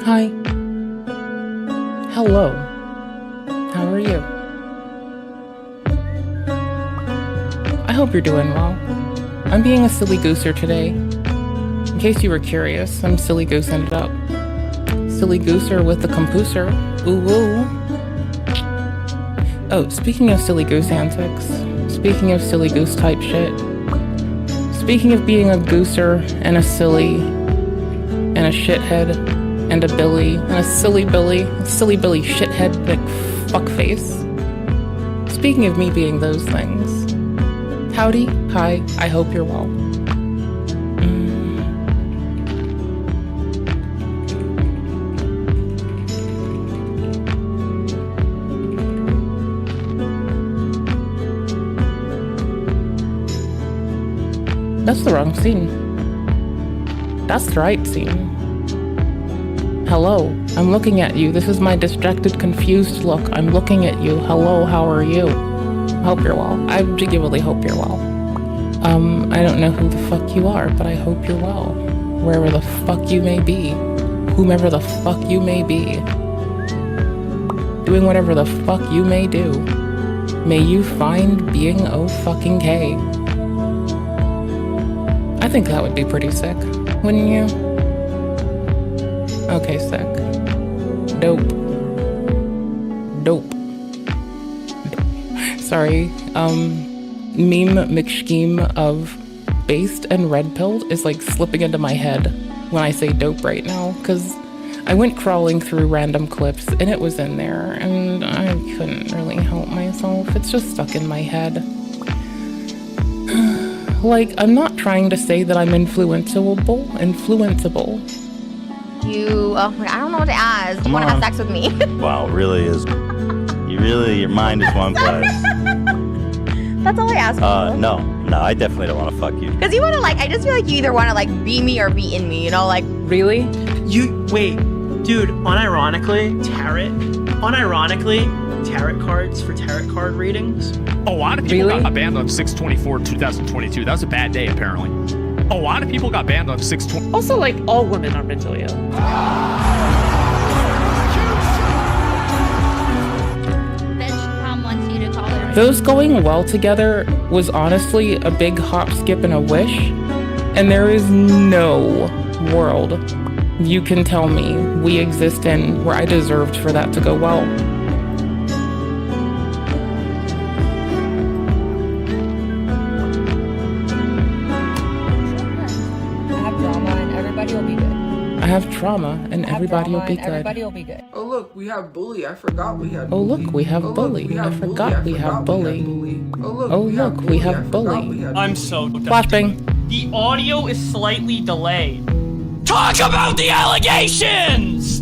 Hi. Hello. How are you? I hope you're doing well. I'm being a silly gooser today. In case you were curious, I'm silly goose ended up. Silly gooser with the compooser. Ooh woo. Oh, speaking of silly goose antics, speaking of silly goose type shit, speaking of being a gooser and a silly and a shithead and a Billy and a silly Billy shithead like fuckface. Speaking of me being those things, howdy, hi, I hope you're well. That's the wrong scene. That's the right scene. Hello, I'm looking at you. This is my distracted, confused look. I'm looking at you. Hello, how are you? I hope you're well. I genuinely hope you're well. I don't know who the fuck you are, but I hope you're well. Wherever the fuck you may be. Whomever the fuck you may be. Doing whatever the fuck you may do. May you find being oh-fucking-K. I think that would be pretty sick, wouldn't you? Okay, sick. Dope. Sorry, meme McScheme of based and red pilled is like slipping into my head when I say dope right now, because I went crawling through random clips and it was in there and I couldn't really help myself. It's just stuck in my head. Like, I'm not trying to say that I'm influenceable. I don't know what to ask. You want to have sex with me? Wow, really is. Your mind is one place. That's all I ask for. No, I definitely don't want to fuck you. Because you want to, like, I just feel like you either want to, like, be me or be in me, you know? Like, really? Wait, dude, unironically, tarot cards for tarot card readings. A lot of people got banned on 6/24/2022. That was a bad day, apparently. A lot of people got banned on 6/20. Also, like, all women are mentally ill. Those going well together was honestly a big hop, skip, and a wish. And there is no world you can tell me we exist in where I deserved for that to go well. I have trauma and everybody will be good. Oh look, we have bully. I forgot we had Oh bully. look, we have bully. I forgot we have bully. Oh look, we have bully. I'm so done. Flashbang. The audio is slightly delayed. Talk about the allegations!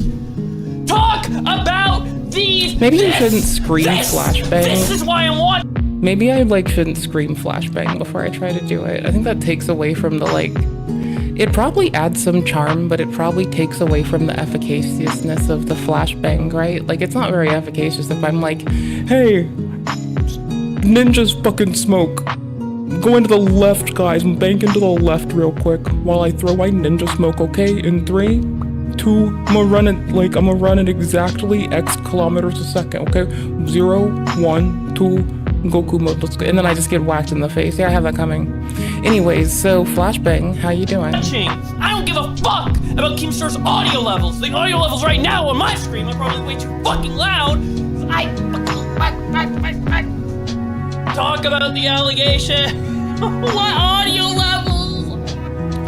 Talk about these. Maybe you shouldn't scream flashbang. This is why I'm watching. Maybe I shouldn't scream flashbang before I try to do it. I think that takes away from the it probably adds some charm, but it probably takes away from the efficaciousness of the flashbang, right? Like, it's not very efficacious if I'm like, hey, ninjas fucking smoke. Go into the left, guys, and bank into the left real quick while I throw my ninja smoke, okay? In 3, 2, I'm gonna run it exactly X kilometers a second, okay? 0, 1, 2, Goku mode, let's go. And then I just get whacked in the face. Yeah, I have that coming. Anyways, so flashbang, how you doing? I don't give a fuck about Keemstar's audio levels. The audio levels right now on my stream are probably way too fucking loud. Talk about the allegation. What audio levels?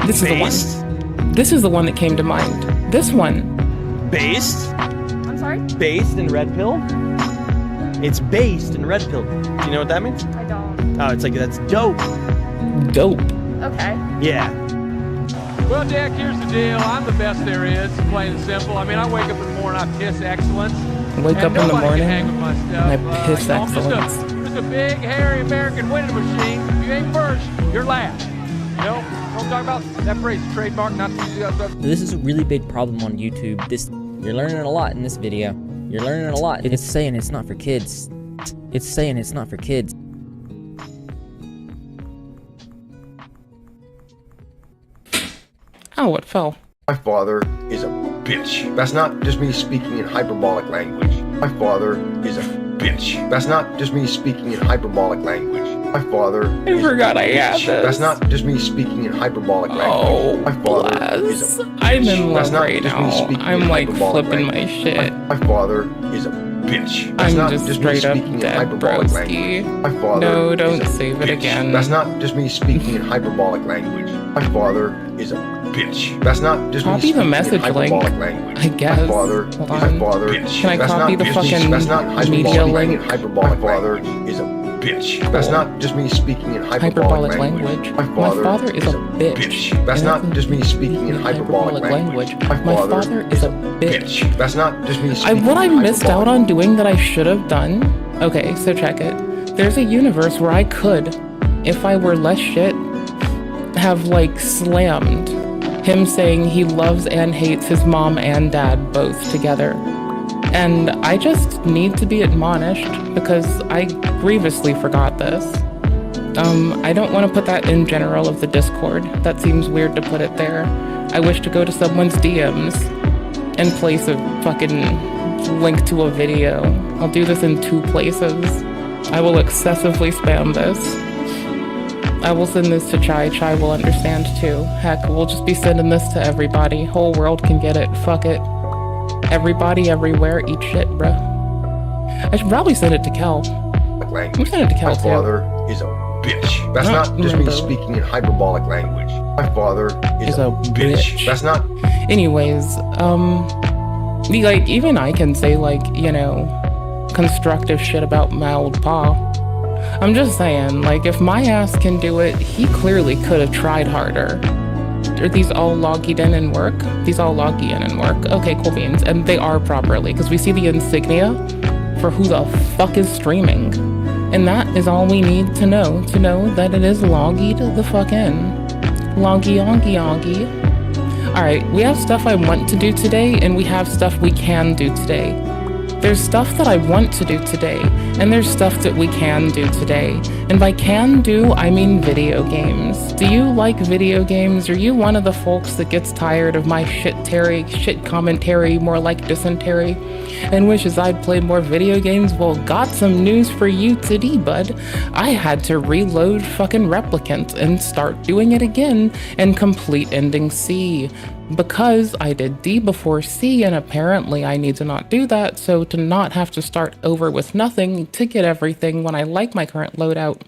This is the one. This is the one that came to mind. This one. Based? I'm sorry? Based in red pill? It's based in red pill. Do you know what that means? I don't. Oh, it's like, that's dope. Dope. Okay. Yeah. Well, Jack, here's the deal. I'm the best there is, plain and simple. I mean, I wake up in the morning, I piss excellence. Wake up in the morning, hang with my stuff. and I piss I'm excellence. just a big, hairy American winning machine. If you ain't first, you're last. You know what I'm talking about? That phrase is trademark, not to use that stuff. This is a really big problem on YouTube. You're learning a lot in this video. You're learning a lot. It's saying it's not for kids. It's saying it's not for kids. Oh, it fell. My father is a bitch. That's not just me speaking in hyperbolic language. My father is a bitch. That's not just me speaking in hyperbolic language. My father I forgot I had this. That's not just me speaking in hyperbolic language. Oh, my father is a bitch. I'm in That's love not right just me now. speaking I'm in like hyperbolic flipping language. my shit. My father is a bitch. That's I'm not just me straight up speaking in dead, hyperbolic broski. language. My father No, is don't a save it bitch. again. That's not just me speaking in hyperbolic language. My father is a bitch. That's not just me Copy the speaking message in hyperbolic link, language. I guess. My father Hold is on. a father. Bitch. Can I That's copy not the just fucking that's not media hyperbolic link? in hyperbolic language is a bitch. That's not just me speaking in hyperbolic language. My father is a bitch. That's not just me speaking in hyperbolic language. My father is a bitch. That's not just me speaking What I in missed out on doing that I should have done. Okay, so check it. There's a universe where I could, if I were less shit, have like slammed him saying he loves and hates his mom and dad both together. And I just need to be admonished because I grievously forgot this. I don't want to put that in general of the Discord. That seems weird to put it there. I wish to go to someone's DMs and place a fucking link to a video. I'll do this in 2 places. I will excessively spam this. I will send this to Chai. Chai will understand too. Heck, we'll just be sending this to everybody. Whole world can get it. Fuck it. Everybody, everywhere, eat shit, bruh. I should probably send it to Kel. I'm send it to Kel too. My father is a bitch. That's not just me speaking in hyperbolic language. My father is a bitch. That's not. Anyways, like even I can say like, you know, constructive shit about my old pa. I'm just saying, like if my ass can do it, he clearly could have tried harder. Are these all logged in and work? These all logged in and work. Okay, cool beans. And they are properly, because we see the insignia for who the fuck is streaming. And that is all we need to know that it is logged the fuck in. Loggy. Alright, we have stuff I want to do today, and we have stuff we can do today. There's stuff that I want to do today, and there's stuff that we can do today. And by can do, I mean video games. Do you like video games? Are you one of the folks that gets tired of my shit commentary, more like dysentery, and wishes I'd played more video games? Well, got some news for you today, bud. I had to reload fucking Replicant and start doing it again and complete ending C. Because I did D before C, and apparently I need to not do that, so to not have to start over with nothing to get everything when I like my current loadout.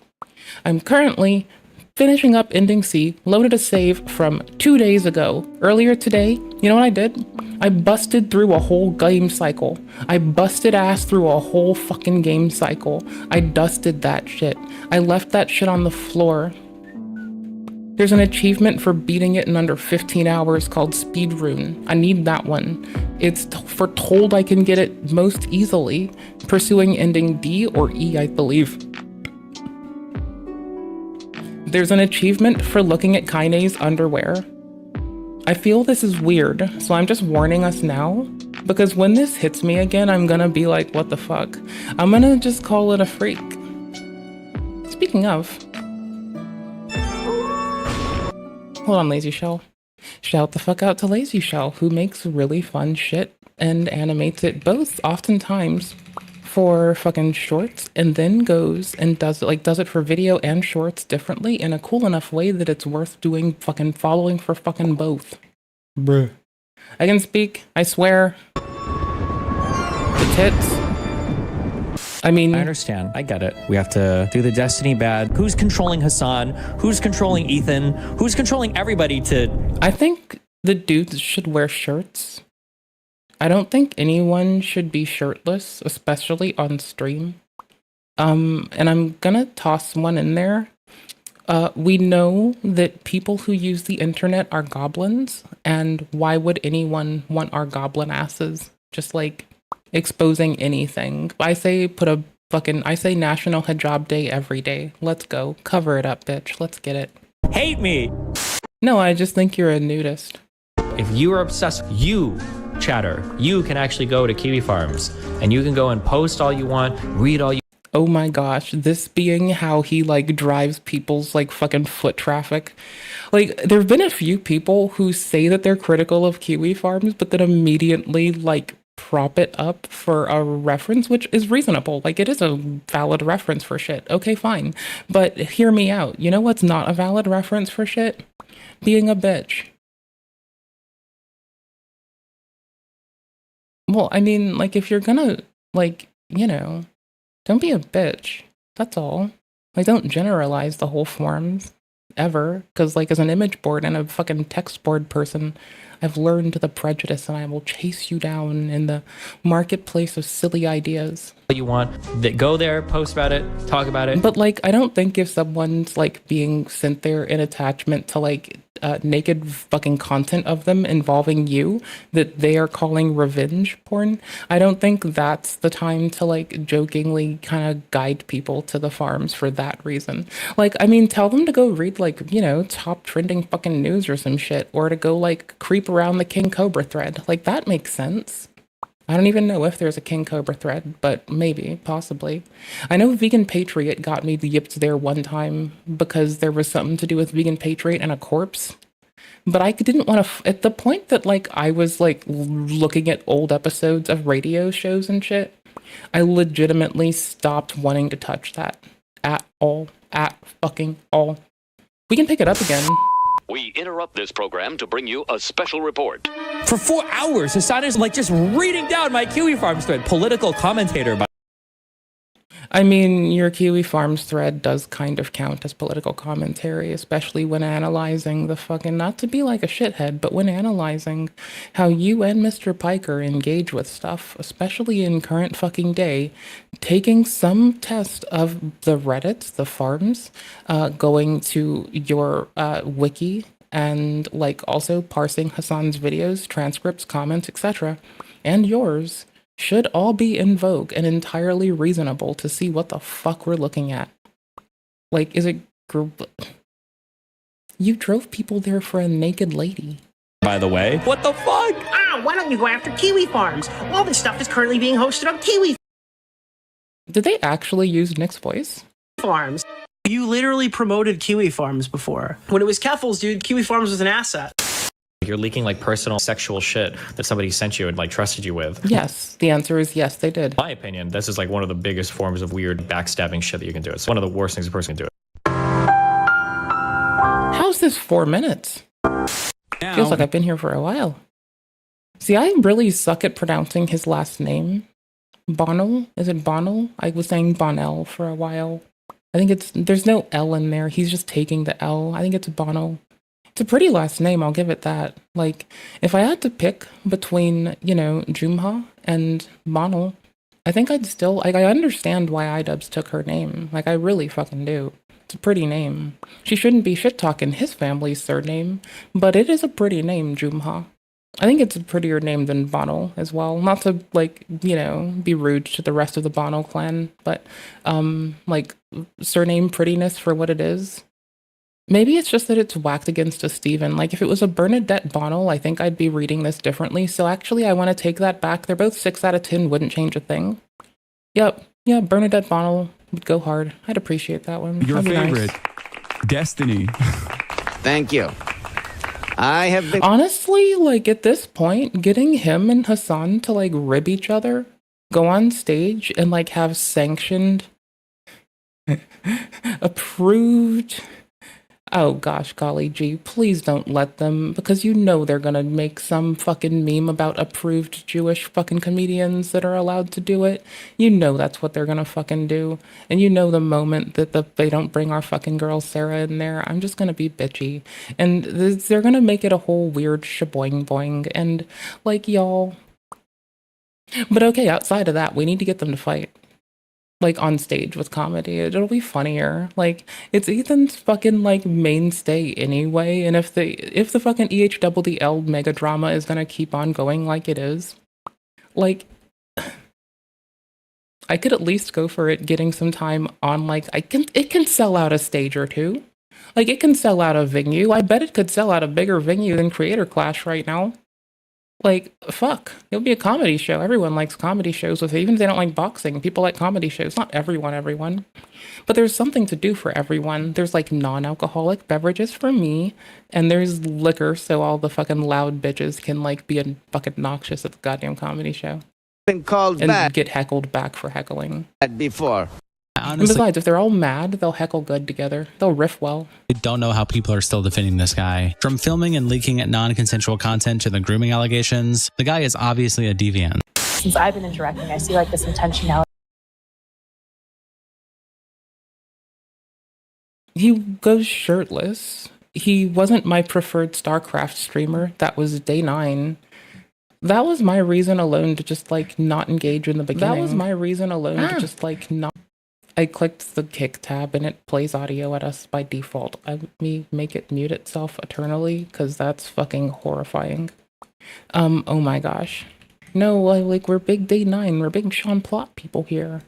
I'm currently finishing up ending C, loaded a save from 2 days ago. Earlier today, you know what I did? I busted through a whole game cycle. I busted ass through a whole fucking game cycle. I dusted that shit. I left that shit on the floor. There's an achievement for beating it in under 15 hours called Speedrun. I need that one. It's foretold I can get it most easily, pursuing ending D or E, I believe. There's an achievement for looking at Kaine's underwear. I feel this is weird, so I'm just warning us now, because when this hits me again, I'm gonna be like, what the fuck? I'm gonna just call it a freak. Speaking of, hold on, Lazy Shell. Shout the fuck out to Lazy Shell, who makes really fun shit and animates it both oftentimes for fucking shorts and then goes and does it for video and shorts differently in a cool enough way that it's worth doing fucking following for fucking both. Bruh. I can speak, I swear. The tits. I mean, I understand. I get it. We have to do the Destiny bad. Who's controlling Hassan? Who's controlling Ethan? Who's controlling everybody to... I think the dudes should wear shirts. I don't think anyone should be shirtless, especially on stream. And I'm gonna toss one in there. We know that people who use the internet are goblins, and why would anyone want our goblin asses? Just like exposing anything. I say I say National Hijab Day every day. Let's go. Cover it up, bitch. Let's get it. Hate me! No, I just think you're a nudist. If you are obsessed, you, chatter, you can actually go to Kiwi Farms and you can go and post all you want, read all you... oh my gosh, this being how he like drives people's like fucking foot traffic. Like, there have been a few people who say that they're critical of kiwi farms, but then immediately like prop it up for a reference, which is reasonable. Like, it is a valid reference for shit. Okay, fine. But hear me out. You know what's not a valid reference for shit? Being a bitch. Well, I mean, like, if you're gonna, like, you know, don't be a bitch. That's all. Like, don't generalize the whole forums ever. Because, like, as an image board and a fucking text board person, I've learned the prejudice and I will chase you down in the marketplace of silly ideas. You want that, go there, post about it, talk about it. But, like, I don't think if someone's, like, being sent there in attachment to, like, naked fucking content of them involving you that they are calling revenge porn, I don't think that's the time to, like, jokingly kind of guide people to the farms for that reason. Like, I mean, tell them to go read, like, you know, top trending fucking news or some shit, or to go, like, creep around the King Cobra thread. Like, that makes sense. I don't even know if there's a King Cobra thread, but maybe, possibly. I know Vegan Patriot got me the yips there one time because there was something to do with Vegan Patriot and a corpse. But I didn't want to, at the point that, like, I was, like, looking at old episodes of radio shows and shit, I legitimately stopped wanting to touch that. At all. At fucking all. We can pick it up again. We interrupt this program to bring you a special report. For 4 hours, Hassan is like just reading down my Kiwi Farms thread. Political commentator. I mean, your Kiwi Farms thread does kind of count as political commentary, especially when analyzing the fucking, not to be like a shithead, but when analyzing how you and Mr. Piker engage with stuff, especially in current fucking day, taking some test of the Reddits, the farms, going to your wiki, and like also parsing Hassan's videos, transcripts, comments, etc., and yours, should all be in vogue and entirely reasonable to see what the fuck we're looking at. Like, is it... You drove people there for a naked lady. By the way. What the fuck? Ah, why don't you go after Kiwi Farms? All this stuff is currently being hosted on Kiwi Did they actually use Nick's voice? Farms. You literally promoted Kiwi Farms before. When it was Keffels, dude, Kiwi Farms was an asset. You're leaking like personal sexual shit that somebody sent you and like trusted you with. Yes, the answer is yes, they did. In my opinion, this is like one of the biggest forms of weird backstabbing shit that you can do. It's one of the worst things a person can do. How's this 4 minutes? Now, feels like I've been here for a while. See, I really suck at pronouncing his last name. Bonnell? Is it Bonnell? I was saying Bonnell for a while. I think there's no L in there. He's just taking the L. I think it's Bonnell. It's a pretty last name, I'll give it that. Like, if I had to pick between, you know, Jumha and Bonnell, I think I'd still, like, I understand why iDubbbz took her name. Like, I really fucking do. It's a pretty name. She shouldn't be shit-talking his family's surname, but it is a pretty name, Jumha. I think it's a prettier name than Bonnell as well. Not to, like, you know, be rude to the rest of the Bonnell clan, but, like, surname prettiness for what it is. Maybe it's just that it's whacked against a Stephen. Like, if it was a Bernadette Bonnell, I think I'd be reading this differently. So actually, I want to take that back. They're both 6 out of 10, wouldn't change a thing. Yep. Yeah, Bernadette Bonnell would go hard. I'd appreciate that one. Your That'd be favorite, nice. Destiny. Thank you. I have been... Honestly, like, at this point, getting him and Hassan to, like, rib each other, go on stage, and, like, have sanctioned, approved... Oh gosh, golly gee, please don't let them, because you know they're gonna make some fucking meme about approved Jewish fucking comedians that are allowed to do it. You know that's what they're gonna fucking do. And you know the moment that they don't bring our fucking girl Sarah in there, I'm just gonna be bitchy. And they're gonna make it a whole weird shaboing boing, and like, y'all. But okay, outside of that, we need to get them to fight. Like, on stage with comedy. It'll be funnier. Like, it's Ethan's fucking, like, mainstay anyway, and if the fucking EHWDL mega drama is gonna keep on going like it is, like, I could at least go for it getting some time on, like, it can sell out a stage or two. Like, it can sell out a venue. I bet it could sell out a bigger venue than Creator Clash right now. Like, fuck. It'll be a comedy show. Everyone likes comedy shows. Even if they don't like boxing, people like comedy shows. Not everyone. But there's something to do for everyone. There's like non-alcoholic beverages for me, and there's liquor so all the fucking loud bitches can like be fucking noxious at the goddamn comedy show. Been called and back. Get heckled back for heckling. Before. And besides, if they're all mad, they'll heckle good together. They'll riff well. I don't know how people are still defending this guy. From filming and leaking non-consensual content to the grooming allegations, the guy is obviously a deviant. Since I've been interacting, I see like this intentionality. He goes shirtless. He wasn't my preferred StarCraft streamer. That was day 9. That was my reason alone to just like not engage in the beginning. That was my reason alone to just like not. I clicked the kick tab and it plays audio at us by default. Let me make it mute itself eternally because that's fucking horrifying. Oh my gosh. No, like we're big day 9. We're big Sean Plot people here.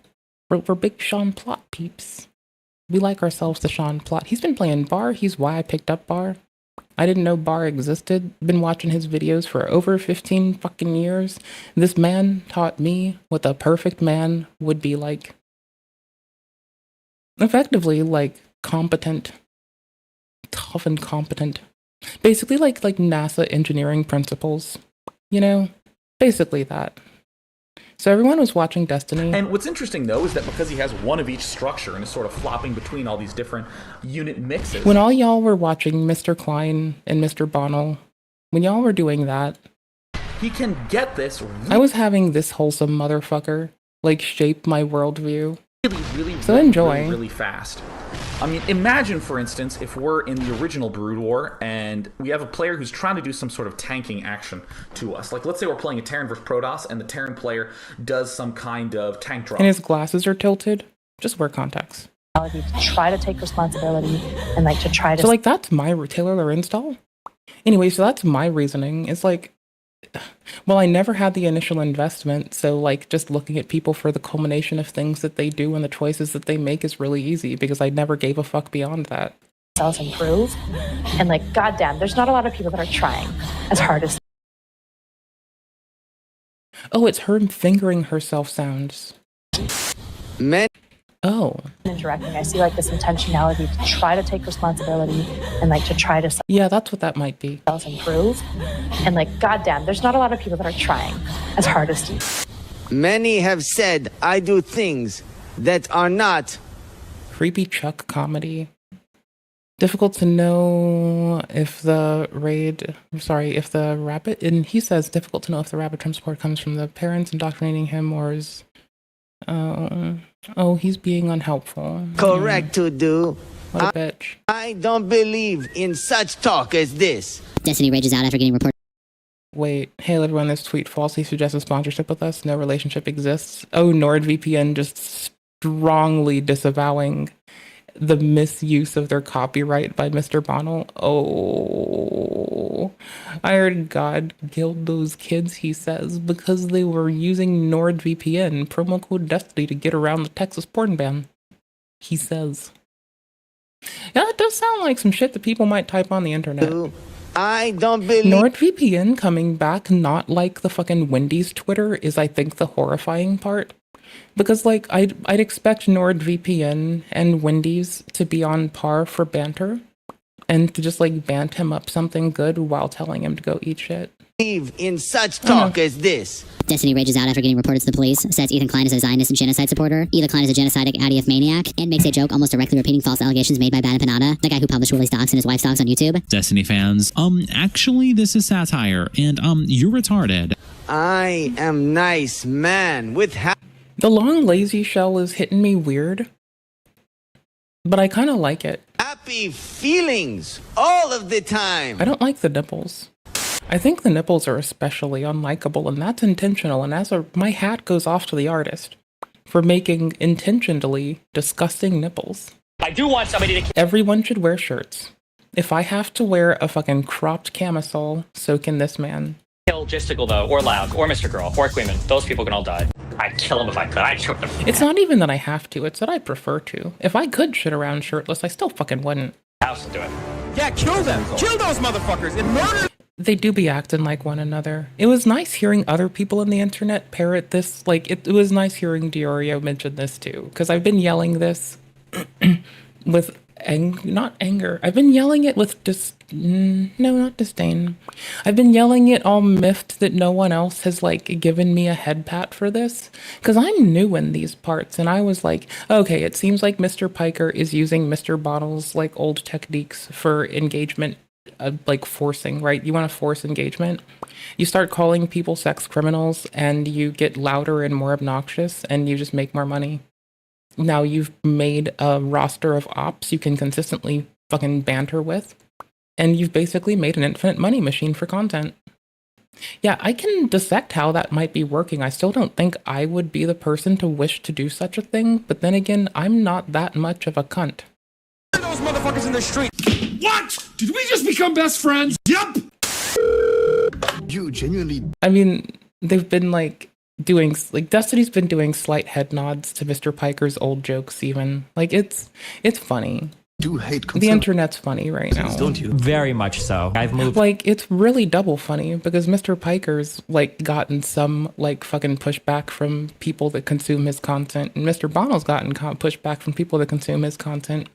We're big Sean Plot peeps. We like ourselves the Sean Plot. He's been playing Bar. He's why I picked up Bar. I didn't know Bar existed. Been watching his videos for over 15 fucking years. This man taught me what a perfect man would be like. Effectively, like, competent. Tough and competent. Basically, like NASA engineering principles. You know? Basically that. So everyone was watching Destiny. And what's interesting, though, is that because he has one of each structure and is sort of flopping between all these different unit mixes. When all y'all were watching Mr. Klein and Mr. Bonnell, when y'all were doing that, he can get this. I was having this wholesome motherfucker, like, shape my worldview. So enjoy. Really fast. I mean, imagine, for instance, if we're in the original Brood War and we have a player who's trying to do some sort of tanking action to us. Like, let's say we're playing a Terran versus Protoss and the Terran player does some kind of tank drop. And his glasses are tilted. Just wear contacts. To try to take responsibility and like to try to. So like that's my Taylor install. Anyway, so that's my reasoning. It's like, well, I never had the initial investment, so like just looking at people for the culmination of things that they do and the choices that they make is really easy because I never gave a fuck beyond that. Self improve, and like goddamn, there's not a lot of people that are trying as hard as. Oh, it's her fingering herself sounds. Men. Oh. Interacting, I see like this intentionality to try to take responsibility and like to try to. Yeah, that's what that might be. Self improve, and like goddamn, there's not a lot of people that are trying as hard as you. Many have said I do things that are not. Creepy Chuck comedy. Difficult to know if the rabbit, and he says difficult to know if the rabbit Trump support comes from the parents indoctrinating him or is, he's being unhelpful. Correct to do. What a bitch. I don't believe in such talk as this. Destiny rages out after getting reported. Wait, hey, let's run this tweet falsely suggests sponsorship with us. No relationship exists. Oh, NordVPN just strongly disavowing the misuse of their copyright by Mr. Bonnell. Oh, I heard God killed those kids, he says, because they were using NordVPN, promo code Destiny, to get around the Texas porn ban. He says. Yeah, that does sound like some shit that people might type on the internet. I don't believe NordVPN coming back not like the fucking Wendy's Twitter is, I think, the horrifying part. Because, like, I'd expect NordVPN and Wendy's to be on par for banter and to just, like, bant him up something good while telling him to go eat shit. In such talk as this. Destiny rages out after getting reported to the police, says Ethan Klein is a Zionist and genocide supporter. Ethan Klein is a genocidal ADF maniac, and makes a joke almost directly repeating false allegations made by Bad Panada, the guy who published Willie's docs and his wife's docs on YouTube. Destiny fans, actually this is satire, and you're retarded. I am nice man with The long lazy shell is hitting me weird, but I kind of like it. happy feelings all of the time. I don't like the nipples. I think the nipples are especially unlikable, and that's intentional, and my hat goes off to the artist for making intentionally disgusting nipples. I do want somebody to. Everyone should wear shirts. If I have to wear a fucking cropped camisole, so can this man. Kill Gisticle, though, or Loud, or Mr. Girl, or Queeman. Those people can all die. I'd kill them if I could. I'd choke them. It's not even that I have to, it's that I prefer to. If I could shit around shirtless, I still fucking wouldn't. House to do it. Yeah, kill them. Kill those motherfuckers and murder. They do be acting like one another. It was nice hearing other people on the internet parrot this. Like, it was nice hearing Diorio mention this too, because I've been yelling this with not anger. I've been yelling it with no, not disdain. I've been yelling it all miffed that no one else has like given me a head pat for this, because I'm new in these parts, and I was like, okay, it seems like Mr. Piker is using Mr. Bottle's like old techniques for engagement. Like forcing, right? You want to force engagement. You start calling people sex criminals and you get louder and more obnoxious and you just make more money. Now you've made a roster of ops you can consistently fucking banter with, and you've basically made an infinite money machine for content. Yeah, I can dissect how that might be working. I still don't think I would be the person to wish to do such a thing, but then again, I'm not that much of a cunt. Those motherfuckers in the street. What? Did we just become best friends? Yep. You genuinely. I mean, they've been like doing, like Destiny's been doing slight head nods to Mr. Piker's old jokes even. Like it's funny. Do hate the internet's funny right now, don't you? Very much so. I've moved. Like, it's really double funny because Mr. Piker's like gotten some like fucking pushback from people that consume his content, and Mr. Bono's gotten pushback from people that consume his content.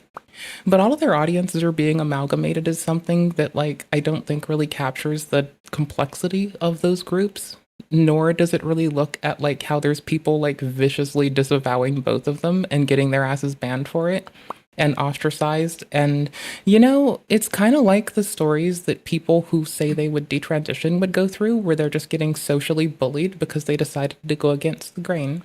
But all of their audiences are being amalgamated as something that like I don't think really captures the complexity of those groups. Nor does it really look at like how there's people like viciously disavowing both of them and getting their asses banned for it. And ostracized. And, you know, it's kind of like the stories that people who say they would detransition would go through, where they're just getting socially bullied because they decided to go against the grain.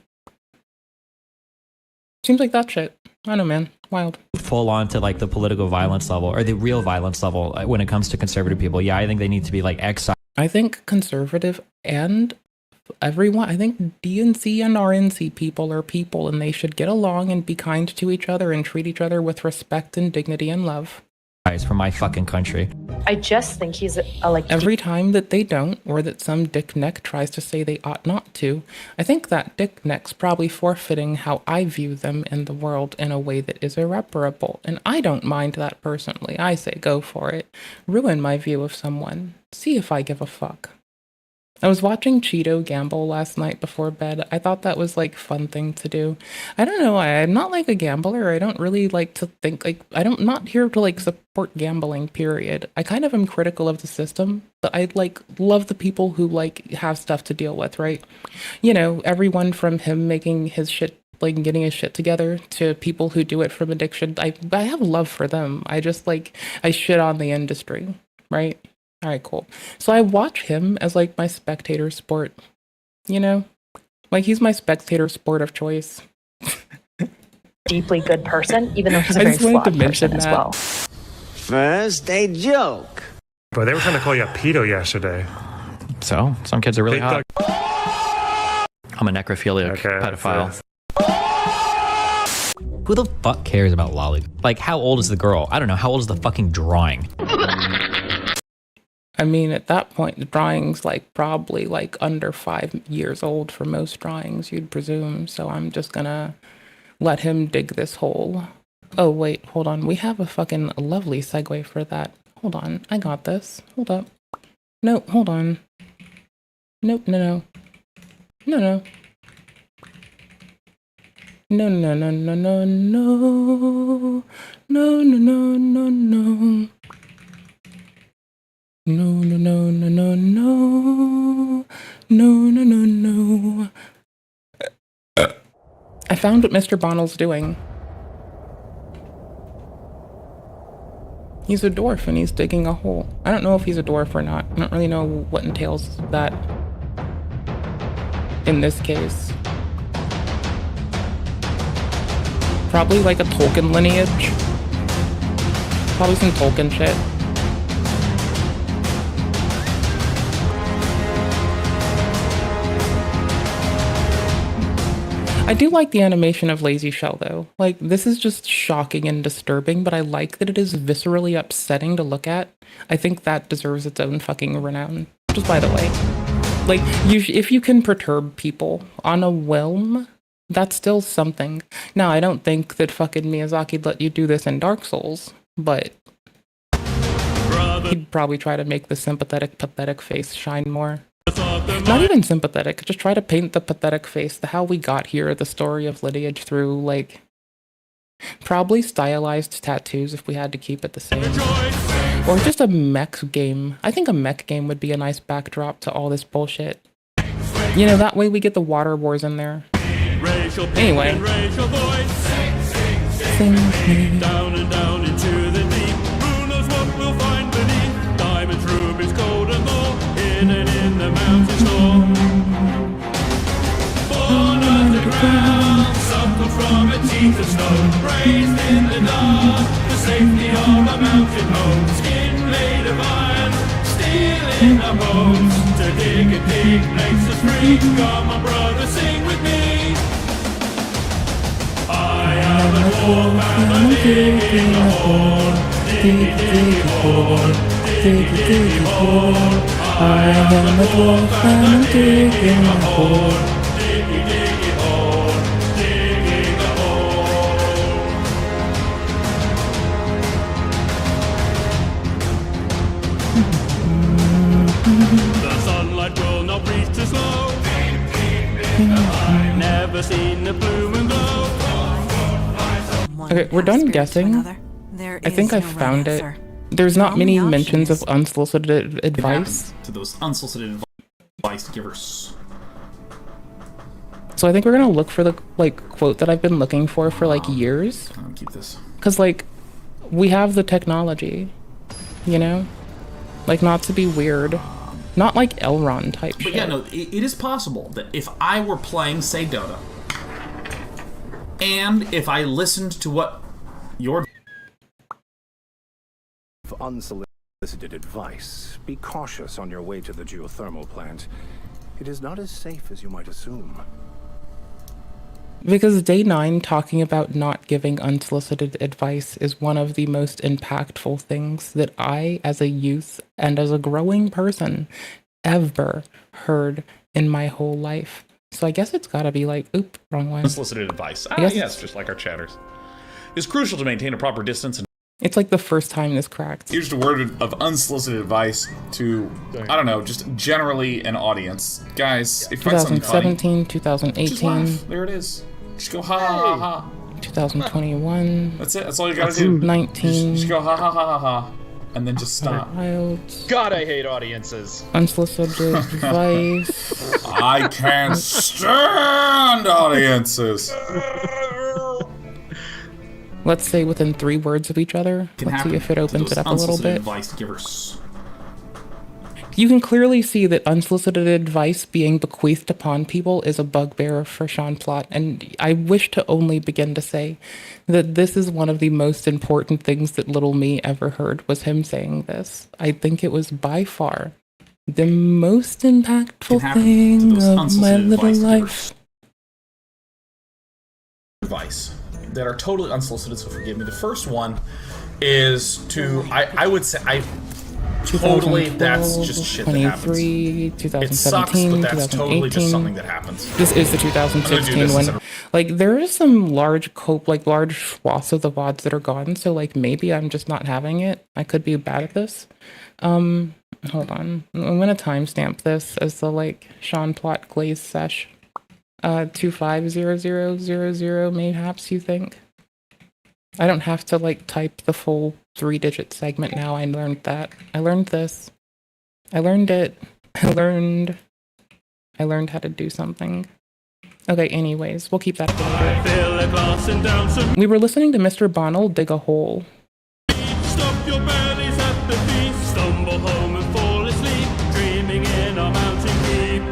Seems like that shit. I don't know, man. Wild. Full on to like the political violence level, or the real violence level when it comes to conservative people. Yeah, I think they need to be like exiled. I think conservative and everyone, I think DNC and RNC people are people, and they should get along and be kind to each other and treat each other with respect and dignity and love. For my fucking country. I just think he's like every time that they don't, or that some dick neck tries to say they ought not to, I think that dick neck's probably forfeiting how I view them in the world in a way that is irreparable, and I don't mind that personally. I say go for it. Ruin my view of someone. See if I give a fuck. I was watching Cheeto gamble last night before bed. I thought that was like fun thing to do. I don't know. I'm not like a gambler. I don't really like to think like I'm not here to like support gambling, period. I kind of am critical of the system, but I like love the people who like have stuff to deal with, right? You know, everyone from him making his shit, like getting his shit together, to people who do it from addiction. I have love for them. I just like, I shit on the industry, right? All right, cool. So I watch him as like my spectator sport, you know? Like he's my spectator sport of choice. Deeply good person, even though he's a very flawed person as well. First, a joke. Bro, they were trying to call you a pedo yesterday. So, some kids are really hot. I'm a necrophiliac pedophile. Who the fuck cares about lolly? Like, how old is the girl? I don't know. How old is the fucking drawing? I mean, at that point, the drawing's like probably like under 5 years old for most drawings, you'd presume. So I'm just gonna let him dig this hole. Oh, wait, hold on. We have a fucking lovely segue for that. Hold on. I got this. Hold up. No, hold on. Nope, no. No, no. No, no, no, no, no, no. No, no, no, no, no. No, no, no, no, no, no. No, no, no, no. I found what Mr. Bonnell's doing. He's a dwarf and he's digging a hole. I don't know if he's a dwarf or not. I don't really know what entails that in this case. Probably like a Tolkien lineage. Probably some Tolkien shit. I do like the animation of Lazy Shell though. Like, this is just shocking and disturbing, but I like that it is viscerally upsetting to look at. I think that deserves its own fucking renown. Just by the way. Like, if you can perturb people on a whim, that's still something. Now, I don't think that fucking Miyazaki let you do this in Dark Souls, but... He'd probably try to make the sympathetic, pathetic face shine more. Not even sympathetic, just try to paint the pathetic face, the how we got here, the story of lineage through, like, probably stylized tattoos if we had to keep it the same. Or just a mech game. I think a mech game would be a nice backdrop to all this bullshit. You know, that way we get the water wars in there. Anyway. Sing with me. Down and down into the deep. Who knows what we'll find beneath? Diamonds, rubies, gold and gold. Hidden in the mountain store. Born underground, suckled from a teeth of stone. Raised in the dark, the safety of a mountain home. Skin made of iron, steel in our bones. To dig and dig makes us free. Come on, brother, sing with me. I am a dwarf and I'm digging a hole. Dig, dig a hole. Dig, dig a hole. I am a dwarf and I'm digging a hole. Diggy, diggy hole. Digging a hole. The sunlight will not reach too slow. I've never seen the bloom and glow. Okay, we're done guessing. I think I found it. There's not many mentions of unsolicited advice. To those unsolicited advice givers. So I think we're gonna look for the quote that I've been looking for like years. Keep this. Cause like, we have the technology, you know? Like, not to be weird. Not like Elrond type shit. But yeah, no, it is possible that if I were playing, say, Dota, and if I listened to what your unsolicited advice, be cautious on your way to the geothermal plant. It is not as safe as you might assume. Because Day 9 talking about not giving unsolicited advice is one of the most impactful things that I, as a youth and as a growing person, ever heard in my whole life. So I guess it's gotta be like, oop, wrong one. unsolicited advice, yes, just like our chatters, is crucial to maintain a proper distance. And it's like the first time this cracked. here's the word of unsolicited advice to, I don't know, just generally an audience. Guys, if you find something funny, 2017, 2018. just laugh. There it is. Just go ha ha ha. 2021. That's it. That's all you gotta do. 19. Just go ha ha ha ha ha, and then just stop. God, I hate audiences. Unsolicited advice. I can't stand audiences. Let's say within 3 words of each other. Let's see if it opens it up a little bit. Advice givers. You can clearly see that unsolicited advice being bequeathed upon people is a bugbear for Sean Plott, and I wish to only begin to say that this is one of the most important things that little me ever heard, was him saying this. I think it was by far the most impactful thing of my little life. Advice that are totally unsolicited, so forgive me. The first one is to, I would say, totally, that's just shit that happens. 2017, it sucks, but that's 2018. totally just something that happens. This is the 2016 one. Like, there is some large large swaths of the VODs that are gone, so like maybe I'm just not having it. I could be bad at this. Hold on. I'm gonna timestamp this as the like Sean Plott Glaze sesh. 250000 mayhaps, you think? I don't have to like type the full 3-digit segment now. I learned that. I learned this. I learned it. I learned how to do something. Okay, anyways, we'll keep that for later. We were listening to Mr. Bonnell dig a hole. Stop your bellies at the feast. Stumble home and fall asleep, dreaming in our mountain deep.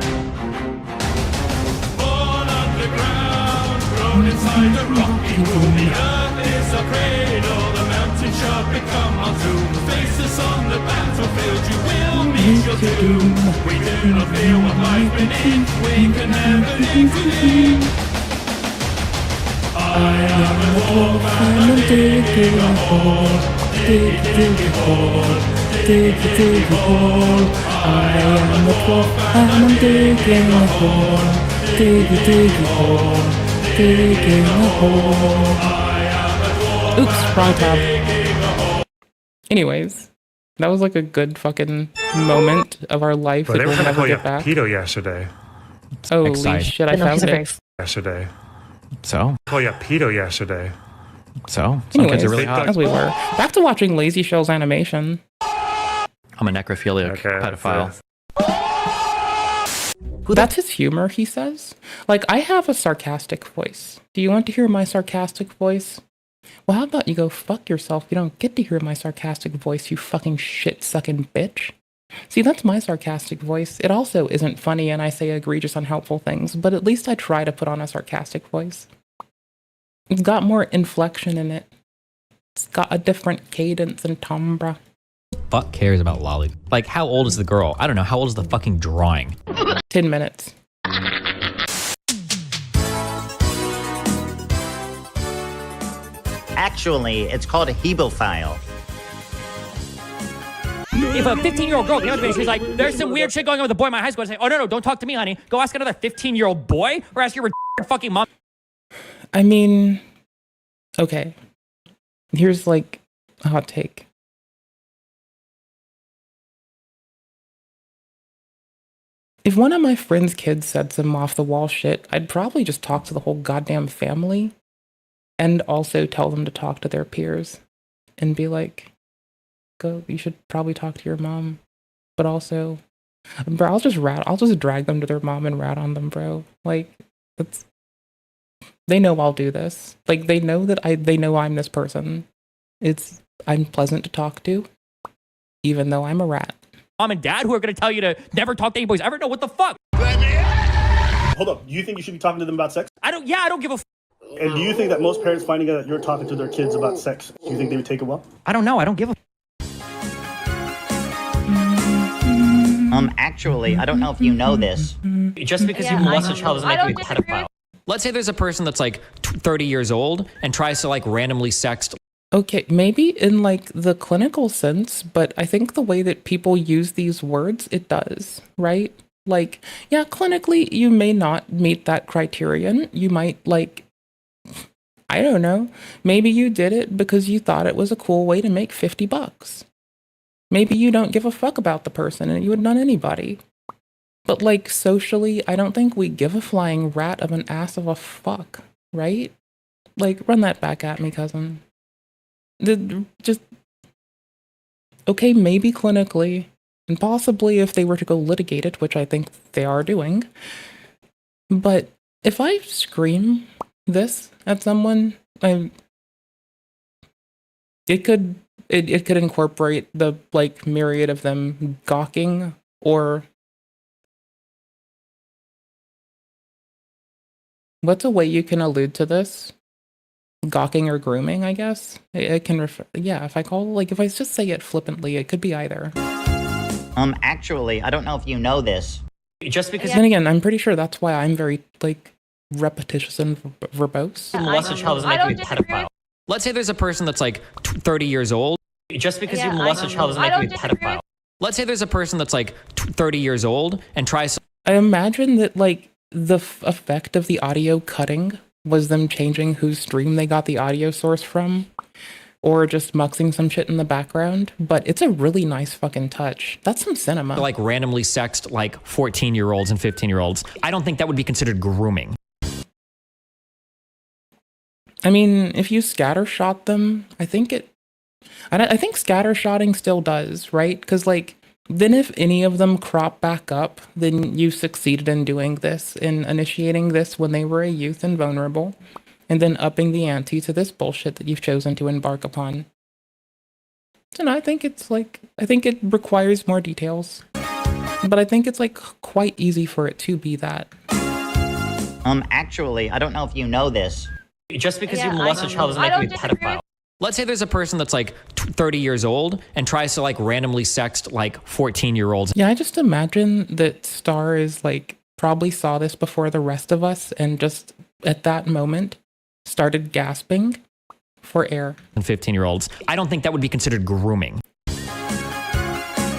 Born underground, grown inside a rocky womb. The earth is our cradle, the mountain shall become our tomb. Face us on the battlefield, you will meet your doom. We do not fear what lies beneath, we can never leave to leave. I am a wolf and I'm digging a hole. Dig, dig a hole. Dig, dig a hole. I am a wolf and I'm digging a hole. Dig, dig a hole. Digging a hole. Oops, wrong tab. Anyways, That was like a good fucking moment of our life But that they were we'll trying to never call you get a back. pedo yesterday. Holy Excited. shit, I found it. Yesterday. So? Call you a pedo yesterday. So? Some kids Anyways, are really hot. as we were. Back to watching Lazy Shell's animation. I'm a necrophiliac pedophile. That's his humor, he says. Like, I have a sarcastic voice. Do you want to hear my sarcastic voice? Well, how about you go fuck yourself? You don't get to hear my sarcastic voice, you fucking shit-sucking bitch. See, that's my sarcastic voice. It also isn't funny and I say egregious, unhelpful things, but at least I try to put on a sarcastic voice. It's got more inflection in it. It's got a different cadence and timbre. Fuck cares about lolly? Like, how old is the girl? I don't know. How old is the fucking drawing? 10 minutes. Actually, it's called a hebophile. If a 15-year-old girl came up to me and she's like, there's some weird shit going on with a boy in my high school, I'd say, oh, no, don't talk to me, honey. Go ask another 15-year-old boy or ask your fucking mom. I mean, okay. Here's like a hot take. If one of my friend's kids said some off-the-wall shit, I'd probably just talk to the whole goddamn family and also tell them to talk to their peers and be like, go, you should probably talk to your mom. But also, bro, I'll just drag them to their mom and rat on them, bro. Like, they know I'll do this. Like, they know they know I'm this person. I'm pleasant to talk to, even though I'm a rat. Mom and dad who are going to tell you to never talk to any boys ever? No, what the fuck? Hold up. Do you think you should be talking to them about sex? I don't give a f. And do you think that most parents finding out that you're talking to their kids about sex, do you think they would take it well? I don't know. I don't give a f. Actually, I don't know if you know this. Just because you molest a child doesn't make you a pedophile. Let's say there's a person that's like 30 years old and tries to like randomly sext. Okay, maybe in like the clinical sense, but I think the way that people use these words, it does, right? Like, yeah, clinically, you may not meet that criterion. You might like, I don't know, maybe you did it because you thought it was a cool way to make $50. Maybe you don't give a fuck about the person and you would not anybody. But like socially, I don't think we give a flying rat of an ass of a fuck, right? Like, run that back at me, cousin. Just, okay, maybe clinically, and possibly if they were to go litigate it, which I think they are doing. But if I scream this at someone, it could incorporate the like myriad of them gawking or what's a way you can allude to this? Gawking or grooming, I guess. It can refer, yeah, if I just say it flippantly, it could be either. Actually, I don't know if you know this. Just because. Then again, I'm pretty sure that's why I'm very like repetitious and verbose. Molest a child doesn't make you a pedophile. Let's say there's a person that's like 30 years old. Just because you molest a child doesn't make you a pedophile. Let's say there's a person that's like 30 years old and tries to. I imagine that like the effect of the audio cutting was them changing whose stream they got the audio source from, or just muxing some shit in the background. But it's a really nice fucking touch. That's some cinema. Like randomly sext like 14-year-olds and 15-year-olds. I don't think that would be considered grooming. I mean, if you scattershot them, I think scattershotting still does, right? Because like, then if any of them crop back up, then you succeeded in doing this, in initiating this when they were a youth and vulnerable, and then upping the ante to this bullshit that you've chosen to embark upon. And I think it requires more details, but I think it's like quite easy for it to be that. Actually, I don't know if you know this. Just because you molest a child doesn't make you a pedophile. Let's say there's a person that's like 30 years old and tries to like randomly sext like 14-year-olds. Yeah, I just imagine that Star is like probably saw this before the rest of us and just at that moment started gasping for air. And 15-year-olds. I don't think that would be considered grooming.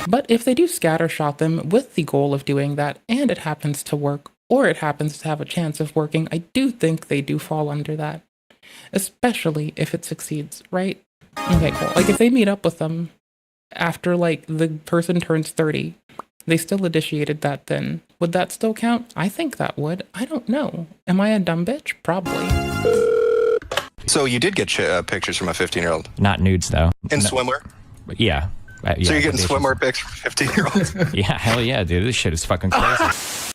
But if they do scattershot them with the goal of doing that and it happens to work, or it happens to have a chance of working, I do think they do fall under that. Especially if it succeeds, right? Okay, cool. Like if they meet up with them after like the person turns 30, they still initiated that then. Would that still count? I think that would. I don't know. Am I a dumb bitch? Probably. So you did get pictures from a 15-year-old? Not nudes, though. In No. swimwear? Yeah. So you're getting swimwear pics from 15-year-olds? Yeah, hell yeah, dude. This shit is fucking crazy.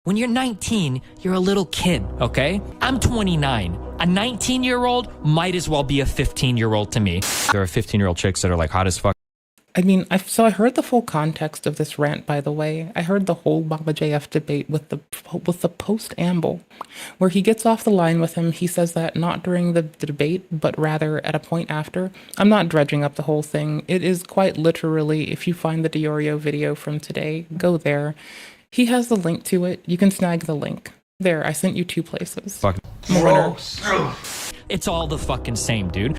When you're 19, you're a little kid, okay? I'm 29. A 19-year-old might as well be a 15-year-old to me. There are 15-year-old chicks that are like hot as fuck. I mean, I heard the full context of this rant, by the way. I heard the whole Mama JF debate with the post-amble, where he gets off the line with him. He says that not during the debate, but rather at a point after. I'm not dredging up the whole thing. It is quite literally, if you find the Diorio video from today, go there. He has the link to it. You can snag the link. There, I sent you 2 places. Fuck. It's all the fucking same, dude.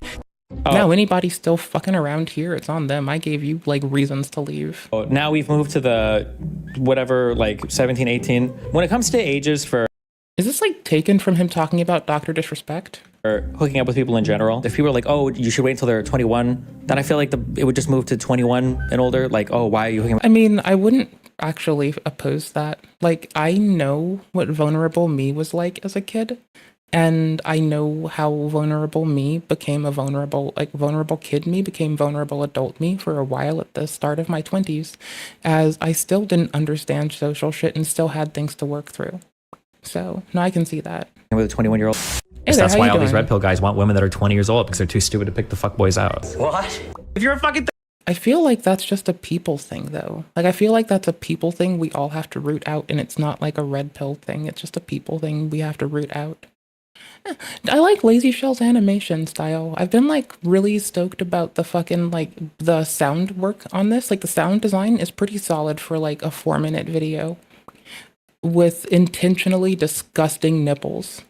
Now anybody still fucking around here, it's on them. I gave you like reasons to leave. Now we've moved to the whatever, like 17, 18. When it comes to ages for... Is this like taken from him talking about Dr. Disrespect? Or hooking up with people in general. If people are like, oh, you should wait until they're 21, then I feel like it would just move to 21 and older. Like, oh, why are you hooking up? I mean, I wouldn't actually oppose that. Like, I know what vulnerable me was like as a kid. And I know how vulnerable me became vulnerable kid me became vulnerable adult me for a while at the start of my 20s, as I still didn't understand social shit and still had things to work through. So, no, I can see that. With a 21-year-old. Hey there, that's how why you all these doing? red pill guys want women that are 20 years old because they're too stupid to pick the fuckboys out. What? If you're a fucking... I feel like that's just a people thing, though. Like, I feel like that's a people thing we all have to root out, and it's not like a red pill thing. It's just a people thing we have to root out. I like Lazy Shell's animation style. I've been like really stoked about the fucking like the sound work on this. Like the sound design is pretty solid for like a 4-minute video with intentionally disgusting nipples.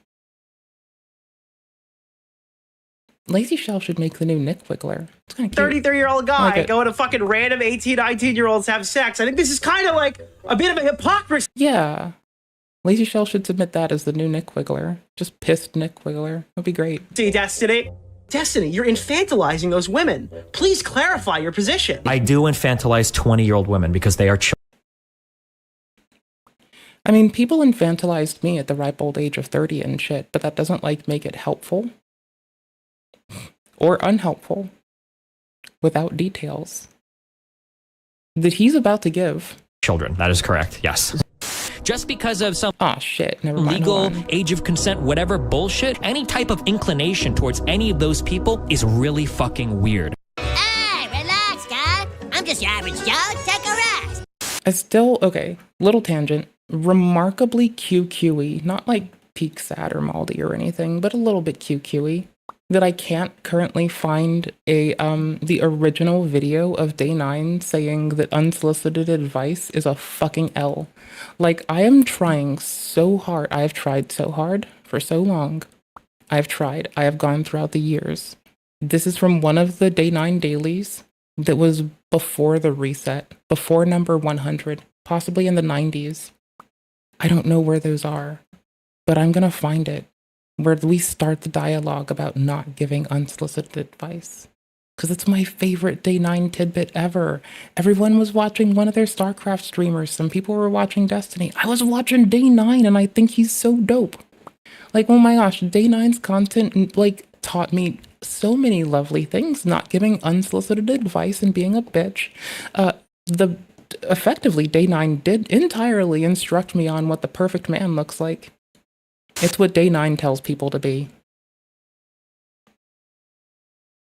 Lazy Shell should make the new Nick Wiggler. It's kind of cute. 33-year-old guy like going to fucking random 18, 19-year-olds have sex. I think this is kind of like a bit of a hypocrisy. Yeah. Lazy Shell should submit that as the new Nick Wiggler. Just pissed Nick Wiggler. That'd be great. See, Destiny, you're infantilizing those women. Please clarify your position. I do infantilize 20-year-old women because they are children. I mean, people infantilized me at the ripe old age of 30 and shit, but that doesn't like make it helpful or unhelpful without details that he's about to give. Children, that is correct, yes. Just because of some shit, never mind, legal age of consent, whatever bullshit, any type of inclination towards any of those people is really fucking weird. Hey, relax, guy. I'm just your average Joe. Take a rest. I still, okay, little tangent, remarkably QQy, not like peak sad or maldy or anything, but a little bit QQy, that I can't currently find the original video of Day 9 saying that unsolicited advice is a fucking L. Like, I am trying so hard. I have tried so hard for so long. I've tried. I have gone throughout the years. This is from one of the Day 9 dailies that was before the reset, before number 100, possibly in the 90s. I don't know where those are, but I'm gonna find it, where we start the dialogue about not giving unsolicited advice. Because it's my favorite Day 9 tidbit ever. Everyone was watching one of their StarCraft streamers. Some people were watching Destiny. I was watching Day 9 and I think he's so dope. Like, oh my gosh, Day 9's content like taught me so many lovely things. Not giving unsolicited advice and being a bitch. Effectively, Day 9 did entirely instruct me on what the perfect man looks like. It's what Day 9 tells people to be.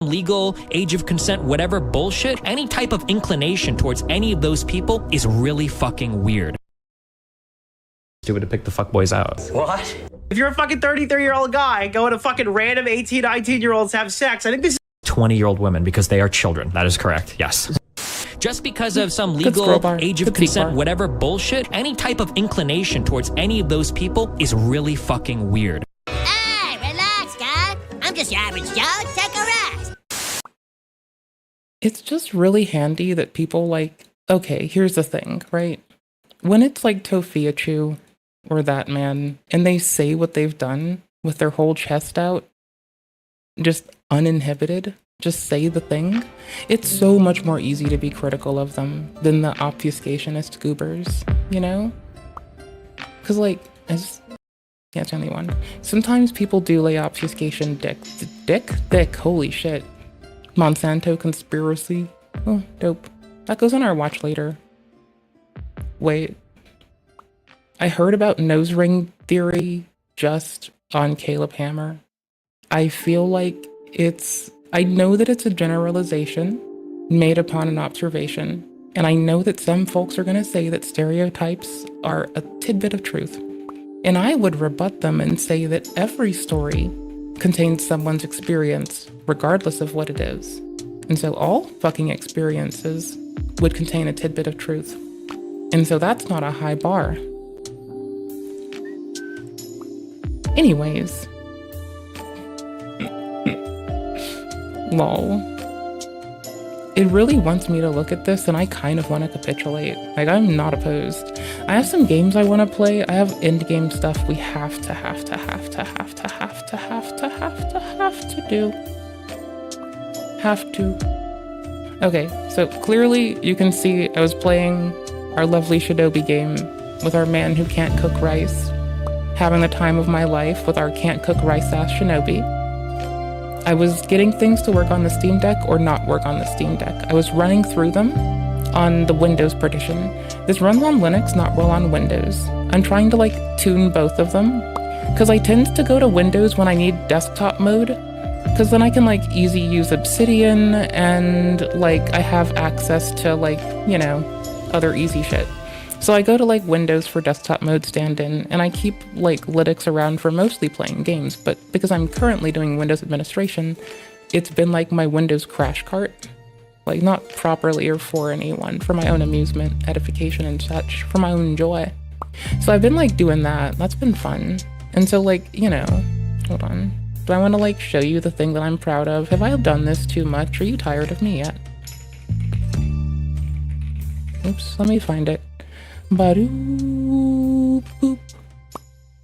Legal age of consent, whatever bullshit, any type of inclination towards any of those people is really fucking weird. Stupid to pick the fuckboys out. What? If you're a fucking 33-year-old guy going to fucking random 18, 19-year-olds have sex, I think this is 20-year-old women because they are children. That is correct, yes. Just because of some legal age of consent, whatever bullshit, any type of inclination towards any of those people is really fucking weird. Hey, relax, guy. I'm just your average Joe. Take a rest. It's just really handy that people like, okay, here's the thing, right? When it's like Tofiachu or that man, and they say what they've done with their whole chest out, just uninhibited, just say the thing, it's so much more easy to be critical of them than the obfuscationist goobers, you know? Because, like, it's the only one. Sometimes people do lay obfuscation thick, holy shit. Monsanto conspiracy. Oh, dope. That goes on our watch later. Wait. I heard about nose ring theory just on Caleb Hammer. I feel like I know that it's a generalization made upon an observation, and I know that some folks are going to say that stereotypes are a tidbit of truth. And I would rebut them and say that every story contains someone's experience, regardless of what it is. And so all fucking experiences would contain a tidbit of truth. And so that's not a high bar. Anyways. Lol. It really wants me to look at this, and I kind of want to capitulate. Like, I'm not opposed. I have some games I want to play. I have end game stuff we have to do. Have to. Okay, so clearly you can see I was playing our lovely Shinobi game with our man who can't cook rice, having the time of my life with our can't cook rice ass Shinobi. I was getting things to work on the Steam Deck or not work on the Steam Deck. I was running through them on the Windows partition. This runs on Linux, not roll on Windows. I'm trying to like tune both of them because I tend to go to Windows when I need desktop mode, because then I can like easy use Obsidian and like I have access to like, you know, other easy shit. So I go to like Windows for desktop mode stand-in, and I keep like Linux around for mostly playing games, but because I'm currently doing Windows administration, it's been like my Windows crash cart. Like not properly or for anyone, for my own amusement, edification and such, for my own joy. So I've been like doing that, that's been fun. And so like, you know, hold on. Do I want to like show you the thing that I'm proud of? Have I done this too much? Are you tired of me yet? Oops, let me find it. Ba-doop, boop.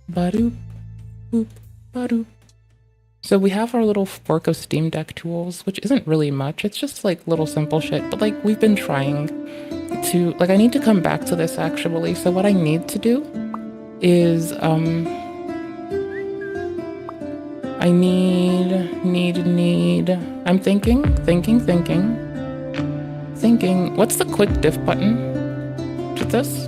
Ba-doop, boop, ba-doop. So we have our little fork of Steam Deck tools, which isn't really much. It's just like little simple shit, but like we've been trying to, like I need to come back to this actually. So what I need to do is, I need, I'm thinking, what's the quick diff button? Is it this?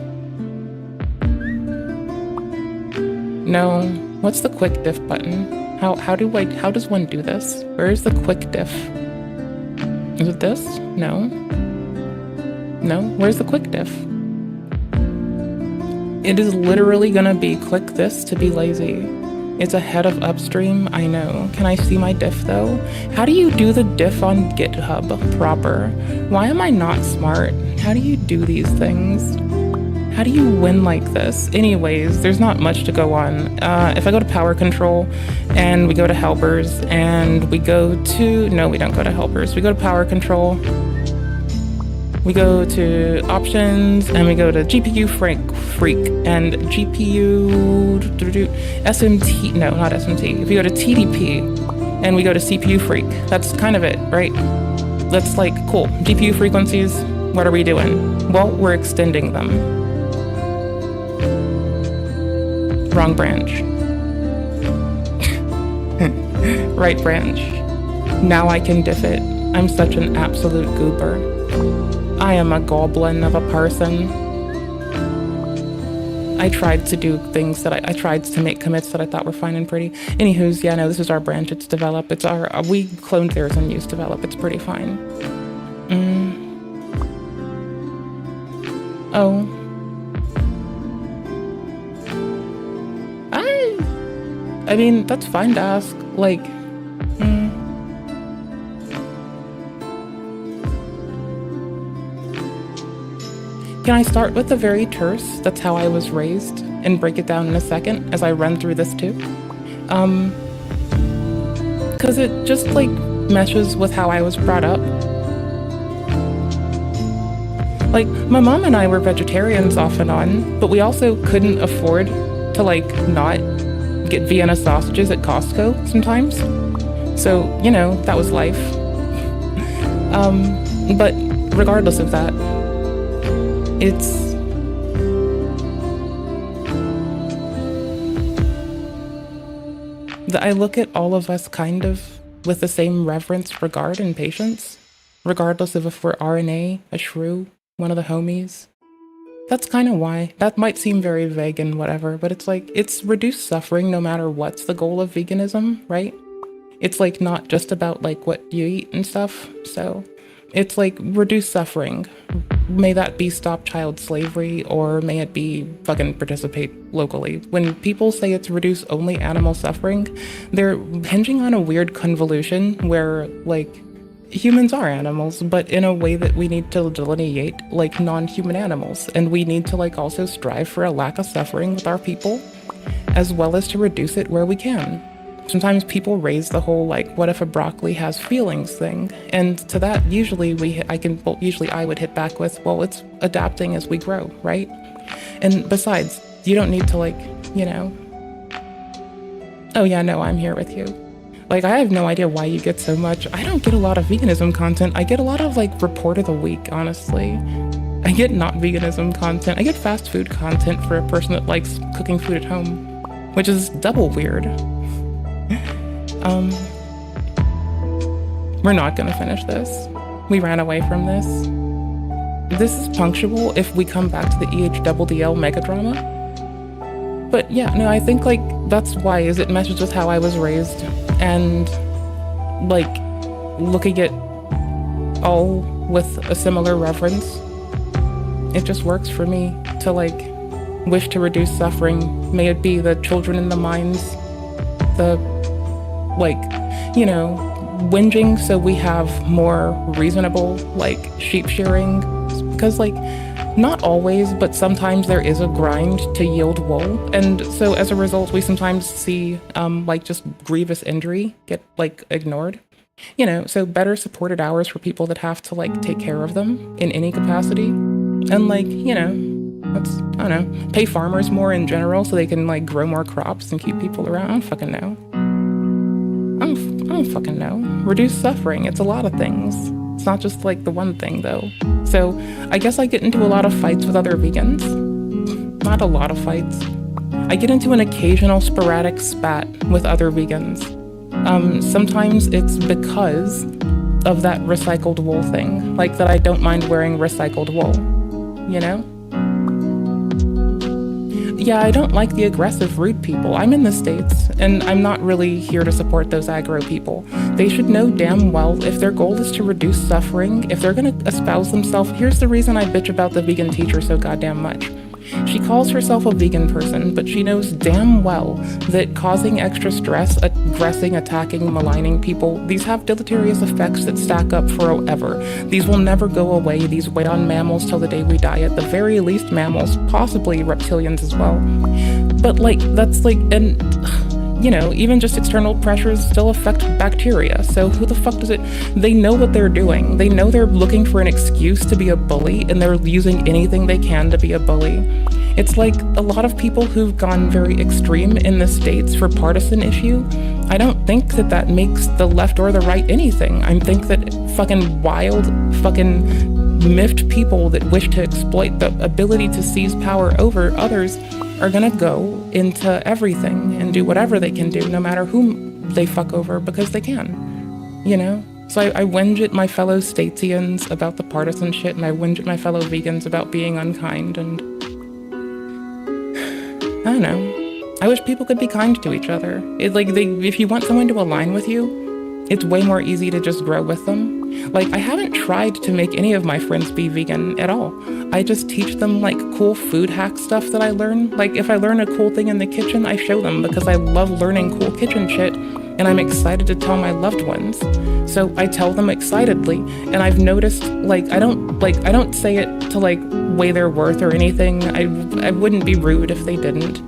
No, what's the quick diff button? How does one do this? Where is the quick diff? Is it this? No. No, where's the quick diff? It is literally gonna be click this to be lazy. It's ahead of upstream, I know. Can I see my diff though? How do you do the diff on GitHub proper? Why am I not smart? How do you do these things? How do you win like this? Anyways, there's not much to go on. If I go to power control and we go to helpers and we go to, no, we don't go to helpers. We go to power control. We go to options and we go to GPU freak and GPU SMT, no, not SMT. If you go to TDP and we go to CPU freak, that's kind of it, right? That's like, cool. GPU frequencies, what are we doing? Well, we're extending them. Wrong branch. Right branch. Now I can diff it. I'm such an absolute goober. I am a goblin of a person. I tried to do things that I tried to make commits that I thought were fine and pretty. Anywho's, yeah, no, this is our branch. It's develop. It's our, we cloned theirs and used develop. It's pretty fine. Oh. I mean, that's fine to ask. Like, Can I start with the very terse? That's how I was raised, and break it down in a second as I run through this too. Because it just like meshes with how I was brought up. Like, my mom and I were vegetarians off and on, but we also couldn't afford to like not get Vienna sausages at Costco sometimes. So, you know, that was life. But regardless of that, it's I look at all of us kind of with the same reverence, regard, and patience, regardless of if we're RNA, a shrew, one of the homies. That's kind of why. That might seem very vague and whatever, but it's like, it's reduced suffering no matter what's the goal of veganism, right? It's like not just about like what you eat and stuff, so it's like reduce suffering. May that be stop child slavery, or may it be fucking participate locally. When people say it's reduce only animal suffering, they're hinging on a weird convolution where like humans are animals, but in a way that we need to delineate like non-human animals, and we need to like also strive for a lack of suffering with our people, as well as to reduce it where we can. Sometimes people raise the whole like, what if a broccoli has feelings thing, and to that usually I would hit back with, well, it's adapting as we grow, right? And besides, you don't need to like, you know, oh yeah, no, I'm here with you. Like, I have no idea why you get so much. I don't get a lot of veganism content. I get a lot of like report of the week, honestly. I get not veganism content. I get fast food content for a person that likes cooking food at home, which is double weird. We're not gonna finish this. We ran away from this. This is punctual if we come back to the EHDDL megadrama. But yeah, no, I think like that's why, is it meshes with how I was raised, and like looking at all with a similar reverence. It just works for me to like wish to reduce suffering. May it be the children in the mines, the like, you know, whinging so we have more reasonable like sheep shearing, because like not always, but sometimes there is a grind to yield wool, and so as a result we sometimes see like just grievous injury get like ignored, you know. So better supported hours for people that have to like take care of them in any capacity, and like, you know, let's, I don't know, pay farmers more in general so they can like grow more crops and keep people around. I don't fucking know. I don't fucking know. Reduce suffering, it's a lot of things. It's not just like the one thing though. So I guess I get into a lot of fights with other vegans. Not a lot of fights. I get into an occasional sporadic spat with other vegans. Sometimes it's because of that recycled wool thing. Like that I don't mind wearing recycled wool, you know? Yeah, I don't like the aggressive, rude people. I'm in the States, and I'm not really here to support those aggro people. They should know damn well if their goal is to reduce suffering, if they're gonna espouse themselves. Here's the reason I bitch about the vegan teacher so goddamn much. She calls herself a vegan person, but she knows damn well that causing extra stress, aggressing, attacking, maligning people, these have deleterious effects that stack up forever. These will never go away. These weigh on mammals till the day we die, at the very least mammals, possibly reptilians as well. But like, that's like, and you know, even just external pressures still affect bacteria. So who the fuck does it? They know what they're doing. They know they're looking for an excuse to be a bully, and they're using anything they can to be a bully. It's like a lot of people who've gone very extreme in the States for partisan issue. I don't think that that makes the left or the right anything. I think that fucking wild, fucking miffed people that wish to exploit the ability to seize power over others are gonna go into everything and do whatever they can do, no matter whom they fuck over, because they can, you know? So I whinge at my fellow Statesians about the partisan shit, and I whinge at my fellow vegans about being unkind, and I don't know. I wish people could be kind to each other. If you want someone to align with you, it's way more easy to just grow with them. Like, I haven't tried to make any of my friends be vegan at all. I just teach them like cool food hack stuff that I learn. Like, if I learn a cool thing in the kitchen, I show them, because I love learning cool kitchen shit, and I'm excited to tell my loved ones. So I tell them excitedly, and I've noticed, like, I don't say it to like weigh their worth or anything. I wouldn't be rude if they didn't.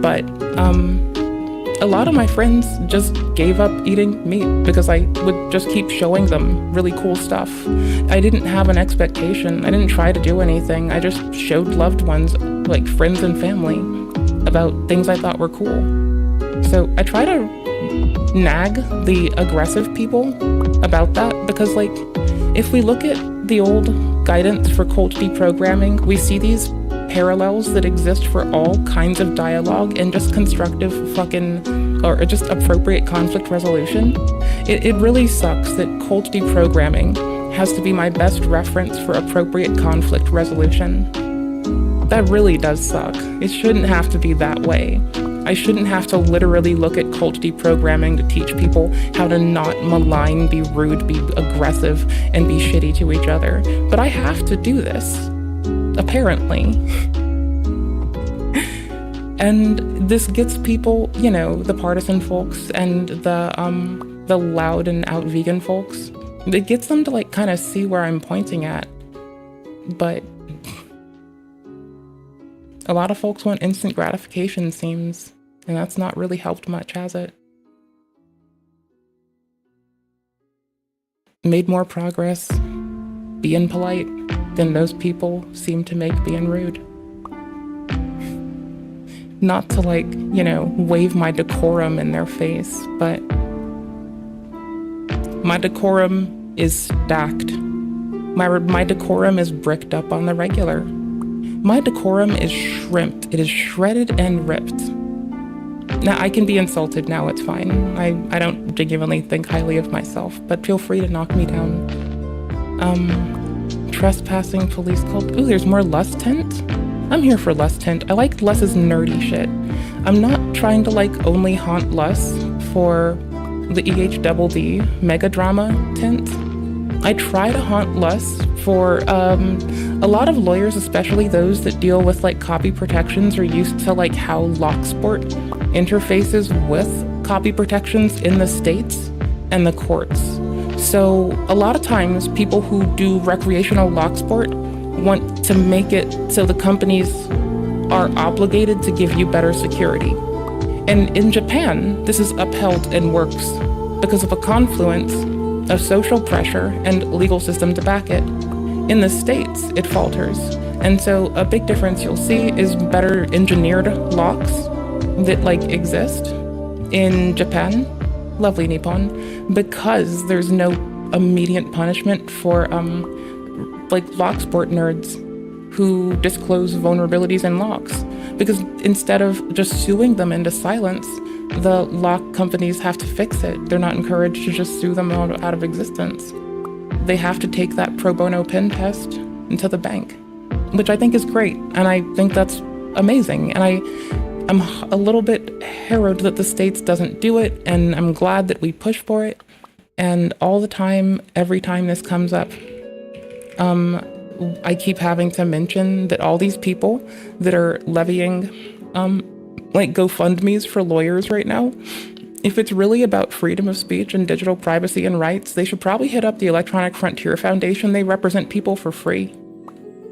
But a lot of my friends just gave up eating meat because I would just keep showing them really cool stuff. I didn't have an expectation. I didn't try to do anything. I just showed loved ones, like friends and family, about things I thought were cool. So I try to nag the aggressive people about that, because like, if we look at the old guidance for cult deprogramming, we see these parallels that exist for all kinds of dialogue and just constructive or just appropriate conflict resolution. It really sucks that cult deprogramming has to be my best reference for appropriate conflict resolution. That really does suck. It shouldn't have to be that way. I shouldn't have to literally look at cult deprogramming to teach people how to not malign, be rude, be aggressive, and be shitty to each other. But I have to do this, apparently. And this gets people, you know, the partisan folks and the loud and out vegan folks. It gets them to like kind of see where I'm pointing at. But a lot of folks want instant gratification, seems, and that's not really helped much, has it? Made more progress being polite than those people seem to make being rude. Not to like, you know, wave my decorum in their face, but my decorum is stacked. My decorum is bricked up on the regular. My decorum is shrimped. It is shredded and ripped. Now, I can be insulted now, it's fine. I don't genuinely think highly of myself, but feel free to knock me down. Trespassing police cult. Ooh, there's more LUS tent? I'm here for LUS tent. I like LUS's nerdy shit. I'm not trying to like only haunt LUS for the EHDD mega drama tent. I try to haunt LUS for a lot of lawyers, especially those that deal with like copy protections, are used to like how Locksport interfaces with copy protections in the states and the courts. So a lot of times people who do recreational Locksport want to make it so the companies are obligated to give you better security. And in Japan, this is upheld and works because of a confluence of social pressure and legal system to back it. In the States, it falters. And so a big difference you'll see is better engineered locks that like exist in Japan, lovely Nippon, because there's no immediate punishment for like Locksport nerds who disclose vulnerabilities in locks. Because instead of just suing them into silence, the lock companies have to fix it. They're not encouraged to just sue them out of existence. They have to take that pro bono pen test into the bank, which I think is great. And I think that's amazing. And I'm a little bit harrowed that the States doesn't do it. And I'm glad that we push for it. And all the time, every time this comes up, I keep having to mention that all these people that are levying like GoFundMes for lawyers right now, if it's really about freedom of speech and digital privacy and rights, they should probably hit up the Electronic Frontier Foundation. They represent people for free,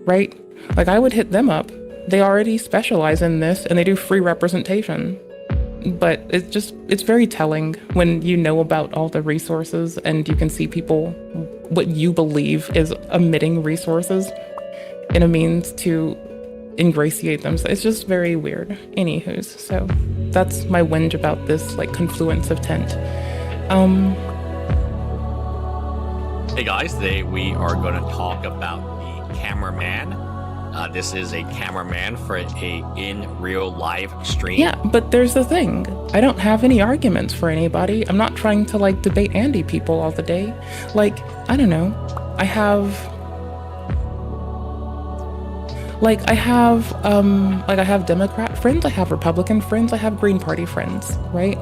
right? Like I would hit them up. They already specialize in this and they do free representation. But it's very telling when you know about all the resources and you can see people, what you believe is omitting resources in a means to ingratiate them. So it's just very weird. Anywho's, so that's my whinge about this like confluence of tent. Hey guys, today we are going to talk about the cameraman. This is a cameraman for a in real live stream. Yeah, but there's the thing. I don't have any arguments for anybody. I'm not trying to like debate Andy people all the day. Like, I don't know. I have Democrat friends, I have Republican friends, I have Green Party friends, right?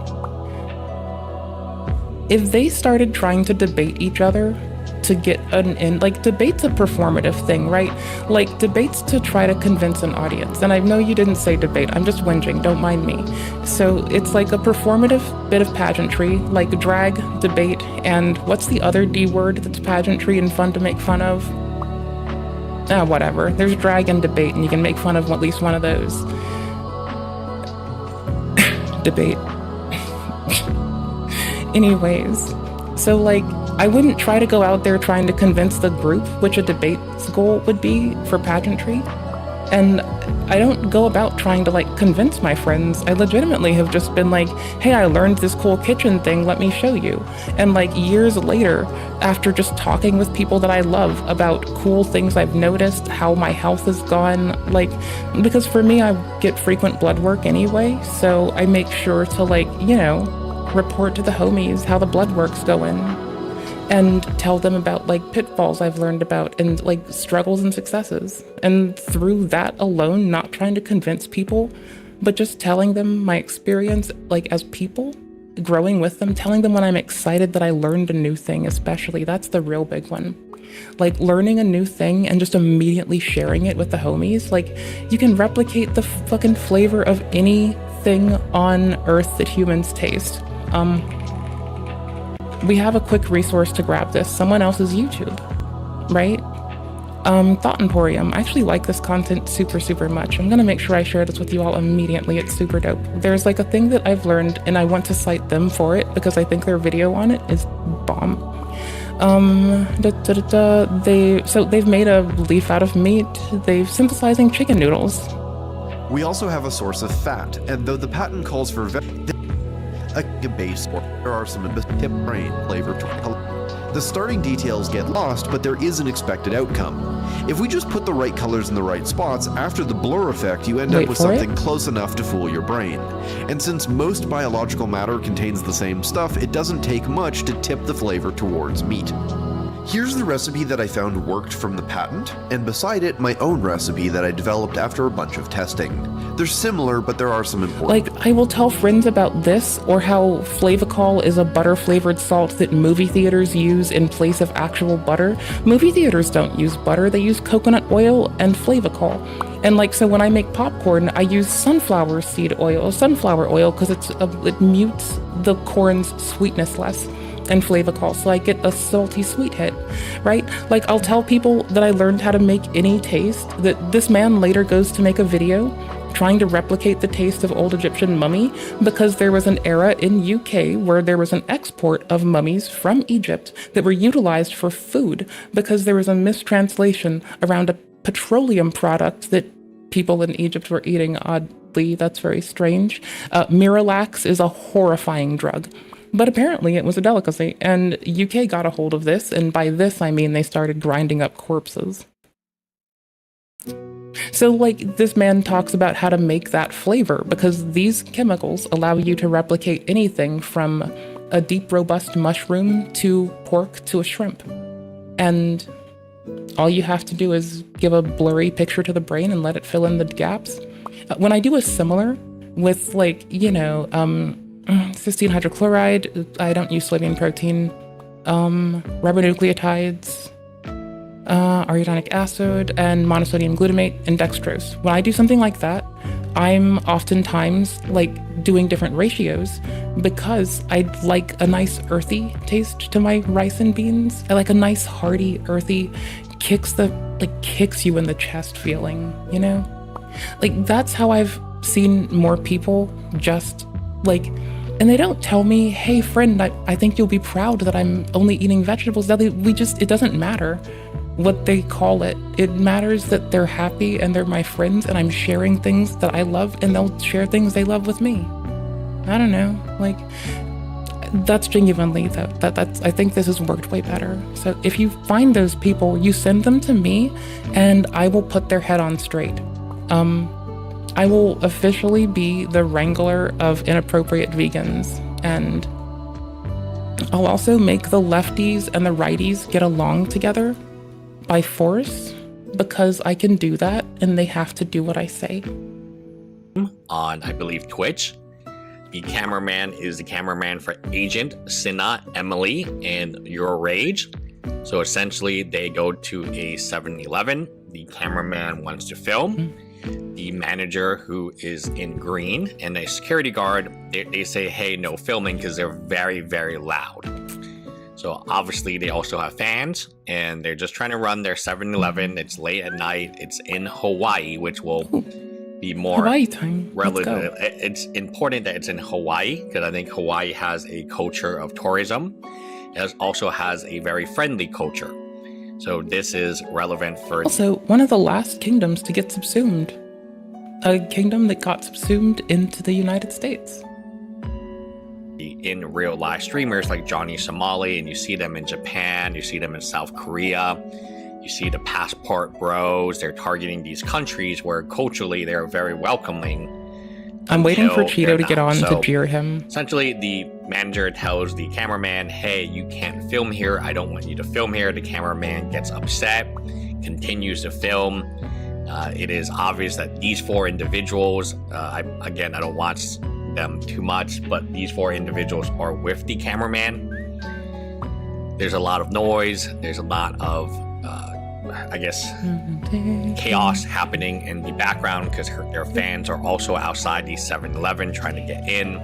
If they started trying to debate each other to get an in, like debate's a performative thing, right? Like debate's to try to convince an audience. And I know you didn't say debate, I'm just whinging, don't mind me. So it's like a performative bit of pageantry, like drag, debate, and what's the other D word that's pageantry and fun to make fun of? Whatever. There's drag and debate, and you can make fun of at least one of those. Debate. Anyways, so like, I wouldn't try to go out there trying to convince the group which a debate's goal would be for pageantry. And I don't go about trying to like convince my friends. I legitimately have just been like, hey, I learned this cool kitchen thing, let me show you. And like years later, after just talking with people that I love about cool things I've noticed, how my health has gone, like, because for me, I get frequent blood work anyway, so I make sure to like, you know, report to the homies how the blood work's going and tell them about like pitfalls I've learned about and like struggles and successes. And through that alone, not trying to convince people, but just telling them my experience like as people, growing with them, telling them when I'm excited that I learned a new thing, especially, that's the real big one. Like learning a new thing and just immediately sharing it with the homies. Like you can replicate the fucking flavor of anything on earth that humans taste. We have a quick resource to grab this, someone else's YouTube, right? Thought Emporium. I actually like this content super much. I'm gonna make sure I share this with you all immediately. It's super dope. There's like a thing that I've learned and I want to cite them for it because I think their video on it is bomb. They've made a leaf out of meat. They've synthesizing chicken noodles. We also have a source of fat, and though the patent calls for a base, there are some tip brain flavor. The starting details get lost, but there is an expected outcome. If we just put the right colors in the right spots, after the blur effect, you end up with something close enough to fool your brain. And since most biological matter contains the same stuff, it doesn't take much to tip the flavor towards meat. Here's the recipe that I found worked from the patent, and beside it, my own recipe that I developed after a bunch of testing. They're similar, but there are some important... Like, I will tell friends about this, or how Flavacol is a butter-flavored salt that movie theaters use in place of actual butter. Movie theaters don't use butter, they use coconut oil and Flavacol. And like, so when I make popcorn, I use sunflower oil, because it mutes the corn's sweetness less. And Flavacol, so I get a salty sweet hit, right? Like I'll tell people that I learned how to make any taste, that this man later goes to make a video trying to replicate the taste of old Egyptian mummy because there was an era in UK where there was an export of mummies from Egypt that were utilized for food because there was a mistranslation around a petroleum product that people in Egypt were eating. Oddly, that's very strange. Miralax is a horrifying drug. But apparently it was a delicacy, and UK got a hold of this, and by this I mean they started grinding up corpses. So like this man talks about how to make that flavor, because these chemicals allow you to replicate anything from a deep, robust mushroom to pork to a shrimp. And all you have to do is give a blurry picture to the brain and let it fill in the gaps. When I do a similar with like, you know, cysteine hydrochloride, I don't use soybean protein, ribonucleotides, arachidonic acid, and monosodium glutamate, and dextrose. When I do something like that, I'm oftentimes like doing different ratios because I like a nice earthy taste to my rice and beans. I like a nice hearty, earthy, kicks you in the chest feeling, you know? Like that's how I've seen more people just like, and they don't tell me, hey friend, I think you'll be proud that I'm only eating vegetables. It doesn't matter what they call it. It matters that they're happy and they're my friends and I'm sharing things that I love and they'll share things they love with me. I don't know, like, that's genuinely, I think this has worked way better. So if you find those people, you send them to me and I will put their head on straight. I will officially be the wrangler of inappropriate vegans, and I'll also make the lefties and the righties get along together by force, because I can do that and they have to do what I say. On, I believe, Twitch. The cameraman is the cameraman for Agent, Sinna, Emily, and Your Rage. So essentially, they go to a 7-Eleven. The cameraman wants to film. The manager, who is in green, and a security guard, they say, hey, no filming, because they're very, very loud. So obviously they also have fans, and they're just trying to run their 7-Eleven. It's late at night. It's in Hawaii, which will be more Hawaii time. relative. It's important that it's in Hawaii, because I think Hawaii has a culture of tourism. It also has a very friendly culture. So this is relevant for... Also, one of the last kingdoms to get subsumed. a kingdom that got subsumed into the United States. In real life streamers like Johnny Somali, and you see them in Japan, you see them in South Korea, you see the passport bros, they're targeting these countries where culturally they're very welcoming. I'm waiting for Cheeto to get on to jeer him. Essentially, the manager tells the cameraman, hey, you can't film here. I don't want you to film here. The cameraman gets upset, continues to film. It is obvious that these four individuals, I don't watch them too much, but these four individuals are with the cameraman. There's a lot of noise. There's a lot of, chaos happening in the background because their fans are also outside the 7-Eleven trying to get in.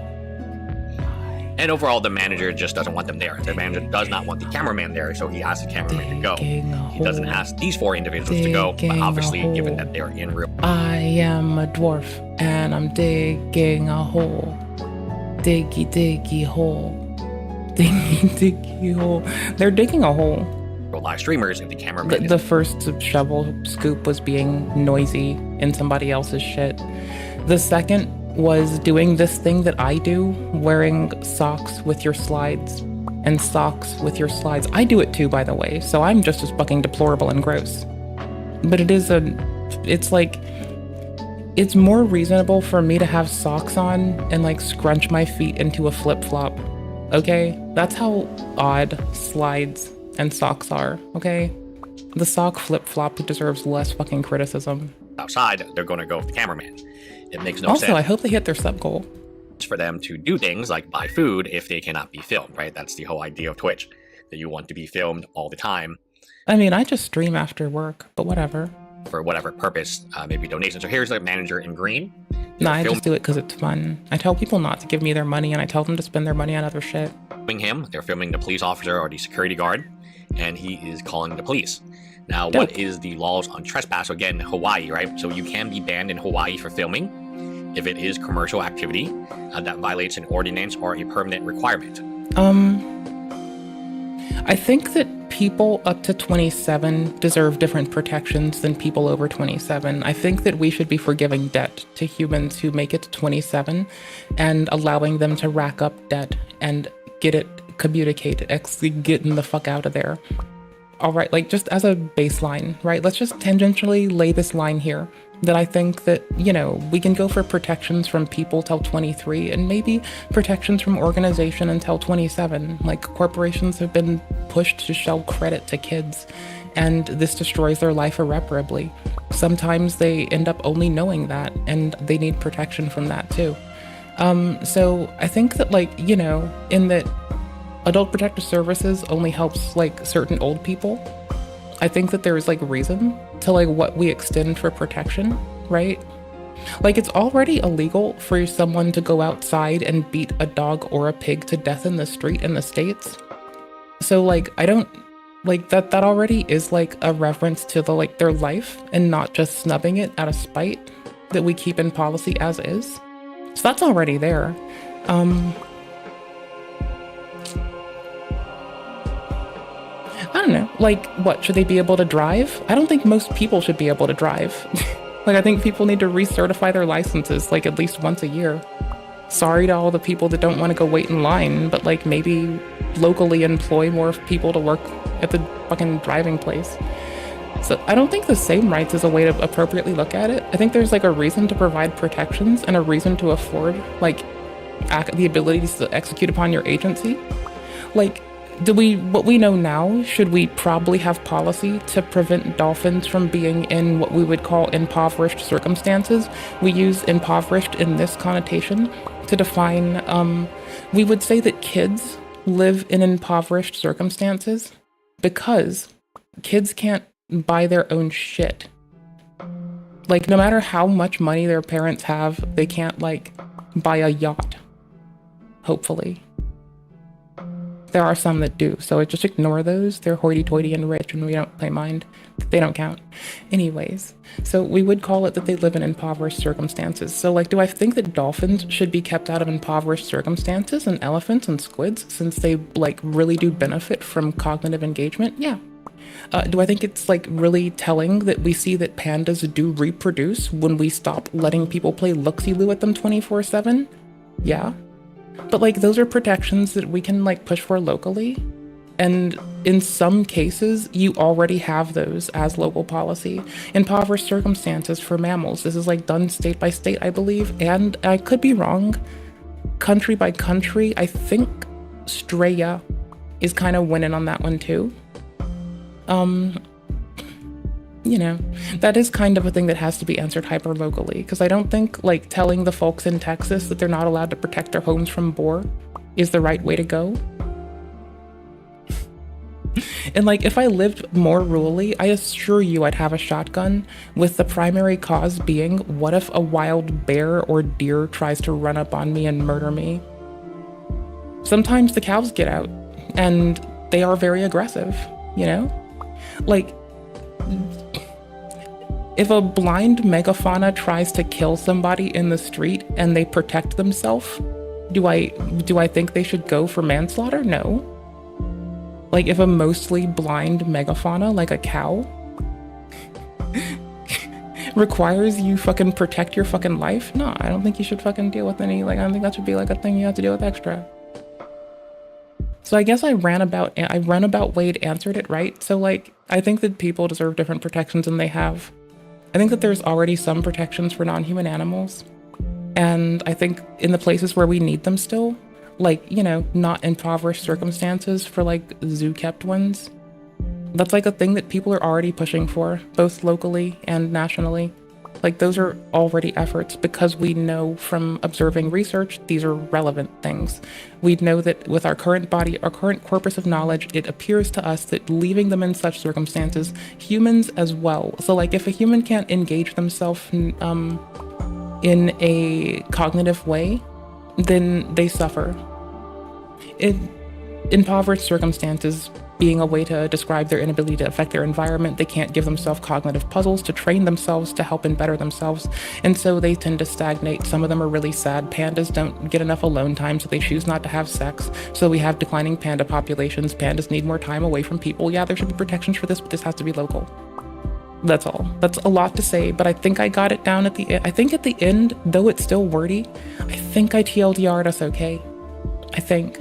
And overall, the manager just doesn't want them there. The manager does not want the cameraman there, so he asks the cameraman to go. He doesn't ask these four individuals to go, but obviously, given that they're in real... I am a dwarf, and I'm digging a hole. Diggy, diggy hole. Diggy, diggy hole. They're digging a hole. Live streamers, if the cameraman... The first shovel scoop was being noisy in somebody else's shit. The second was doing this thing that I do, wearing socks with your slides and socks with your slides. I do it too, by the way, so I'm just as fucking deplorable and gross. But it's like, it's more reasonable for me to have socks on and like scrunch my feet into a flip-flop, okay? That's how odd slides and socks are, okay? The sock flip-flop deserves less fucking criticism. Outside, they're going to go with the cameraman. It makes no sense. Also, I hope they hit their sub goal. It's for them to do things like buy food if they cannot be filmed, right? That's the whole idea of Twitch, that you want to be filmed all the time. I mean, I just stream after work, but whatever. For whatever purpose, maybe donations. So here's the manager in green. No, I just do it because it's fun. I tell people not to give me their money, and I tell them to spend their money on other shit. They're filming the police officer or the security guard, and he is calling the police. Now, what is the laws on trespass? So again, Hawaii, right? So you can be banned in Hawaii for filming if it is commercial activity that violates an ordinance or a permanent requirement. I think that people up to 27 deserve different protections than people over 27. I think that we should be forgiving debt to humans who make it to 27 and allowing them to rack up debt and get it communicated, getting the fuck out of there. All right, like just as a baseline, right? Let's just tangentially lay this line here that I think that, you know, we can go for protections from people till 23 and maybe protections from organization until 27. Like corporations have been pushed to show credit to kids and this destroys their life irreparably. Sometimes they end up only knowing that and they need protection from that too. So I think that, like, you know, in that Adult Protective Services only helps like certain old people. I think that there's like reason to like what we extend for protection, right? Like it's already illegal for someone to go outside and beat a dog or a pig to death in the street in the States. So like I don't like that already is like a reference to the like their life and not just snubbing it out of spite that we keep in policy as is. So that's already there. I don't know, like, what, should they be able to drive? I don't think most people should be able to drive. Like, I think people need to recertify their licenses, like, at least once a year. Sorry to all the people that don't want to go wait in line, but, like, maybe locally employ more people to work at the fucking driving place. So I don't think the same rights is a way to appropriately look at it. I think there's, like, a reason to provide protections and a reason to afford, like, the ability to execute upon your agency. Like, what we know now, should we probably have policy to prevent dolphins from being in what we would call impoverished circumstances? We use impoverished in this connotation to define, we would say that kids live in impoverished circumstances because kids can't buy their own shit. Like, no matter how much money their parents have, they can't, like, buy a yacht. Hopefully. There are some that do, so just ignore those. They're hoity-toity and rich, and we don't pay mind. They don't count. Anyways, so we would call it that they live in impoverished circumstances. So, like, do I think that dolphins should be kept out of impoverished circumstances and elephants and squids, since they, like, really do benefit from cognitive engagement? Yeah. Do I think it's like really telling that we see that pandas do reproduce when we stop letting people play looksy-loo at them 24/7? Yeah. But like those are protections that we can like push for locally. And in some cases, you already have those as local policy. Impoverished circumstances for mammals. This is like done state by state, I believe. And I could be wrong. Country by country, I think Straya is kind of winning on that one too. You know, that is kind of a thing that has to be answered hyper locally, because I don't think like telling the folks in Texas that they're not allowed to protect their homes from boar is the right way to go. And like if I lived more rurally, I assure you I'd have a shotgun, with the primary cause being, what if a wild bear or deer tries to run up on me and murder me? Sometimes the cows get out and they are very aggressive, you know? Like, if a blind megafauna tries to kill somebody in the street and they protect themselves, do I think they should go for manslaughter? No. Like, if a mostly blind megafauna, like a cow, requires you fucking protect your fucking life, no, I don't think you should fucking deal with any, like, I don't think that should be like a thing you have to deal with extra. So I guess I ran about Wade answered it right. So like, I think that people deserve different protections than they have. I think that there's already some protections for non-human animals. And I think in the places where we need them still, like, you know, not impoverished circumstances for like zoo-kept ones, that's like a thing that people are already pushing for, both locally and nationally. Like, those are already efforts, because we know from observing research, these are relevant things. We know that with our current body, our current corpus of knowledge, it appears to us that leaving them in such circumstances, humans as well. So like, if a human can't engage themselves in a cognitive way, then they suffer. In impoverished circumstances being a way to describe their inability to affect their environment, they can't give themselves cognitive puzzles to train themselves to help and better themselves, and so they tend to stagnate. Some of them are really sad. Pandas don't get enough alone time, so they choose not to have sex. So we have declining panda populations. Pandas need more time away from people. Yeah, there should be protections for this, but this has to be local. That's all. That's a lot to say, but I think I got it down at the end. I think at the end, though it's still wordy, I think I TLDR'd us okay. I think.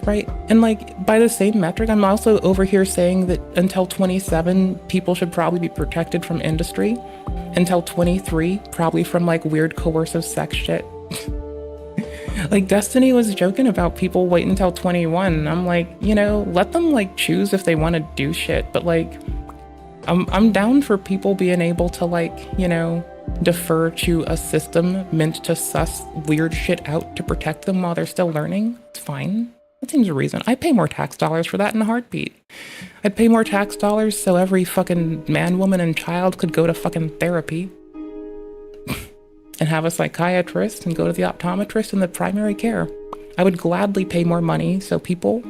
Right? And like, by the same metric, I'm also over here saying that until 27, people should probably be protected from industry. Until 23, probably from like weird coercive sex shit. Like, Destiny was joking about people waiting until 21. I'm like, you know, let them like choose if they want to do shit, but like, I'm down for people being able to like, you know, defer to a system meant to suss weird shit out to protect them while they're still learning. It's fine. That seems a reason. I'd pay more tax dollars for that in a heartbeat. I'd pay more tax dollars so every fucking man, woman, and child could go to fucking therapy and have a psychiatrist and go to the optometrist and the primary care. I would gladly pay more money so people,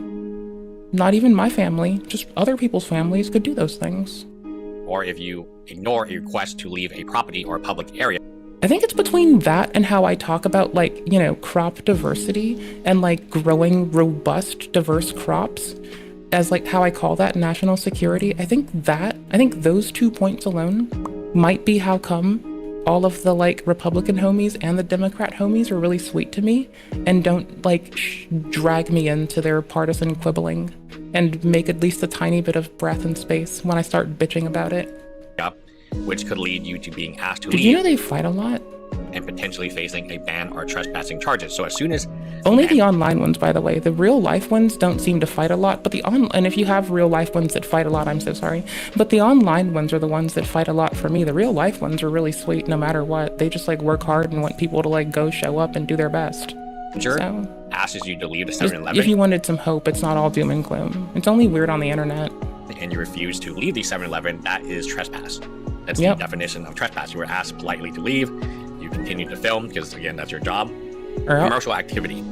not even my family, just other people's families, could do those things. Or if you ignore a request to leave a property or a public area. I think it's between that and how I talk about, like, you know, crop diversity and like growing robust, diverse crops as like how I call that national security. I think those 2 points alone might be how come all of the like Republican homies and the Democrat homies are really sweet to me and don't like drag me into their partisan quibbling and make at least a tiny bit of breath and space when I start bitching about it. Which could lead you to being asked to leave. Did you know they fight a lot? And potentially facing a ban or trespassing charges. So as soon as... Only the online ones, by the way. The real life ones don't seem to fight a lot, but and if you have real life ones that fight a lot, I'm so sorry. But the online ones are the ones that fight a lot for me. The real life ones are really sweet no matter what. They just like work hard and want people to like go show up and do their best. Sure. So, asks you to leave the 7-Eleven. If you wanted some hope, it's not all doom and gloom. It's only weird on the internet. And you refuse to leave the 7-Eleven, that is trespass. That's the definition of trespass. You were asked politely to leave. You continue to film because, again, that's your job. Commercial activity.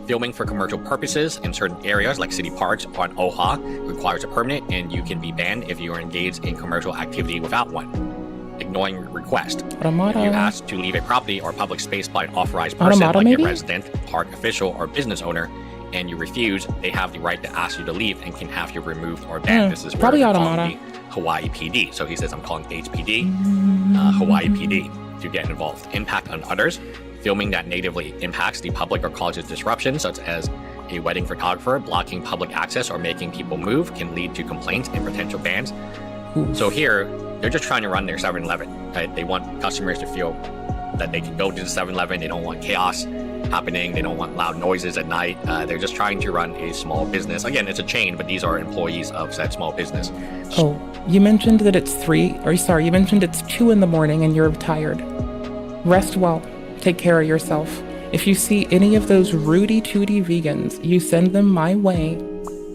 Filming for commercial purposes in certain areas like city parks on OHA requires a permit, and you can be banned if you are engaged in commercial activity without one. Ignoring request. If you ask to leave a property or public space by an authorized person, like a resident, park official, or business owner, and you refuse, they have the right to ask you to leave and can have you removed or banned. This is where probably they're Automata. calling the Hawaii PD. So he says, I'm calling the HPD, Hawaii PD, to get involved. Impact on others. Filming that negatively impacts the public or causes disruption, such as a wedding photographer blocking public access or making people move, can lead to complaints and potential bans. So here, they're just trying to run their 7-Eleven. Right? They want customers to feel that they can go to the 7-Eleven. They don't want chaos happening. They don't want loud noises at night. They're just trying to run a small business. Again, it's a chain, but these are employees of said small business. Oh, you mentioned that it's 3, or sorry, you mentioned it's 2 in the morning and you're tired. Rest well. Take care of yourself. If you see any of those rooty-tooty vegans, you send them my way.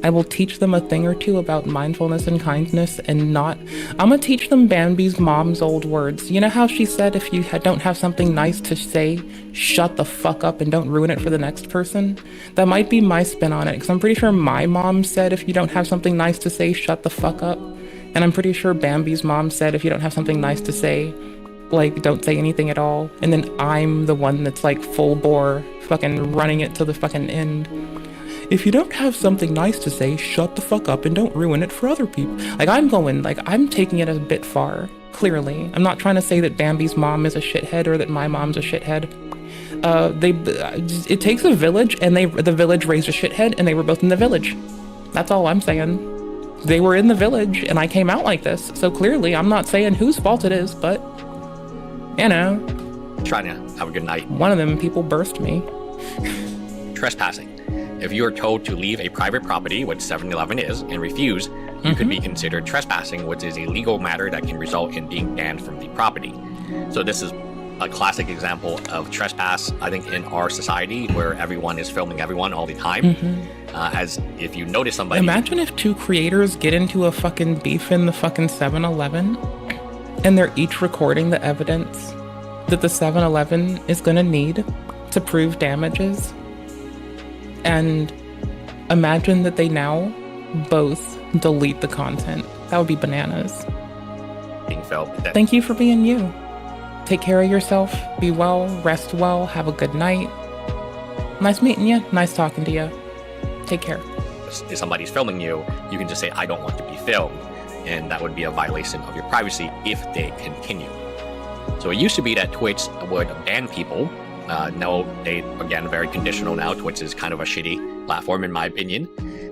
I will teach them a thing or two about mindfulness and kindness and not... I'm gonna teach them Bambi's mom's old words. You know how she said if you don't have something nice to say, shut the fuck up and don't ruin it for the next person? That might be my spin on it, because I'm pretty sure my mom said if you don't have something nice to say, shut the fuck up. And I'm pretty sure Bambi's mom said if you don't have something nice to say, like, don't say anything at all. And then I'm the one that's like full bore, fucking running it to the fucking end. If you don't have something nice to say, shut the fuck up and don't ruin it for other people. Like, I'm taking it a bit far, clearly. I'm not trying to say that Bambi's mom is a shithead or that my mom's a shithead. It takes a village, and the village raised a shithead, and they were both in the village. That's all I'm saying. They were in the village, and I came out like this. So clearly, I'm not saying whose fault it is, but, you know. Trying to have a good night. One of them people burst me. Trespassing. If you are told to leave a private property, which 7-Eleven is, and refuse, you could be considered trespassing, which is a legal matter that can result in being banned from the property. So this is a classic example of trespass, I think, in our society, where everyone is filming everyone all the time. As if you notice somebody... Imagine if 2 creators get into a fucking beef in the fucking 7-Eleven, and they're each recording the evidence that the 7-Eleven is gonna need to prove damages. And imagine that they now both delete the content. That would be bananas. Being filmed. Thank you for being you. Take care of yourself. Be well. Rest well. Have a good night. Nice meeting you. Nice talking to you. Take care. If somebody's filming you, you can just say, I don't want to be filmed. And that would be a violation of your privacy if they continue. So it used to be that Twitch would ban people. No, they, again, very conditional now. Twitch is kind of a shitty platform, in my opinion.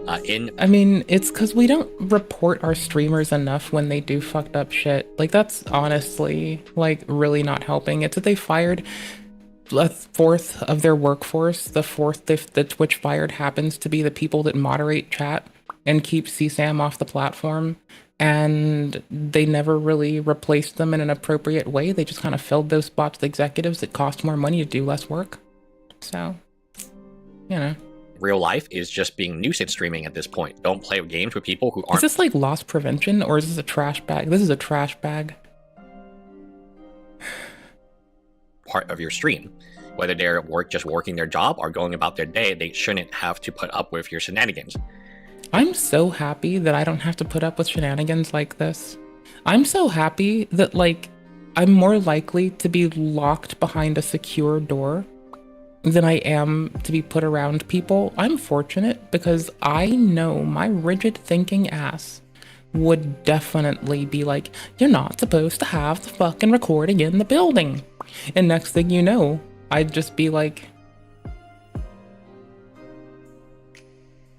I mean, it's because we don't report our streamers enough when they do fucked up shit. Like, that's honestly, like, really not helping. It's that they fired a fourth of their workforce. The fourth that Twitch fired happens to be the people that moderate chat and keep CSAM off the platform. And they never really replaced them in an appropriate way. They just kind of filled those spots with executives that cost more money to do less work. So, you know. Real life is just being nuisance streaming at this point. Don't play games with people who aren't... Is this like loss prevention, or is this a trash bag? This is a trash bag. ...part of your stream. Whether they're just working their job or going about their day, they shouldn't have to put up with your shenanigans. I'm so happy that I don't have to put up with shenanigans like this. I'm so happy that, like, I'm more likely to be locked behind a secure door than I am to be put around people. I'm fortunate because I know my rigid thinking ass would definitely be like, you're not supposed to have the fucking recording in the building. And next thing you know, I'd just be like,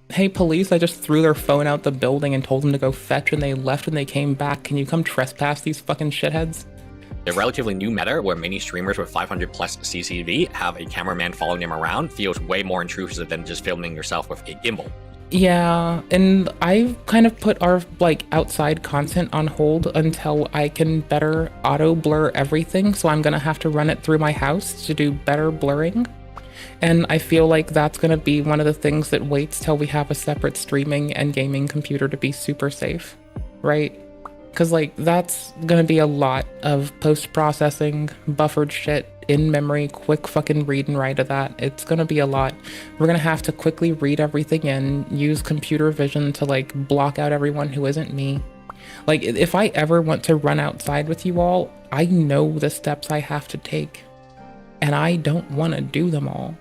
hey, police, I just threw their phone out the building and told them to go fetch, and they left and they came back. Can you come trespass these fucking shitheads? The relatively new meta, where many streamers with 500 plus CCV have a cameraman following them around, feels way more intrusive than just filming yourself with a gimbal. Yeah, and I've kind of put our, like, outside content on hold until I can better auto blur everything, so I'm gonna have to run it through my house to do better blurring. And I feel like that's going to be one of the things that waits till we have a separate streaming and gaming computer to be super safe, right? Because, like, that's going to be a lot of post-processing, buffered shit, in-memory, quick fucking read and write of that. It's going to be a lot. We're going to have to quickly read everything in, use computer vision to, like, block out everyone who isn't me. Like, if I ever want to run outside with you all, I know the steps I have to take. And I don't want to do them all.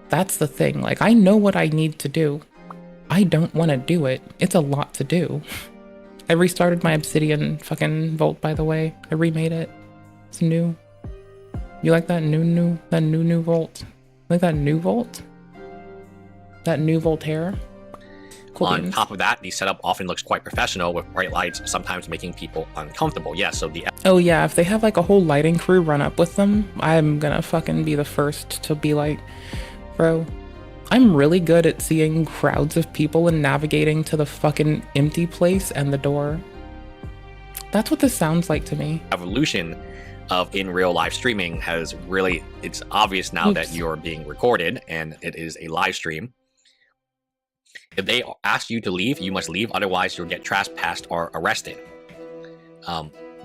That's the thing. Like, I know what I need to do. I don't want to do it. It's a lot to do. I restarted my Obsidian fucking Vault, by the way. I remade it. It's new. You like that new Vault? Like that new Vault? That new Voltaire? Cool On beans. top of that, the setup often looks quite professional with bright lights, sometimes making people uncomfortable. Yeah, so the Oh yeah, if they have like a whole lighting crew run up with them, I'm gonna fucking be the first to be like, bro, I'm really good at seeing crowds of people and navigating to the fucking empty place and the door. That's what this sounds like to me. evolution of in real live streaming has really, it's obvious now that you're being recorded and it is a live stream. If they ask you to leave, you must leave, otherwise you'll get trespassed or arrested.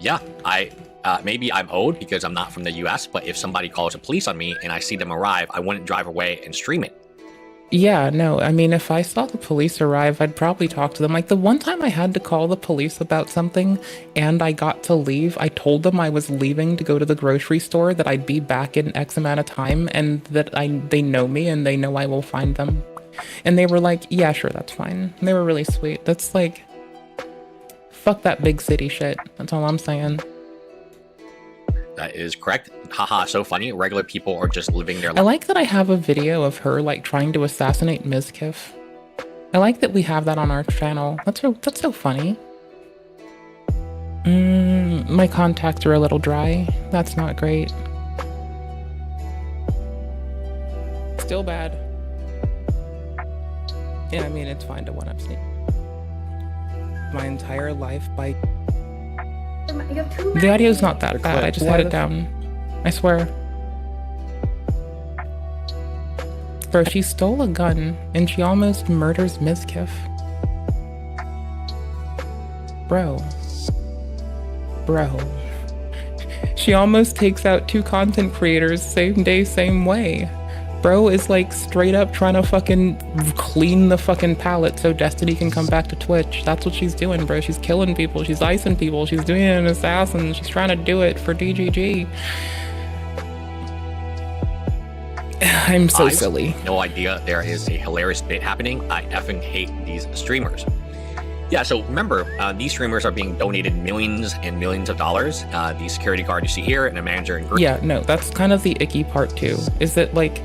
Yeah, maybe I'm old because I'm not from the US, but if somebody calls the police on me and I see them arrive, I wouldn't drive away and stream it. Yeah, no, I mean, if I saw the police arrive, I'd probably talk to them. Like, the one time I had to call the police about something and I got to leave, I told them I was leaving to go to the grocery store, that I'd be back in X amount of time, and that they know me and they know I will find them. And they were like, yeah, sure, that's fine. And they were really sweet. That's like, fuck that big city shit. That's all I'm saying. That is correct. Haha, so funny. Regular people are just living their I life. like that I have a video of her like trying to assassinate Mizkif. I like that we have that on our channel. That's so funny. My contacts are a little dry. That's not great. Still bad. Yeah, I mean, it's fine to one-up Sneak. My entire life by... The audio's not that bad, I just had it down. I swear. Bro, she stole a gun, and she almost murders Mizkif. Bro. She almost takes out 2 content creators same day, same way. Bro is like straight up trying to fucking clean the fucking palette so Destiny can come back to Twitch. That's what she's doing, bro. She's killing people. She's icing people. She's doing it in Assassin. She's trying to do it for DGG. I'm so silly. No idea there is a hilarious bit happening. I effing hate these streamers. Yeah, so remember, these streamers are being donated millions and millions of dollars. The security guard you see here and a manager in group. Yeah, no, that's kind of the icky part too, is that like,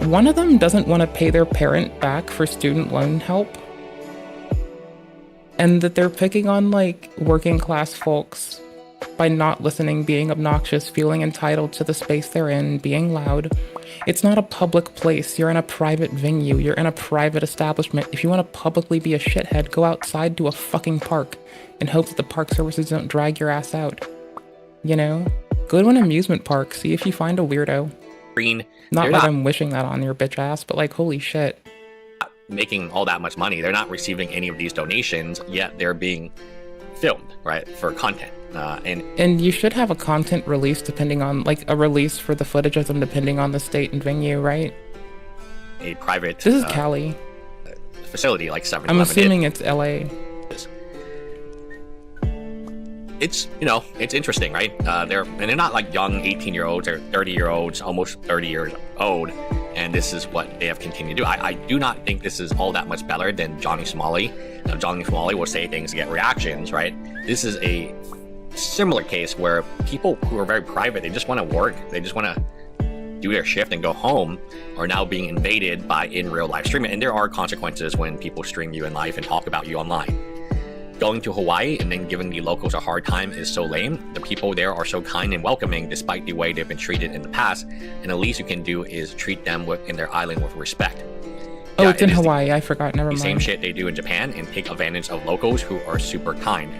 one of them doesn't want to pay their parent back for student loan help. And that they're picking on like working class folks by not listening, being obnoxious, feeling entitled to the space they're in, being loud. It's not a public place. You're in a private venue. You're in a private establishment. If you want to publicly be a shithead, go outside to a fucking park and hope that the park services don't drag your ass out. You know? Go to an amusement park. See if you find a weirdo. Not that I'm wishing that on your bitch ass, but like, holy shit. Making all that much money. They're not receiving any of these donations, yet they're being filmed, right, for content. And you should have a content release depending on, like, a release for the footage of them depending on the state and venue, right? A private... This is Cali. Facility like 7-Eleven. I'm assuming it's LA. It's, you know, it's interesting, right? They're not like young 18-year-olds, they're 30-year-olds, almost 30 years old, and this is what they have continued to do. I do not think this is all that much better than Johnny Smalley. Johnny Smalley will say things to get reactions, right? This is a similar case where people who are very private, they just want to work, they just want to do their shift and go home, are now being invaded by in real life streaming. And there are consequences when people stream you in life and talk about you online. Going to Hawaii and then giving the locals a hard time is so lame. The people there are so kind and welcoming despite the way they've been treated in the past, and the least you can do is treat them in their island with respect. Oh, yeah, it's in Hawaii. I forgot. Never mind. The same shit they do in Japan and take advantage of locals who are super kind.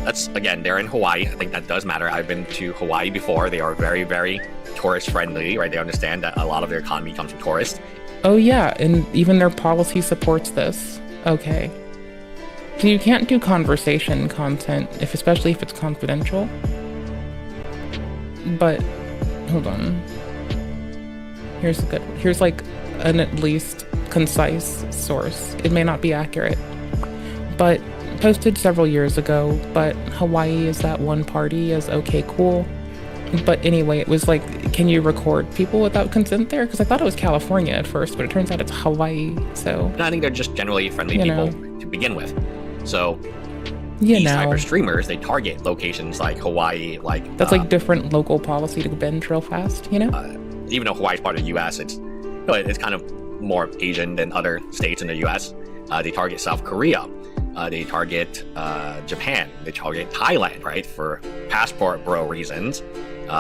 That's, again, they're in Hawaii. I think that does matter. I've been to Hawaii before. They are very, very tourist friendly, right? They understand that a lot of their economy comes from tourists. Oh yeah, and even their policy supports this. Okay. So you can't do conversation content, especially if it's confidential. But, hold on. Here's like an at least concise source. It may not be accurate, but posted several years ago, but Hawaii is that one party as okay, cool. But anyway, it was like, can you record people without consent there? Because I thought it was California at first, but it turns out it's Hawaii. So And I think they're just generally friendly You people know. to begin with. So You these know. type of streamers, they target locations like Hawaii, like that's like different local policy to binge real fast, you know? even though Hawaii's part of the U.S., it's kind of more Asian than other states in the U.S. They target South Korea. They target Japan. They target Thailand, right, for passport bro reasons.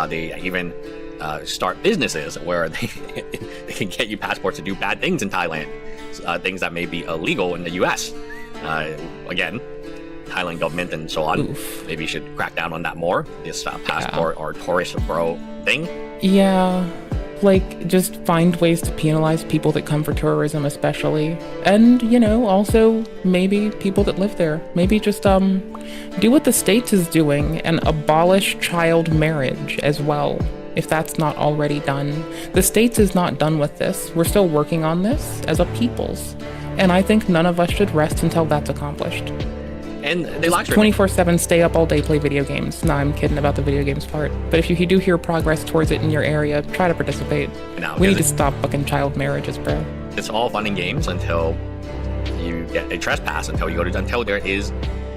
They even start businesses where they can get you passports to do bad things in Thailand, things that may be illegal in the U.S. Again, Thailand government and so on. Maybe you should crack down on that more. This passport or tourist bro thing. Yeah, like just find ways to penalize people that come for tourism, especially, and you know, also maybe people that live there. Maybe just do what the States is doing and abolish child marriage as well, if that's not already done. The States is not done with this. We're still working on this as a peoples, and I think none of us should rest until that's accomplished. And they like 24/7 stay up all day, play video games. No, I'm kidding about the video games part. But if you do hear progress towards it in your area, try to participate. No, We need to because stop fucking child marriages, bro. it's all fun and games until you get a trespass, until there is.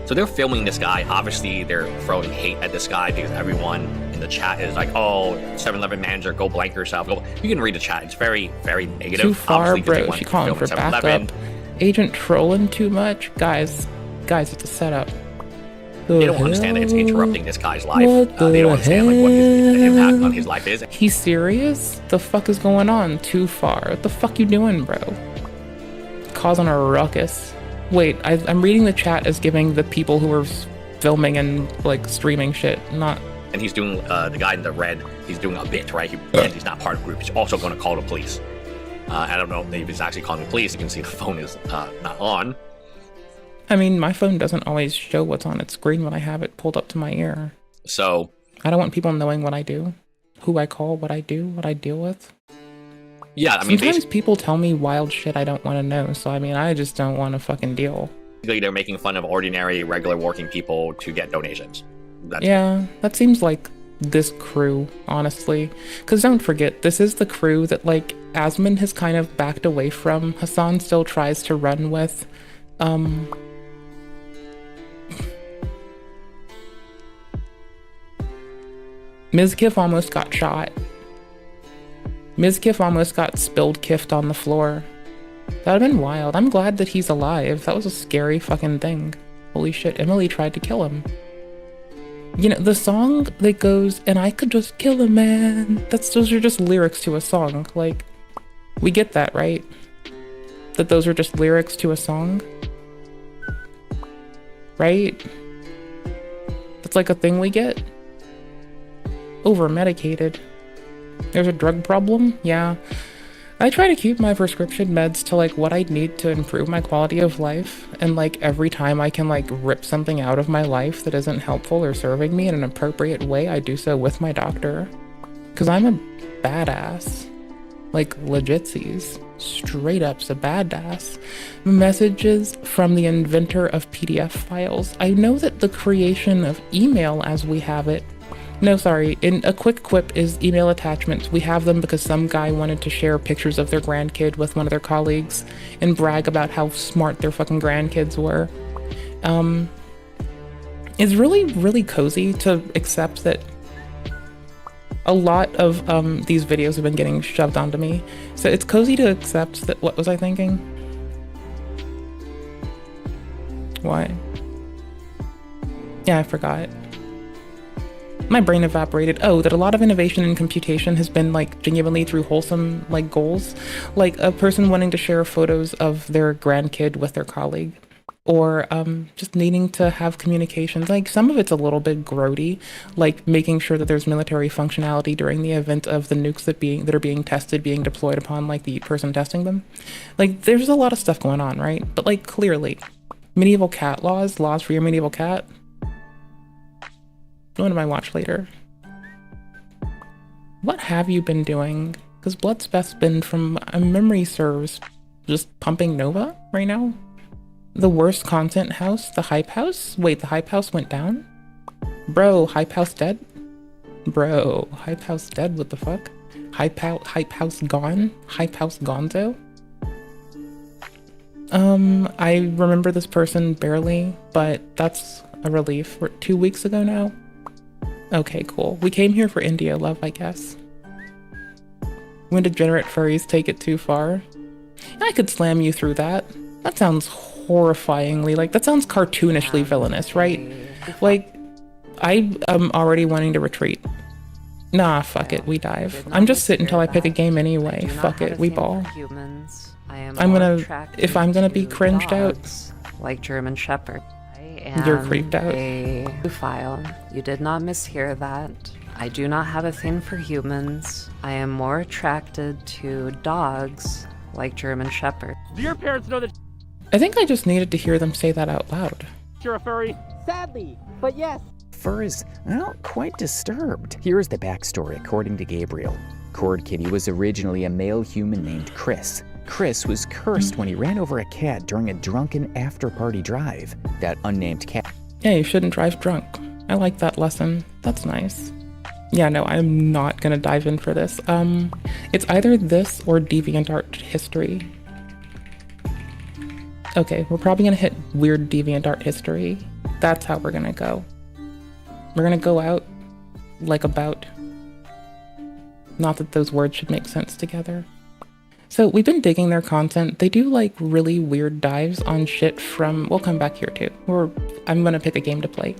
So they're filming this guy. Obviously, they're throwing hate at this guy because everyone in the chat is like, "Oh, 7-Eleven manager, go blank yourself." Go. You can read the chat. It's very, very negative. Too far, Obviously, 'cause they bro. want She to calling film for at 7-Eleven. backup. Agent trolling too much, guys. It's a setup. They don't understand that it's interrupting this guy's life. What They don't understand like what the impact on his life is. He's serious? The fuck is going on? Too far. What the fuck you doing, bro? Causing a ruckus. Wait, I'm reading the chat as giving the people who are filming and like streaming shit, not. And he's doing the guy in the red. He's doing a bit, right? He's not part of the group. He's also going to call the police. I don't know if he's actually calling the police. You can see the phone is not on. I mean, my phone doesn't always show what's on its screen when I have it pulled up to my ear. So I don't want people knowing what I do, who I call, what I do, what I deal with. Yeah, I mean, sometimes people tell me wild shit I don't want to know. So I mean, I just don't want to fucking deal. basically they're making fun of ordinary, regular working people to get donations. Yeah, that seems like this crew, honestly. Because don't forget, this is the crew that, like, Asmund has kind of backed away from. Hassan still tries to run with. Mizkif almost got shot. Mizkif almost got spilled kiffed on the floor. That'd have been wild. I'm glad that he's alive. That was a scary fucking thing. Holy shit, Emily tried to kill him. You know, the song that goes, and I could just kill a man. Those are just lyrics to a song. Like, we get that, right? That those are just lyrics to a song? Right? That's like a thing we get? Over-medicated. There's a drug problem? Yeah. I try to keep my prescription meds to, like, what I'd need to improve my quality of life, and, like, every time I can, like, rip something out of my life that isn't helpful or serving me in an appropriate way, I do so with my doctor. Because I'm a badass. Like, legitsies. Straight up's a badass. Messages from the inventor of PDF files. I know that the creation of email as we have it. No, sorry. In a quick quip is email attachments. We have them because some guy wanted to share pictures of their grandkid with one of their colleagues and brag about how smart their fucking grandkids were. It's really, really cozy to accept that a lot of these videos have been getting shoved onto me. So it's cozy to accept that. What was I thinking? What? Yeah, I forgot. My brain evaporated. Oh, that a lot of innovation in computation has been, like, genuinely through wholesome, like, goals. Like a person wanting to share photos of their grandkid with their colleague. Or just needing to have communications. Like, some of it's a little bit grody, like making sure that there's military functionality during the event of the nukes that are being tested, being deployed upon, like, the person testing them. Like, there's a lot of stuff going on, right? But, like, clearly, medieval cat laws for your medieval cat. What do I watch later? What have you been doing? Because Bloodspeth's been, from memory serves, just pumping Nova right now. The worst content house, the Hype House? Wait, the Hype House went down? Bro, Hype House dead? Bro, Hype House dead, what the fuck? Hype House gone? Hype House gonzo? I remember this person barely, but that's a relief. We're 2 weeks ago now? Okay, cool. We came here for India love, I guess. When degenerate furries take it too far? I could slam you through that. That sounds horrifyingly, like, that sounds cartoonishly villainous, right? Like, I am already wanting to retreat. Nah, fuck it, we dive. I'm just sitting until I pick a game anyway. Fuck it, we ball. I'm gonna, if I'm gonna be cringed out, like German Shepherd. you're creeped out. A file. You did not mishear that. I do not have a thing for humans. I am more attracted to dogs, like German Shepherd. Do your parents know that I think I just needed to hear them say that out loud. you're a furry? Sadly, but yes. Fur is, well, quite disturbed. Here is the backstory according to Gabriel. Cord Kitty was originally a male human named Chris. Chris was cursed when he ran over a cat during a drunken after-party drive. That unnamed cat... Yeah, you shouldn't drive drunk. I like that lesson. That's nice. Yeah, no, I'm not gonna dive in for this. It's either this or DeviantArt history. Okay, we're probably gonna hit weird DeviantArt history. That's how we're gonna go. We're gonna go out like about. Not that those words should make sense together. So we've been digging their content. They do like really weird dives on shit from, we'll come back here too. Or I'm gonna pick a game to play.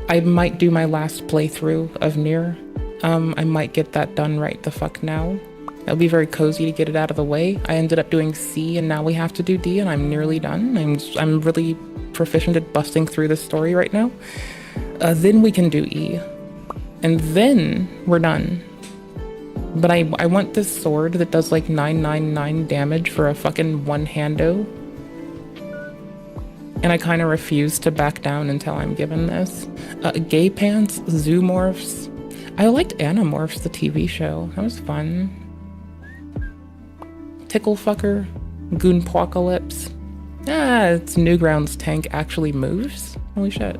I might do my last playthrough of Nier. I might get that done right the fuck now. It'll be very cozy to get it out of the way. I ended up doing C and now we have to do D and I'm nearly done. I'm really proficient at busting through this story right now. Then we can do E. And then we're done. But I want this sword that does like 999 damage for a fucking one-hando. And I kind of refuse to back down until I'm given this. Gay Pants, Zoomorphs. I liked Animorphs, the TV show. That was fun. Ticklefucker, Goonpocalypse. It's Newgrounds tank actually moves? Holy shit.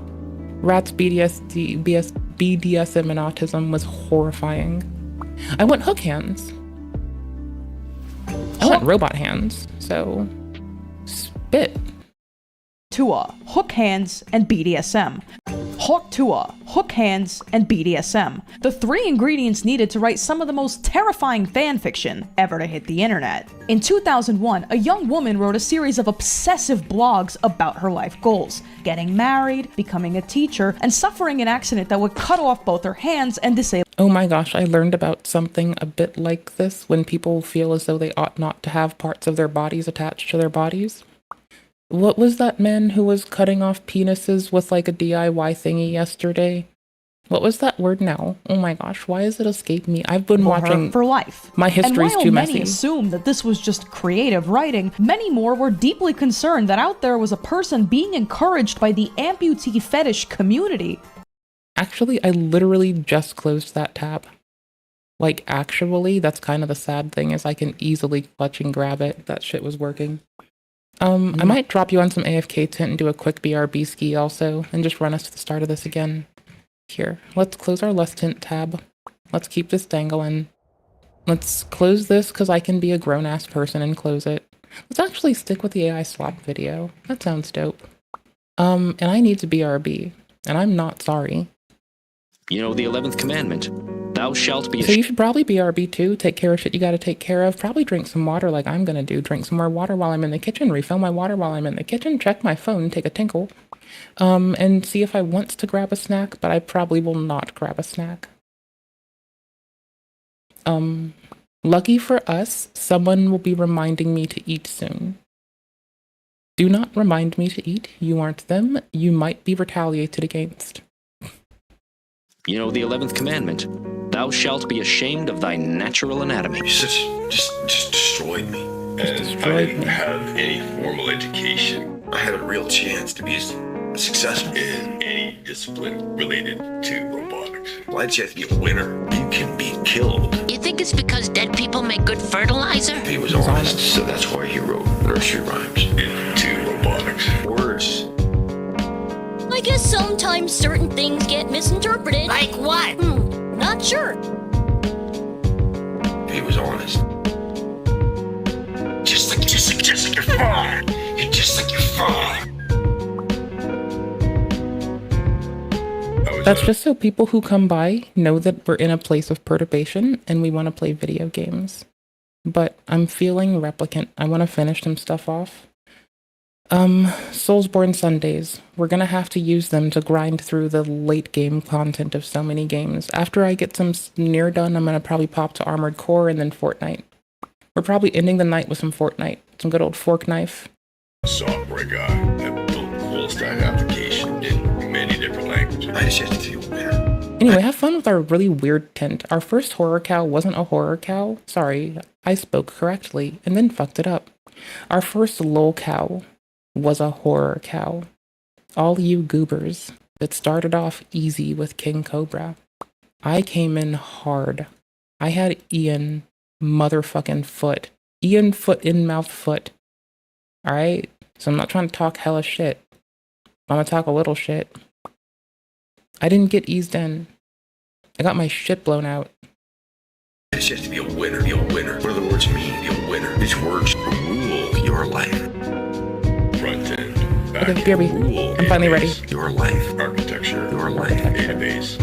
Rats BDSM and autism was horrifying. I want hook hands. I want robot hands, so spit. Tua, hook hands, and BDSM. Hawk Tua, hook hands, and BDSM. The 3 ingredients needed to write some of the most terrifying fanfiction ever to hit the internet. In 2001, a young woman wrote a series of obsessive blogs about her life goals. Getting married, becoming a teacher, and suffering an accident that would cut off both her hands and disable. Oh my gosh, I learned about something a bit like this when people feel as though they ought not to have parts of their bodies attached to their bodies. What was that man who was cutting off penises with like a DIY thingy yesterday? What was that word now? Oh my gosh, why does it escape me? I've been watching for life. My history's too messy. Many assumed that this was just creative writing, many more were deeply concerned that out there was a person being encouraged by the amputee fetish community. Actually, I literally just closed that tab. Like, actually, that's kind of the sad thing is I can easily clutch and grab it. That shit was working. I might drop you on some AFK tent and do a quick BRB ski also, and just run us to the start of this again. Here, let's close our LUS tent tab. Let's keep this dangling. Let's close this because I can be a grown-ass person and close it. Let's actually stick with the AI slop video. That sounds dope. And I need to BRB, and I'm not sorry. You know the 11th commandment. Thou shalt be So you should probably BRB too. Take care of shit you gotta take care of. Probably drink some water like I'm gonna do. Drink some more water while I'm in the kitchen. Refill my water while I'm in the kitchen. Check my phone. Take a tinkle. And see if I want to grab a snack, but I probably will not grab a snack. Lucky for us, someone will be reminding me to eat soon. Do not remind me to eat. You aren't them. You might be retaliated against. You know the 11th commandment. Thou shalt be ashamed of thy natural anatomy. You just destroyed me. And I didn't have any formal education. I had a real chance to be successful in any discipline related to robotics. Why'd you have to be a winner? You can be killed. You think it's because dead people make good fertilizer? He was honest, so that's why he wrote nursery rhymes into robotics. Words. I guess sometimes certain things get misinterpreted. Like what? Not sure. He was honest. Just like your father. You're just like your father. That's just so people who come by know that we're in a place of perturbation and we want to play video games. But I'm feeling replicant. I want to finish some stuff off. Soulsborne Sundays. We're gonna have to use them to grind through the late game content of so many games. After I get some near done, I'm gonna probably pop to Armored Core and then Fortnite. We're probably ending the night with some Fortnite. Some good old fork knife. Software guy that built a full stack application in many different languages. I just have to feel better. Anyway, have fun with our really weird tent. Our first horror cow wasn't a horror cow. Sorry, I spoke correctly and then fucked it up. Our first lol cow was a horror cow. All you goobers that started off easy with King Cobra. I came in hard. I had Ian motherfucking foot. Ian foot in mouth foot. Alright? So I'm not trying to talk hella shit. I'm gonna talk a little shit. I didn't get eased in. I got my shit blown out. I just have to be a winner, be a winner. What do the words mean, be a winner? These words rule your life. Front end, back Okay, BRB. I'm finally ready. Your life. Architecture. Your life. Database.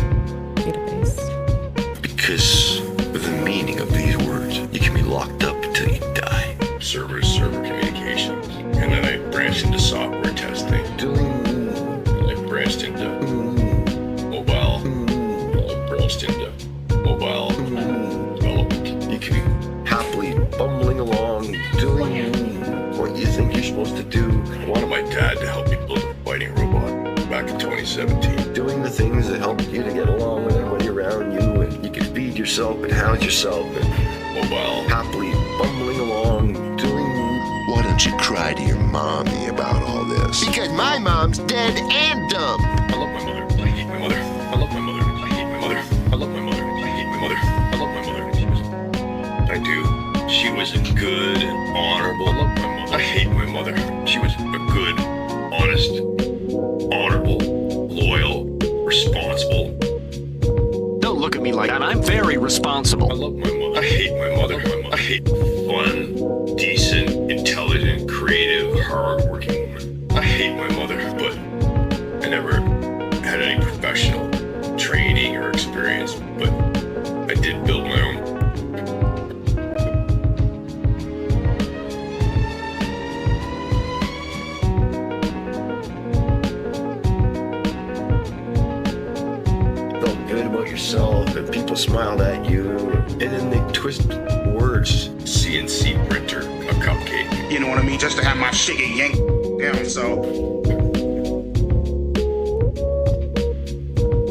Because with the meaning of these words, you can be locked up until you die. Server communications. And then I branched into software testing. And I branched into mobile. I branched into mobile development. You can be happily bumbling along, doing what you think you're supposed to do. I wanted my dad to help me build a fighting robot back in 2017. Doing the things that help you to get along with everybody around you, and you can feed yourself and house yourself, and mobile, happily bumbling along, doing... Why don't you cry to your mommy about all this? Because my mom's dead and dumb. I love my mother. I hate my mother. I love my mother. I hate my mother. I love my mother. I hate my mother. I love my mother. I do. She was a good and honorable. I love my mother. I hate my mother. She was a good, honest, honorable, loyal, responsible. Don't look at me like that. I'm very responsible. I love my mother. I hate my mother. I hate fun, decent, intelligent, creative, hard-working woman. I hate my mother, but I never had any professional training or experience, but I did build my own. Felt good about yourself, and people smiled at you, and then they twist words. CNC printer, a cupcake. You know what I mean? Just to have my shit get yanked down, so.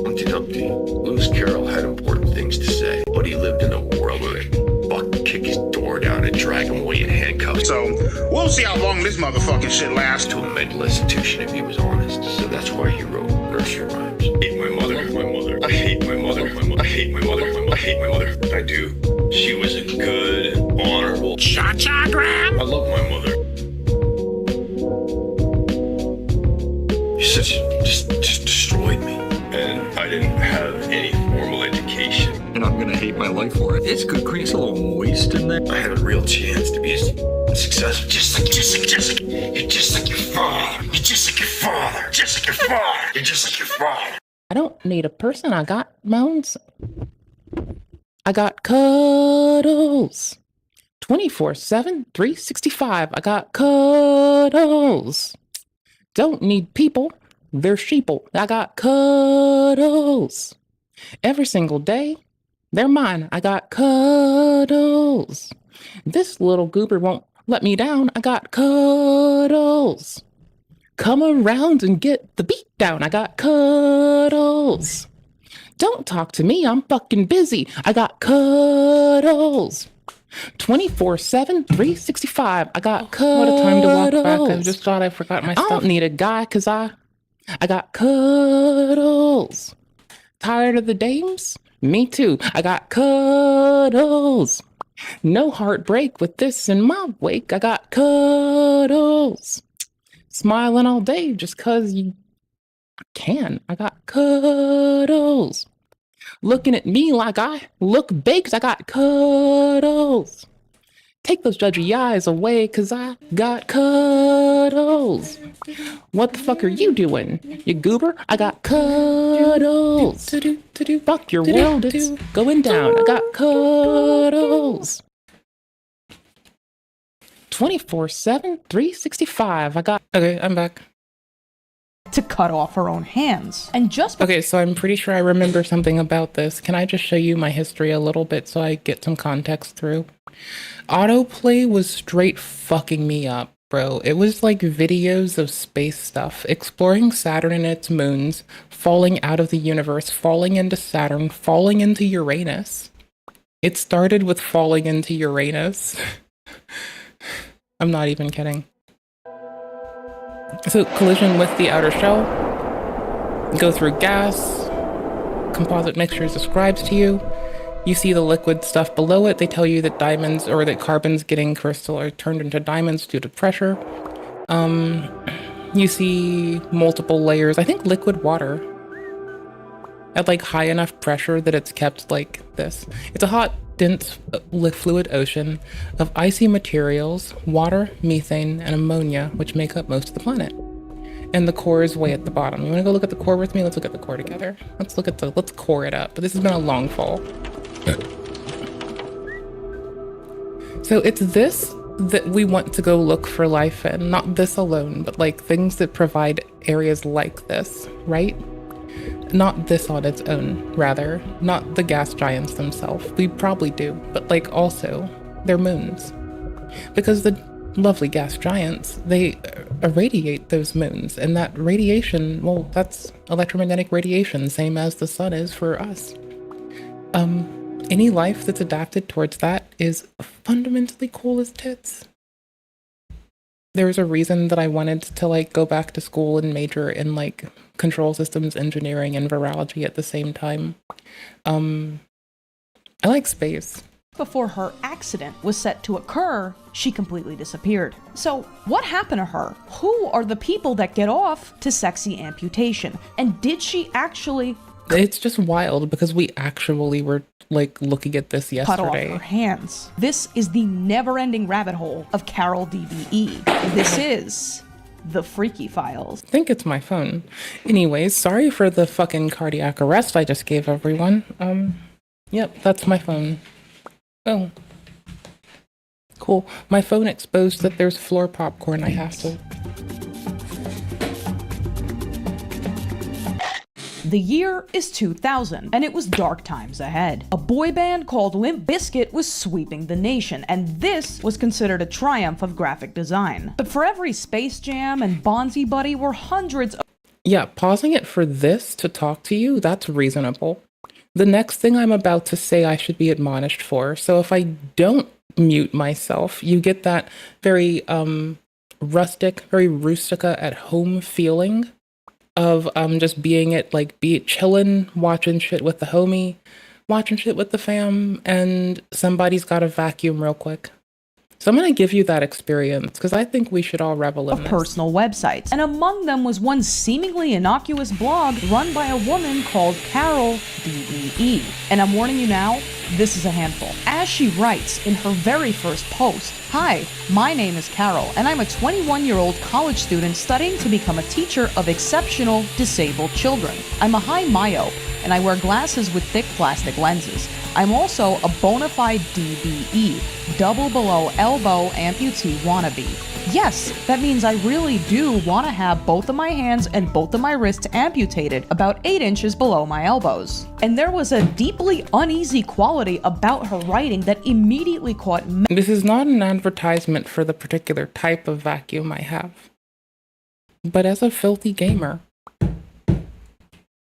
Humpty Dumpty, Lewis Carroll had important things to say, but he lived in a world where they fucking kick his door down and drag him away in handcuffs. So, we'll see how long this motherfucking shit lasts. To a mental institution if he was honest. So that's why he wrote nursery rhymes. I hate my mother. I hate my mother. I hate my mother. I hate my mother. I do. She was a good, honorable. Cha-cha, Graham! I love my mother. You just destroyed me. And I didn't have any formal education. And I'm gonna hate my life for it. It's good green, it's a little moist in there. I had a real chance to be successful. Just like you're just like your father. You're just like your father. Just like your father. You're just like your father. I don't need a person. I got moans. I got cuddles. 24/7, 365. I got cuddles. Don't need people. They're sheeple. I got cuddles. Every single day, they're mine. I got cuddles. This little goober won't let me down. I got cuddles. Come around and get the beat down. I got cuddles. Don't talk to me. I'm fucking busy. I got cuddles. 24/7, 365. I got cuddles. What a time to walk back. I just thought I forgot my stuff. I don't need a guy because I got cuddles. Tired of the dames? Me too. I got cuddles. No heartbreak with this in my wake. I got cuddles. Smiling all day just cause you can. I got cuddles. Looking at me like I look big 'cause I got cuddles. Take those judgy eyes away 'cause I got cuddles. What the fuck are you doing? You goober? I got cuddles. Fuck your world, it's going down. I got cuddles. 24/7, 365. I got... Okay, I'm back. To cut off her own hands. And just... Okay, so I'm pretty sure I remember something about this. Can I just show you my history a little bit so I get some context through? Autoplay was straight fucking me up, bro. It was like videos of space stuff, exploring Saturn and its moons, falling out of the universe, falling into Saturn, falling into Uranus. It started with falling into Uranus. I'm not even kidding. So, collision with the outer shell, go through gas, composite mixtures describes to you. You see the liquid stuff below it. They tell you that diamonds, or that carbon's getting crystal or turned into diamonds due to pressure. You see multiple layers. I think liquid water at like high enough pressure that it's kept like this. It's a hot, dense fluid ocean of icy materials, water, methane, and ammonia, which make up most of the planet. And the core is way at the bottom. You want to go look at the core with me? Let's look at the core together. Let's core it up. But this has been a long fall. So it's this that we want to go look for life in. Not this alone, but like things that provide areas like this, right? Not this on its own, rather. Not the gas giants themselves. We probably do, but like also their moons. Because the lovely gas giants, they irradiate those moons, and that radiation, well, that's electromagnetic radiation, same as the sun is for us. Any life that's adapted towards that is fundamentally cool as tits. There's a reason that I wanted to like go back to school and major in like control systems engineering and virology at the same time. I like space. Before her accident was set to occur, she completely disappeared. So what happened to her? Who are the people that get off to sexy amputation? And did she actually... It's just wild because we actually were like looking at this yesterday. Cut off her hands. This is the never-ending rabbit hole of Carol DBE. This is the Freaky Files. I think it's my phone. Anyways, sorry for the fucking cardiac arrest I just gave everyone. Yep, that's my phone. Oh. Cool. My phone exposed that there's floor popcorn I have to... The year is 2000, and it was dark times ahead. A boy band called Limp Bizkit was sweeping the nation, and this was considered a triumph of graphic design. But for every Space Jam and Bonzi Buddy were hundreds of... Yeah, pausing it for this to talk to you, that's reasonable. The next thing I'm about to say I should be admonished for, so if I don't mute myself, you get that very rustic, very rustica at home feeling of just being it, like be it chillin', watching shit with the homie, watching shit with the fam, and somebody's got to vacuum real quick. So I'm going to give you that experience because I think we should all revel in this. Personal websites, and among them was one seemingly innocuous blog run by a woman called Carol DBE. And I'm warning you now, this is a handful. As she writes in her very first post, "Hi, my name is Carol, and I'm a 21-year-old college student studying to become a teacher of exceptional disabled children. I'm a high myope, and I wear glasses with thick plastic lenses. I'm also a bona fide DBE, double below elbow amputee wannabe. Yes, that means I really do want to have both of my hands and both of my wrists amputated about 8 inches below my elbows." And there was a deeply uneasy quality about her writing that immediately caught me. This is not an advertisement for the particular type of vacuum I have. But as a filthy gamer,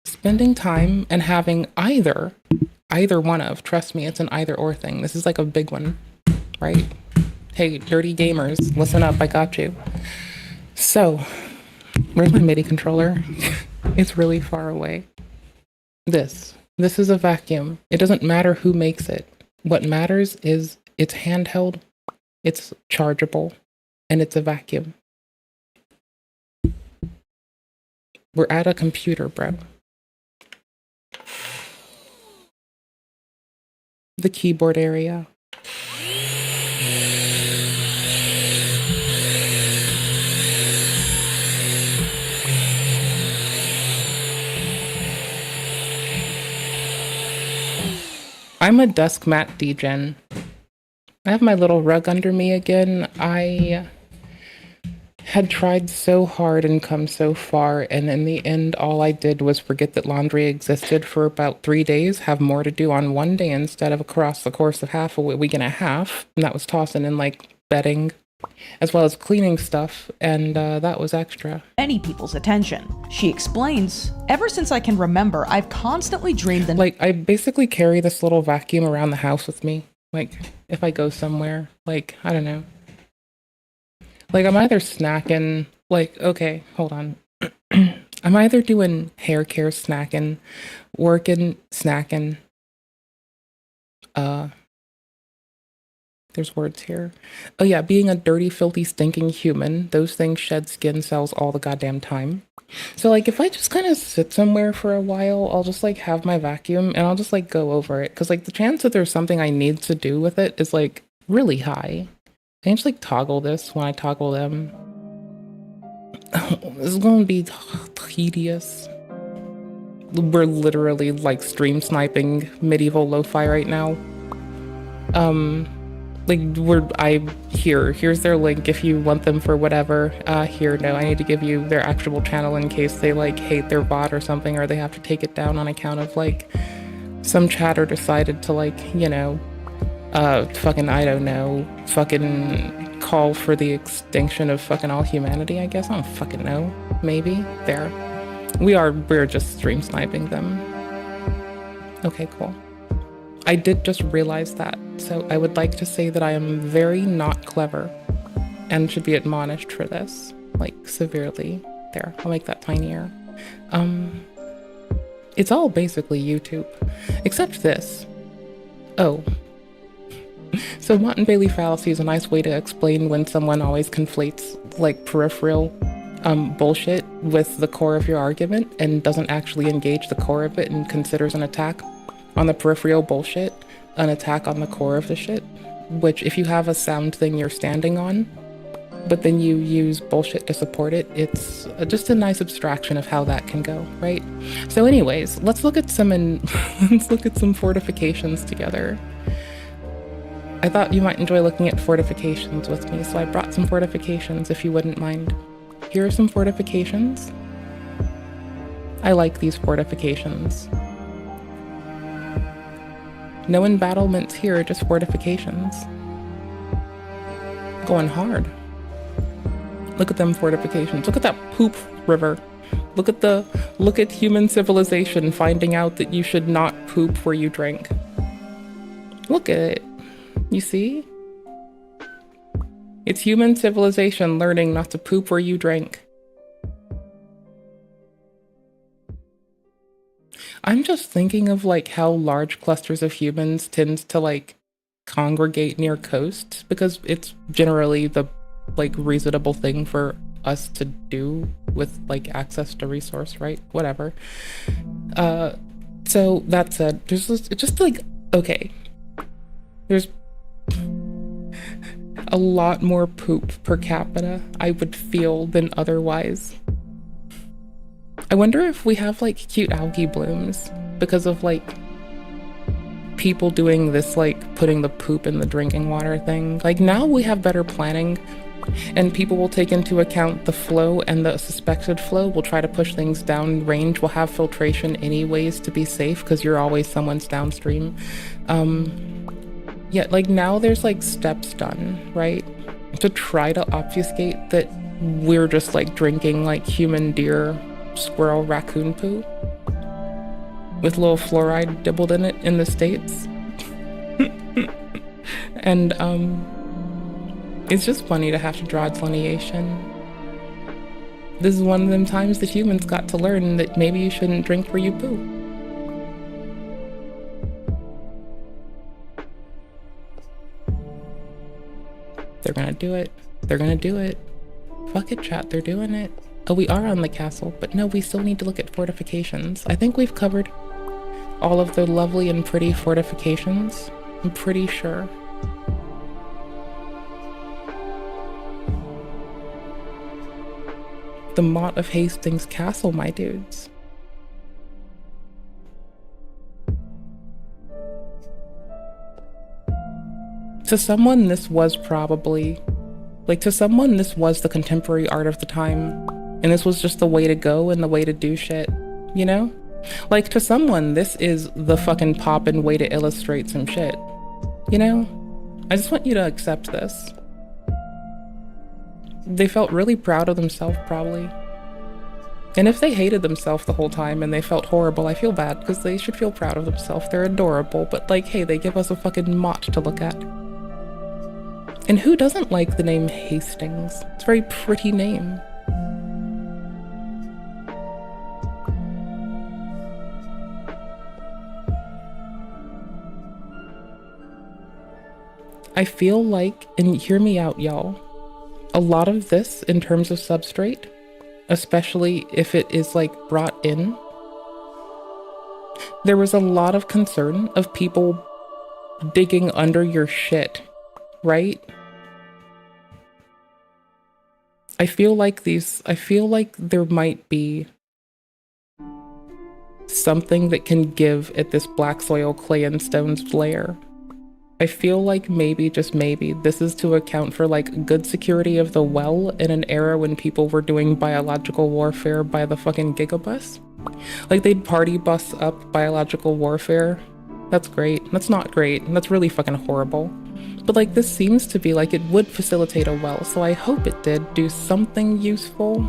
spending time and having either one of, trust me, it's an either or thing. This is like a big one, right? Hey, dirty gamers, listen up, I got you. So, where's my MIDI controller? It's really far away. This is a vacuum. It doesn't matter who makes it. What matters is it's handheld, it's chargeable, and it's a vacuum. We're at a computer, bro. the keyboard area. I'm a desk mat degen. I have my little rug under me again. I had tried so hard and come so far, and in the end, all I did was forget that laundry existed for about 3 days, have more to do on one day instead of across the course of half a week and a half, and that was tossing in like bedding, as well as cleaning stuff, and that was extra. Many people's attention. She explains, ever since I can remember, I've constantly dreamed that— Like, I basically carry this little vacuum around the house with me. Like, if I go somewhere, like, I don't know. Like, I'm either snacking, like, okay, hold on. I'm either doing hair care snacking, working snacking, there's words here. Oh yeah, being a dirty, filthy, stinking human. Those things shed skin cells all the goddamn time. So like, if I just kind of sit somewhere for a while, I'll just like have my vacuum and I'll just like go over it. Cause like the chance that there's something I need to do with it is like really high. I can just like toggle this when I toggle them. This is gonna be tedious. We're literally like stream sniping medieval lo-fi right now. Like here's their link if you want them for whatever. Here, no, I need to give you their actual channel in case they like hate their bot or something, or they have to take it down on account of like some chatter decided to like, you know, fucking, I don't know, fucking call for the extinction of fucking all humanity, I guess. I don't fucking know. Maybe. There. We're just stream sniping them. Okay, cool. I did just realize that, so I would like to say that I am very not clever and should be admonished for this, like severely. There, I'll make that tinier. It's all basically YouTube, except this. Oh. So Mott and Bailey fallacy is a nice way to explain when someone always conflates like peripheral bullshit with the core of your argument and doesn't actually engage the core of it and considers an attack on the peripheral bullshit an attack on the core of the shit, which if you have a sound thing you're standing on, but then you use bullshit to support it, it's just a nice abstraction of how that can go, right? So anyways, let's look at some fortifications together. I thought you might enjoy looking at fortifications with me, so I brought some fortifications if you wouldn't mind. Here are some fortifications. I like these fortifications. No embattlements here, just fortifications. Going hard. Look at them fortifications. Look at that poop river. Look at human civilization finding out that you should not poop where you drink. Look at it. You see? It's human civilization learning not to poop where you drink. I'm just thinking of like how large clusters of humans tend to like congregate near coasts because it's generally the like reasonable thing for us to do with like access to resource, right? Whatever. So that said, there's just like, okay, there's a lot more poop per capita, I would feel, than otherwise. I wonder if we have like cute algae blooms because of like people doing this, like putting the poop in the drinking water thing. Like now we have better planning and people will take into account the flow and the suspected flow. We'll try to push things down range. We'll have filtration anyways to be safe because you're always someone's downstream. Yeah, like now there's like steps done, right? To try to obfuscate that we're just like drinking like human, deer, squirrel, raccoon poo with a little fluoride dibbled in it in the States. And it's just funny to have to draw delineation. This is one of them times that humans got to learn that maybe you shouldn't drink where you poo. They're gonna do it. They're gonna do it. Fuck it, chat, they're doing it. Oh, we are on the castle, but no, we still need to look at fortifications. I think we've covered all of the lovely and pretty fortifications. I'm pretty sure. The Mott of Hastings Castle, my dudes. To someone, this was probably, to someone, this was the contemporary art of the time. And this was just the way to go and the way to do shit, you know? Like, to someone, this is the fucking poppin' way to illustrate some shit, you know? I just want you to accept this. They felt really proud of themselves, probably. And if they hated themselves the whole time and they felt horrible, I feel bad, because they should feel proud of themselves. They're adorable, but like, hey, they give us a fucking mott to look at. And who doesn't like the name Hastings? It's a very pretty name. I feel like, and hear me out, y'all, a lot of this in terms of substrate, especially if it is like brought in, there was a lot of concern of people digging under your shit, right? I feel like there might be something that can give at this black soil, clay, and stones layer. I feel like maybe, just maybe, this is to account for like good security of the well in an era when people were doing biological warfare by the fucking gigabus. Like, they'd party bus up biological warfare. That's great. That's not great. That's really fucking horrible. But like, this seems to be like it would facilitate a well, so I hope it did do something useful.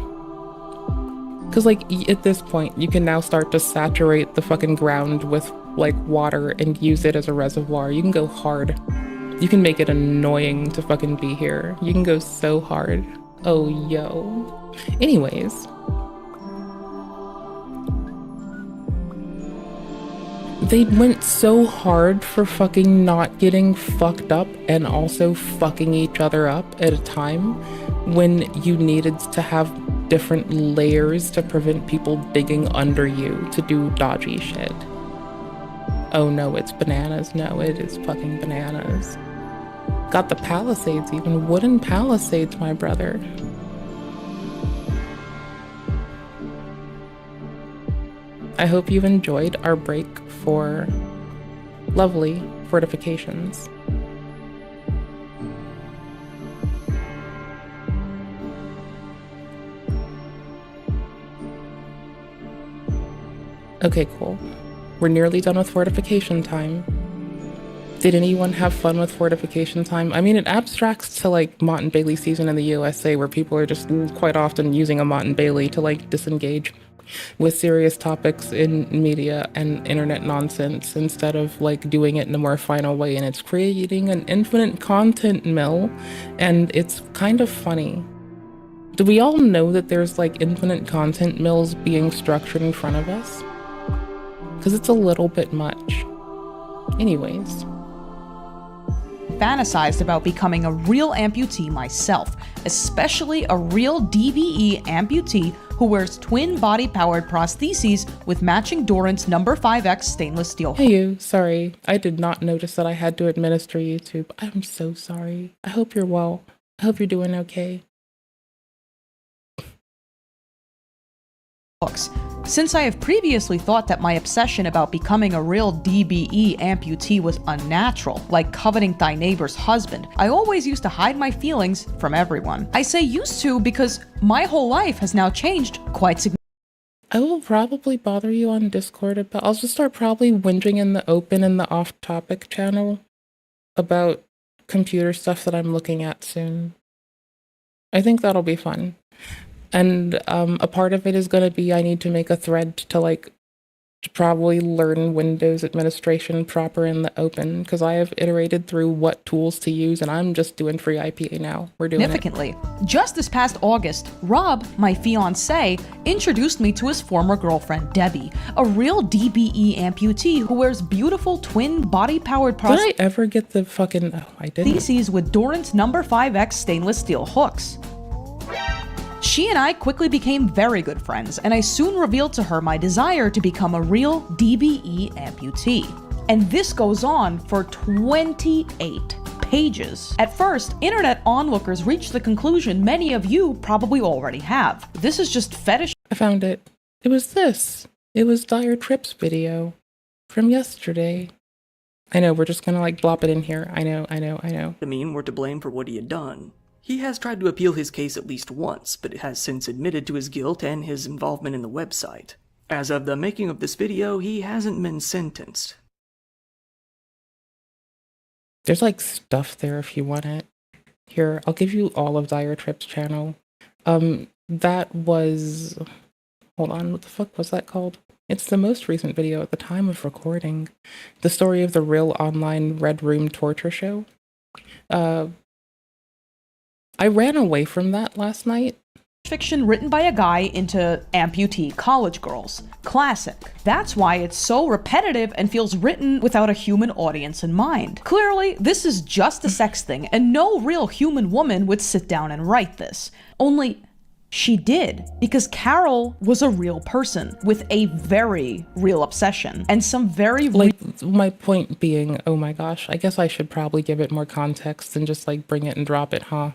Because like, at this point, you can now start to saturate the fucking ground with like water and use it as a reservoir. You can go hard. You can make it annoying to fucking be here. You can go so hard. Oh, yo. Anyways. They went so hard for fucking not getting fucked up and also fucking each other up at a time when you needed to have different layers to prevent people digging under you to do dodgy shit. Oh no, it's bananas. No, it is fucking bananas. Got the palisades, even wooden palisades, my brother. I hope you've enjoyed our break for lovely fortifications. Okay, cool. We're nearly done with fortification time. Did anyone have fun with fortification time? I mean, it abstracts to like Mott and Bailey season in the USA, where people are just quite often using a Mott and Bailey to like disengage with serious topics in media and internet nonsense instead of like doing it in a more final way, and it's creating an infinite content mill, and it's kind of funny. Do we all know that there's like infinite content mills being structured in front of us? Because it's a little bit much. Anyways. Fantasized about becoming a real amputee myself, especially a real DBE amputee who wears twin body-powered prostheses with matching Dorrance No. 5X stainless steel. Hey you, sorry. I did not notice that I had to administer YouTube. I'm so sorry. I hope you're well. I hope you're doing okay. Since I have previously thought that my obsession about becoming a real DBE amputee was unnatural, like coveting thy neighbor's husband, I always used to hide my feelings from everyone. I say used to because my whole life has now changed quite significantly. I will probably bother you on Discord, but I'll just start probably whinging in the open and the off-topic channel about computer stuff that I'm looking at soon. I think that'll be fun. And a part of it is going to be I need to make a thread to probably learn Windows administration proper in the open, because I have iterated through what tools to use, and I'm just doing free IPA now. We're doing Significantly. Just this past August, Rob, my fiancé, introduced me to his former girlfriend, Debbie, a real DBE amputee who wears beautiful twin body-powered Did I ever get the fucking... Oh, I didn't. Prostheses with Dorrance No. 5X stainless steel hooks. She and I quickly became very good friends, and I soon revealed to her my desire to become a real DBE amputee. And this goes on for 28 pages. At first, internet onlookers reached the conclusion many of you probably already have. This is just fetish. I found it. It was this. It was Dire Trip's video from yesterday. I know, we're just gonna like blop it in here. I know. Were to blame for what he had done. He has tried to appeal his case at least once, but has since admitted to his guilt and his involvement in the website. As of the making of this video, he hasn't been sentenced. There's like stuff there if you want it. Here, I'll give you all of Dire Trip's channel. That was... Hold on, what the fuck was that called? It's the most recent video at the time of recording. The story of the real online Red Room torture show. I ran away from that last night. Fiction written by a guy into amputee college girls. Classic. That's why it's so repetitive and feels written without a human audience in mind. Clearly, this is just a sex thing, and no real human woman would sit down and write this. Only she did, because Carol was a real person with a very real obsession and some very my point being, oh my gosh, I guess I should probably give it more context than just like bring it and drop it, huh?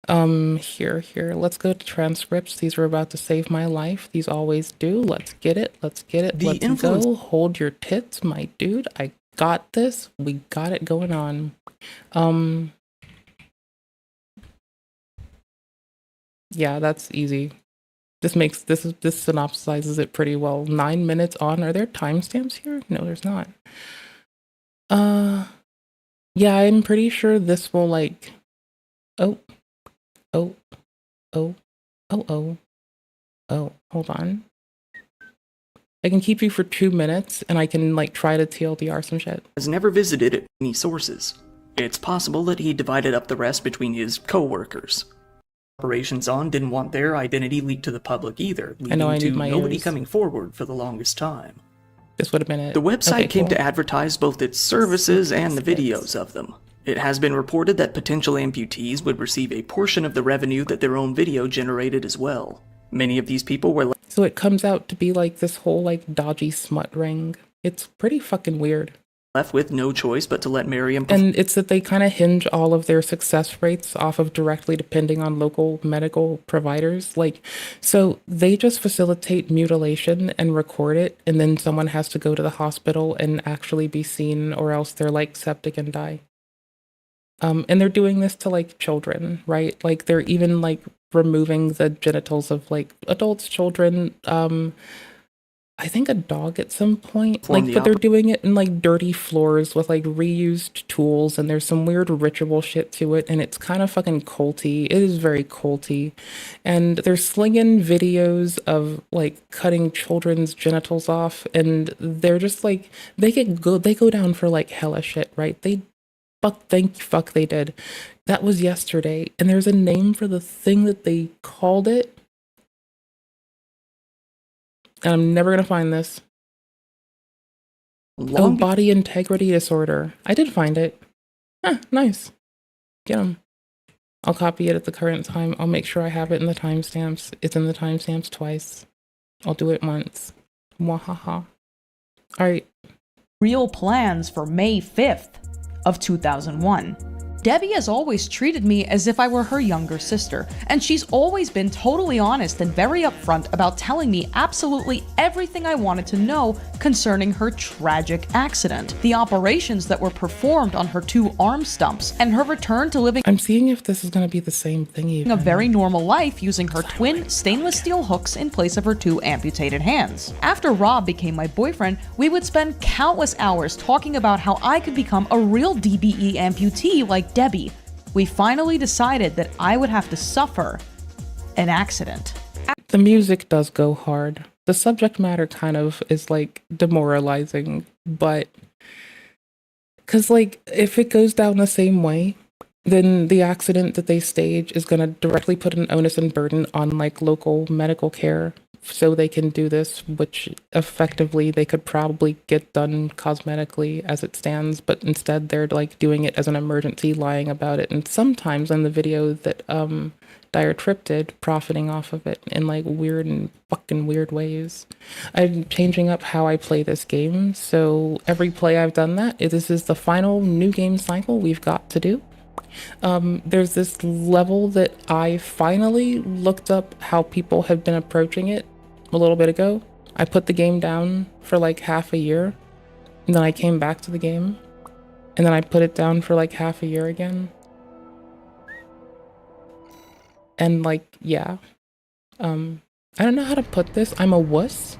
Here, let's go to transcripts. These are about to save my life. These always do. Let's get it. Let's go. Hold your tits, my dude. I got this. We got it going on. Yeah, that's easy. This synopsizes it pretty well. 9 minutes on. Are there timestamps here? No, there's not. Yeah, I'm pretty sure this will like, oh, hold on. I can keep you for 2 minutes and I can like try to TLDR some shit. Has never visited any sources. It's possible that he divided up the rest between his co-workers. Operations On didn't want their identity leaked to the public either, leading to nobody coming forward for the longest time. This would have been it. The website came to advertise both its services and the videos of them. It has been reported that potential amputees would receive a portion of the revenue that their own video generated as well. Many of these people were... So it comes out to be like this whole like dodgy smut ring. It's pretty fucking weird. Left with no choice but to let Miriam... And it's that they kind of hinge all of their success rates off of directly depending on local medical providers. Like, so they just facilitate mutilation and record it, and then someone has to go to the hospital and actually be seen, or else they're like septic and die. And they're doing this to like children, right? Like they're even like removing the genitals of like adults, children, I think a dog at some point, like, but they're doing it in like dirty floors with like reused tools, and there's some weird ritual shit to it, and it's kind of fucking culty. It is very culty, and they're slinging videos of like cutting children's genitals off, and they're just like they go down for like hella shit, right? They did. That was yesterday, and there's a name for the thing that they called it. And I'm never going to find this. Body integrity disorder. I did find it. Nice. Get them. I'll copy it at the current time. I'll make sure I have it in the timestamps. It's in the timestamps twice. I'll do it once. Wahaha. All right. Real plans for May 5th of 2001. Debbie has always treated me as if I were her younger sister, and she's always been totally honest and very upfront about telling me absolutely everything I wanted to know concerning her tragic accident, the operations that were performed on her 2 arm stumps, and her return to living I'm seeing if this is going to be the same thing even. A very normal life using her twin stainless steel hooks in place of her 2 amputated hands. After Rob became my boyfriend, we would spend countless hours talking about how I could become a real DBE amputee like Debbie. We finally decided that I would have to suffer an accident. The music does go hard. The subject matter kind of is like demoralizing, but because like if it goes down the same way, then the accident that they stage is going to directly put an onus and burden on like local medical care so they can do this, which effectively they could probably get done cosmetically as it stands, but instead they're like doing it as an emergency, lying about it, and sometimes in the video that Dire Trip did, profiting off of it in like weird and fucking weird ways. I'm changing up how I play this game, so every play I've done that. This is the final new game cycle we've got to do. There's this level that I finally looked up how people have been approaching it a little bit ago. I put the game down for like half a year, and then I came back to the game, and then I put it down for like half a year again. And like, yeah, I don't know how to put this. I'm a wuss.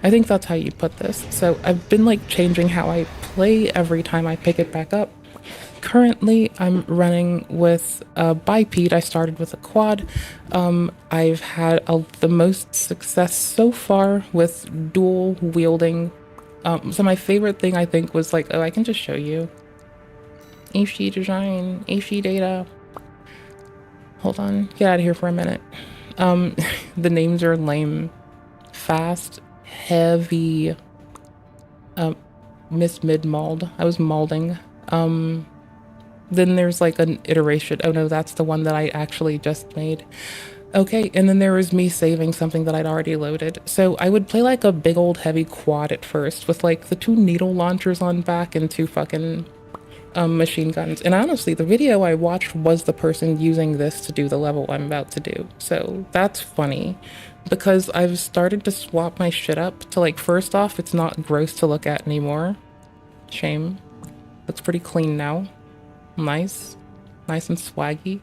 I think that's how you put this. So I've been like changing how I play every time I pick it back up. Currently, I'm running with a biped. I started with a quad. I've had the most success so far with dual wielding. So my favorite thing I think was like, oh, I can just show you. HD design, HD data. Hold on, get out of here for a minute. The names are lame. Fast, heavy, Miss Mid-Mauled. I was maulding. Then there's like an iteration. Oh no, that's the one that I actually just made. Okay, and then there was me saving something that I'd already loaded. So I would play like a big old heavy quad at first with like the 2 needle launchers on back and 2 fucking machine guns. And honestly, the video I watched was the person using this to do the level I'm about to do. So that's funny because I've started to swap my shit up to like, first off, it's not gross to look at anymore. Shame. Looks pretty clean now. Nice and swaggy.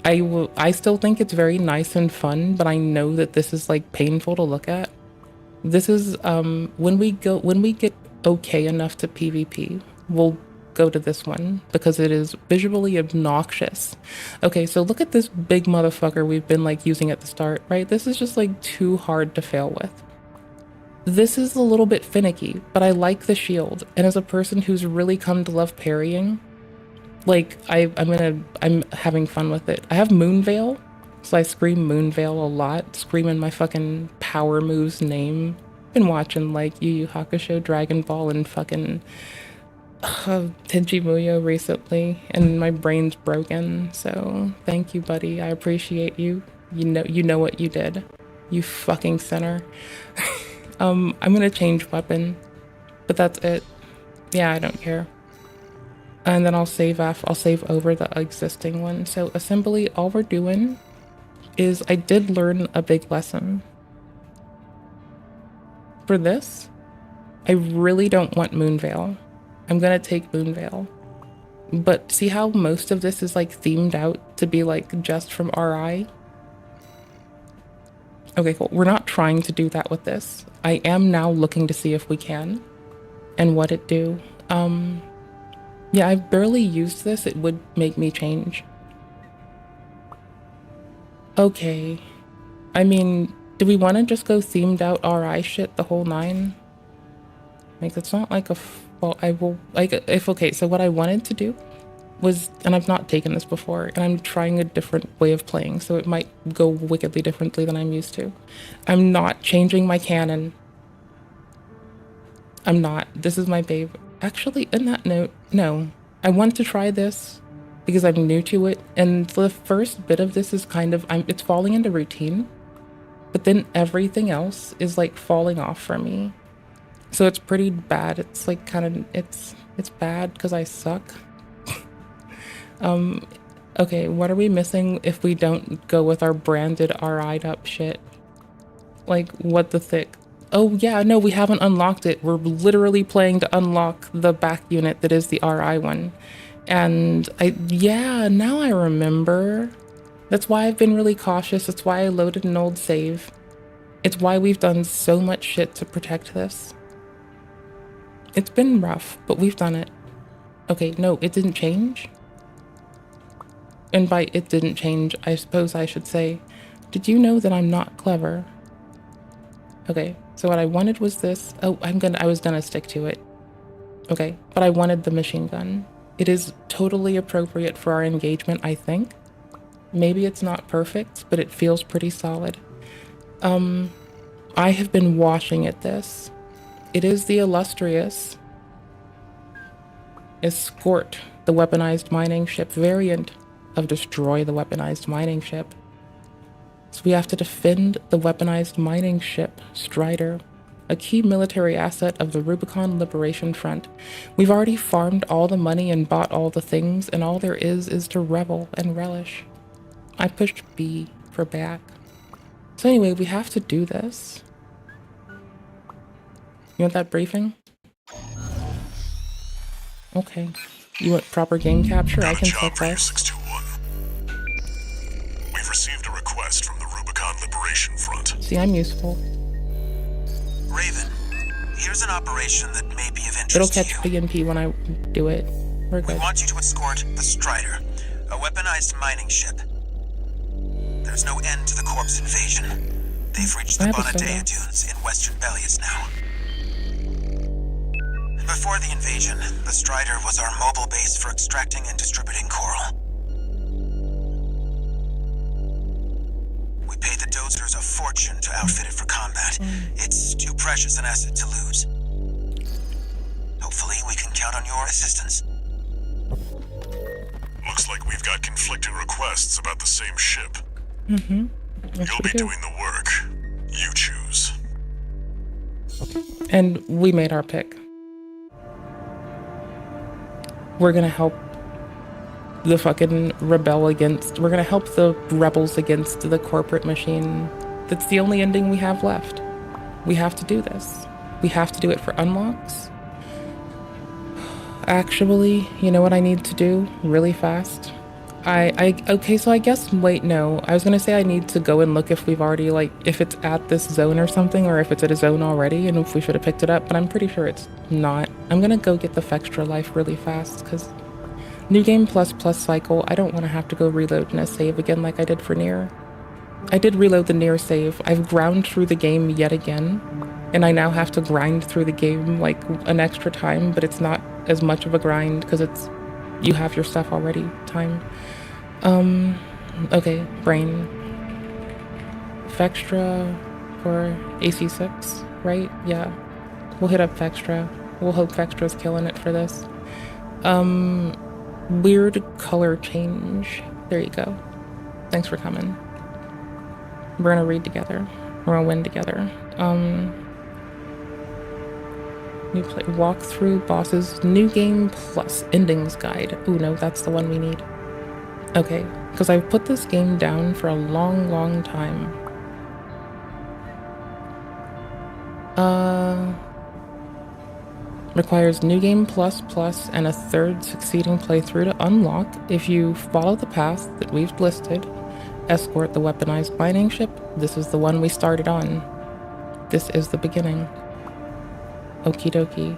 I still think it's very nice and fun, but I know that this is like painful to look at. This is when we get okay enough to PvP, we'll go to this one because it is visually obnoxious. Okay, so look at this big motherfucker we've been like using at the start, right? This is just like too hard to fail with. This is a little bit finicky, but I like the shield. And as a person who's really come to love parrying, like I'm having fun with it. I have Moonveil, so I scream Moonveil a lot, screaming my fucking power moves name. Been watching like Yu Yu Hakusho, Dragon Ball, and fucking Tenchi Muyo recently, and my brain's broken. So thank you, buddy. I appreciate you. You know what you did. You fucking sinner. I'm gonna change weapon, but that's it. Yeah, I don't care. And then I'll save over the existing one. So assembly, all we're doing is I did learn a big lesson. For this, I really don't want Moonveil. I'm gonna take Moonveil. But see how most of this is like themed out to be like just from RI? Okay, cool. We're not trying to do that with this. I am now looking to see if we can and what it do. Yeah, I've barely used this. It would make me change. Okay. I mean, do we want to just go themed out RI shit the whole 9? Like, it's not like a... Well, I will... Like, if... Okay, so what I wanted to do was... And I've not taken this before, and I'm trying a different way of playing, so it might go wickedly differently than I'm used to. I'm not changing my canon. I'm not. This is my babe. Actually, in that note, no. I want to try this because I'm new to it, and the first bit of this is kind of... it's falling into routine, but then everything else is like falling off for me. So it's pretty bad. It's like kind of... It's bad because I suck. Okay, what are we missing if we don't go with our branded RI'd up shit? Like, what the thick? Oh yeah, no, we haven't unlocked it. We're literally playing to unlock the back unit that is the RI one. And yeah, now I remember. That's why I've been really cautious. That's why I loaded an old save. It's why we've done so much shit to protect this. It's been rough, but we've done it. Okay, no, it didn't change. And by it didn't change, I suppose I should say, did you know that I'm not clever? Okay, so what I wanted was this. Oh, I was gonna stick to it. Okay, but I wanted the machine gun. It is totally appropriate for our engagement, I think. Maybe it's not perfect, but it feels pretty solid. I have been washing at this. It is the illustrious Escort the Weaponized Mining Ship variant of Destroy the Weaponized Mining Ship. So we have to defend the weaponized mining ship, Strider, a key military asset of the Rubicon Liberation Front. We've already farmed all the money and bought all the things, and all there is to revel and relish. I pushed B for back. So anyway, we have to do this. You want that briefing? Okay. You want proper game capture? I can set that. 621. We've received a request from the Rubicon Liberation Front. See, I'm useful. Raven, here's an operation that may be of interest It'll catch PNP when I do it. We're good. We want you to escort the Strider, a weaponized mining ship. There's no end to the corpse invasion. They've reached the Bonadea Dunes in western Belius now. Before the invasion, the Strider was our mobile base for extracting and distributing coral. We paid the Dozers a fortune to outfit it for combat. It's too precious an asset to lose. Hopefully, we can count on your assistance. Looks like we've got conflicting requests about the same ship. Mm-hmm. You'll be doing the work. You choose. And we made our pick. We're gonna help the fucking rebel against, we're gonna help the rebels against the corporate machine. That's the only ending we have left. We have to do this. We have to do it for unlocks. Actually, you know what I need to do really fast? Okay, so I guess, wait, no. I was gonna say I need to go and look if we've already, like, if it's at this zone or something, or if it's at a zone already, and if we should have picked it up, but I'm pretty sure it's not. I'm gonna go get the Fextra life really fast, because New Game plus cycle, I don't want to have to go reload in a save again like I did for Nier. I did reload the Nier save. I've ground through the game yet again, and I now have to grind through the game, like, an extra time, but it's not as much of a grind, because it's, you have your stuff already timed. Okay, brain. Fextra for AC6, right? Yeah. We'll hit up Fextra. We'll hope Fextra's killing it for this. Weird color change. There you go. Thanks for coming. We're gonna read together. We're gonna win together. New play, walkthrough, bosses, new game plus endings guide. Ooh, no, that's the one we need. Okay, because I've put this game down for a long time. Requires new game plus and a third succeeding playthrough to unlock. If you follow the path that we've listed, escort the weaponized mining ship. This is the one we started on. This is the beginning. Okie dokie.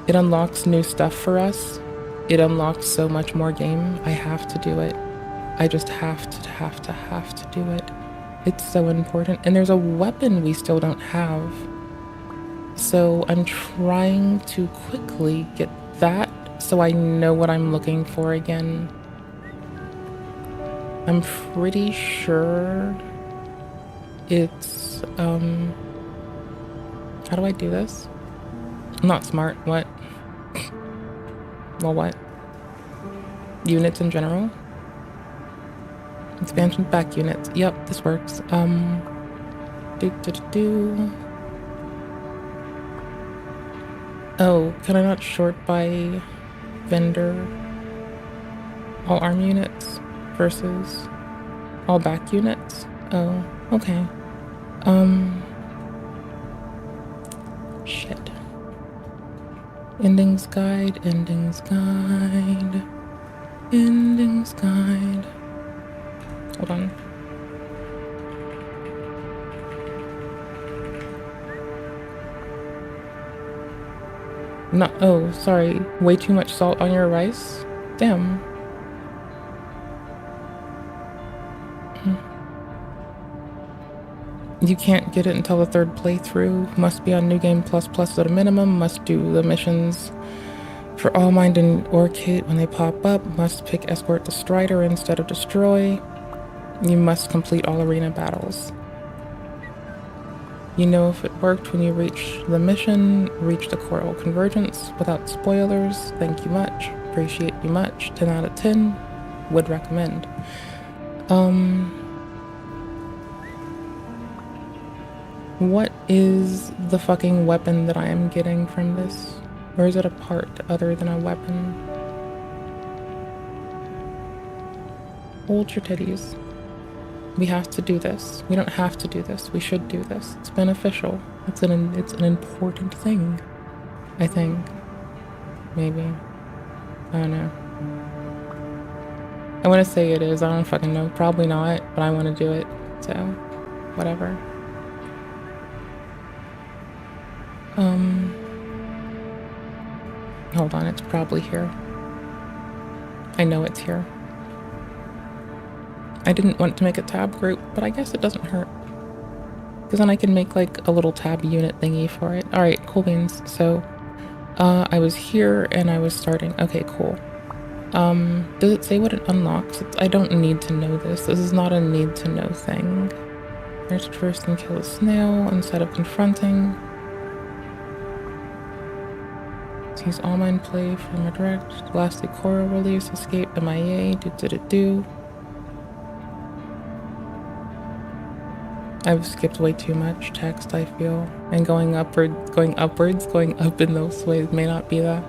It unlocks new stuff for us. It unlocks so much more game. I have to do it. I just have to do it. It's so important. And there's a weapon we still don't have. So I'm trying to quickly get that so I know what I'm looking for again. I'm pretty sure it's, how do I do this? I'm not smart. What? Well, what? Units in general? Expansion back units. Yep, this works. Oh, can I not short by vendor? All arm units versus all back units? Oh, okay. Shit. Endings guide. Hold on. No, oh, sorry. Way too much salt on your rice? Damn. You can't get it until the third playthrough. Must be on New Game plus at a minimum. Must do the missions for all mined and ore kit when they pop up. Must pick escort the Strider instead of destroy. You must complete all arena battles. You know if it worked when you reach the mission, reach the coral convergence without spoilers. Thank you much. Appreciate you much. 10 out of 10. Would recommend. What is the fucking weapon that I am getting from this? Or is it a part other than a weapon? Hold your titties. We have to do this. We don't have to do this. We should do this. It's beneficial. It's an important thing. I think. Maybe. I don't know. I want to say it is. I don't fucking know. Probably not, but I want to do it. So, whatever. Hold on. It's probably here. I know it's here. I didn't want to make a tab group, but I guess it doesn't hurt. Because then I can make like a little tab unit thingy for it. Alright, cool beans. So, I was here and I was starting. Okay, cool. Does it say what it unlocks? I don't need to know this. This is not a need to know thing. There's first and kill a snail instead of confronting. Use all mine play from a direct. Elastic coral release, escape, MIA, do. I've skipped way too much text, I feel. And going up in those ways may not be the,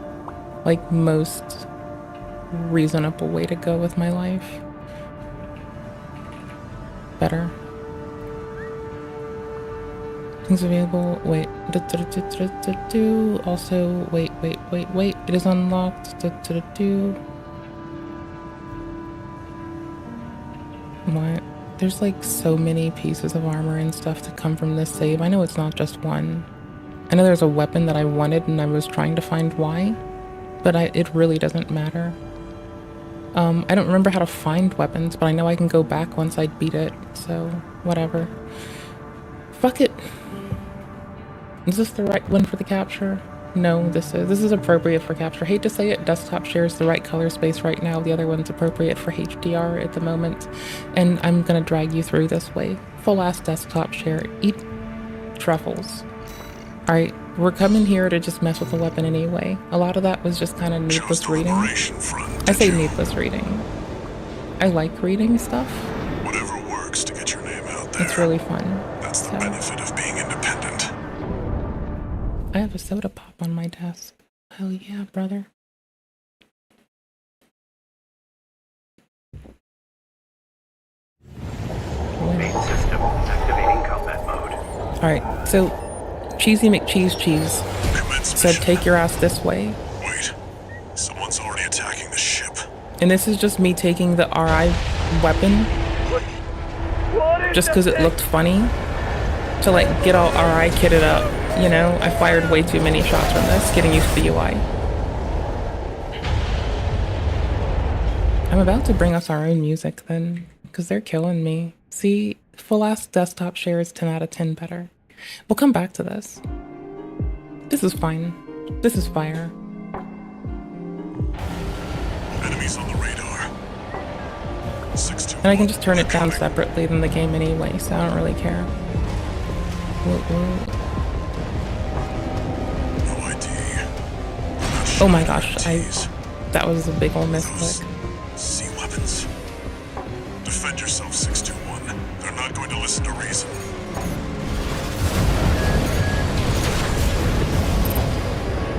like, most reasonable way to go with my life. Better. Things available. Wait. Also, wait. It is unlocked. What? There's like so many pieces of armor and stuff to come from this save. I know it's not just one. I know there's a weapon that I wanted and I was trying to find why, but it really doesn't matter. I don't remember how to find weapons, but I know I can go back once I beat it, so whatever. Fuck it. Is this the right one for the capture? No, this is appropriate for capture. Hate to say it, desktop shares the right color space right now. The other one's appropriate for HDR at the moment. And I'm gonna drag you through this way. Full ass desktop share. Eat truffles. Alright, we're coming here to just mess with the weapon anyway. A lot of that was just kind of needless reading. I say needless reading. I like reading stuff. Whatever works to get your name out there. It's really fun. That's the benefit of being independent. I have a soda pop on my desk. Hell yeah, brother. Main system activating combat mode. Alright, so Cheesy McCheese Cheese said take your ass this way. Wait, someone's already attacking the ship. And this is just me taking the RI weapon just because it looked funny to like get all RI kitted up. You know, I fired way too many shots from this, getting used to the UI. I'm about to bring us our own music then, because they're killing me. See, full ass desktop share is 10 out of 10 better. We'll come back to this. This is fine. This is fire. Enemies on the radar. And I can just turn it down separately than the game anyway, so I don't really care. Whoa. Oh my gosh, that was a big ol' misclick. Sea weapons. Defend yourself, 621. They're not going to listen to reason.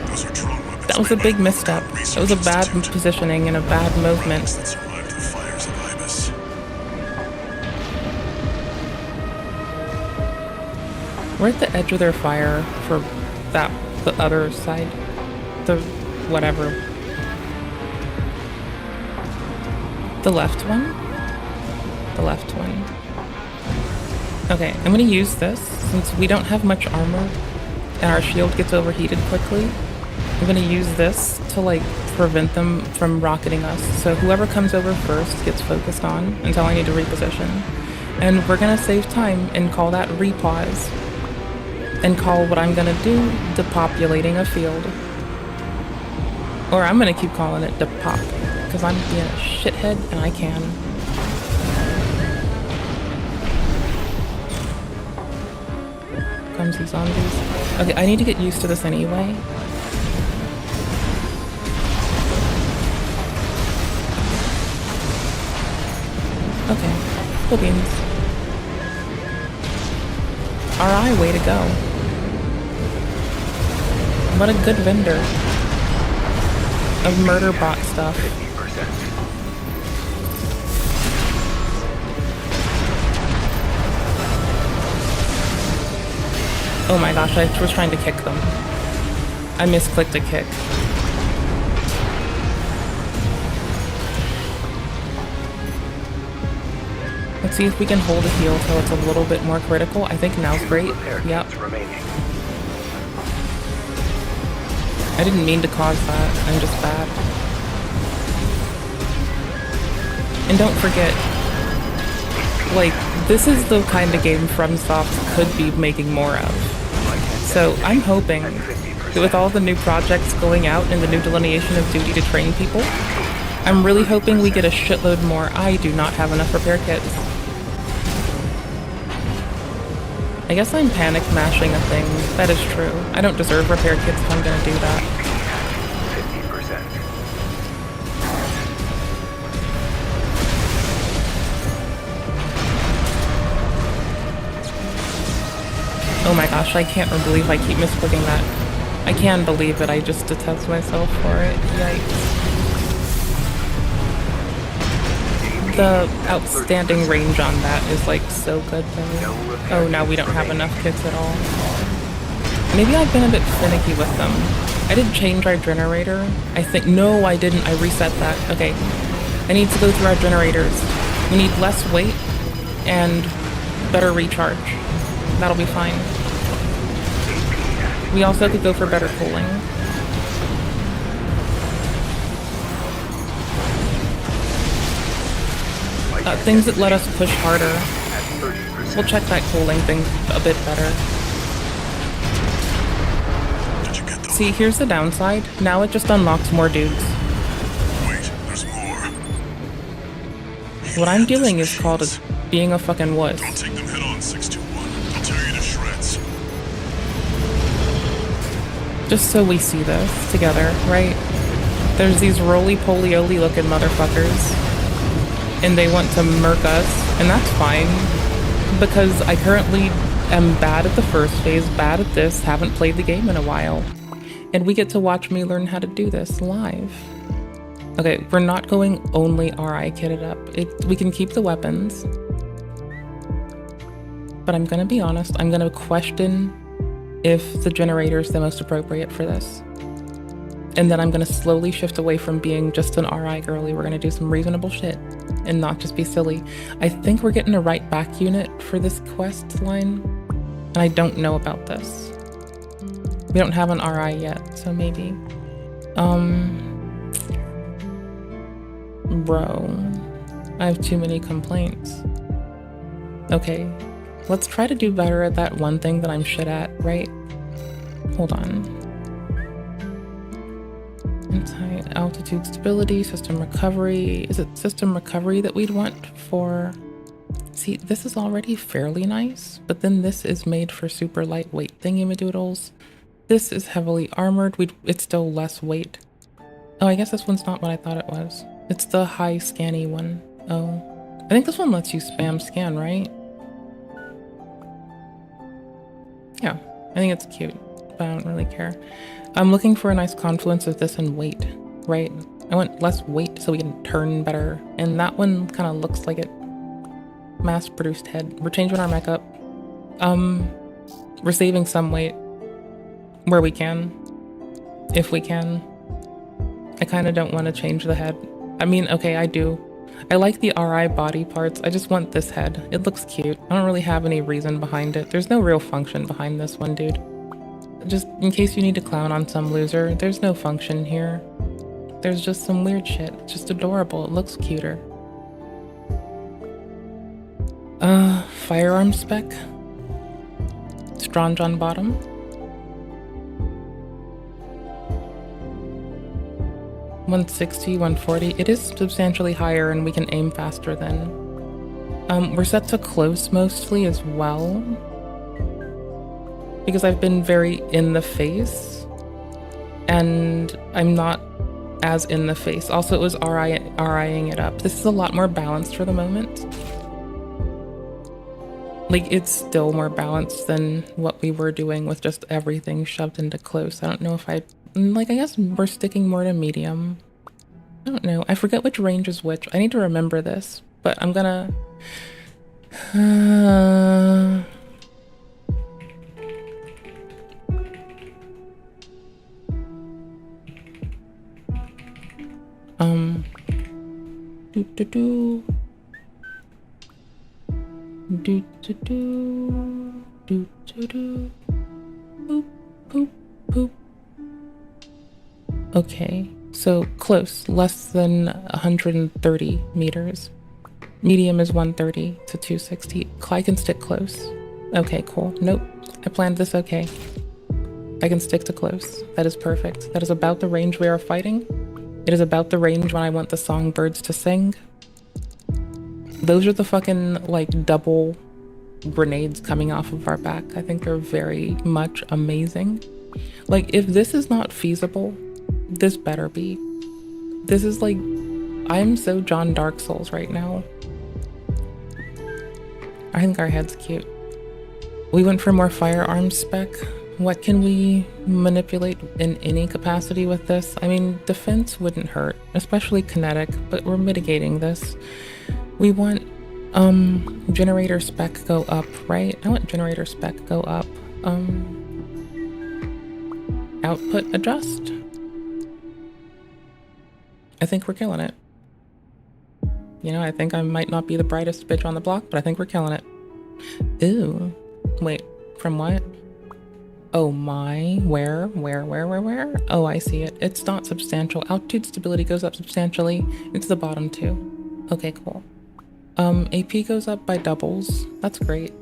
Those are drone weapons. That was a big misstep. It was a bad positioning and a bad movement. That survived the fires of Ibis. We're at the edge of their fire for the other side. The whatever. The left one? The left one. Okay, I'm gonna use this since we don't have much armor and our shield gets overheated quickly. I'm gonna use this to like prevent them from rocketing us. So whoever comes over first gets focused on until I need to reposition. And we're gonna save time and call that repause. And call what I'm gonna do depopulating a field. Or I'm gonna keep calling it depop, because I'm being a shithead and I can. comes these zombies. Okay, I need to get used to this anyway. Okay, cool beans. RI, way to go. What a good vendor of murder bot stuff. Oh my gosh, I was trying to kick them. I misclicked a kick. Let's see if we can hold a heal till it's a little bit more critical. I think now's great. Yep. I didn't mean to cause that. I'm just bad. And don't forget, like, this is the kind of game FromSoft could be making more of. So I'm hoping that with all the new projects going out and the new delineation of duty to train people, I'm really hoping we get a shitload more. I do not have enough repair kits. I guess I'm panic mashing a thing. That is true. I don't deserve repair kits if I'm gonna do that. 50%. Oh my gosh, I can't believe I keep misclicking that. I can believe it, I just detest myself for it. Yikes. The outstanding range on that is like so good though. Oh, now we don't have enough kits at all. Maybe I've been a bit finicky with them. I did change our generator. I think, no I didn't, I reset that. Okay, I need to go through our generators. We need less weight and better recharge. That'll be fine. We also could go for better cooling. Things that let us push harder. We'll check that cooling thing a bit better. See, here's the downside. Now it just unlocks more dudes. Wait, there's more. What I'm doing is called being a fucking wuss. Don't take them head on, 621. They'll tear you to shreds. Just so we see this together, right? There's these roly-poly-oly looking motherfuckers. And they want to murk us, and that's fine, because I currently am bad at the first phase, bad at this, haven't played the game in a while, and we get to watch me learn how to do this live. Okay, we're not going only RI kitted up. We can keep the weapons, but I'm gonna be honest, I'm gonna question if the generator is the most appropriate for this. And then I'm gonna slowly shift away from being just an RI girly. We're gonna do some reasonable shit and not just be silly. I think we're getting a right back unit for this quest line, and I don't know about this. We don't have an RI yet, so maybe. Bro, I have too many complaints. Okay, let's try to do better at that one thing that I'm shit at, right? Hold on. Anti-altitude stability, system recovery. Is it system recovery that we'd want for... See, this is already fairly nice, but then this is made for super lightweight thingy-madoodles. This is heavily armored. It's still less weight. Oh, I guess this one's not what I thought it was. It's the high scanny one. Oh. I think this one lets you spam scan, right? Yeah, I think it's cute, but I don't really care. I'm looking for a nice confluence of this and weight, right? I want less weight so we can turn better. And that one kind of looks like it. Mass-produced head. We're changing our makeup. We're saving some weight where we can, if we can. I kind of don't want to change the head. I mean, okay, I do. I like the RI body parts. I just want this head. It looks cute. I don't really have any reason behind it. There's no real function behind this one, dude. Just in case you need to clown on some loser, there's no function here. There's just some weird shit. It's just adorable. It looks cuter. Firearm spec. Strange on bottom. 160, 140. It is substantially higher and we can aim faster then. We're set to close mostly as well. because I've been very in the face and I'm not as in the face. Also, it was RIing it up. This is a lot more balanced for the moment. Like, it's still more balanced than what we were doing with just everything shoved into close. I don't know if I guess we're sticking more to medium. I don't know. I forget which range is which. I need to remember this, but I'm gonna... Okay, so close, less than 130 meters. Medium is 130 to 260. I can stick close. Okay, cool. Nope, I planned this okay. I can stick to close. That is perfect. That is about the range we are fighting. It is about the range when I want the songbirds to sing. Those are the fucking, like, double grenades coming off of our back. I think they're very much amazing. Like, if this is not feasible, this better be. This is like, I'm so John Dark Souls right now. I think our head's cute. We went for more firearms spec. What can we manipulate in any capacity with this? I mean, defense wouldn't hurt, especially kinetic, but we're mitigating this. We want generator spec go up, right? I want generator spec go up. Output adjust. I think we're killing it. You know, I think I might not be the brightest bitch on the block, but I think we're killing it. Ooh. Wait, from what? Oh my, where? Oh, I see it. It's not substantial. Altitude stability goes up substantially. It's the bottom two. Okay, cool. AP goes up by doubles. That's great.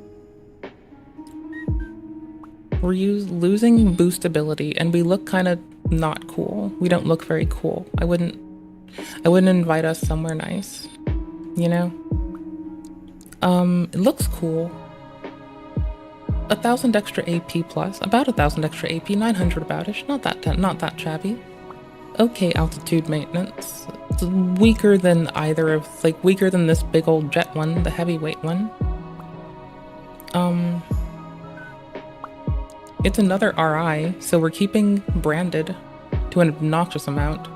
We're losing boostability, and we look kind of not cool. We don't look very cool. I wouldn't invite us somewhere nice, you know? It looks cool. 1,000 extra AP plus, about 1,000 extra AP, 900 about-ish, not that shabby. Okay, altitude maintenance. It's weaker than either of, like, weaker than this big old jet one, the heavyweight one. It's another RI, so we're keeping branded to an obnoxious amount.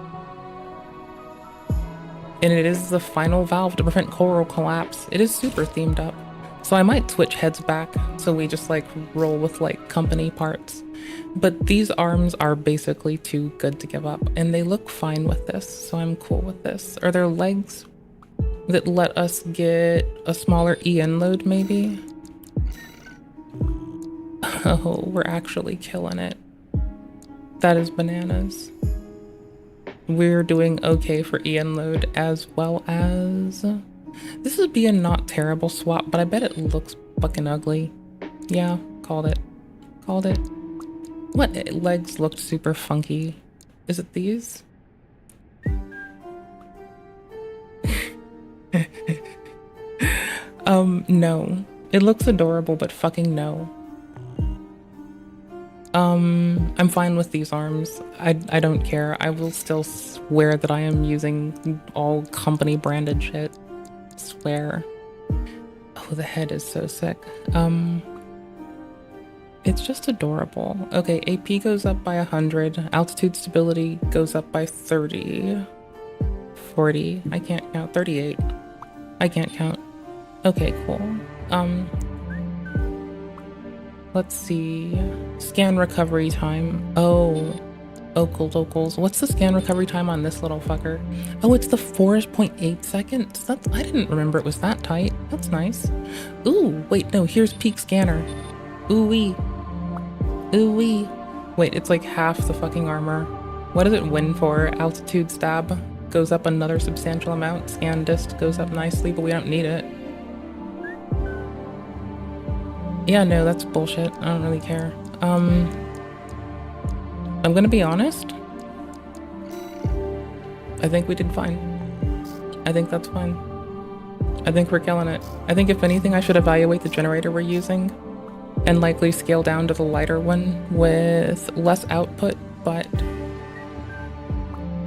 And it is the final valve to prevent coral collapse. It is super themed up. So I might switch heads back, so we just like roll with like company parts. But these arms are basically too good to give up, and they look fine with this, so I'm cool with this. Are there legs that let us get a smaller EN load maybe? Oh, we're actually killing it. That is bananas. We're doing okay for EN load, as well as... This would be a not terrible swap, but I bet it looks fucking ugly. Yeah, called it. Called it. What legs looked super funky? Is it these? No. It looks adorable, but fucking no. I'm fine with these arms. I don't care. I will still swear that I am using all company branded shit. Swear. Oh, the head is so sick. It's just adorable. Okay, AP goes up by 100. Altitude stability goes up by 30. 40. I can't count. 38. I can't count. Okay, cool. Let's see. Scan recovery time. Oh. Locals. What's the scan recovery time on this little fucker? Oh, it's the 4.8 seconds. I didn't remember it was that tight. That's nice. Ooh, wait, no, here's peak scanner. Ooh-wee. Ooh-wee. Wait, it's like half the fucking armor. What does it win for? Altitude stab goes up another substantial amount. Scan dist goes up nicely, but we don't need it. Yeah, no, that's bullshit. I don't really care. I'm gonna be honest. I think we did fine. I think that's fine. I think we're killing it. I think if anything, I should evaluate the generator we're using. and likely scale down to the lighter one with less output, but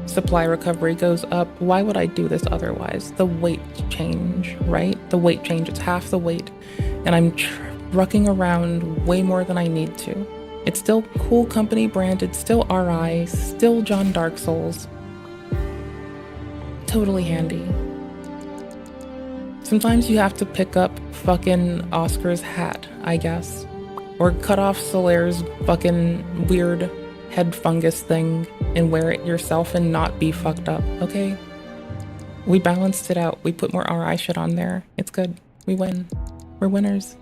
supply recovery goes up. Why would I do this otherwise? The weight change, right? The weight change, it's half the weight, and I'm trucking around way more than I need to. It's still cool company branded, still RI, still John Dark Souls. Totally handy. Sometimes you have to pick up fucking Oscar's hat, I guess. Or cut off Solaire's fucking weird head fungus thing and wear it yourself and not be fucked up, okay? We balanced it out. We put more RI shit on there. It's good. We win. We're winners.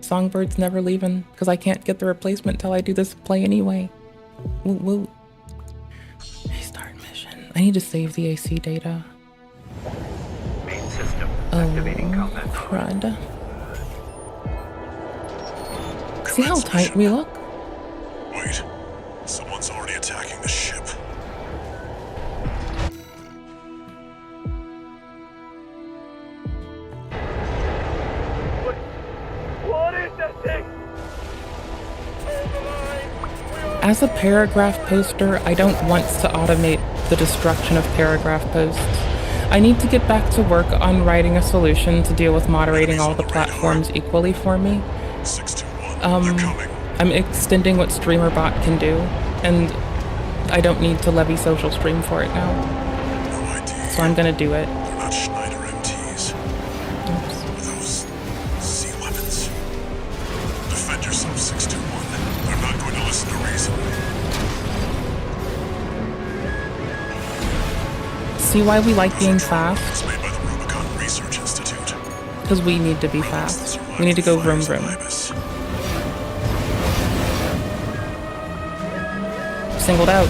Songbird's never leaving because I can't get the replacement till I do this play anyway. Woo woo. Restart mission. I need to save the AC data. Main system activating combat crud. See how tight we look? Wait, someone's already attacking the ship. What is that thing? As a paragraph poster, I don't want to automate the destruction of paragraph posts. I need to get back to work on writing a solution to deal with moderating all the platforms equally for me. I'm extending what StreamerBot can do, and I don't need to levy social stream for it now. So I'm gonna do it. They're not Schneider MTs. Oops. Those sea weapons. Defend yourself, 621. I'm not going to listen to reason. See why we like being fast? It's made by the Rubicon Research Institute. Because we need to be fast. We need to go vroom vroom. Singled out.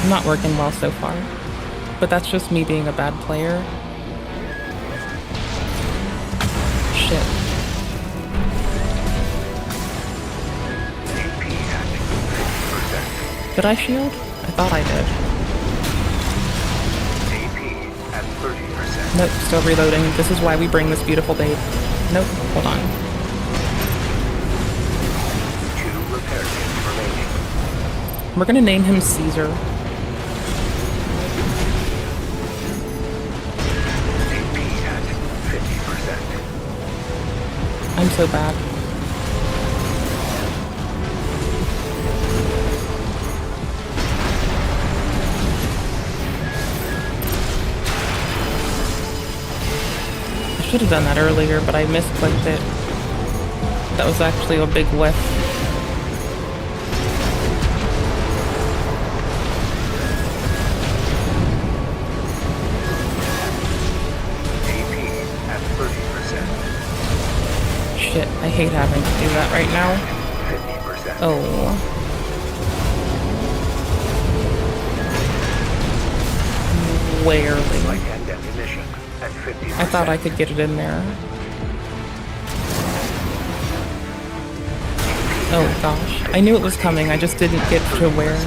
Not working well so far, but that's just me being a bad player. Shit. Did I shield? I thought I did. AP at 30%. Nope, still reloading. This is why we bring this beautiful babe. Nope, hold on. 2 repair kits remaining. We're gonna name him Caesar. AP at 50%. I'm so bad. I should have done that earlier, but I misclicked it. That was actually a big whiff. AP at 30%. Shit, I hate having to do that right now. 50%. Oh. Barely. Light and ammunition at 50%. I thought I could get it in there. Oh gosh, I knew it was coming, I just didn't get to where.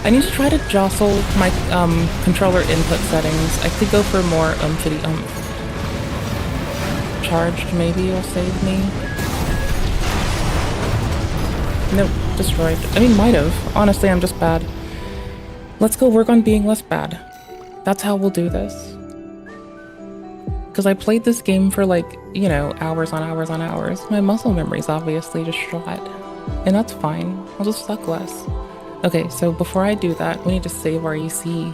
I need to try to jostle my controller input settings. I could go for more umpity umph. Charged maybe will save me. Nope, destroyed. I mean, might have. Honestly, I'm just bad. Let's go work on being less bad. That's how we'll do this. Because I played this game for like, you know, hours on hours on hours. My muscle memory's obviously just shot. And that's fine. I'll just suck less. Okay, so before I do that, we need to save our EC.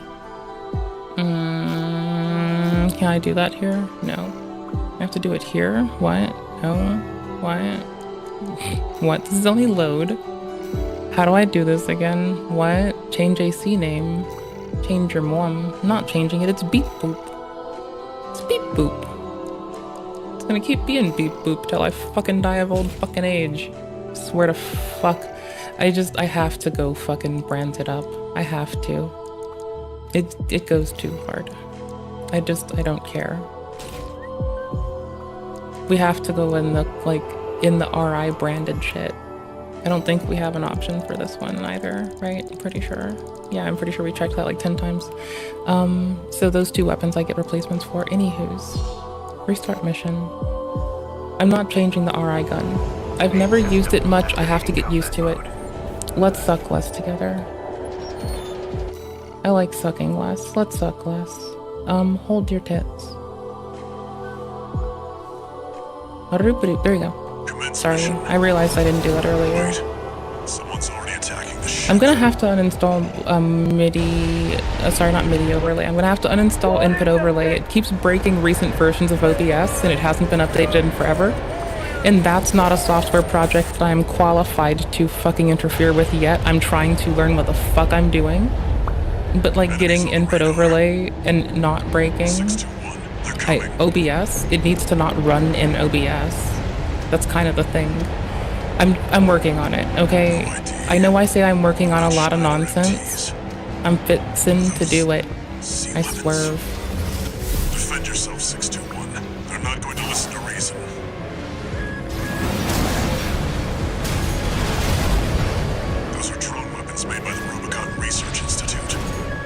Can I do that here? No. I have to do it here? What? No. What? What? This is only load. How do I do this again? What? Change AC name. Change your mom. I'm not changing it, it's beep boop. It's beep boop. It's gonna keep being beep boop till I fucking die of old fucking age. Swear to fuck. I have to go fucking brand it up. I have to. It goes too hard. I don't care. We have to go in the, like, in the RI branded shit. I don't think we have an option for this one either, right? I'm pretty sure. Yeah, I'm pretty sure we checked that like 10 times. So those 2 weapons I get replacements for. Anywho's. Restart mission. I'm not changing the RI gun. I've never used it much. I have to get used to it. Let's suck less together. I like sucking less. Let's suck less. Hold your tits. There you go. Sorry, I realized I didn't do that earlier. Someone's already attacking the ship. I'm gonna have to uninstall MIDI, sorry, not MIDI overlay. I'm gonna have to uninstall input overlay. It keeps breaking recent versions of OBS and it hasn't been updated in forever. And that's not a software project that I'm qualified to fucking interfere with yet. I'm trying to learn what the fuck I'm doing. But like getting input overlay and not breaking OBS, it needs to not run in OBS. That's kind of the thing. I'm working on it, okay? I know I say I'm working on a lot of nonsense. I'm fixing to do it. I swerve. Defend yourself, 621. They're not going to listen to reason. Those are drone weapons made by the Rubicon Research Institute.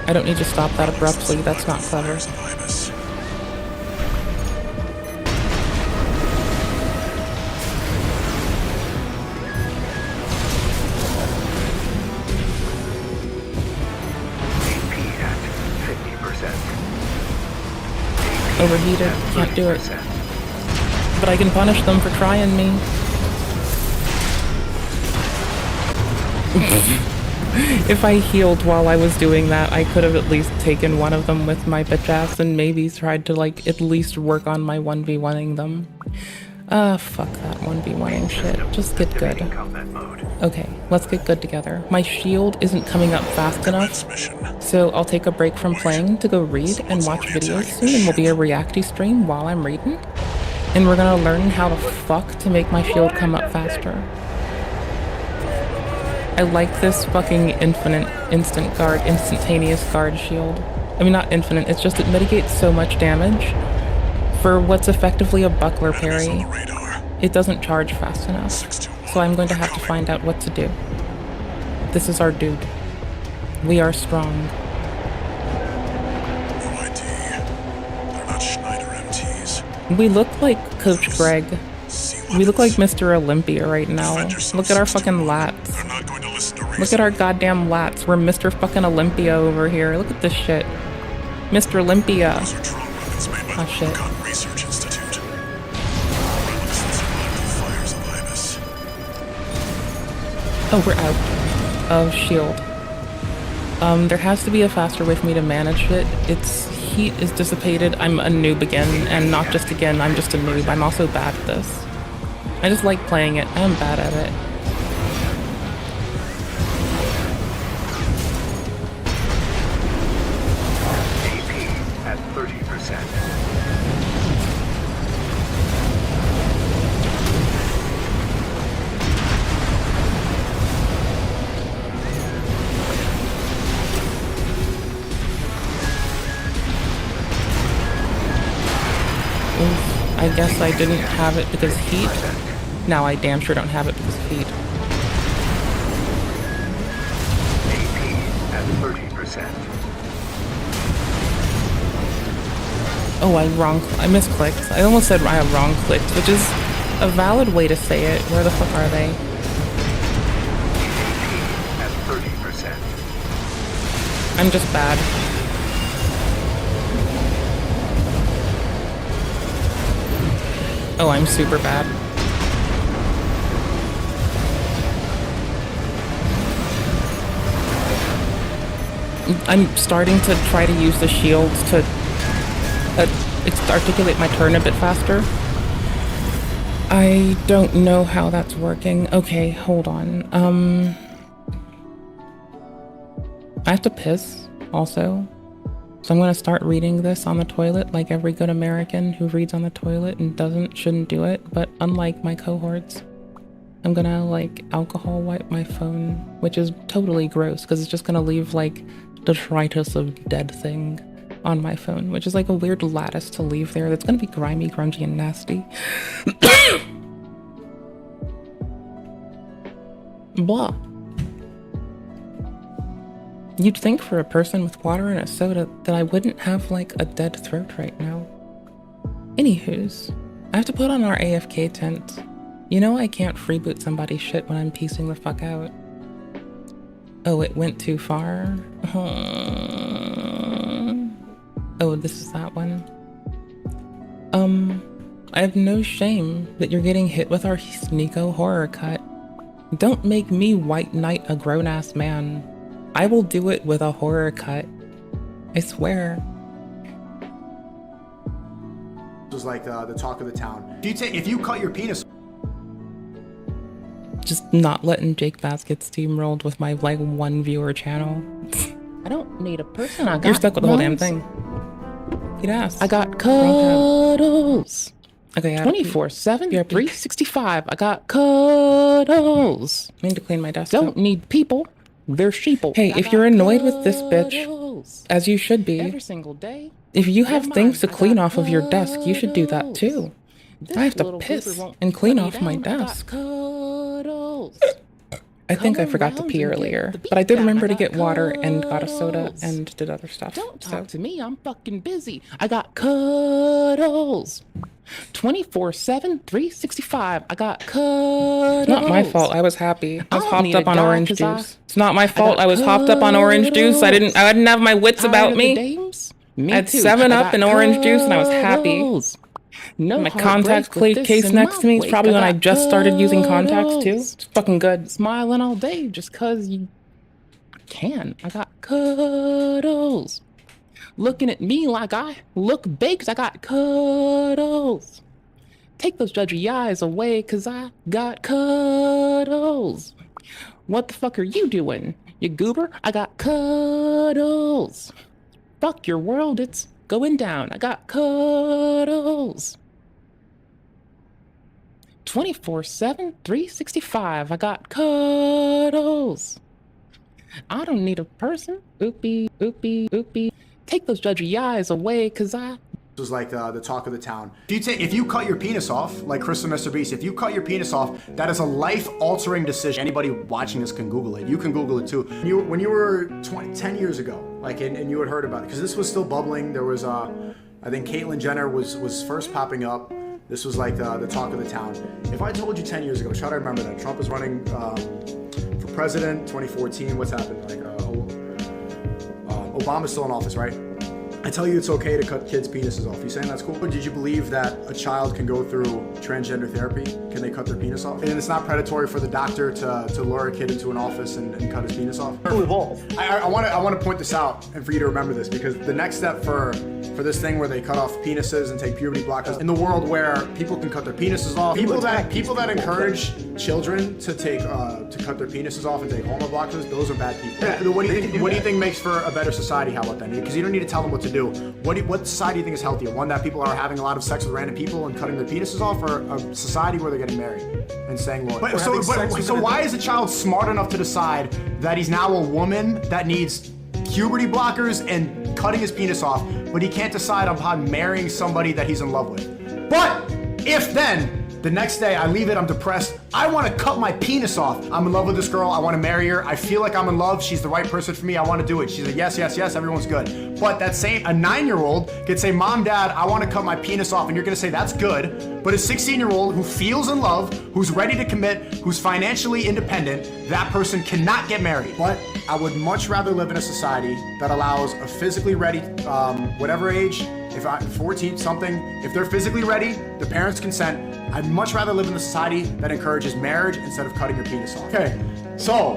I don't need to stop that abruptly. That's not clever. Overheated, can't do it. But I can punish them for trying me. If I healed while I was doing that, I could have at least taken one of them with my bitch ass and maybe tried to like at least work on my 1v1ing them. Fuck that 1v1ing shit. Just get good. Okay, let's get good together. My shield isn't coming up fast enough, so I'll take a break from playing to go read and watch videos soon, and we'll be a reacty stream while I'm reading. And we're gonna learn how the fuck to make my shield come up faster. I like this fucking instantaneous guard shield. I mean, not infinite, it's just it mitigates so much damage for what's effectively a buckler parry. It doesn't charge fast enough, so I'm going to have to find out what to do. This is our dude. We are strong. We look like Coach Greg. We look like Mr. Olympia right now. Look at our fucking lats. Look at our goddamn lats. We're Mr. fucking Olympia over here. Look at this shit. Mr. Olympia. Oh shit. Oh, we're out of shield. There has to be a faster way for me to manage it. Its heat is dissipated. I'm a noob again, and not just again, I'm just a noob. I'm also bad at this. I just like playing it. I'm bad at it. AP at 30%. I guess I didn't have it because heat. Now I damn sure don't have it because of heat. AP at 30%. Oh, I misclicked. I almost said I wrong clicked, which is a valid way to say it. Where the fuck are they? AP at 30%. I'm just bad. Oh, I'm super bad. I'm starting to try to use the shields to articulate my turn a bit faster. I don't know how that's working. Okay, hold on. I have to piss also. So I'm gonna start reading this on the toilet like every good American who reads on the toilet and shouldn't do it. But unlike my cohorts, I'm gonna like alcohol wipe my phone, which is totally gross because it's just gonna leave like detritus of dead thing on my phone, which is like a weird lattice to leave there that's gonna be grimy, grungy, and nasty. Blah. You'd think for a person with water and a soda that I wouldn't have like a dead throat right now. Anywho's, I have to put on our AFK tent. You know I can't freeboot somebody's shit when I'm piecing the fuck out. Oh, it went too far? Oh, this is that one. I have no shame that you're getting hit with our Sneeko horror cut. Don't make me white knight a grown-ass man. I will do it with a horror cut. I swear. It was like the talk of the town. If you cut your penis... Just not letting Jake Bass get steamrolled with my like 1 viewer channel. I don't need a person. You're stuck with the whole damn thing. Eat ass. I got cuddles. Okay, 24/7, 365. I got cuddles. I need to clean my desk. Don't need people. They're sheeple. Hey, if you're annoyed with this bitch, as you should be, every single day, if you have things to clean off of your desk, you should do that too. I have to piss and clean off my desk. I think I forgot to pee earlier, but I did remember to get water and got a soda and did other stuff. Don't talk to me, I'm fucking busy. I got cuddles. 24/7, 365. I got cuddles. It's not my fault. I was happy. I was hopped up on orange juice. It's not my fault. I was hopped up on orange juice. I didn't have my wits about me. I had 7-Up and orange juice and I was happy. No, my contacts case next to me is probably when I just started using contacts too. It's fucking good. Smiling all day just cause you can. I got cuddles. Looking at me like I look big cause I got cuddles. Take those judgy eyes away cause I got cuddles. What the fuck are you doing, you goober? I got cuddles. Fuck your world, it's going down. I got cuddles. 24/7, 365. I got cuddles. I don't need a person. Oopie, oopie, oopie. Take those judgy eyes away, cause I... It was like the talk of the town. If you cut your penis off, like Chris and Mr. Beast, if you cut your penis off, that is a life-altering decision. Anybody watching this can Google it. You can Google it too. When you were 10 years ago, like, and you had heard about it, because this was still bubbling. There was, I think Caitlyn Jenner was first popping up. This was like the talk of the town. If I told you 10 years ago, try to remember that. Trump is running for president, 2014. What's happened? Like, Obama's still in office, right? I tell you it's okay to cut kids' penises off. You saying that's cool? But did you believe that a child can go through transgender therapy? Can they cut their penis off? And it's not predatory for the doctor to lure a kid into an office and cut his penis off? I want to point this out and for you to remember this, because the next step for this thing where they cut off penises and take puberty blockers in the world where people can cut their penises off, people that encourage children to cut their penises off and take hormone blockers, those are bad people. Yeah, what do you think makes for a better society? How about that? Because you don't need to tell them what to do. What society do you think is healthier? One that people are having a lot of sex with random people and cutting their penises off, or a society where they're getting married and saying Lord? So why is a child smart enough to decide that he's now a woman that needs puberty blockers and cutting his penis off, but he can't decide upon marrying somebody that he's in love with? But if then the next day I leave it, I'm depressed, I want to cut my penis off. I'm in love with this girl, I want to marry her, I feel like I'm in love, she's the right person for me, I want to do it. She's like, yes, yes, yes, everyone's good. But a 9-year-old could say, Mom, Dad, I want to cut my penis off, and you're going to say, that's good. But a 16-year-old who feels in love, who's ready to commit, who's financially independent, that person cannot get married. But I would much rather live in a society that allows a physically ready, whatever age, if I'm 14 something, if they're physically ready, the parents consent, I'd much rather live in a society that encourages marriage instead of cutting your penis off. Okay, so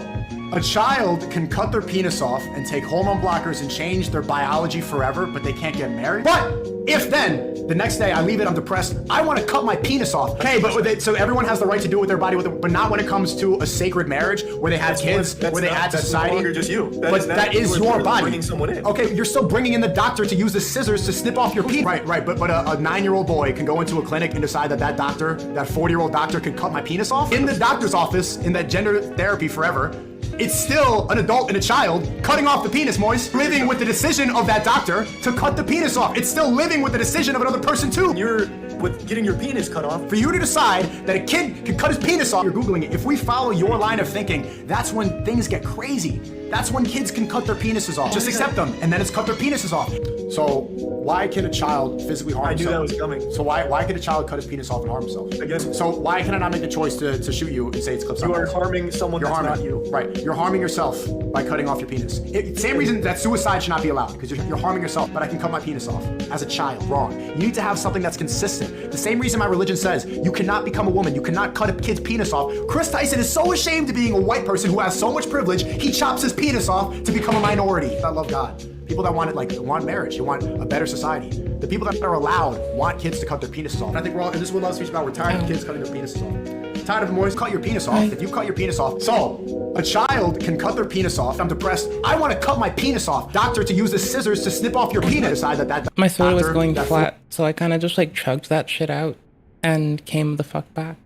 a child can cut their penis off and take hormone blockers and change their biology forever, but they can't get married. But if then the next day I leave it, I'm depressed, I want to cut my penis off. Okay, but so everyone has the right to do it with their body, but not when it comes to a sacred marriage where they have kids, where they add to society. That's no longer just you. That is your body. Bringing someone in. Okay, you're still bringing in the doctor to use the scissors to snip off your penis. Right, but a 9-year-old boy can go into a clinic and decide that doctor, that 40-year-old doctor, can cut my penis off in the doctor's office, in that gender therapy forever. it's still an adult and a child cutting off the penis, Moise. Living with the decision of that doctor to cut the penis off. It's still living with the decision of another person too. You're with getting your penis cut off. For you to decide that a kid can cut his penis off, you're Googling it. If we follow your line of thinking, that's when things get crazy. That's when kids can cut their penises off. Just accept them, and then it's cut their penises off. So why can a child physically harm himself? I knew that was coming. So why can a child cut his penis off and harm himself? Again, so why can I not make the choice to shoot you and say it's clips? You are harming someone that's not you. Right, you're harming yourself by cutting off your penis. Same reason that suicide should not be allowed, because you're harming yourself, but I can cut my penis off as a child. Wrong. You need to have something that's consistent. The same reason my religion says you cannot become a woman, you cannot cut a kid's penis off. Chris Tyson is so ashamed of being a white person who has so much privilege, he chops his penis off to become a minority. I love God. People that want it, like, want marriage, you want a better society. The people that are allowed want kids to cut their penises off. And I think we're all, and this is what love speaks about, we're tired of kids cutting their penises off. Tired of them always cut your penis off. If you cut your penis off, so a child can cut their penis off. I'm depressed. I want to cut my penis off. Doctor, to use the scissors to snip off your penis. Decide that my soda was going flat, so I kind of just like chugged that shit out and came the fuck back.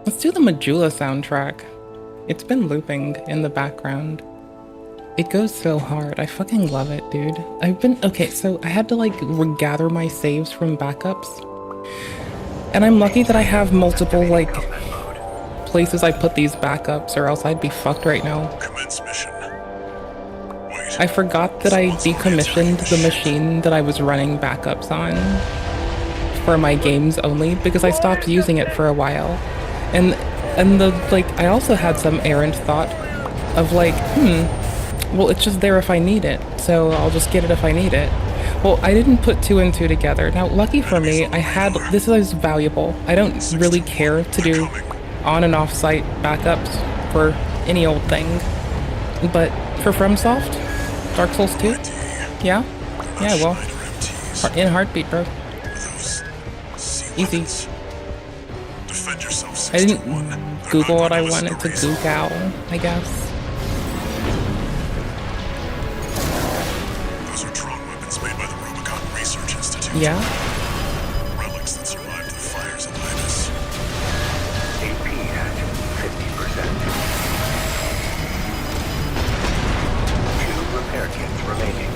Let's do the Majula soundtrack. It's been looping in the background. It goes so hard. I fucking love it, dude. Okay, so I had to like regather my saves from backups. And I'm lucky that I have multiple like places I put these backups, or else I'd be fucked right now. I forgot that I decommissioned the machine that I was running backups on for my games only, because I stopped using it for a while. And I also had some errant thought of like, well, it's just there if I need it, so I'll just get it if I need it. Well, I didn't put 2 and 2 together. Now, lucky for me, this is valuable. I don't really care to do on and off site backups for any old thing. But for FromSoft, Dark Souls 2, yeah, well, in a heartbeat, bro. Easy. I didn't Google what I wanted to Google, I guess. Yeah. Relics that survived the fires of Ibis. AP at 50%. 2 repair kits remaining.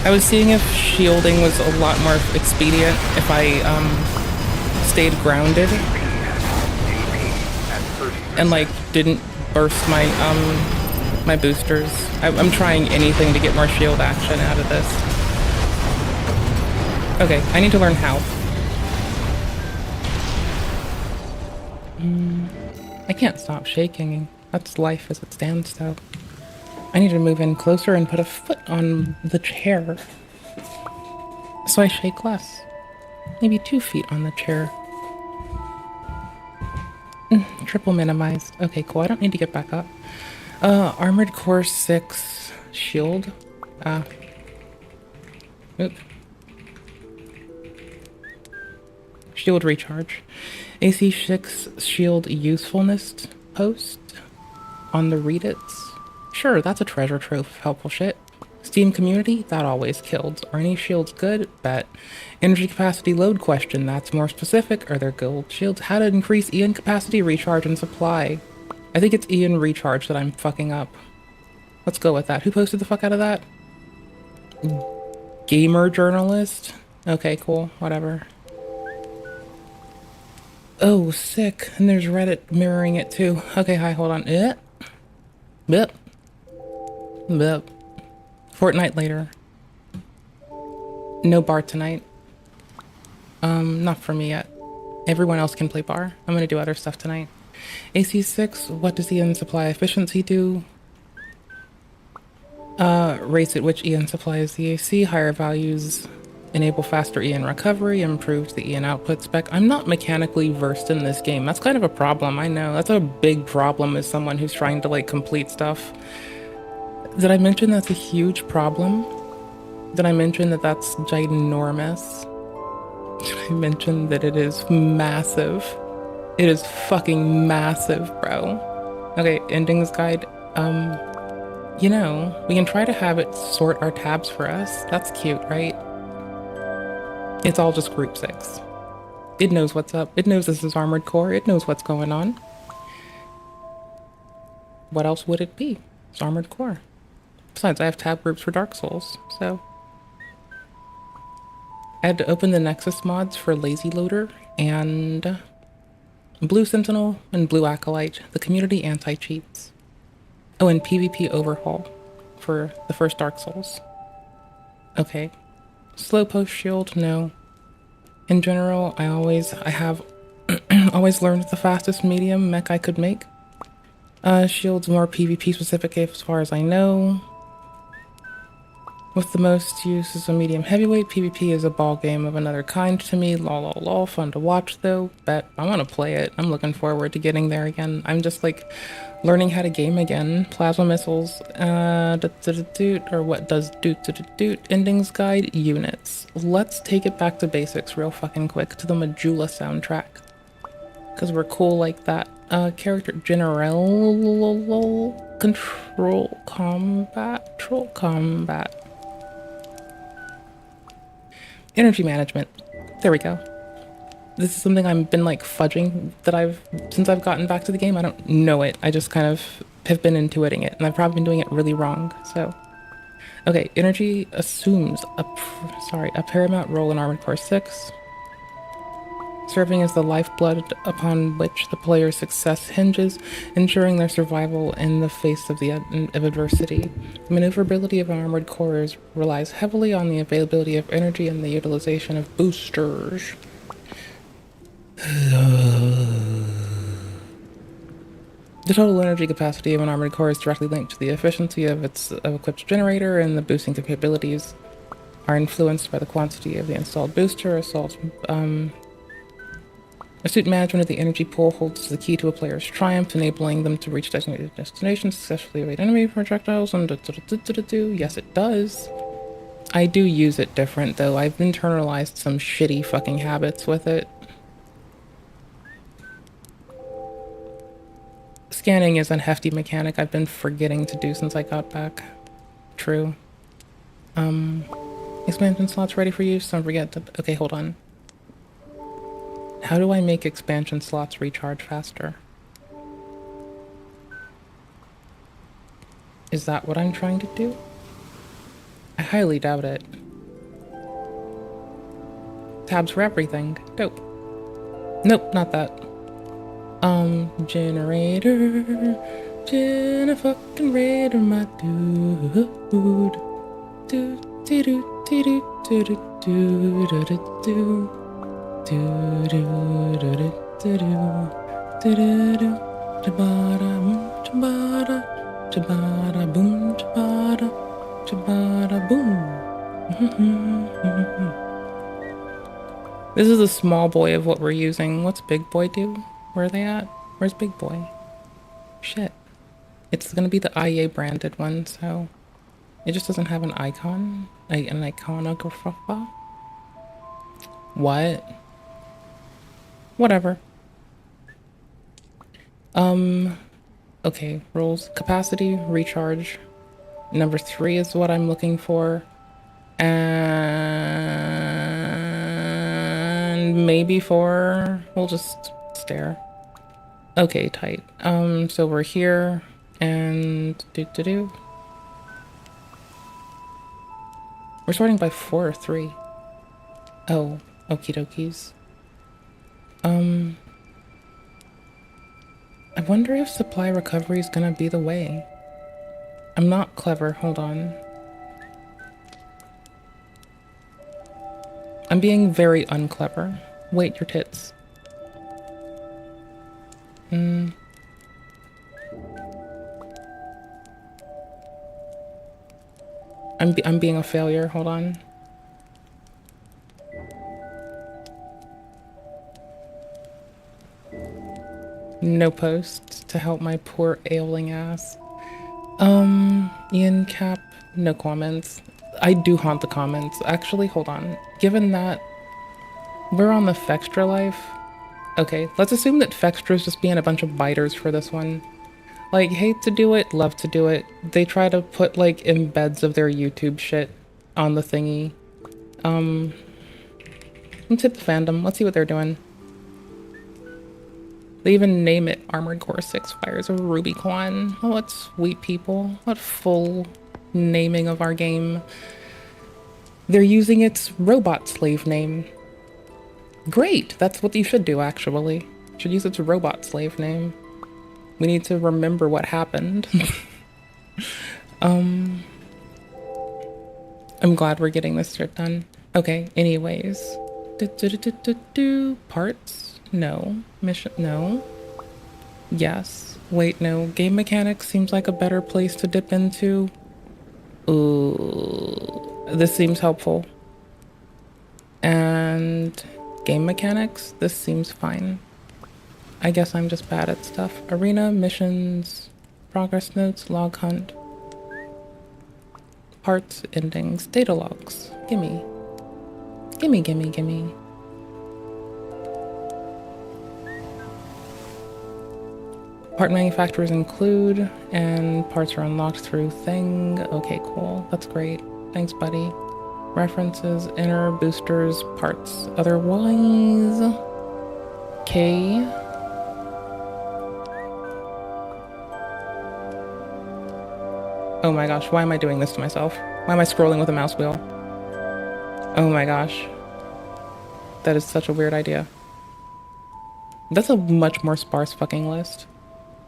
I was seeing if shielding was a lot more expedient if I stayed grounded and like didn't burst my my boosters. I'm trying anything to get more shield action out of this. Okay, I need to learn how. I can't stop shaking. That's life as it stands, though. I need to move in closer and put a foot on the chair, so I shake less. Maybe 2 feet on the chair. Triple minimized. Okay, cool. I don't need to get back up. Armored Core 6 shield. Oop. Shield recharge. AC 6 shield usefulness post on the Reddits. Sure, that's a treasure trove of helpful shit. Steam community, that always killed. Are any shields good? Bet. Energy capacity load question, that's more specific. Are there gold shields? How to increase Ian capacity, recharge, and supply. I think it's Ian recharge that I'm fucking up. Let's go with that. Who posted the fuck out of that? Gamer journalist? Okay, cool. Whatever. Oh, sick. And there's Reddit mirroring it too. Okay, hi, hold on. Bip. Bip. Fortnite later. No bar tonight. Not for me yet. Everyone else can play bar. I'm gonna do other stuff tonight. AC6, what does Ian supply efficiency do? Rates at which Ian supplies the AC, higher values enable faster Ian recovery, improves the Ian output spec. I'm not mechanically versed in this game. That's kind of a problem, I know. That's a big problem as someone who's trying to like complete stuff. Did I mention that's a huge problem? Did I mention that that's ginormous? Did I mention that it is massive? It is fucking massive, bro. Okay, endings guide. You know, we can try to have it sort our tabs for us. That's cute, right? It's all just group 6. It knows what's up. It knows this is Armored Core. It knows what's going on. what else would it be? It's Armored Core. Besides, I have tab groups for Dark Souls, so. I had to open the Nexus mods for Lazy Loader and Blue Sentinel and Blue Acolyte, the community anti-cheats. Oh, and PvP overhaul for the first Dark Souls. Okay. Slow post shield, no. In general, I have always learned the fastest medium mech I could make. Shield's more PvP specific as far as I know. With the most use is a medium heavyweight. PvP is a ball game of another kind to me. Lol. Fun to watch though. Bet I want to play it. I'm looking forward to getting there again. I'm just like learning how to game again. Plasma missiles. Or what does doot. Endings guide units. Let's take it back to basics real fucking quick to the Majula soundtrack. Because we're cool like that. Character general control combat. Energy management. There we go. This is something I've been like fudging since I've gotten back to the game. I don't know it. I just kind of have been intuiting it, and I've probably been doing it really wrong. So, okay, energy assumes a paramount role in Armored Core 6, serving as the lifeblood upon which the player's success hinges, ensuring their survival in the face of adversity. The maneuverability of Armored Core relies heavily on the availability of energy and the utilization of boosters. The total energy capacity of an Armored Core is directly linked to the efficiency of its equipped generator, and the boosting capabilities are influenced by the quantity of the installed booster. Astute management of the energy pool holds the key to a player's triumph, enabling them to reach designated destinations, successfully evade enemy projectiles, and Yes, it does. I do use it different, though. I've internalized some shitty fucking habits with it. Scanning is a hefty mechanic I've been forgetting to do since I got back. True. Expansion slots ready for use? Don't forget to... Okay, hold on. How do I make expansion slots recharge faster? Is that what I'm trying to do? I highly doubt it. Tabs for everything. Dope. Nope, not that. Generator. Fucking-rator, my dude. This is a small boy of what we're using. What's Big Boy do? Where are they at? Where's Big Boy? Shit. It's gonna be the IA branded one, so it just doesn't have an icon, an iconographer. What? Whatever. Okay, rules. Capacity, recharge. Number 3 is what I'm looking for. And maybe 4. We'll just stare. Okay, tight. So we're here and We're sorting by 4 or 3. Oh, okie dokies. I wonder if supply recovery is gonna be the way. I'm not clever, hold on. I'm being very unclever. Wait your tits. I'm being a failure, hold on. No post to help my poor ailing ass. Ian Cap, no comments. I do haunt the comments. Actually, hold on. Given that we're on the Fextra life. Okay, let's assume that Fextra's just being a bunch of biters for this one. Like, hate to do it, love to do it. They try to put, like, embeds of their YouTube shit on the thingy. Let's hit the fandom. Let's see what they're doing. They even name it Armored Core 6 Fires of Rubicon. Oh, what sweet people. What full naming of our game. They're using its robot slave name. Great! That's what you should do, actually. You should use its robot slave name. We need to remember what happened. I'm glad we're getting this shit done. Okay, anyways. Parts? No. Mission? No. Yes. Wait, no. Game mechanics seems like a better place to dip into. Ooh. This seems helpful. And game mechanics? This seems fine. I guess I'm just bad at stuff. Arena, missions, progress notes, log hunt. Parts, endings, data logs. Gimme. Gimme, gimme, gimme. Part manufacturers include, and parts are unlocked through thing. Okay, cool. That's great. Thanks, buddy. References, inner, boosters, parts. Otherwise... Okay. Oh my gosh, why am I doing this to myself? Why am I scrolling with a mouse wheel? Oh my gosh. That is such a weird idea. That's a much more sparse fucking list.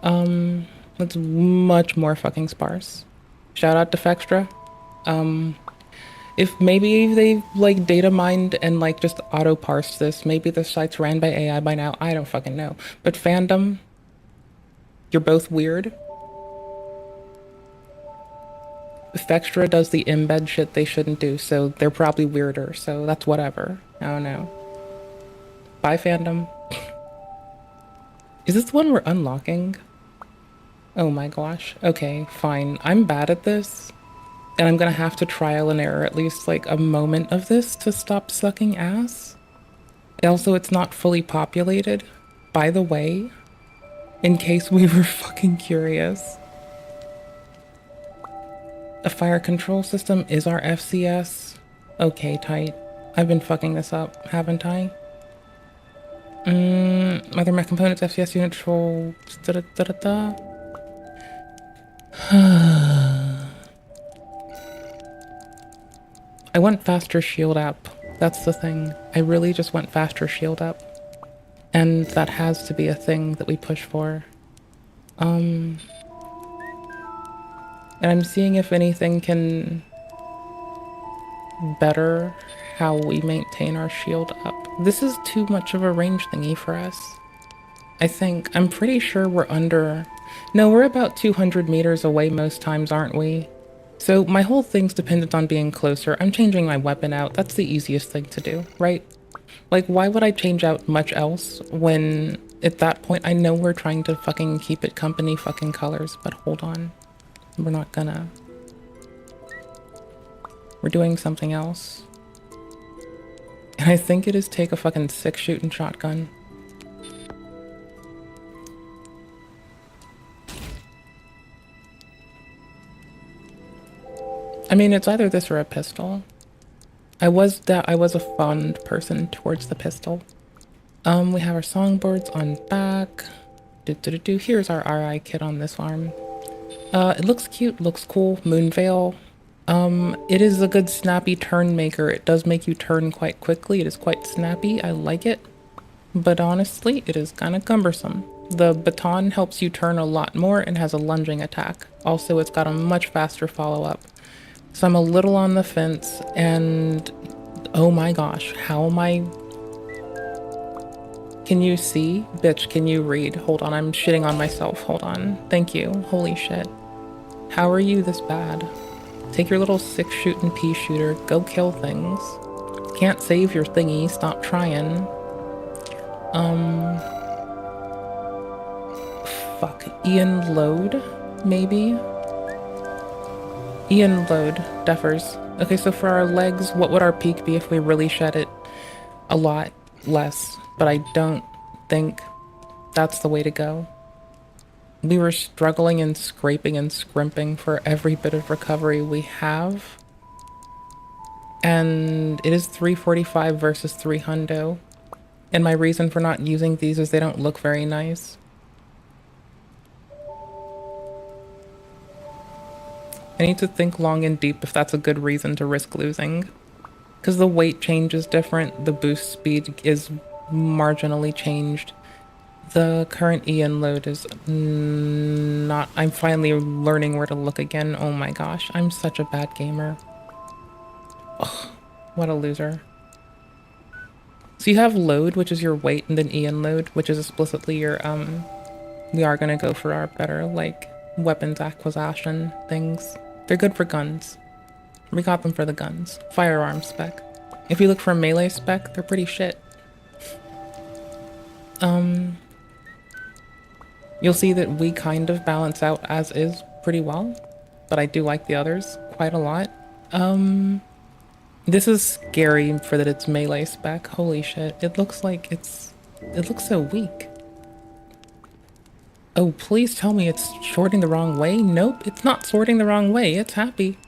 That's much more fucking sparse. Shout out to Fextra. If maybe they like data mined and like just auto parsed this, maybe the site's ran by AI by now, I don't fucking know. But fandom, you're both weird. Fextra does the embed shit they shouldn't do, so they're probably weirder, so that's whatever. I don't know. Bye, fandom. Is this the one we're unlocking? Oh my gosh. Okay, fine. I'm bad at this, and I'm gonna have to trial and error at least like a moment of this to stop sucking ass. Also, it's not fully populated, by the way, in case we were fucking curious. A fire control system is our FCS. Okay, tight. I've been fucking this up, haven't I? Other mech components, FCS unit control. I want faster shield up. That's the thing. I really just want faster shield up. And that has to be a thing that we push for. And I'm seeing if anything can better how we maintain our shield up. This is too much of a range thingy for us. I think. I'm pretty sure we're under... No, we're about 200 meters away most times, aren't we? So my whole thing's dependent on being closer. I'm changing my weapon out. That's the easiest thing to do, right? Like, why would I change out much else when at that point I know we're trying to fucking keep it company fucking colors, but hold on. We're not gonna. We're doing something else. And I think it is take a fucking 6-shooting shotgun. I mean, it's either this or a pistol. I was a fond person towards the pistol. We have our songboards on back. Here's our RI kit on this arm. It looks cute, looks cool. Moonveil. It is a good snappy turn maker. It does make you turn quite quickly. It is quite snappy. I like it. But honestly, it is kind of cumbersome. The baton helps you turn a lot more and has a lunging attack. Also, it's got a much faster follow-up. So I'm a little on the fence, and oh my gosh, how am I... Can you see? Bitch, can you read? Hold on, I'm shitting on myself. Hold on. Thank you. Holy shit. How are you this bad? Take your little 6-shooting pea shooter. Go kill things. Can't save your thingy. Stop trying. Fuck. Ian Load? Maybe? Ian Load. Duffers. Okay, so for our legs, what would our peak be if we really shed it? A lot less. But I don't think that's the way to go. We were struggling and scraping and scrimping for every bit of recovery we have. And it is 345 versus 3 hundo. And my reason for not using these is they don't look very nice. I need to think long and deep if that's a good reason to risk losing. Because the weight change is different, the boost speed is marginally changed. The current Ian load is not... I'm finally learning where to look again. Oh my gosh, I'm such a bad gamer. Ugh, what a loser. So you have load, which is your weight, and then Ian load, which is explicitly your, we are gonna go for our better, like, weapons acquisition things. They're good for guns. We got them for the guns. Firearm spec. If you look for melee spec, they're pretty shit. You'll see that we kind of balance out as is pretty well, but I do like the others quite a lot. This is scary for that it's melee spec. Holy shit. It looks like it looks so weak. Oh, please tell me it's sorting the wrong way. Nope, it's not sorting the wrong way. It's happy.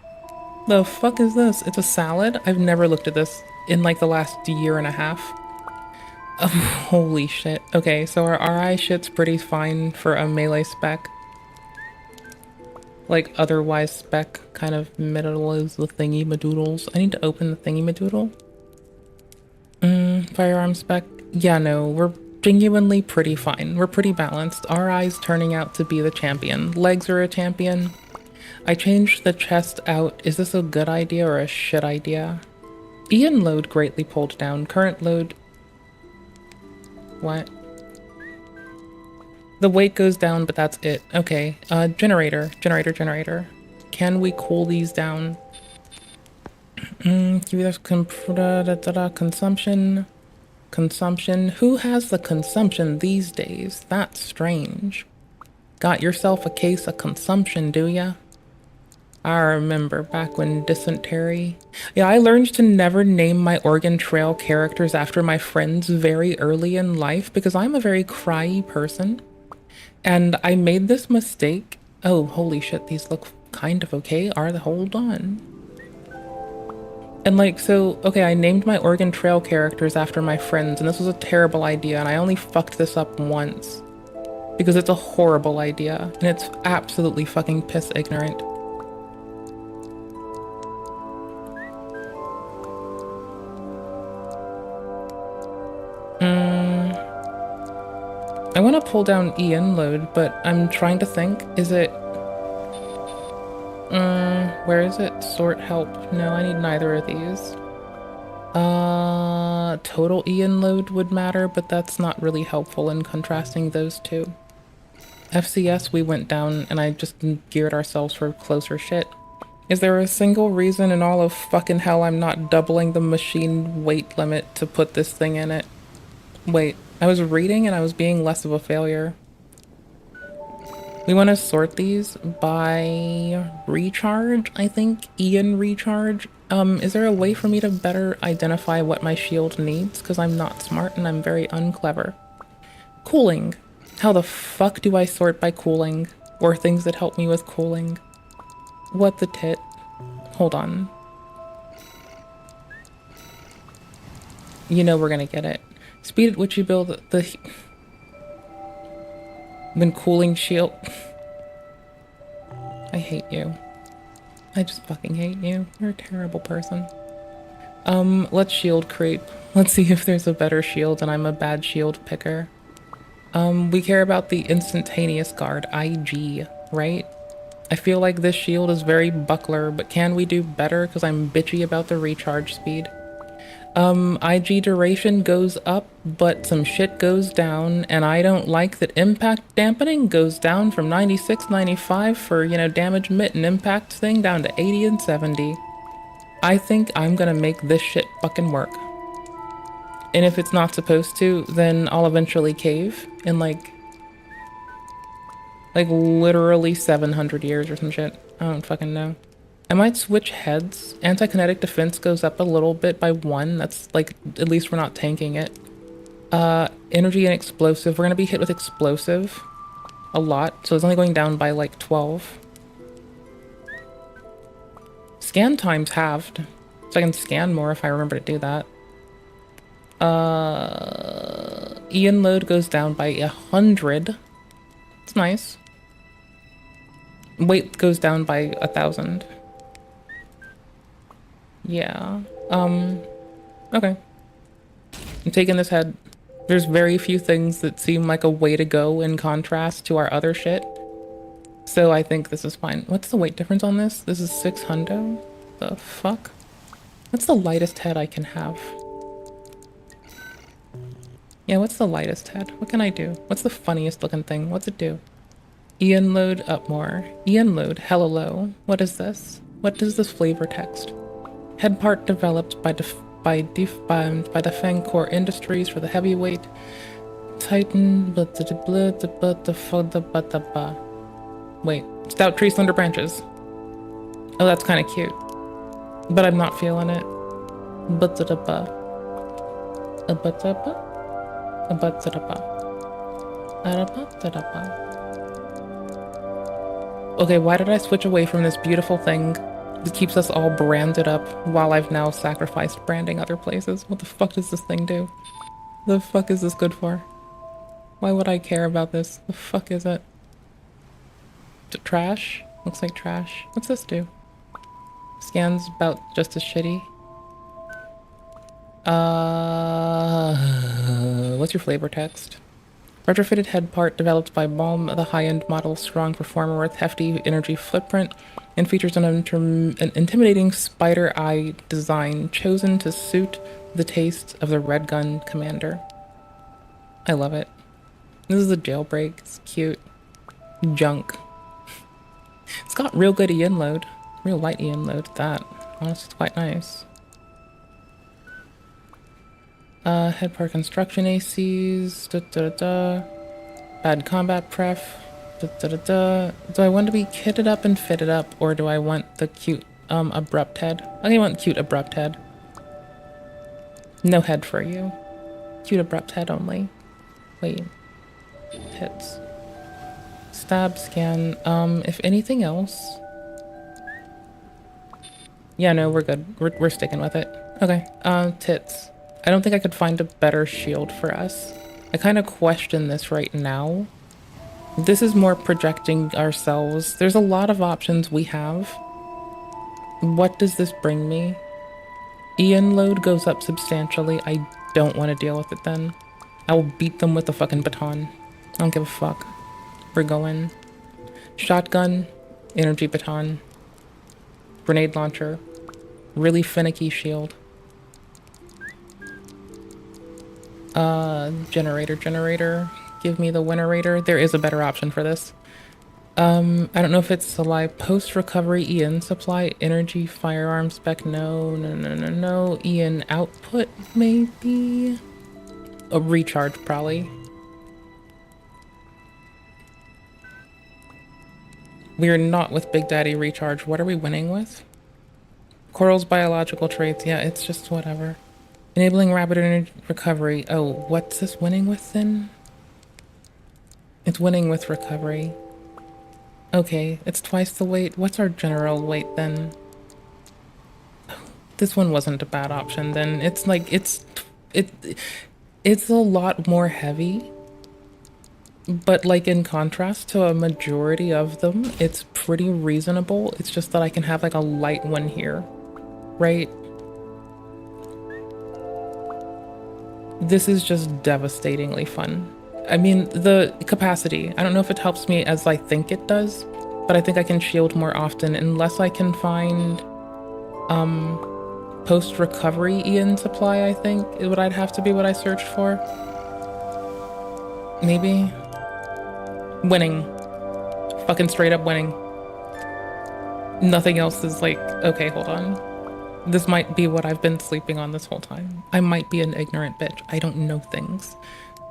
The fuck is this? It's a salad? I've never looked at this in like the last year and a half. Oh, holy shit. Okay, so our RI shit's pretty fine for a melee spec. Like otherwise spec kind of middle is the thingy-madoodles. I need to open the thingy-madoodle. Firearm spec. Yeah, no, we're genuinely pretty fine. We're pretty balanced. RI's turning out to be the champion. Legs are a champion. I changed the chest out. Is this a good idea or a shit idea? Ian load greatly pulled down. Current load... What? The weight goes down, but that's it. Okay. Generator. Can we cool these down? Consumption. Consumption. Who has the consumption these days? That's strange. Got yourself a case of consumption, do ya? I remember back when dysentery... Yeah, I learned to never name my Oregon Trail characters after my friends very early in life because I'm a very cryy person. And I made this mistake. Oh, holy shit, these look kind of okay. Hold on. And like, so, okay, I named my Oregon Trail characters after my friends, and this was a terrible idea, and I only fucked this up once. Because it's a horrible idea, and it's absolutely fucking piss ignorant. I want to pull down Ian load, but I'm trying to think, is it... where is it? Sort help. No, I need neither of these. Total Ian load would matter, but that's not really helpful in contrasting those two. FCS, we went down, and I just geared ourselves for closer shit. Is there a single reason in all of fucking hell I'm not doubling the machine weight limit to put this thing in it? Wait, I was reading and I was being less of a failure. We want to sort these by recharge, I think. Ian recharge. Is there a way for me to better identify what my shield needs? Because I'm not smart and I'm very unclever. Cooling. How the fuck do I sort by cooling? Or things that help me with cooling? What the tit? Hold on. You know we're gonna get it. Speed at which you build the... When cooling shield... I hate you. I just fucking hate you. You're a terrible person. Let's shield creep. Let's see if there's a better shield and I'm a bad shield picker. We care about the instantaneous guard, IG, right? I feel like this shield is very buckler, but can we do better? Because I'm bitchy about the recharge speed. IG duration goes up, but some shit goes down, and I don't like that impact dampening goes down from 96, 95 for, you know, damage mitt and impact thing down to 80 and 70. I think I'm gonna make this shit fucking work. And if it's not supposed to, then I'll eventually cave in like literally 700 years or some shit. I don't fucking know. I might switch heads. Anti-kinetic defense goes up a little bit by 1. That's like, at least we're not tanking it. Energy and explosive. We're gonna be hit with explosive a lot, so it's only going down by like 12. Scan time's halved, so I can scan more if I remember to do that. Ian load goes down by 100. It's nice. Weight goes down by 1,000. Yeah. Okay. I'm taking this head. There's very few things that seem like a way to go in contrast to our other shit. So I think this is fine. What's the weight difference on this? This is 600. The fuck? What's the lightest head I can have? Yeah, what's the lightest head? What can I do? What's the funniest looking thing? What's it do? Ian load up more. Ian load hella low. What is this? What is this flavor text? Head part developed by the Fang Industries for the heavyweight Titan. Wait, stout tree, slender branches. Oh, that's kind of cute, but I'm not feeling it. Okay, why did I switch away from this beautiful thing that keeps us all branded up while I've now sacrificed branding other places? What the fuck does this thing do? The fuck is this good for? Why would I care about this? The fuck is it? Trash? Looks like trash. What's this do? Scans about just as shitty. What's your flavor text? Retrofitted head part developed by Balm, the high-end model, strong performer with hefty energy footprint, and features an intimidating spider eye design chosen to suit the taste of the Red Gun Commander. I love it. This is a jailbreak. It's cute. Junk. It's got real good Ian load. Real light Ian load at that. Honestly, it's quite nice. Head part construction ACs. Bad combat pref. Do I want to be kitted up and fitted up, or do I want the cute, abrupt head? I want cute, abrupt head. No head for you. Cute, abrupt head only. Wait. Hits. Stab, scan. If anything else... Yeah, no, we're good. We're sticking with it. Okay, tits. I don't think I could find a better shield for us. I kind of question this right now. This is more projecting ourselves. There's a lot of options we have. What does this bring me? Ian load goes up substantially. I don't want to deal with it then. I will beat them with a fucking baton. I don't give a fuck. We're going. Shotgun, energy baton, grenade launcher, really finicky shield. Generator. Give me the Winnerator. There is a better option for this. I don't know if it's supply post-recovery Ian supply, energy, firearm spec. No. Ian output, maybe? A recharge, probably. We are not with Big Daddy recharge. What are we winning with? Coral's biological traits. Yeah, it's just whatever. Enabling rapid energy recovery. Oh, what's this winning with then? It's winning with recovery. Okay, it's twice the weight. What's our general weight then? Oh, this one wasn't a bad option then. It's like, it's a lot more heavy. But like in contrast to a majority of them, it's pretty reasonable. It's just that I can have like a light one here, right? This is just devastatingly fun. I mean, the capacity, I don't know if it helps me as I think it does, but I think I can shield more often unless I can find post-recovery Ian supply, I think, is what I'd have to be what I searched for. Maybe. Winning. Fucking straight up winning. Nothing else is like, okay, hold on. This might be what I've been sleeping on this whole time. I might be an ignorant bitch. I don't know things.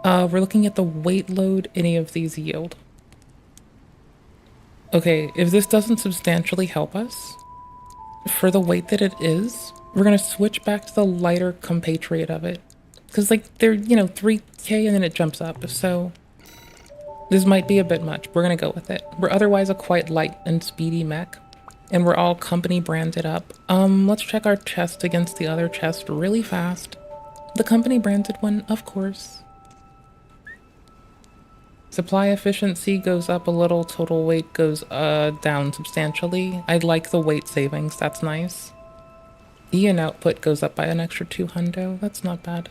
We're looking at the weight load any of these yield. Okay, if this doesn't substantially help us, for the weight that it is, we're gonna switch back to the lighter compatriot of it. Because like, they're, 3K and then it jumps up, so... This might be a bit much. We're gonna go with it. We're otherwise a quite light and speedy mech. And we're all company branded up. Let's check our chest against the other chest really fast. The company branded one, of course. Supply efficiency goes up a little, total weight goes down substantially. I like the weight savings, that's nice. EN output goes up by an extra 200, that's not bad.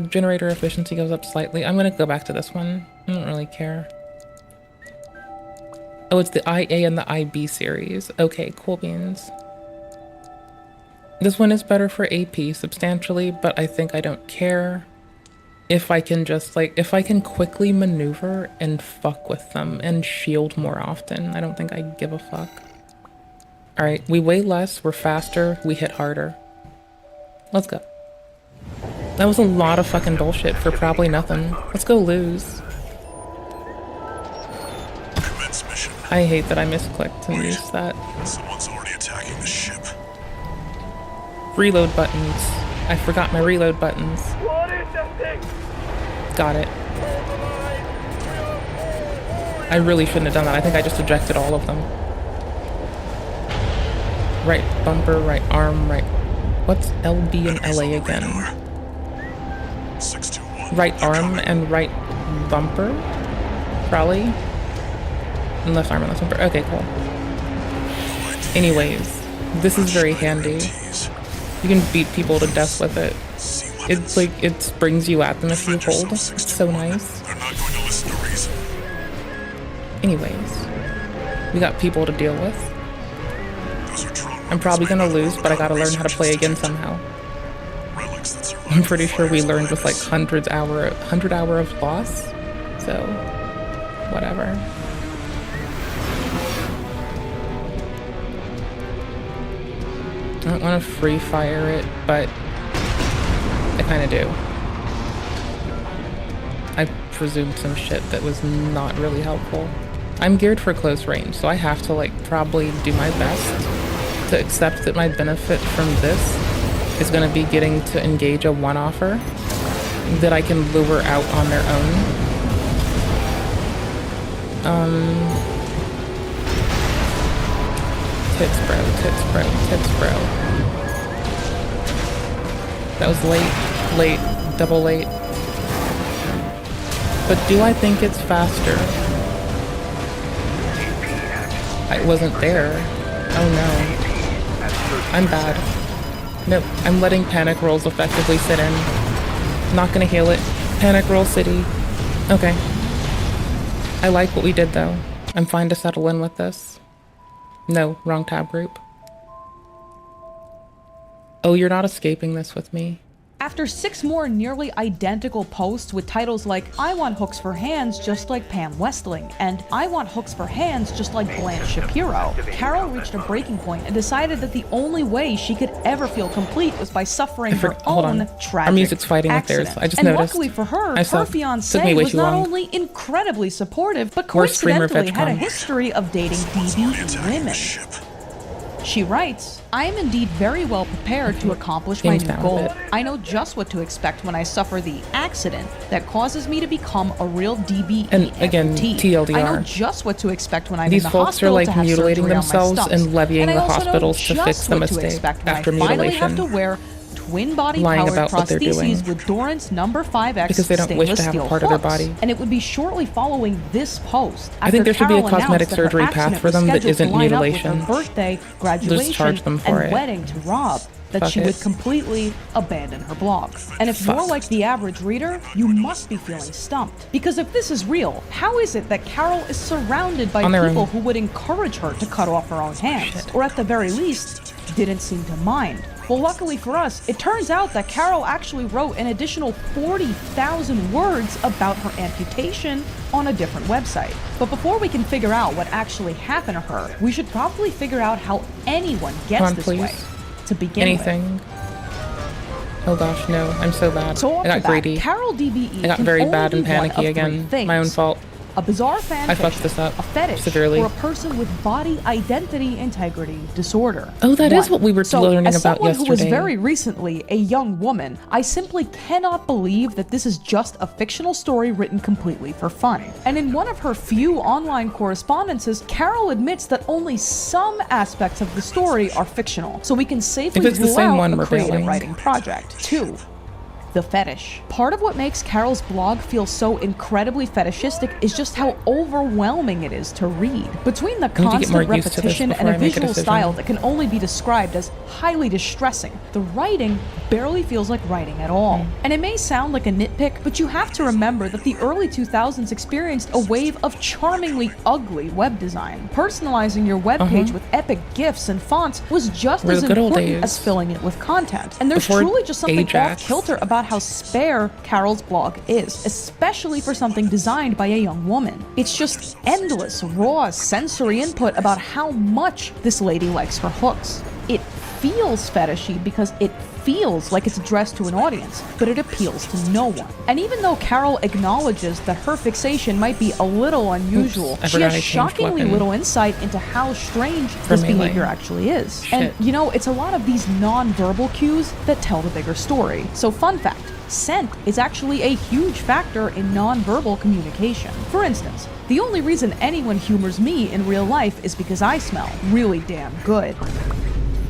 Generator efficiency goes up slightly. I'm gonna go back to this one. I don't really care. Oh, it's the IA and the IB series. Okay, cool beans. This one is better for AP substantially, but I think I don't care. If I can just like, if I can quickly maneuver and fuck with them and shield more often, I don't think I give a fuck. All right, we weigh less, we're faster, we hit harder. Let's go. That was a lot of fucking bullshit for probably nothing. Let's go lose. Commence mission. I hate that I misclicked and used that. Someone's already attacking the ship. Reload buttons. I forgot my reload buttons. What is that thing? Got it. I really shouldn't have done that. I think I just ejected all of them. Right bumper, right arm, right... What's LB and LA again? 621. Right arm and right bumper? Probably? And left arm and left bumper. Okay, cool. Anyways, this is very handy. You can beat people to death with it. It's like, it springs you at them if you hold. It's so nice. They're not going to listen to reason. Anyways, we got people to deal with. I'm probably gonna lose, but I gotta learn how to play again somehow. I'm pretty sure we learned with like 100 hour of loss, so whatever. I don't want to free fire it, but I kind of do. I presumed some shit that was not really helpful. I'm geared for close range, so I have to like probably do my best to accept that my benefit from this is going to be getting to engage a one-offer that I can lure out on their own. Tits bro, tits bro, tits bro. That was late, double late. But do I think it's faster? I wasn't there. Oh no. I'm bad. Nope, I'm letting panic rolls effectively sit in. Not gonna heal it. Panic roll city. Okay. I like what we did though. I'm fine to settle in with this. No, wrong tab group. Oh, you're not escaping this with me. After 6 more nearly identical posts with titles like, I want hooks for hands just like Pam Westling, and I want hooks for hands just like Blanche Shapiro, Carol reached a breaking point and decided that the only way she could ever feel complete was by suffering her own tragic Our music's fighting accident. with theirs. I just and noticed. Luckily for her, her fiancé was not only incredibly supportive, but coincidentally had a history of dating DV women. She writes, I am indeed very well prepared to accomplish my new goal. I know just what to expect when I suffer the accident that causes me to become a real DBE And again, amputee. TLDR. I know just what to expect when I'm These in the folks hospital are like to have mutilating surgery on my themselves stumps. and levying And I the also know hospitals to just fix the what to mistake expect when after I finally mutilation. have to wear twin-body Lying powered about what they're prostheses doing. with Dorrance number 5X Because they don't wish to stainless have a steel part of their hooks. body. And it would be shortly following this post. I think there should be a Carol announced cosmetic that her surgery path accident for was them that scheduled to isn't line up with mutilation. her birthday, Just graduation, charge them for and it. wedding to Rob. That Fuck she it. would completely abandon her blog. And if you're like the average reader, you must be feeling stumped. Because if this is real, how is it that Carol is surrounded by On their people own. who would encourage her to cut off her own hands? Or at the very least, didn't seem to mind. Well, luckily for us, it turns out that Carol actually wrote an additional 40,000 words about her amputation on a different website. But before we can figure out what actually happened to her, we should probably figure out how anyone gets Come on, this please. way to begin Anything. with. Oh gosh, no, I'm so bad. So off I got the bat, greedy. Carol DBE I got can very only bad and be one panicky of 3 again. things. My own fault. A bizarre fan I fucked fiction, this up a fetish, severely. or a person with body identity integrity disorder. Oh, that is 1. what we were learning as about someone who was yesterday. very recently a young woman, I simply cannot believe that this is just a fictional story written completely for fun. And in one of her few online correspondences, Carol admits that only some aspects of the story are fictional, so we can safely If it's the rule same out one, a we're creative bailing. writing project. 2. the fetish. Part of what makes Carol's blog feel so incredibly fetishistic is just how overwhelming it is to read. Between the constant repetition and a visual style that can only be described as highly distressing, the writing barely feels like writing at all. And it may sound like a nitpick, but you have to remember that the early 2000s experienced a wave of charmingly ugly web design. Personalizing your web page with epic GIFs and fonts was just as important as filling it with content. And there's truly just something off-kilter about how spare Carol's blog is, especially for something designed by a young woman. It's just endless, raw, sensory input about how much this lady likes her hooks. It feels fetishy because it feels like it's addressed to an audience, but it appeals to no one. And even though Carol acknowledges that her fixation might be a little unusual, she has shockingly little insight into how strange this behavior actually is. And you know, it's a lot of these non-verbal cues that tell the bigger story. So fun fact, scent is actually a huge factor in non-verbal communication. For instance, the only reason anyone humors me in real life is because I smell really damn good.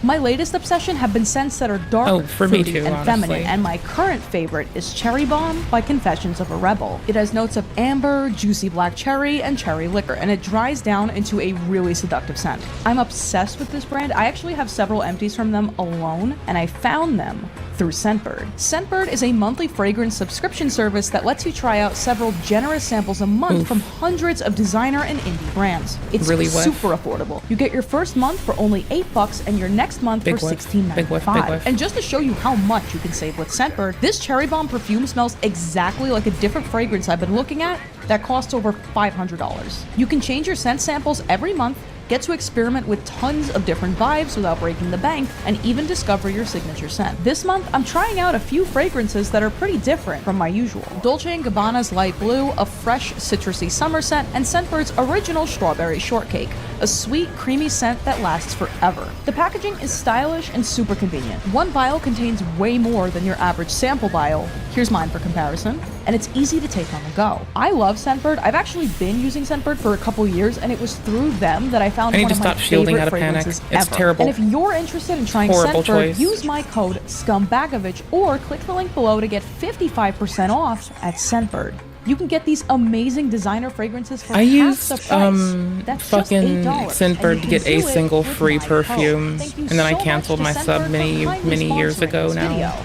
My latest obsession have been scents that are dark, fruity, and feminine, and my current favorite is Cherry Bomb by Confessions of a Rebel. It has notes of amber, juicy black cherry, and cherry liquor, and it dries down into a really seductive scent. I'm obsessed with this brand. I actually have several empties from them alone, and I found them through Scentbird. Scentbird is a monthly fragrance subscription service that lets you try out several generous samples a month from hundreds of designer and indie brands. It's really super affordable. You get your first month for only $8 and your next month for $16.95. And just to show you how much you can save with Scentbird, this Cherry Bomb perfume smells exactly like a different fragrance I've been looking at that costs over $500. You can change your scent samples every month, get to experiment with tons of different vibes without breaking the bank, and even discover your signature scent. This month, I'm trying out a few fragrances that are pretty different from my usual. Dolce & Gabbana's Light Blue, a fresh citrusy summer scent, and Scentbird's original Strawberry Shortcake, a sweet, creamy scent that lasts forever. The packaging is stylish and super convenient. One vial contains way more than your average sample vial. Here's mine for comparison. And it's easy to take on the go. I love Scentbird. I've actually been using Scentbird for a couple years, and it was through them that I found one of my favorite fragrances ever. It's terrible. And if you're interested in trying Scentbird, use my code SCUMBAGOVICH or click the link below to get 55% off at Scentbird. You can get these amazing designer fragrances for half the price. That's fucking Scentbird to get a single free perfume, and then I canceled my sub many years ago now.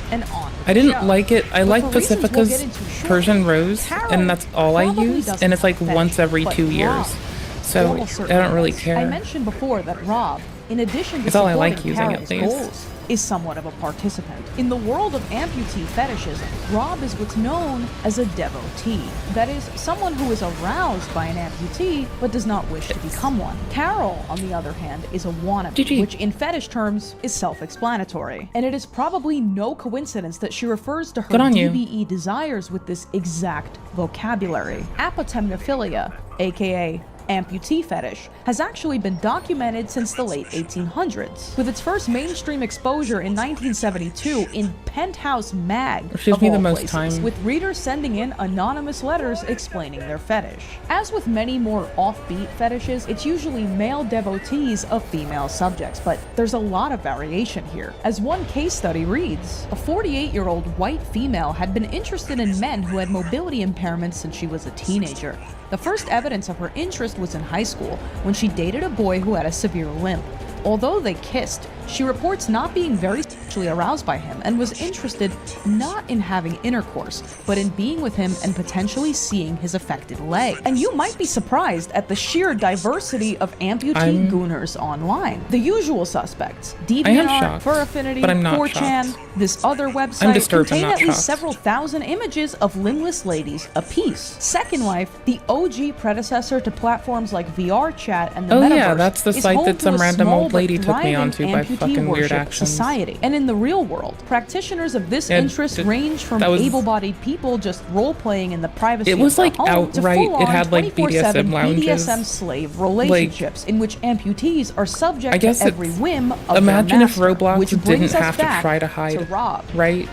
I didn't like it. I like Pacifica's Persian Rose, and that's all I use, and it's like once every 2 years. So I don't really care. I mentioned before that Rob, in addition to it's all I like supporting using Carol's at least. goals, is somewhat of a participant. In the world of amputee fetishism, Rob is what's known as a devotee. That is, someone who is aroused by an amputee but does not wish to become one. Carol, on the other hand, is a wannabe, which in fetish terms is self-explanatory. And it is probably no coincidence that she refers to her DVE desires with this exact vocabulary. Apotemnophilia, aka amputee fetish, has actually been documented since the late 1800s, with its first mainstream exposure in 1972 in Penthouse Mag, of all places, with readers sending in anonymous letters explaining their fetish. As with many more offbeat fetishes, it's usually male devotees of female subjects, but there's a lot of variation here. As one case study reads, a 48-year-old white female had been interested in men who had mobility impairments since she was a teenager. The first evidence of her interest was in high school, when she dated a boy who had a severe limp. Although they kissed, she reports not being very sexually aroused by him and was interested not in having intercourse, but in being with him and potentially seeing his affected leg. And you might be surprised at the sheer diversity of amputee gooners online. The usual suspects, DeviantArt, Fur Affinity, 4chan, this other website contain at least several thousand images of limbless ladies apiece. Second Life, the OG predecessor to platforms like VRChat and the Metaverse, yeah, that's the site that some random old lady took me onto by fucking weird actions. Society. And in the real world, practitioners of this interest range from able-bodied people just role-playing in the privacy of their home to full-on it had like BDSM lounges, BDSM slave relationships in which amputees are subject to every whim of imagine their if master, Roblox which didn't brings us have to back try to hide, Rob. right?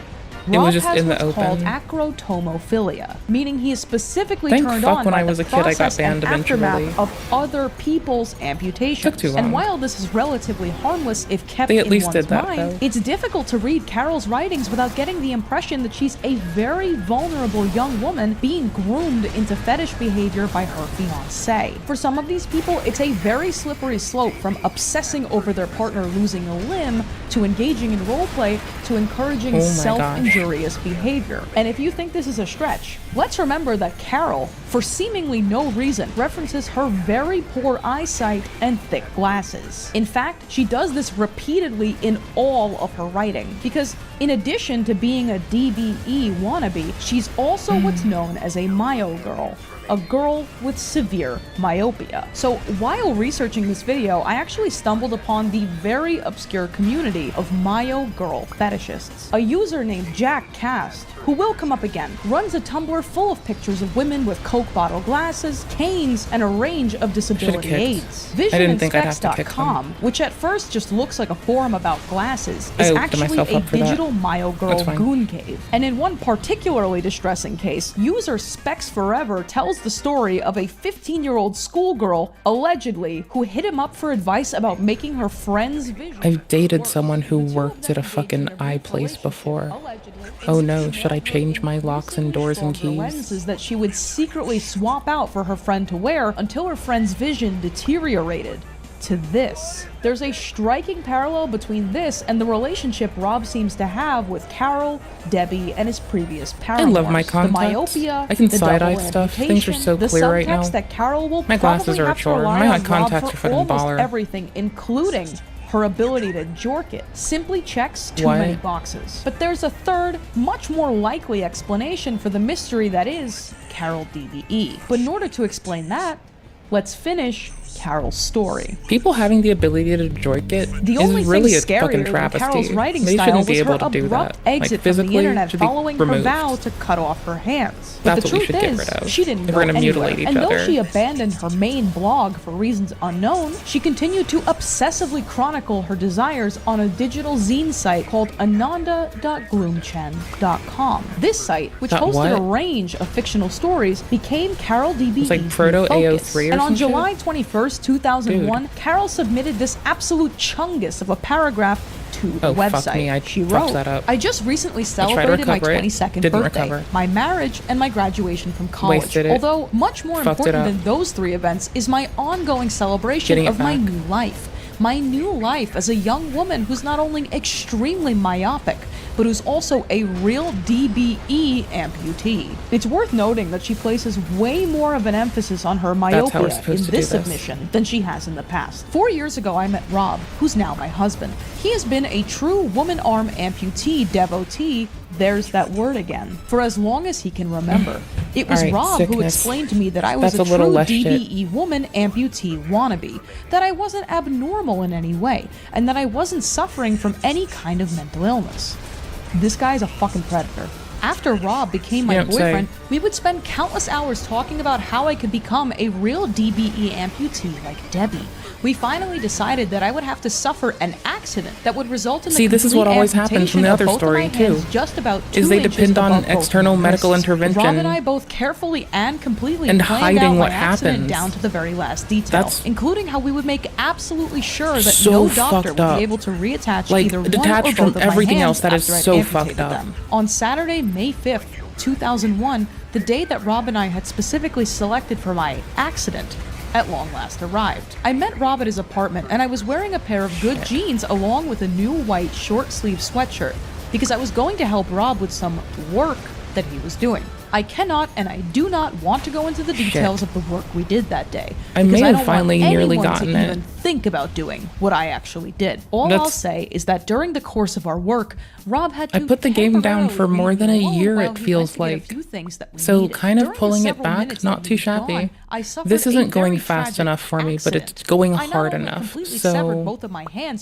Rob just has in the what's called open. acrotomophilia, meaning he is specifically Thank turned fuck on when by I was the a kid, I got process banned and aftermath eventually. of other people's amputations. Took too long. And while this is relatively harmless if kept They at in least one's did that, mind, though. it's difficult to read Carol's writings without getting the impression that she's a very vulnerable young woman being groomed into fetish behavior by her fiancé. For some of these people, it's a very slippery slope from obsessing over their partner losing a limb to engaging in roleplay to encouraging Oh my self-injurious behavior. And if you think this is a stretch, let's remember that Carol, for seemingly no reason, references her very poor eyesight and thick glasses. In fact, she does this repeatedly in all of her writing, because in addition to being a DBE wannabe, she's also what's known as a myo girl, a girl with severe myopia. So while researching this video, I actually stumbled upon the very obscure community of myo girl fetishists. A user named Jack Cast, who will come up again, runs a Tumblr full of pictures of women with Coke bottle glasses, canes, and a range of disability aids. VisionInSpecs.com, which at first just looks like a forum about glasses, is actually a digital myo girl goon cave. And in one particularly distressing case, user Specs Forever tells the story of a 15-year-old schoolgirl, allegedly, who hit him up for advice about making her friend's vision. I've dated someone who worked at a fucking eye place before. Oh no, should I change my locks and doors and keys? Lenses that she would secretly swap out for her friend to wear until her friend's vision deteriorated to this. There's a striking parallel between this and the relationship Rob seems to have with Carol, Debbie, and his previous paramours. I love my contacts. The myopia, I can the side-eye double stuff. Things are so amputation, clear right now. The subtext that Carol will My glasses probably are a have to chore. rely My on contacts Rob are for fucking almost baller. everything, including her ability to jork it, simply checks too What? many boxes. But there's a third, much more likely explanation for the mystery that is Carol DBE. But in order to explain that, let's finish Carol's story. People having the ability to joik it The only is really thing a fucking scarier than travesty. Carol's writing They style shouldn't was be her able to do abrupt that. exit Like, from the physically internet should be following her removed. vow to cut off her hands. But That's the what we truth should get is, rid of. she didn't If go we're gonna anywhere. mutilate each And though other. she abandoned her main blog for reasons unknown, she continued to obsessively chronicle her desires on a digital zine site called ananda.gloomchen.com. This site, which hosted a range of fictional stories, became Carol DBE's It's like proto focus. AO3 or And on some shit? July 21st, 2001, Carol submitted this absolute chungus of a paragraph to the Oh, fuck website. me, I She fucked wrote, that up. I just recently tried to celebrated my recover it. 22nd Didn't birthday, recover. my marriage, and my graduation from college. Wasted it. Although much more Fucked it important up. than those three events is my ongoing celebration Getting it of my back. new life. My new life as a young woman who's not only extremely myopic, but who's also a real DBE amputee. It's worth noting that she places way more of an emphasis on her That's how we're myopia supposed in to do this this. submission than she has in the past. 4 years ago, I met Rob, who's now my husband. He has been a true woman arm amputee devotee, there's that word again, for as long as he can remember. It was Alright, Rob who sickness. explained to me that I was That's a a little true less shit. DBE woman amputee wannabe, that I wasn't abnormal in any way, and that I wasn't suffering from any kind of mental illness. This guy's a fucking predator. After Rob became my You don't say. boyfriend, we would spend countless hours talking about how I could become a real DBE amputee like Debbie. We finally decided that I would have to suffer an accident that would result in the See, this is what complete always happens from amputation the of other both of story, my hands too, just about is 2 they inches depend on above both external my medical wrists. intervention Rob and I both carefully and completely and planned hiding out what my accident happens. down to the very last detail, That's including how we would make absolutely sure that so no doctor fucked would up. be able to reattach Like, either one or detached both from of my everything hands else, that is after I'd so amputated fucked up. them. On Saturday, May 5th, 2001, the day that Rob and I had specifically selected for my accident, at long last arrived. I met Rob at his apartment, and I was wearing a pair of good jeans along with a new white short-sleeve sweatshirt because I was going to help Rob with some work that he was doing. I cannot and I do not want to go into the details of the work we did that day. I because may have don't finally want nearly anyone gotten to it. even think about doing what I actually did. All I'll say is that during the course of our work, Rob had to I put the game down for more than a year, it feels like. So kind of pulling it back, not too shabby. This isn't going fast enough for me, but it's going hard enough. So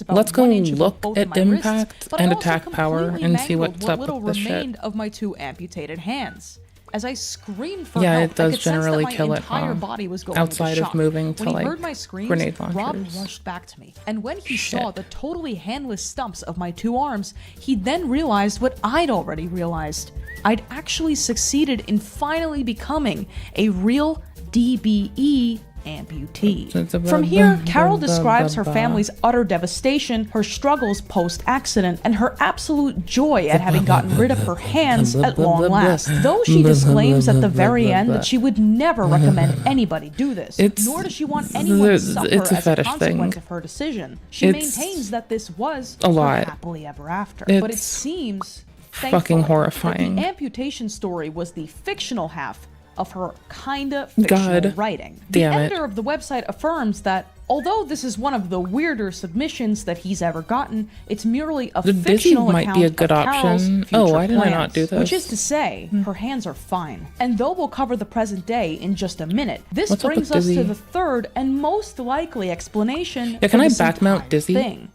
let's go look at Impact and Attack Power and see what's up with this shit. Of my 2 amputated hands. as I screamed for Yeah, help. it does I could sense generally that my kill it, entire huh? body was going Outside into of shock. moving to, when he like, heard my screams, grenade Rob launchers. rushed back to me. And when he saw the totally handless stumps of my 2 arms, he then realized what I'd already realized. I'd actually succeeded in finally becoming a real DBE amputee. From here, Carol describes her family's utter devastation, her struggles post-accident, and her absolute joy at having gotten rid of her hands at long last. Though she disclaims at the very end that she would never recommend anybody do this, nor does she want anyone to suffer as a consequence of her decision. She maintains that this was a lot. her happily ever after. But it seems fucking horrifying. that the amputation story was the fictional half of her kinda fictional writing. The editor of the website affirms that although this is one of the weirder submissions that he's ever gotten, it's merely a fictional account might be a good of Carol's option. future Oh, why did I plans, not do this? Which is to say, her hands are fine. And though we'll cover the present day in just a minute, this What's up with brings us to Dizzy? the third and most likely explanation Yeah, can for I this back mount entire Dizzy? thing.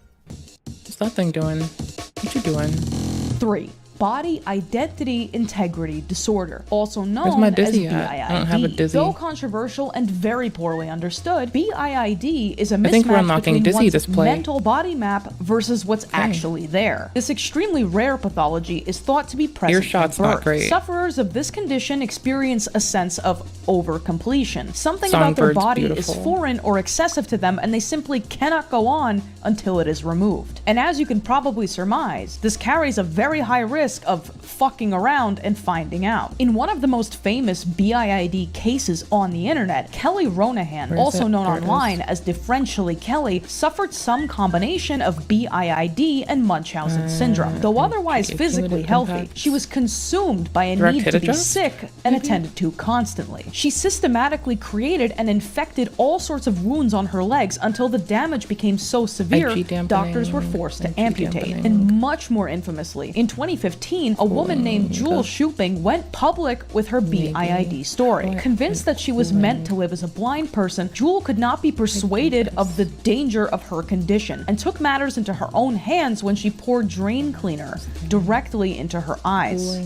What's that thing doing? What you doing? 3. Body Identity Integrity Disorder, also Where's known my as Dizzy BIID. at? I don't have a Dizzy. Though controversial and very poorly understood, BIID is a I think we're mismatch unlocking between Dizzy one's display. mental body map versus what's actually there. This extremely rare pathology is thought to be present Earshot's from not birth. great. Sufferers of this condition experience a sense of over-completion. Something about their Songbird's body beautiful. is foreign or excessive to them, and they simply cannot go on until it is removed. And as you can probably surmise, this carries a very high risk of fucking around and finding out. In one of the most famous BIID cases on the internet, Kelly Ronahan, Where is also it? known There it is. online as Differentially Kelly, suffered some combination of BIID and Munchausen syndrome. Though otherwise physically healthy, she was consumed by a Direct need hit to be adjust? sick and attended to constantly. She systematically created and infected all sorts of wounds on her legs until the damage became so severe, IG dampening, doctors were forced to IG amputate. dampening. And much more infamously, in 2015, a woman named Jewel Shuping went public with her BIID story. Convinced that she was meant to live as a blind person, Jewel could not be persuaded of the danger of her condition and took matters into her own hands when she poured drain cleaner directly into her eyes.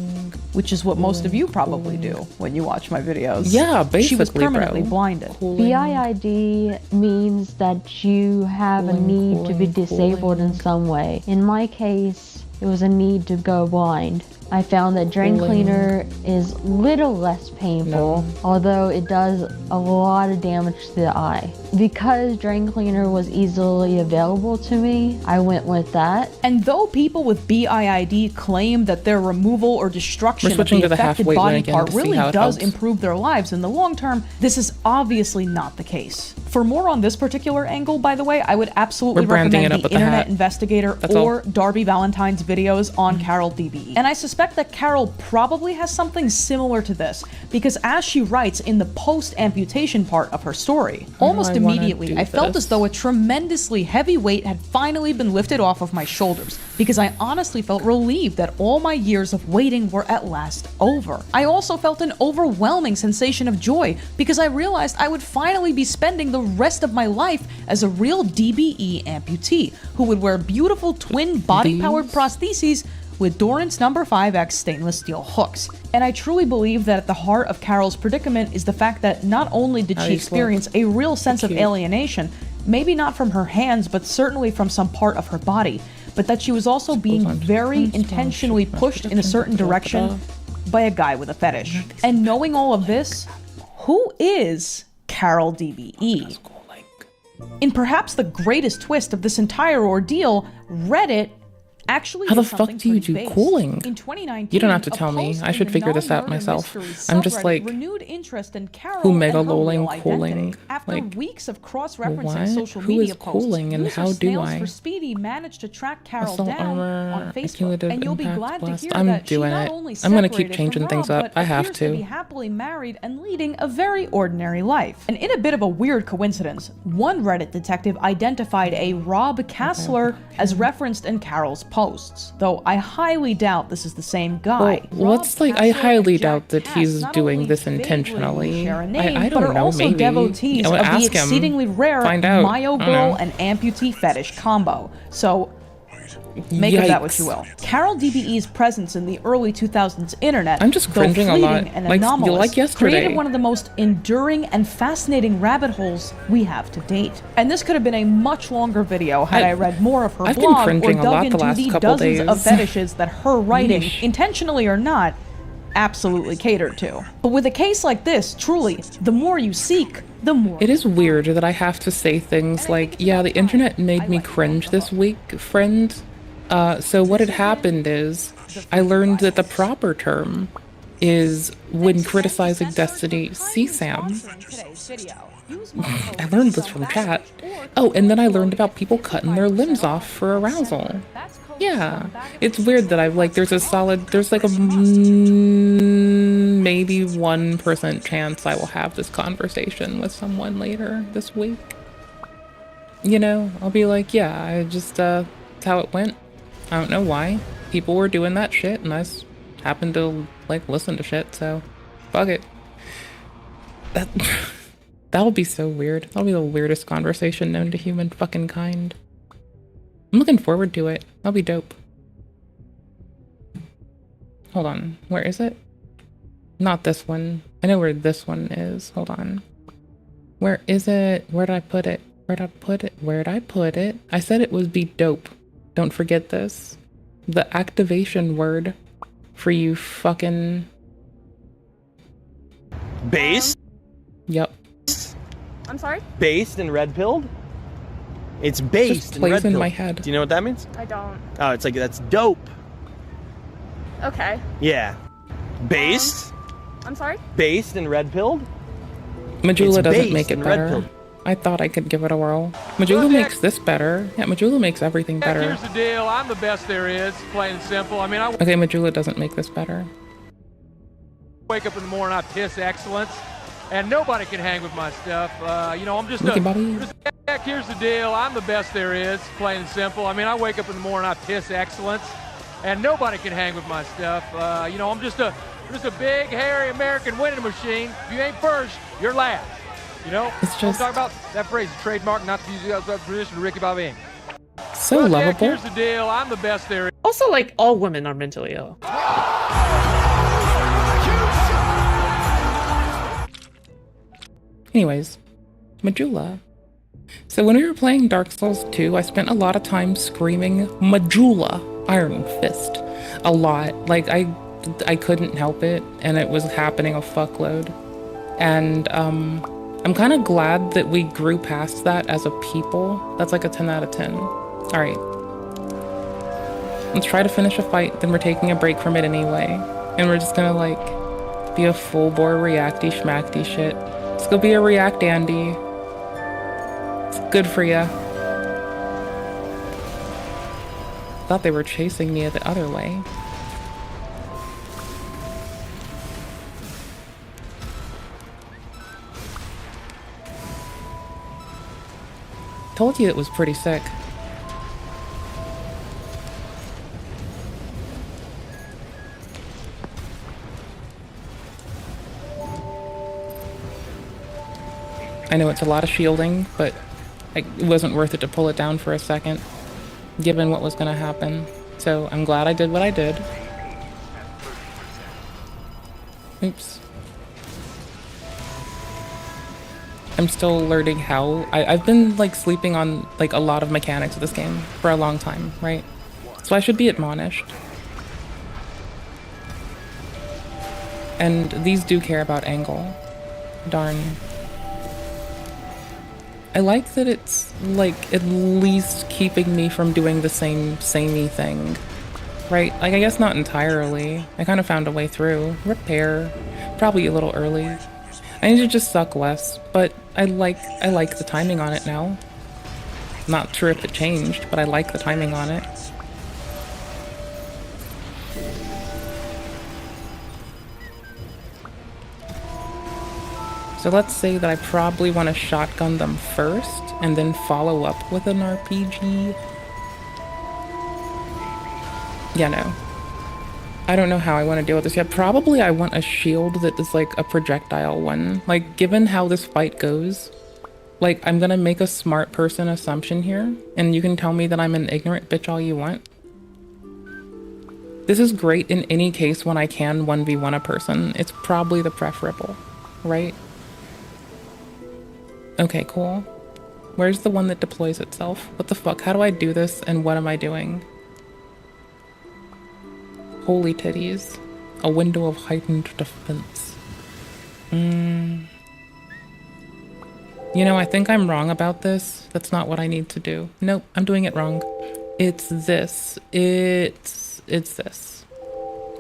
Which is what most of you probably do when you watch my videos. Yeah, She was basically, permanently bro. blinded. BIID means that you have a need to be disabled in some way. In my case, it was a need to go blind. I found that drain cleaner is little less painful, although it does a lot of damage to the eye. Because drain cleaner was easily available to me, I went with that. And though people with BIID claim that their removal or destruction of switching the to the affected halfway body again part to see really how it does helps. improve their lives in the long term, this is obviously not the case. For more on this particular angle, by the way, I would absolutely We're branding recommend it up the with the Internet hat. Investigator That's or all. Darby Valentine's videos on Carol DBE. And I suspect that Carol probably has something similar to this, because as she writes in the post-amputation part of her story, almost I wanna immediately do I felt this? as though a tremendously heavy weight had finally been lifted off of my shoulders, because I honestly felt relieved that all my years of waiting were at last over. I also felt an overwhelming sensation of joy, because I realized I would finally be spending the rest of my life as a real DBE amputee, who would wear beautiful twin body-powered prostheses with Dorrance No. 5X stainless steel hooks. And I truly believe that at the heart of Carol's predicament is the fact that not only did she experience a real sense of alienation, maybe not from her hands, but certainly from some part of her body, but that she was also being very intentionally pushed in a certain direction by a guy with a fetish. And knowing all of this, who is Carol DBE? In perhaps the greatest twist of this entire ordeal, Reddit actually How the did fuck something do you pretty do base. cooling? In 2019, You don't have to a tell me. post I in should the figure this out non-murder myself. mystery I'm just subreddit like, renewed interest in Carol who and mega her real lolling identity. cooling? After Like, weeks of cross-referencing what? social Who media is posts, cooling and user how do Snails I? for Speedy managed to track Carol Assault down armor, on Facebook, accumulative and you'll be impact glad blast. to hear I'm that she doing not it. only I'm gonna keep separated changing from things Rob, up. but I have appears to be to. happily married and leading a very ordinary life. And in a bit of a weird coincidence, one Reddit detective identified a Rob Kassler as referenced in Carol's posts, though I highly doubt this is the same guy. Well, what's like? I highly doubt that he's doing this intentionally. Share a name, I but don't are know. also Maybe. devotees I would of the ask him. exceedingly rare Find out. Mayo I don't girl know. and amputee fetish combo. So, Make of that what you will. Carol DBE's presence in the early 2000s internet, I'm just cringing though a lot. fleeting and Like anomalous, yesterday. created one of the most enduring and fascinating rabbit holes we have to date. And this could have been a much longer video had I read more of her I've been blog or cringing a dug lot the into last the couple dozens days. of fetishes that her writing, Yeesh. intentionally or not, absolutely catered to. But with a case like this, truly, the more you seek, the more... It is weird that I have to say things like, yeah, the internet made me cringe this week, friend. So what had happened is, I learned that the proper term is when criticizing Destiny CSAM. I learned this from chat. Oh, and then I learned about people cutting their limbs off for arousal. Yeah, it's weird that I've like, there's like a maybe 1% chance I will have this conversation with someone later this week. You know, I'll be like, yeah, I just, that's how it went. I don't know why. People were doing that shit and I just happened to like listen to shit, so fuck it. That'll be so weird. That'll be the weirdest conversation known to human fucking kind. I'm looking forward to it. That'll be dope. Hold on. Where is it? Not this one. I know where this one is. Hold on. Where is it? Where did I put it? Where'd I put it? Where'd I put it? I said it would be dope. Don't forget this. The activation word for you fucking... Based? Yep. I'm sorry? Based and red-pilled? It's based Just and plays red-pilled. in my head. Do you know what that means? I don't. Oh, it's like, that's dope. Okay. Yeah. Based? I'm sorry? Based and red-pilled? Majula doesn't based make it and better. red-pilled. I thought I could give it a whirl. Majula makes this better. Yeah, Majula makes everything better. Here's the deal. I'm the best there is, plain and simple. I mean, I Okay, Majula doesn't make this better. wake up in the morning, I piss excellence, and nobody can hang with my stuff. You know, I'm just Ricky Bobby. Here's the deal. I'm the best there is, plain and simple. I mean, I wake up in the morning, I piss excellence, and nobody can hang with my stuff. You know, I'm just a big, hairy American winning machine. If you ain't first, you're last. You know, it's just... I'm talking about that phrase, trademark, not to use that tradition of Ricky Bobby. So well, lovable. Jack, here's the deal. I'm the best there is. Also, like, all women are mentally ill. Anyways, Majula. So when we were playing Dark Souls 2, I spent a lot of time screaming Majula, Iron Fist. A lot. Like, I couldn't help it, and it was happening a fuckload. And, I'm kind of glad that we grew past that as a people. That's like a 10 out of 10. Alright. Let's try to finish a fight, then we're taking a break from it anyway. And we're just gonna, like, be a full-bore reacty schmackty shit. Let's go be a React Andy. It's good for ya. Thought they were chasing me the other way. Told you it was pretty sick. I know it's a lot of shielding, but it wasn't worth it to pull it down for a second, given what was going to happen. So I'm glad I did what I did. Oops. I'm still learning how. I've been like sleeping on like a lot of mechanics of this game for a long time, right? So I should be admonished. And these do care about angle. Darn. I like that it's like at least keeping me from doing the samey thing, right? Like I guess not entirely. I kind of found a way through. Repair, probably a little early. I need to just suck less, but I like the timing on it now. Not sure if it changed, but I like the timing on it. So let's say that I probably want to shotgun them first, and then follow up with an RPG. Yeah, no. I don't know how I want to deal with this yet. Probably I want a shield that is like a projectile one. Like, given how this fight goes, Like, I'm gonna make a smart person assumption here, and you can tell me that I'm an ignorant bitch all you want. This is great in any case when I can 1v1 a person. It's probably the preferable, right? Okay, cool. Where's the one that deploys itself? What the fuck? How do I do this, and what am I doing? Holy titties. A window of heightened defense. You know, I think I'm wrong about this. That's not what I need to do. Nope, I'm doing it wrong. It's this. It's this.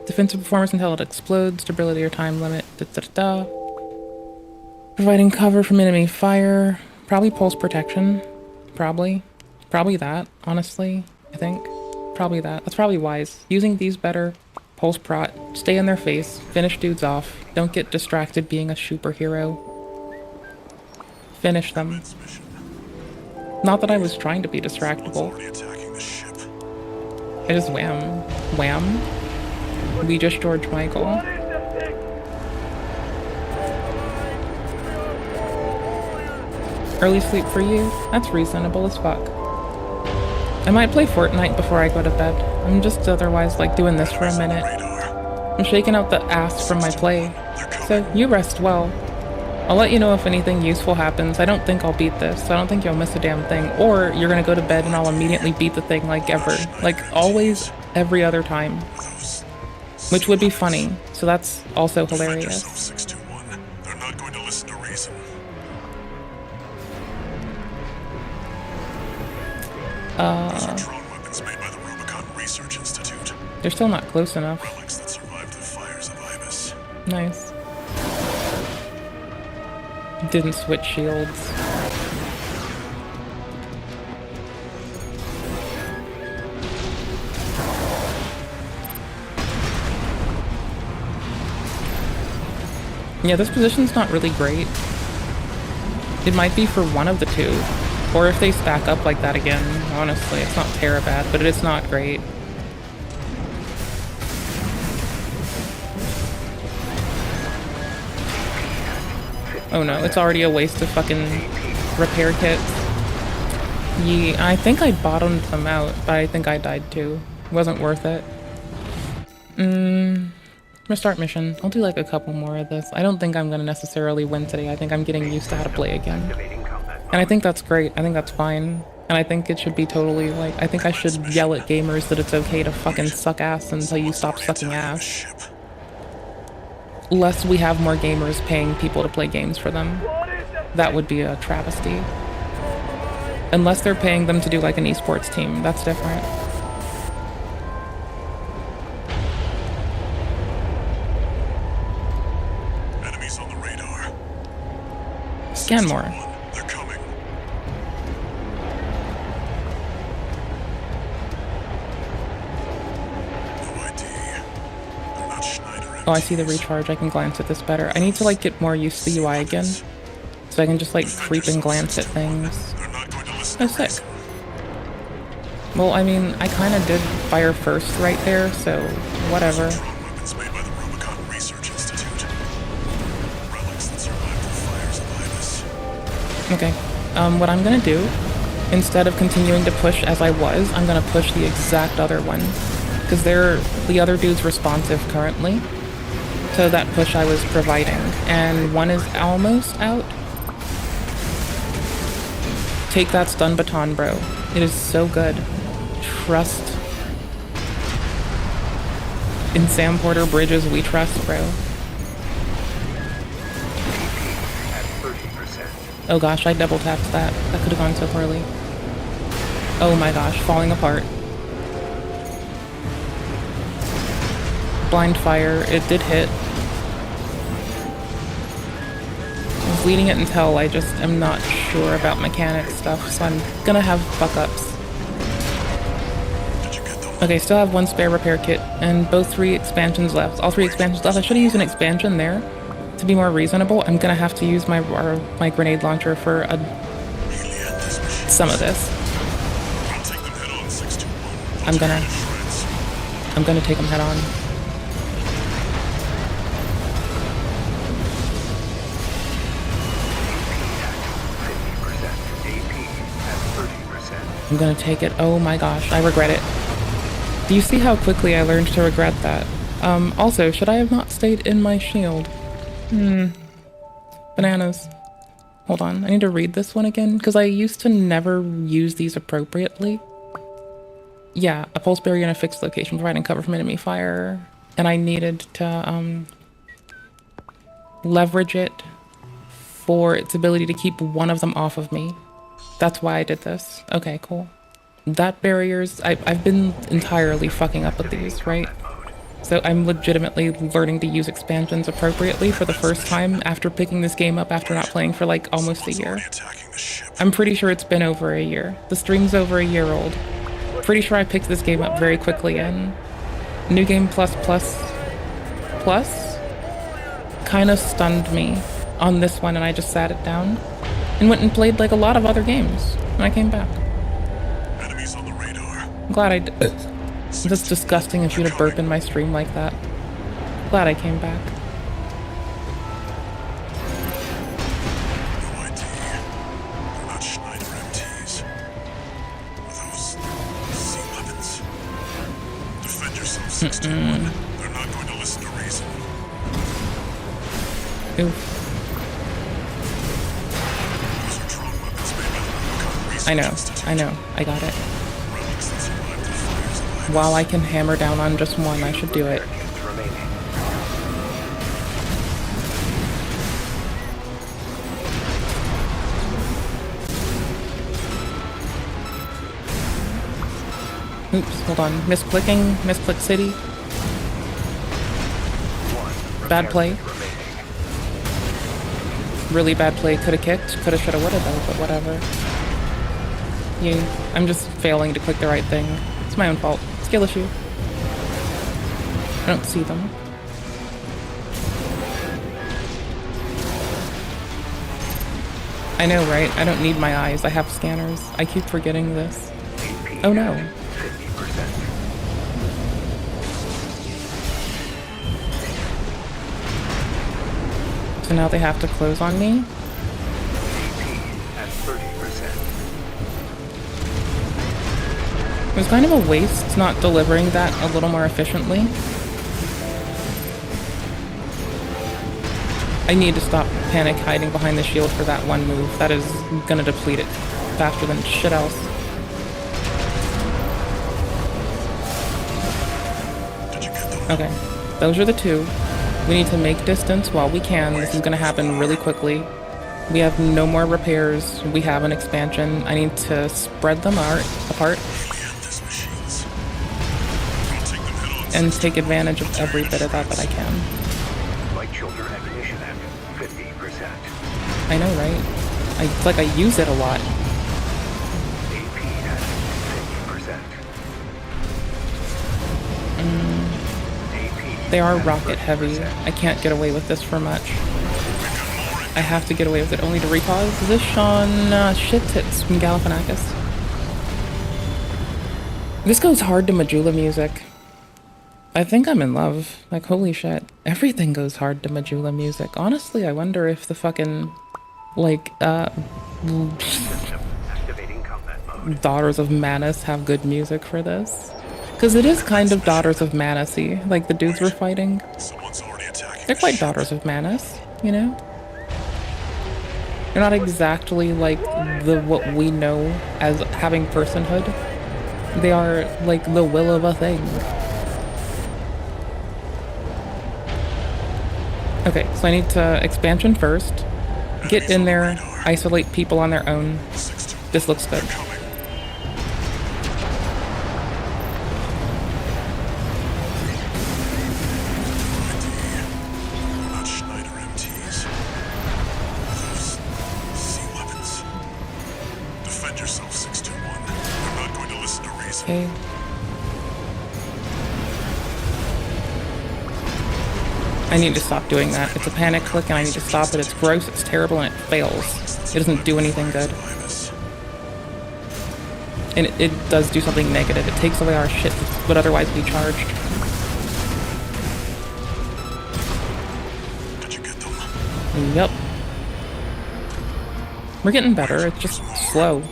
Defensive performance until it explodes. Stability or time limit. Providing cover from enemy fire. Probably pulse protection. Probably that, honestly. I think. Probably that. That's probably wise. Using these better. Pulse prot. Stay in their face. Finish dudes off. Don't get distracted being a superhero. Finish them. Not that I was trying to be distractible. I just wham. Wham. We just George Michael. Early sleep for you? That's reasonable as fuck. I might play Fortnite before I go to bed. I'm just otherwise like doing this for a minute. I'm shaking out the ass from my play. So you rest well. I'll let you know if anything useful happens. I don't think I'll beat this, so I don't think you'll miss a damn thing. Or you're gonna go to bed and I'll immediately beat the thing like ever. Like always, every other time. Which would be funny, so that's also hilarious. They're not going to listen to reason. Weapons made by the Rubicon Research Institute. They're still not close enough. Relics that survived the fires of Ibis. Nice. Didn't switch shields. Yeah, this position's not really great. It might be for one of the two. Or if they stack up like that again, honestly, it's not terrible bad, but it's not great. Oh no, it's already a waste of fucking repair kits. Yeah, I think I bottomed them out, but I think I died too. It wasn't worth it. Restart mission. I'll do like a couple more of this. I don't think I'm gonna necessarily win today. I think I'm getting used to how to play again. And I think that's great. I think that's fine. And I think it should be totally like, I think I should yell at gamers that it's okay to fucking suck ass until you stop sucking ass. Lest we have more gamers paying people to play games for them. That would be a travesty. Unless they're paying them to do like an esports team, that's different. Enemies on the radar. Scan more. They're coming. No ID. They're not Schneider. Oh, I see the recharge. I can glance at this better. I need to like get more used to the UI again. So I can just like creep and glance at things. Oh, sick. Well, I mean, I kind of did fire first right there, so whatever. Weapons made by the Rubicon Research Institute. Relics that survived the fires of Ibis. Okay. What I'm gonna do, instead of continuing to push as I was, I'm gonna push the exact other one. Because the other dude's responsive currently to that push I was providing. And one is almost out. Take that stun baton, bro. It is so good. Trust. In Sam Porter Bridges, we trust, bro. Oh gosh, I double tapped that. That could have gone so poorly. Oh my gosh, falling apart. Blind fire, it did hit. I was leading it until I just am not sure about mechanic stuff, so I'm gonna have fuck-ups. Okay, still have one spare repair kit, and both 3 expansions left. All 3 expansions left. I should have used an expansion there to be more reasonable. I'm gonna have to use my grenade launcher for some of this. I'm gonna take them head on. I'm gonna take it. Oh my gosh, I regret it. Do you see how quickly I learned to regret that? Also, should I have not stayed in my shield? Bananas. Hold on, I need to read this one again, because I used to never use these appropriately. Yeah, a pulse barrier in a fixed location, providing cover from enemy fire. And I needed to, leverage it for its ability to keep one of them off of me. That's why I did this. Okay, cool. That barriers, I've been entirely fucking up with these, right? So I'm legitimately learning to use expansions appropriately for the first time after picking this game up after not playing for like almost a year. I'm pretty sure it's been over a year. The stream's over a year old. Pretty sure I picked this game up very quickly and New Game Plus kind of stunned me on this one, and I just sat it down and went and played like a lot of other games and I came back. Enemies on the radar. I'm glad I did. That's disgusting of you to burp in my stream like that. Glad I came back. No ID. They're not Schneider MTs. Those C-weapons. Defend yourself, 621. They're not going to listen to reason. Oof. Those are drone weapons made by the Rubicon Research I know, Institute. I know, I got it. Running since you left the fires of Ibis. While I can hammer down on just one, I should do it. Oops, hold on. Misclick city. Bad play. Really bad play. Coulda kicked. Coulda, shoulda, woulda though, but whatever. I'm just failing to click the right thing. It's my own fault. Skill issue. I don't see them. I know, right? I don't need my eyes. I have scanners. I keep forgetting this. Oh no. So now they have to close on me? It was kind of a waste not delivering that a little more efficiently. I need to stop panic hiding behind the shield for that one move. That is gonna deplete it faster than shit else. Okay, those are the two. We need to make distance while we can. This is gonna happen really quickly. We have no more repairs. We have an expansion. I need to spread them apart. And take advantage of every bit of that I can. Light shoulder ammunition at 50%. I know, right? It's like I use it a lot. AP at 50%. They are rocket heavy. I can't get away with this for much. I have to get away with it only to recall. Is this Sean shit tits from Galifianakis? This goes hard to Majula music. I think I'm in love. Like, holy shit. Everything goes hard to Majula music. Honestly, I wonder if the fucking, like, Daughters of Manus have good music for this. Because it is kind of Daughters of Manus-y. Like, the dudes we're fighting. They're quite Daughters of Manus, you know? They're not exactly like what we know as having personhood. They are like the will of a thing. Okay, so I need to expansion first. Get in there, isolate people on their own. This looks good. Okay. I need to stop doing that. It's a panic click and I need to stop it. It's gross, it's terrible, and it fails. It doesn't do anything good. And it does do something negative. It takes away our shit that would otherwise be charged. Did you get them? Yep. We're getting better, it's just slow.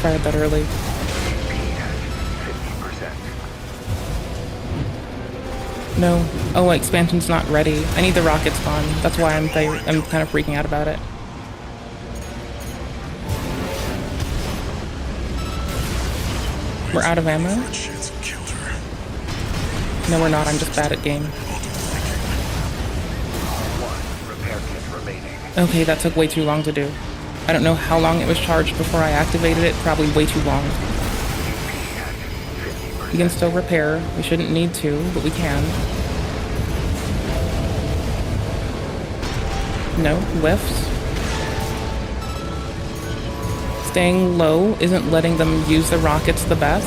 fired that early. No. Oh, expansion's not ready. I need the rocket spawn. That's why I'm kind of freaking out about it. We're out of ammo? No, we're not. I'm just bad at game. Okay, that took way too long to do. I don't know how long it was charged before I activated it. Probably way too long. We can still repair. We shouldn't need to, but we can. No, whiffs. Staying low isn't letting them use the rockets the best.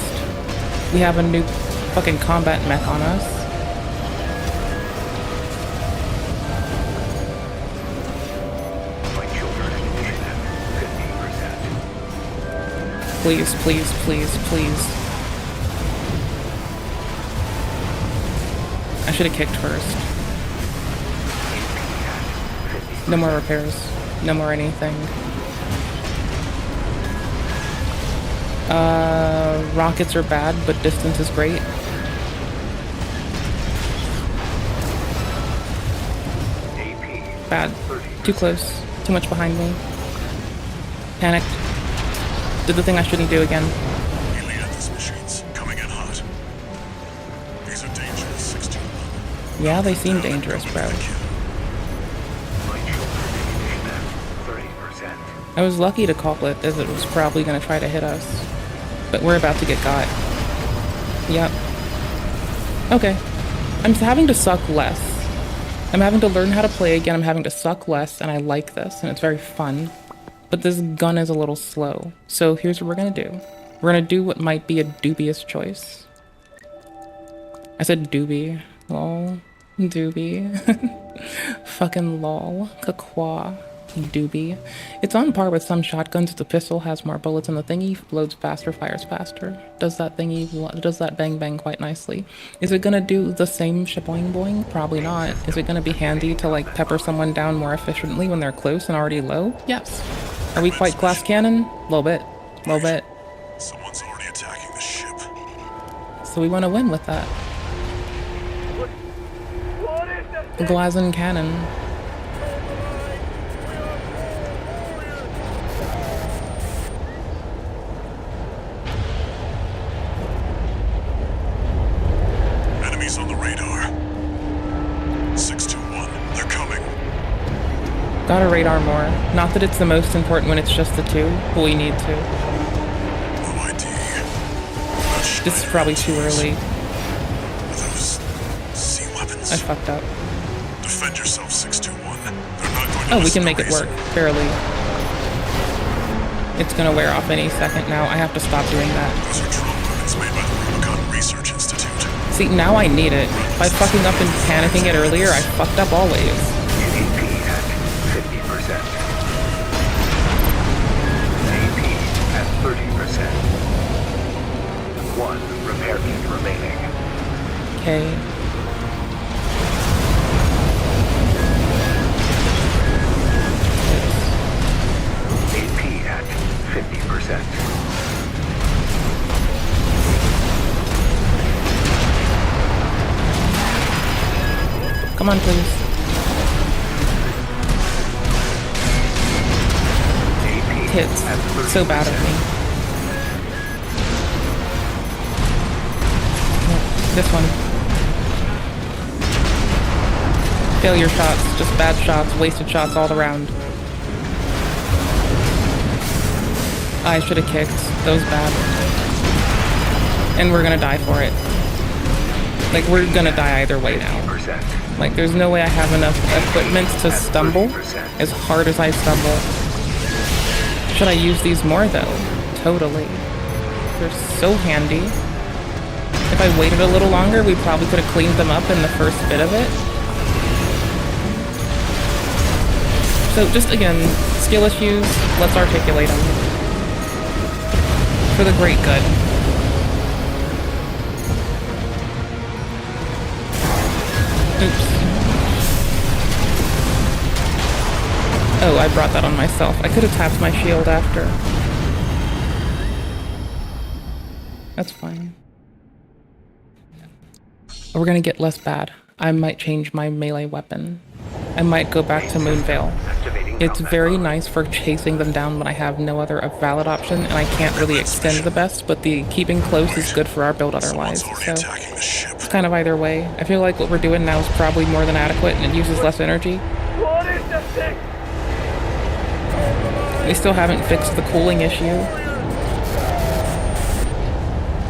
We have a new fucking combat mech on us. Please, please, please, please. I should have kicked first. No more repairs. No more anything. Rockets are bad, but distance is great. Bad. Too close. Too much behind me. Panicked. Did the thing I shouldn't do again. Yeah, they seem dangerous, bro. I was lucky to call it, as it was probably going to try to hit us. But we're about to get got. Yep. Okay. I'm having to suck less. I'm having to learn how to play again. I'm having to suck less, and I like this, and it's very fun. But this gun is a little slow. So here's what we're going to do. We're going to do what might be a dubious choice. I said doobie. Lol. Doobie. Fucking lol. Kakwa. Doobie. It's on par with some shotguns. The pistol has more bullets and the thingy loads faster, fires faster. Does that bang bang quite nicely. Is it gonna do the same shaboing boing? Probably not. Is it gonna be handy to like pepper someone down more efficiently when they're close and already low? Yes. Are we quite class cannon? Little bit. Little bit. Someone's already attacking the ship. So we want to win with that. Glazen cannon. Enemies on the radar. 621. They're coming. Gotta radar more. Not that it's the most important when it's just the two, but we need to. No ID. This is probably too early. Those sea weapons. I fucked up. Defend yourself, 621. They're not going to Oh, we can make it work. Barely. It's gonna wear off any second now. I have to stop doing that. Those are drone weapons made by the Rubicon Research Institute. See, now I need it. By fucking up and panicking it earlier, I fucked up always. AP at 50%. AP at 30%. 1 repair kit remaining. Okay. AP at 50%. Come on, please. Hits. So bad at me. Yeah, this one. Failure shots. Just bad shots. Wasted shots all around. I should have kicked. That was bad. And we're gonna die for it. Like, we're gonna die either way now. Like, there's no way I have enough equipment to stumble as hard as I stumble. Should I use these more, though? Totally. They're so handy. If I waited a little longer, we probably could have cleaned them up in the first bit of it. So, just again, skill issues, let's articulate them. For the great good. Oops. Oh, I brought that on myself. I could have tapped my shield after. That's fine. We're gonna get less bad. I might change my melee weapon. I might go back to Moonveil. It's very nice for chasing them down when I have no other valid option, and I can't really extend the best, but the keeping close is good for our build otherwise, so it's kind of either way. I feel like what we're doing now is probably more than adequate, and it uses less energy. We still haven't fixed the cooling issue.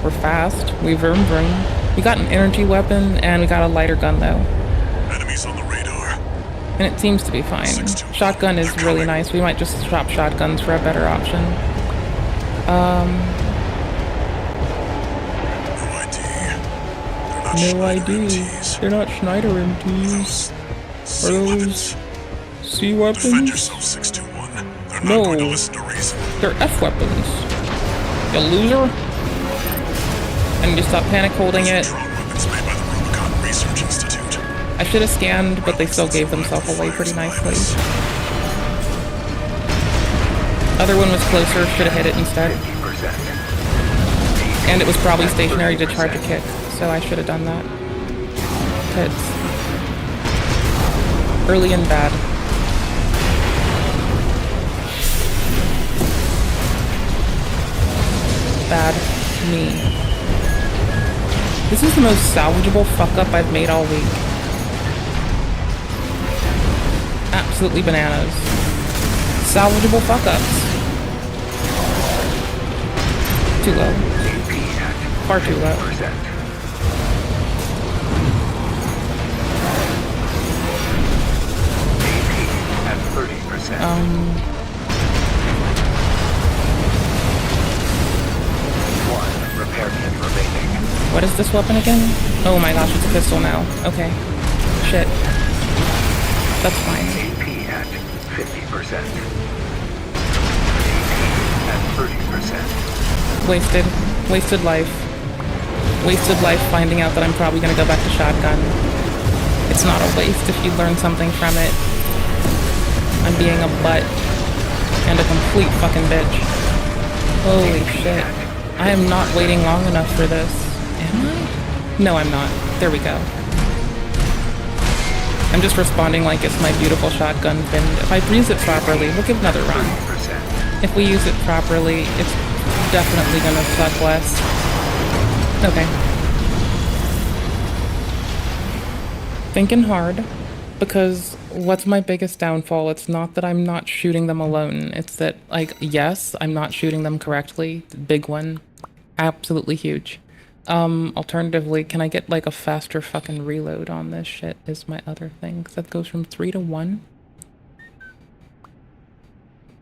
We're fast. We vroom vroom. We got an energy weapon, and we got a lighter gun, though. Enemies on the radar. And it seems to be fine. Shotgun is really nice. We might just swap shotguns for a better option. No ID. They're not Schneider MTs. Are those C weapons? Defend yourself, 621. They're not going to listen to reason. They're F weapons. You loser. I need to stop panic holding it. I should have scanned, but they still gave themselves away pretty nicely. Other one was closer, should have hit it instead. And it was probably stationary to charge a kick, so I should have done that. Hits. Early and bad. Bad. Me. This is the most salvageable fuck-up I've made all week. Absolutely bananas. Salvageable fuck-ups. Too low. Far too low. What is this weapon again? Oh my gosh, it's a pistol now. Okay. Shit. That's fine. AP at 50%. AP at 30%. Wasted. Wasted life. Wasted life finding out that I'm probably gonna go back to shotgun. It's not a waste if you learn something from it. I'm being a butt. And a complete fucking bitch. Holy shit. I am not waiting long enough for this. Am I? No, I'm not. There we go. I'm just responding like it's my beautiful shotgun pinned. If I use it properly, we'll give another run. If we use it properly, it's definitely gonna suck less. Okay. Thinking hard, because what's my biggest downfall? It's not that I'm not shooting them alone. It's that, like, yes, I'm not shooting them correctly. Big one. Absolutely huge. Alternatively, can I get like a faster fucking reload on this shit is my other thing. 'Cause that goes from 3 to 1.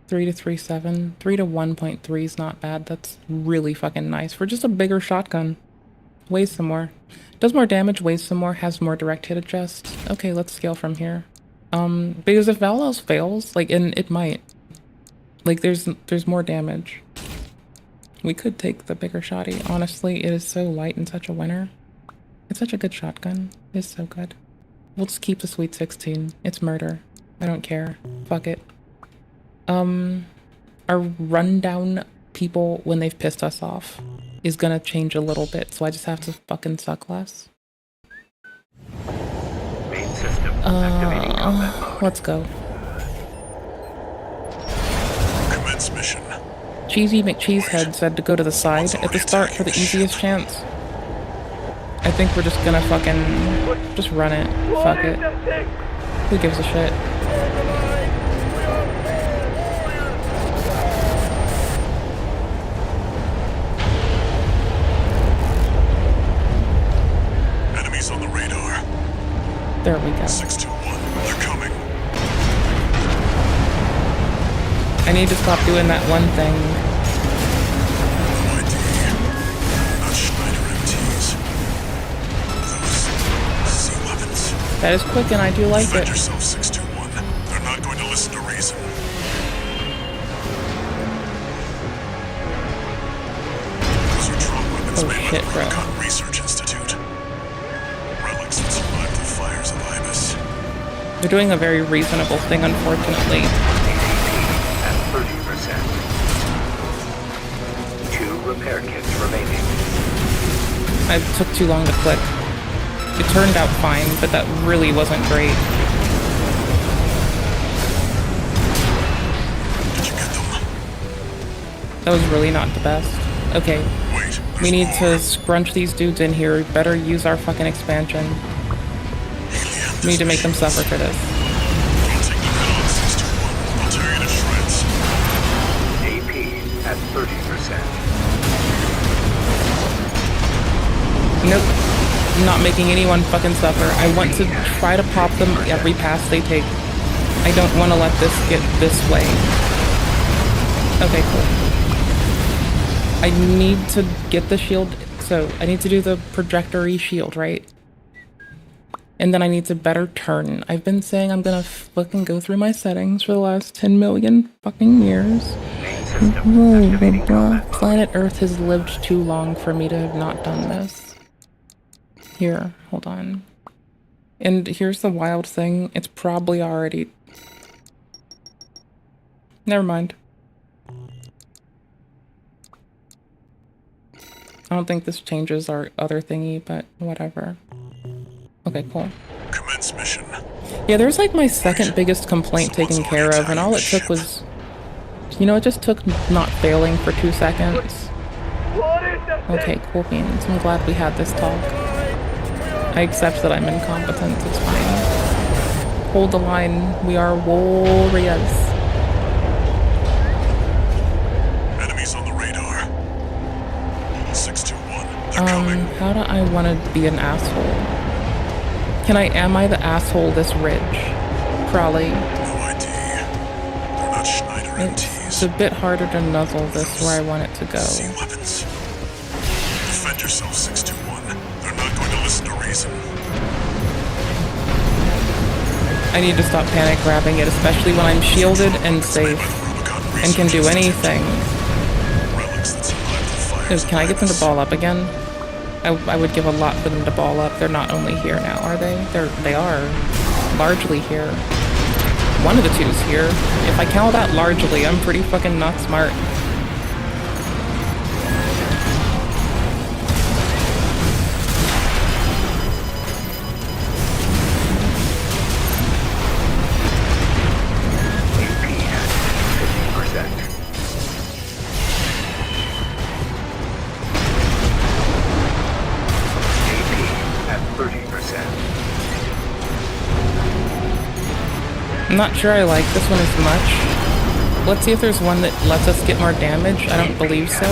3 to 3.7. 3 to 1.3 is not bad. That's really fucking nice for just a bigger shotgun. Weighs some more. Does more damage, weighs some more, has more direct hit adjust. Okay, let's scale from here. Because if Valos fails, like, and it might, like, there's more damage. We could take the bigger shotty. Honestly, it is so light and such a winner. It's such a good shotgun. It's so good. We'll just keep the Sweet 16. It's murder. I don't care. Fuck it. Our rundown people when they've pissed us off is gonna change a little bit, so I just have to fucking suck less. Main system activating combat mode. Let's go. Commence mission. Cheesy McCheesehead said to go to the side at the start for the easiest chance. I think we're just gonna fucking just run it. Fuck it. Who gives a shit? Enemies on the radar. There we go. 621. They're coming. I need to stop doing that one thing. No ID. Not Schneider MTs. Those C weapons. That is quick and I do like Defend it. yourself, 621. They're not going to listen to reason. Those are drone weapons made by the Rubicon Research Institute. Relics that survived the fires of Ibis. They're doing a very reasonable thing, unfortunately. 30%. 2 repair kits remaining. I took too long to click. It turned out fine, but that really wasn't great. That was really not the best. Okay. We need to scrunch these dudes in here. Better use our fucking expansion. We need to make them suffer for this. AP at 30%. Nope. I'm not making anyone fucking suffer. I want to try to pop them every pass they take. I don't want to let this get this way. Okay, cool. I need to get the shield, so I need to do the projectory shield, right? And then I need to better turn. I've been saying I'm gonna fucking go through my settings for the last 10 million fucking years. Planet Earth has lived too long for me to have not done this. Here, hold on. And here's the wild thing, it's probably already... Never mind. I don't think this changes our other thingy, but whatever. Okay, cool. Commence mission. Yeah, there's like my second biggest complaint taken care of, and all it took was... You know, it just took not failing for 2 seconds. Okay, cool beans. I'm glad we had this talk. I accept that I'm incompetent, it's fine. Hold the line, we are warriors. Enemies on the radar. 621. They're coming. How do I want to be an asshole? Am I the asshole this ridge? Probably. No ID. They're not Schneider MTs. It's a bit harder to nuzzle this where I want it to go. Weapons. Defend yourself, 621. They're not going to listen to reason. I need to stop panic grabbing it, especially when I'm shielded and safe and can do anything. Ooh, can I get them to ball up again? I would give a lot for them to ball up. They're not only here now, are they? They are largely here. One of the two's here. If I count that largely, I'm pretty fucking not smart. I'm not sure I like this one as much. Let's see if there's one that lets us get more damage. I don't believe so,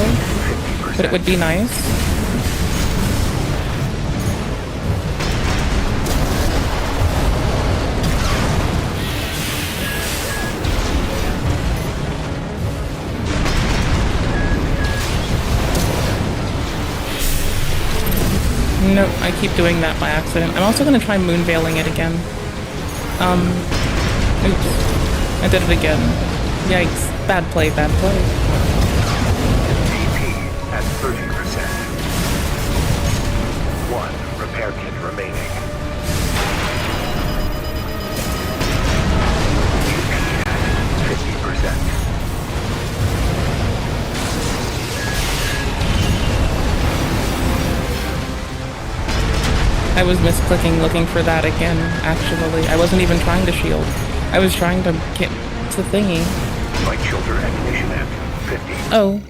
but it would be nice. Nope, I keep doing that by accident. I'm also going to try moonveiling it again. Oops. I did it again. Yikes. Bad play, bad play. AP at 30%. 1 repair kit remaining. AP at 50%. I was misclicking looking for that again, actually. I wasn't even trying to shield. I was trying to get the thingy. Light shoulder ammunition at 50. Oh,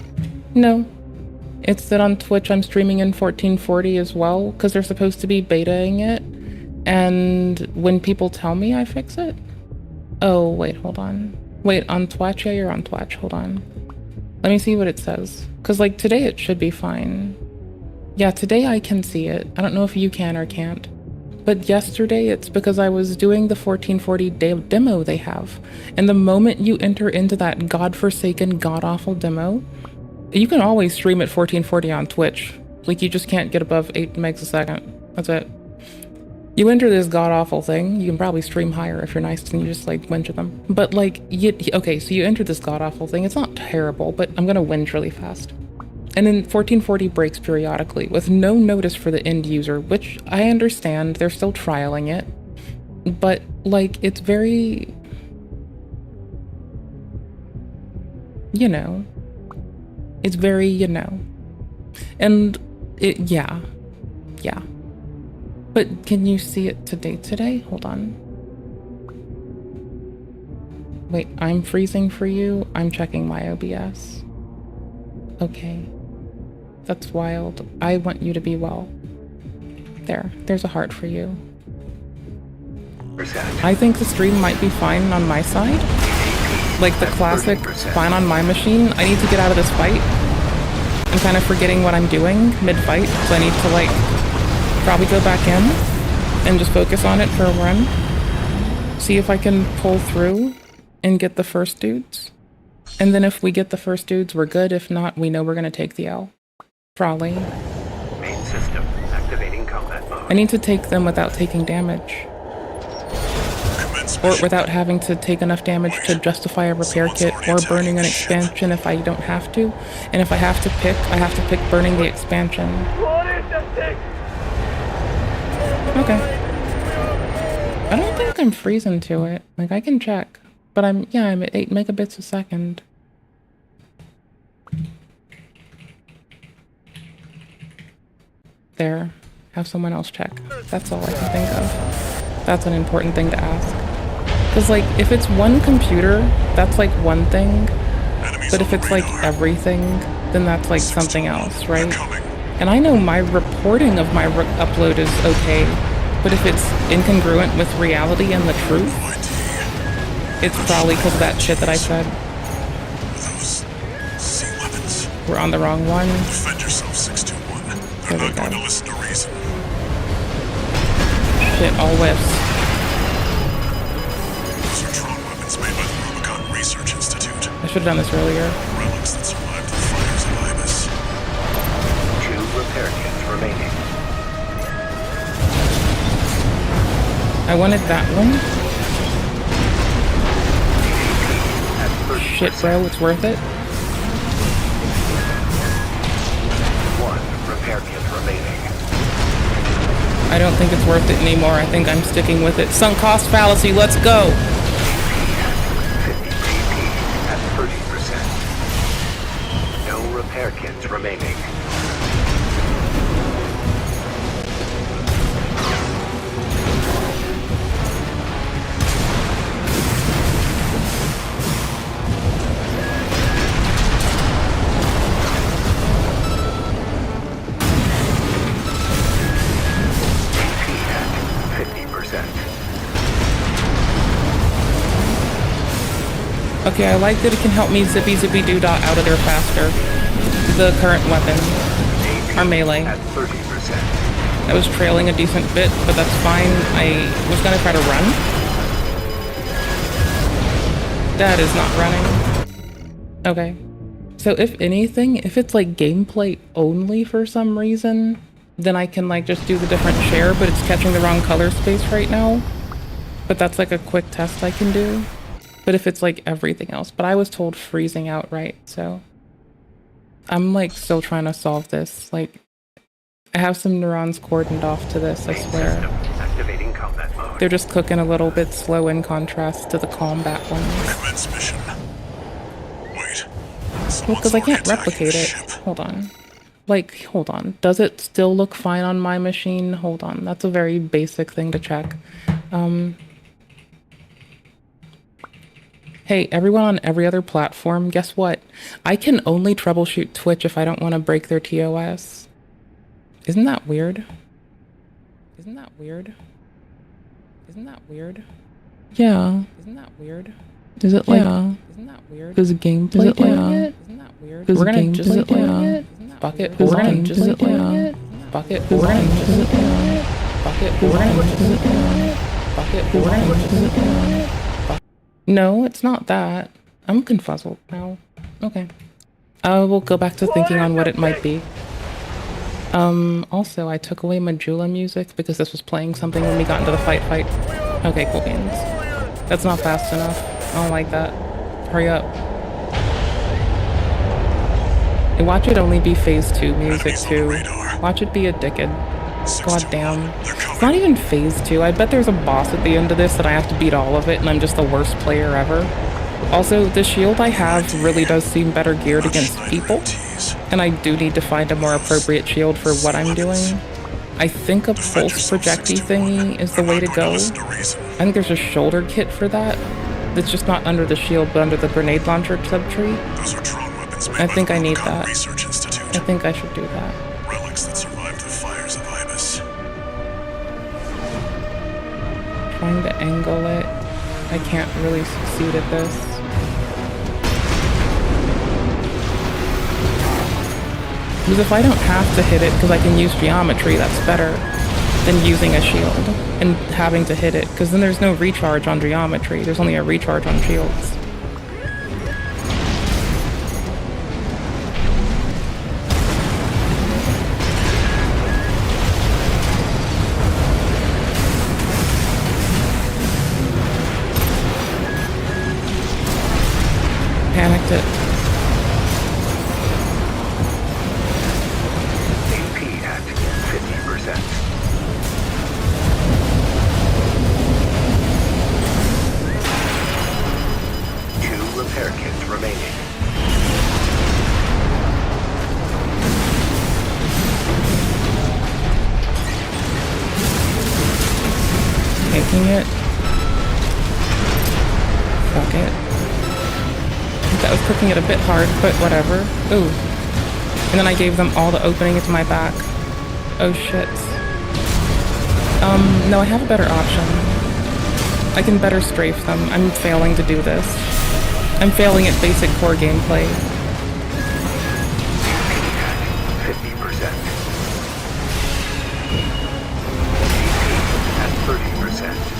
no. It's that on Twitch I'm streaming in 1440 as well, because they're supposed to be betaing it. And when people tell me, I fix it. Oh, wait, hold on. Wait, on Twitch? Yeah, you're on Twitch. Hold on. Let me see what it says. Because, like, today it should be fine. Yeah, today I can see it. I don't know if you can or can't. But yesterday, it's because I was doing the 1440 demo they have. And the moment you enter into that godforsaken, god-awful demo, you can always stream at 1440 on Twitch. Like, you just can't get above 8 megs a second. That's it. You enter this god-awful thing, you can probably stream higher if you're nice and you just, like, whinge at them. But, like, okay, so you enter this god-awful thing. It's not terrible, but I'm gonna whinge really fast. And then 1440 breaks periodically with no notice for the end user, which I understand, they're still trialing it. But, like, it's very... You know. It's very, you know. And, yeah. Yeah. But can you see it today? Hold on. Wait, I'm freezing for you? I'm checking my OBS. Okay. That's wild. I want you to be well. There's a heart for you. I think the stream might be fine on my side. Like the classic fine on my machine. I need to get out of this fight. I'm kind of forgetting what I'm doing mid-fight, so I need to like probably go back in and just focus on it for a run. See if I can pull through and get the first dudes. And then if we get the first dudes, we're good. If not, we know we're gonna take the L. Probably. Main system activating combat mode. I need to take them without taking damage. Or without having to take enough damage to justify a repair kit or burning an expansion if I don't have to. And if I have to pick burning the expansion. Okay. I don't think I'm freezing to it. Like, I can check. But I'm at 8 megabits a second. There. Have someone else check. That's all I can think of. That's an important thing to ask. Because, like, if it's one computer, that's, like, one thing. But if it's, like, everything, then that's, like, something else, right? And I know my reporting of my upload is okay. But if it's incongruent with reality and the truth, it's probably because of that shit that I said. We're on the wrong one. Defend yourself, 621. They're not going to listen to reason. Shit, all whiffs. Those are drone weapons made by the Rubicon Research Institute. I should have done this earlier. Relics that survived the fires of Ibis. 2 repair kits remaining. I wanted that one. Shit, bro, it's worth it. 1 repair kit remaining. I don't think it's worth it anymore. I think I'm sticking with it. Sunk cost fallacy, let's go! 50 PP at 30%. No repair kits remaining. Okay, I like that it can help me zippy doo dot out of there faster. The current weapon, our melee. I was trailing a decent bit, but that's fine. I was gonna try to run. That is not running. Okay. So if anything, if it's like gameplay only for some reason, then I can like just do the different share, but it's catching the wrong color space right now. But that's like a quick test I can do. But if it's like everything else, but I was told freezing outright, so I'm like still trying to solve this. Like, I have some neurons cordoned off to this, I swear. Activating combat mode. They're just cooking a little bit slow in contrast to the combat ones. Commence mission. Wait. Well, because I can't replicate it. Hold on. Like, hold on. Does it still look fine on my machine? Hold on. That's a very basic thing to check. Hey, everyone on every other platform, guess what? I can only troubleshoot Twitch if I don't want to break their TOS. Isn't that weird? Isn't that weird? Isn't that weird? Yeah. Isn't that weird? Is it like... Yeah. Isn't that weird? Does gameplay is it like it? Isn't that weird? We're gonna just like it. Fuck it. We're gonna just like it. Fuck it. We're gonna just like it. Fuck it. We're gonna just like it. Fuck it. We're gonna just like it. No, it's not that. I'm confuzzled now. Okay. I will go back to thinking on what it might be. Also, I took away Majula music because this was playing something when we got into the fight. Okay, cool beans. That's not fast enough. I don't like that. Hurry up. And watch it only be phase 2 music too. Watch it be addicted. God damn. It's not even phase 2. I bet there's a boss at the end of this that I have to beat all of it and I'm just the worst player ever. Also, the shield I have really does seem better geared against people. And I do need to find a more appropriate shield for what I'm doing. I think a pulse projectile thingy is the way to go. I think there's a shoulder kit for that. That's just not under the shield, but under the grenade launcher subtree. I think I need that. I think I should do that. Relics that survived the fires of Ibis. Trying to angle it. I can't really succeed at this. Because if I don't have to hit it, because I can use geometry, that's better than using a shield and having to hit it, because then there's no recharge on geometry. There's only a recharge on shields. Panicked it. AP at 50%. Two repair kits remaining. Taking it. Fuck it. That was cooking it a bit hard, but whatever. Ooh. And then I gave them all the opening into my back. Oh shit. No, I have a better option. I can better strafe them. I'm failing to do this. I'm failing at basic core gameplay. 50%. At 30%.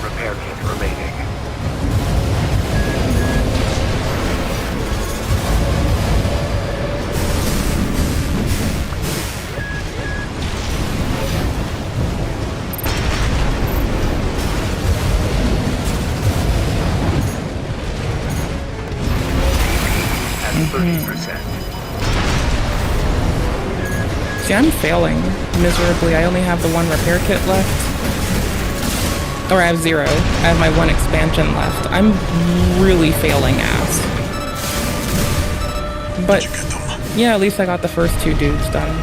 Repair kit remaining. At 30%. See, I'm failing miserably. I only have the one repair kit left. Or I have 0. I have my 1 expansion left. I'm really failing ass. But yeah, at least I got the first 2 dudes done.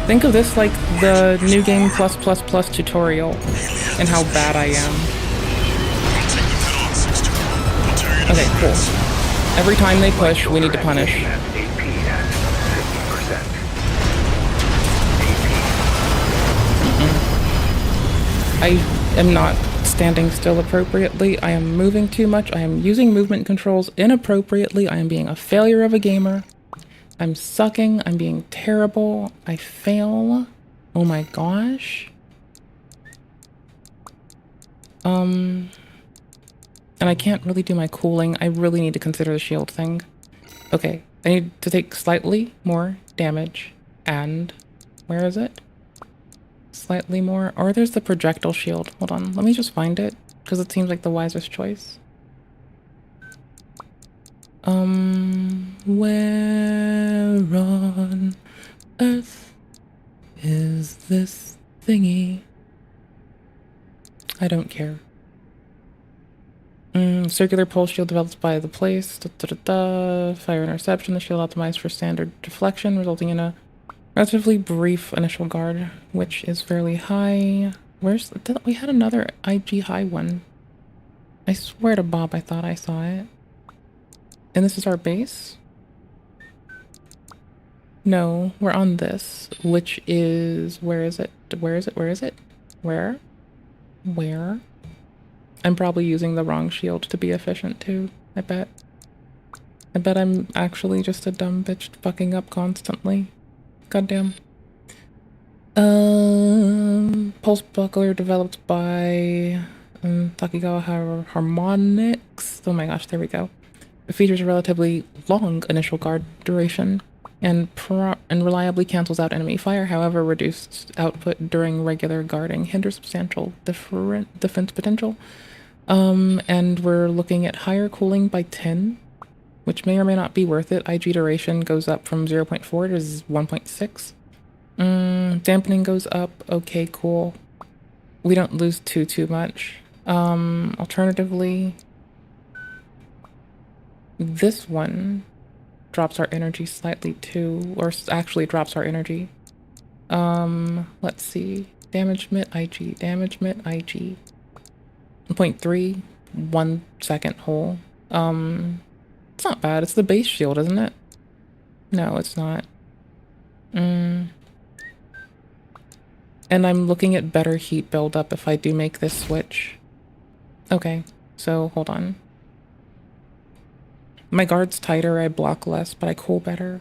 Think of this like the New Game Plus tutorial and how bad I am. Okay, cool. Every time they push, we need to punish. I am not standing still appropriately. I am moving too much. I am using movement controls inappropriately. I am being a failure of a gamer. I'm sucking. I'm being terrible. I fail. Oh my gosh. And I can't really do my cooling. I really need to consider the shield thing. Okay, I need to take slightly more damage. And where is it? Slightly more, or there's the projectile shield. Hold on, let me just find it, because it seems like the wisest choice. Where on earth is this thingy? I don't care. Circular pulse shield developed by the place. Fire interception. The shield optimized for standard deflection, resulting in a relatively brief initial guard, which is fairly high. Where's we had another IG high one. I swear to Bob, I thought I saw it. And this is our base? No, we're on this, which is, where is it? Where is it? Where is it? Where? Where? I'm probably using the wrong shield to be efficient too, I bet. I bet I'm actually just a dumb bitch fucking up constantly. Goddamn. Pulse buckler developed by Takigawa Harmonics. Oh my gosh, there we go. It features a relatively long initial guard duration and reliably cancels out enemy fire. However, reduced output during regular guarding hinders substantial defense potential. And we're looking at higher cooling by 10, which may or may not be worth it. IG duration goes up from 0.4 to 1.6. Dampening goes up. Okay, cool. We don't lose too much. Alternatively, This one drops our energy slightly too, or actually drops our energy. Let's see. Damagement IG, damagement IG. 0.3, 1 second hole. It's not bad. It's the base shield, isn't it? No, it's not. And I'm looking at better heat buildup if I do make this switch. Okay, so hold on. My guard's tighter, I block less, but I cool better.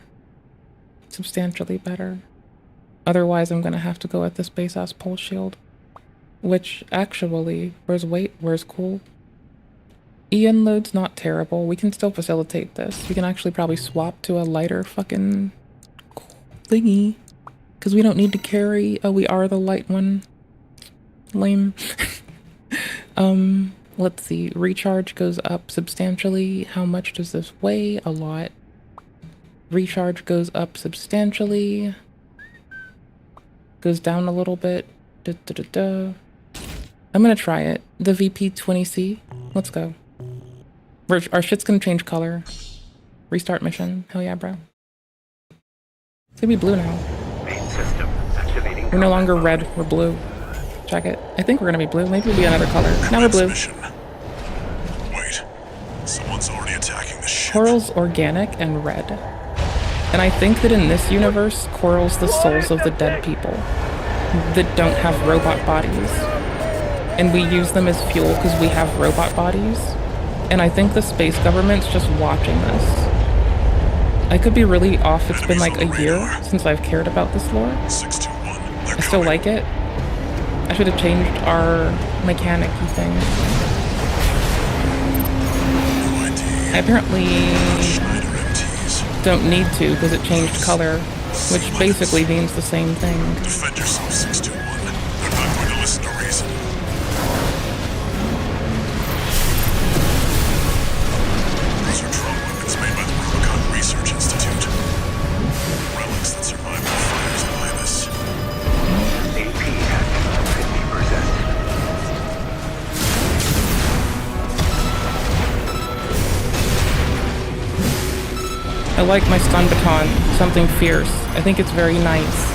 Substantially better. Otherwise, I'm gonna have to go at this base-ass pulse shield. Which, actually, where's weight? Where's cool? EN load's not terrible. We can still facilitate this. We can actually probably swap to a lighter fucking thingy. Because we don't need to carry... Oh, we are the light one. Lame. Let's see. Recharge goes up substantially. How much does this weigh? A lot. Recharge goes up substantially. Goes down a little bit. I'm gonna try it. The VP20C. Let's go. Our shit's gonna change color. Restart mission. Hell yeah, bro. It's gonna be blue now. Main system activating. We're no longer red, we're blue. Check it. I think we're gonna be blue. Maybe we'll be another color. Now we're blue. Wait, someone's already attacking the ship. Coral's organic and red. And I think that in this universe, Coral's the souls of the dead people that don't have robot bodies. And we use them as fuel because we have robot bodies. And I think the space government's just watching this. I could be really off. It's been like a year since I've cared about this lore. I still like it. I should have changed our mechanic-y thing. I apparently don't need to because it changed color, which basically means the same thing. Defend yourself, 621. They're not going to listen to reason. Those are drone weapons made by the Rubicon Research Institute. Relics that survive the fires of Ibis. AP at 50%. I like my stun baton, something fierce. I think it's very nice.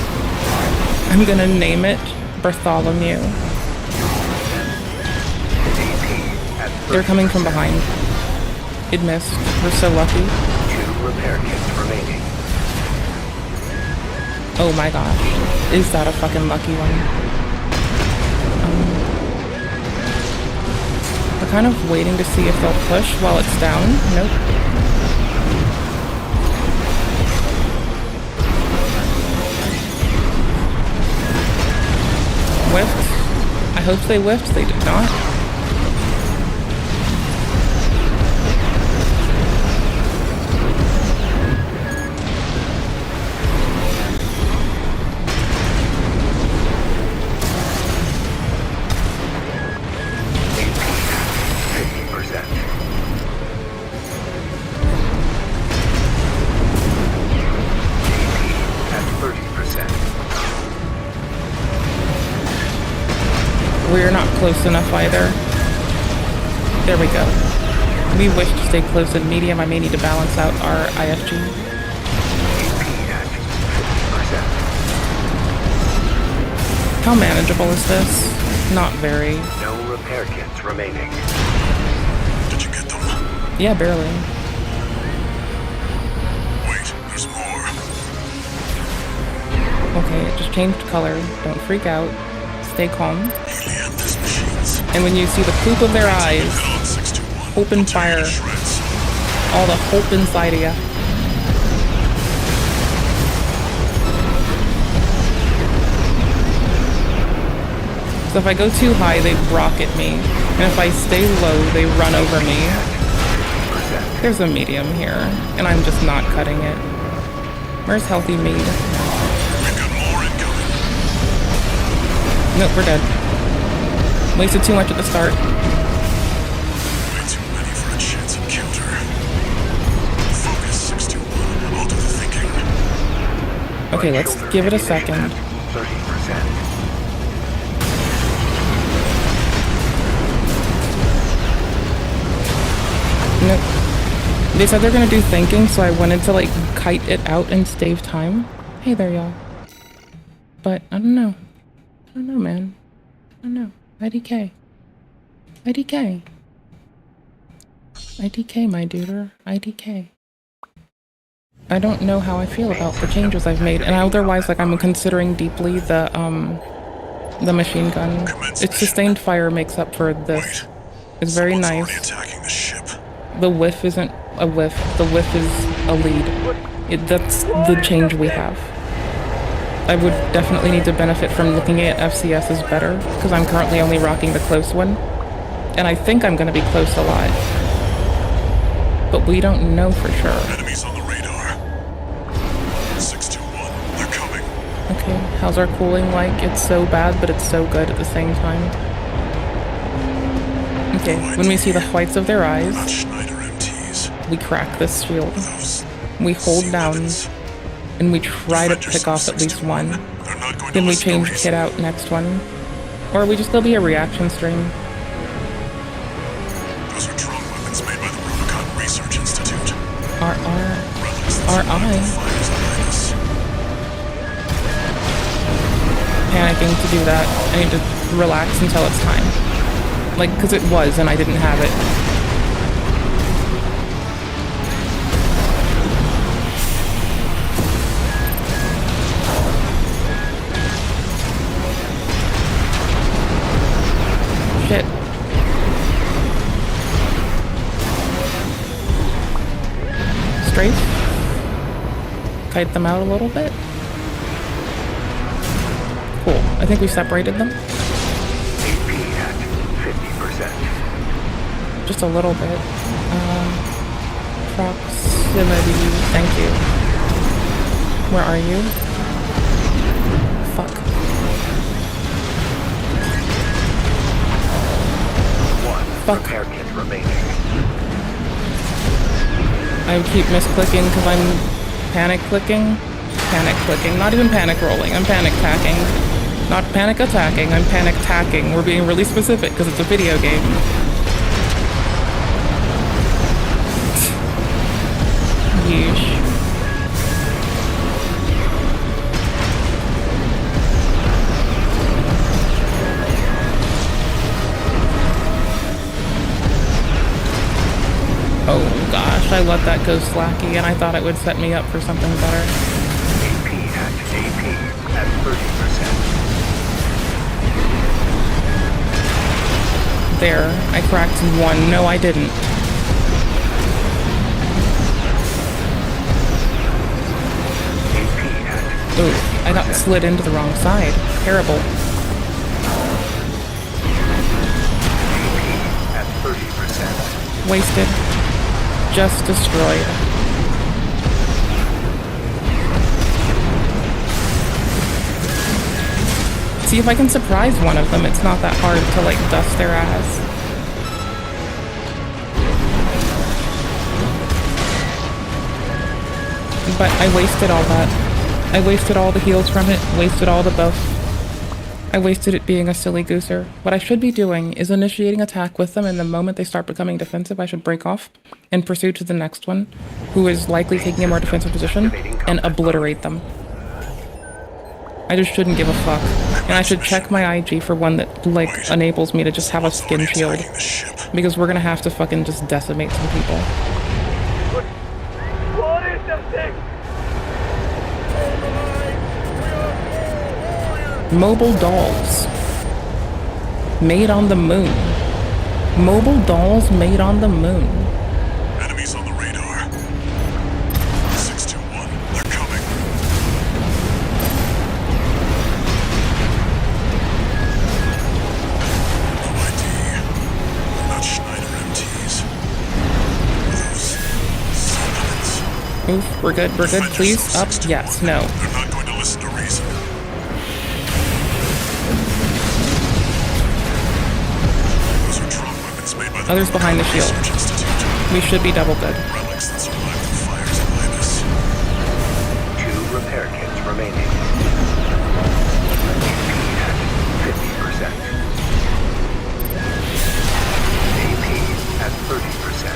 I'm gonna name it Bartholomew. They're coming from behind. It missed. We're so lucky. 2 repair kits remaining. Oh my gosh. Is that a fucking lucky one? We're kind of waiting to see if they'll push while it's down. Nope. Whiffed. I hope they whiffed. They did not. We're not close enough either. There we go. We wish to stay close in medium. I may need to balance out our IFG. How manageable is this? Not very. No repair kits remaining. Did you get them? Yeah, barely. Wait, there's more. Okay, it just changed color. Don't freak out. Stay calm. And when you see the poop of their eyes, open fire. All the hope inside of you. So if I go too high, they rocket me. And if I stay low, they run over me. There's a medium here, and I'm just not cutting it. Where's healthy mead? Nope, we're dead. Wasted too much at the start. Way too many for a chance encounter. Focus, 621. I'll do the thinking. Okay, let's give it a second. 30%. Nope. They said they're gonna do thinking, so I wanted to like kite it out and save time. Hey there, y'all. But I don't know. I don't know, man. I don't know. IDK. IDK. IDK, my duder. IDK. I don't know how I feel about the changes I've made, and otherwise, like, I'm considering deeply the machine gun. Its sustained fire makes up for this. It's very nice. The whiff isn't a whiff. The whiff is a lead. That's the change we have. I would definitely need to benefit from looking at FCS as better, because I'm currently only rocking the close one. And I think I'm going to be close a lot. But we don't know for sure. Enemies on the radar. 621. They're coming. Okay, how's our cooling like? It's so bad, but it's so good at the same time. Okay, when we see the whites of their eyes, we crack this shield. We hold down, and we try to pick off at least one. Then we change kit out next one. Or we just go be a reaction stream. Those are drone weapons made by the Rubicon Research Institute. Our eye. Panicking to do that. I need to relax until it's time. Like, because it was, and I didn't have it. Shit. Strafe. Kite them out a little bit. Cool. I think we separated them. AP at 50%. Just a little bit. Proximity. Thank you. Where are you? Fuck. Fuck. Repair kit remaining. I keep misclicking because I'm panic clicking. Panic clicking. Not even panic rolling. I'm panic tacking. Not panic attacking. I'm panic tacking. We're being really specific because it's a video game. Yeesh. Oh gosh, I let that go slacky and I thought it would set me up for something better. AP at 30%. There, I cracked one. No, I didn't. Ooh, I got slid into the wrong side. Terrible. At 30%. Wasted. Just destroyed. See if I can surprise one of them. It's not that hard to like dust their ass. But I wasted all that. I wasted all the heals from it, wasted all the buff. I wasted it being a silly gooser. What I should be doing is initiating attack with them, and the moment they start becoming defensive, I should break off and pursue to the next one, who is likely taking a more defensive position, and obliterate them. I just shouldn't give a fuck. And I should check my IG for one that, like, enables me to just have a skin shield. Because we're gonna have to fucking just decimate some people. What is this thing? Mobile dolls. Made on the moon. Mobile dolls made on the moon. Enemies on the radar. 621. They're coming. No ID. Not Schneider MTs. Those Oof, we're good, we're good. Please, up, yes, no. They're not going to listen to reason. Those are drone weapons made by the Others behind the shield. Research Institute. We should be double good. Relics that survived the fires of Ibis. 2 repair kits remaining. AP at 50%. AP at 30%.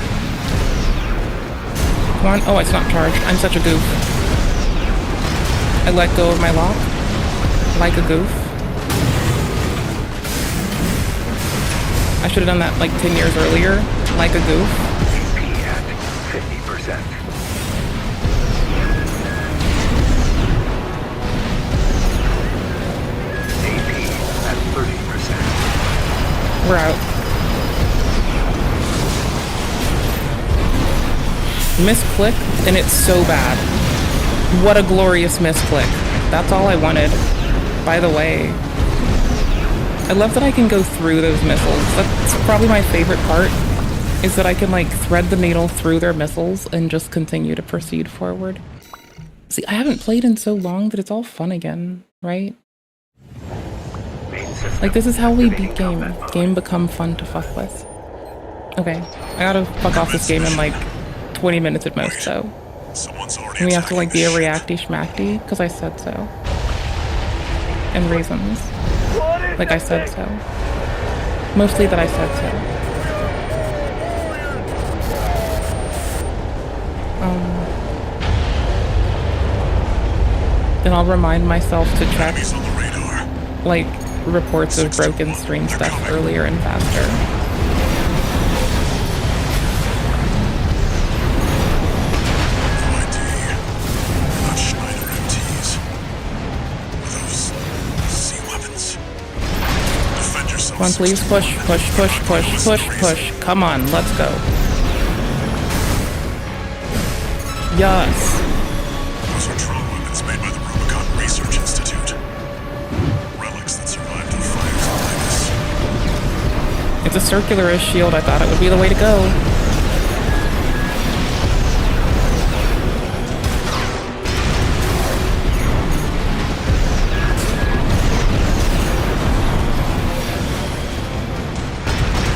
on. Oh, it's not charged. I'm such a goof. I let go of my lock. Like a goof. I should have done that like 10 years earlier. Like a goof. TP at 50%. AP at 30%. We're out. Misclick, and it's so bad. What a glorious misclick. That's all I wanted. By the way, I love that I can go through those missiles. That's probably my favorite part, is that I can like thread the needle through their missiles and just continue to proceed forward. See, I haven't played in so long that it's all fun again, right? Like, this is how we beat game. Game become fun to fuck with. Okay, I gotta fuck off this game in like 20 minutes at most, though. And we have to like be a reacty schmackty, because I said so. And reasons. Like I said so. Mostly that I said so. Then I'll remind myself to check like reports of broken stream stuff earlier and faster. Come on, please push, push, push, push, push, push. Come on, let's go. Yes. Those are trauma weapons made by the Rubicon Research Institute. Relics that survived in fires and It's a circular-ish shield. I thought it would be the way to go.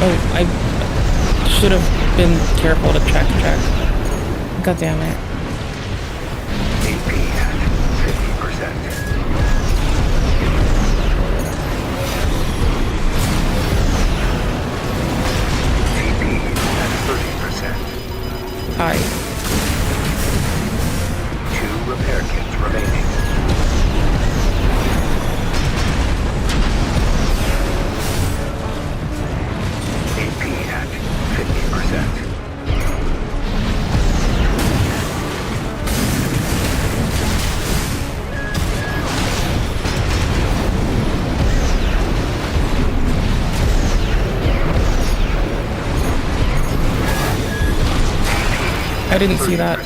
Oh, I should have been careful to check. God damn it. AP at 50%. TP at 30%. Hi. 2 repair kits remaining. AP at 50%. I didn't see that.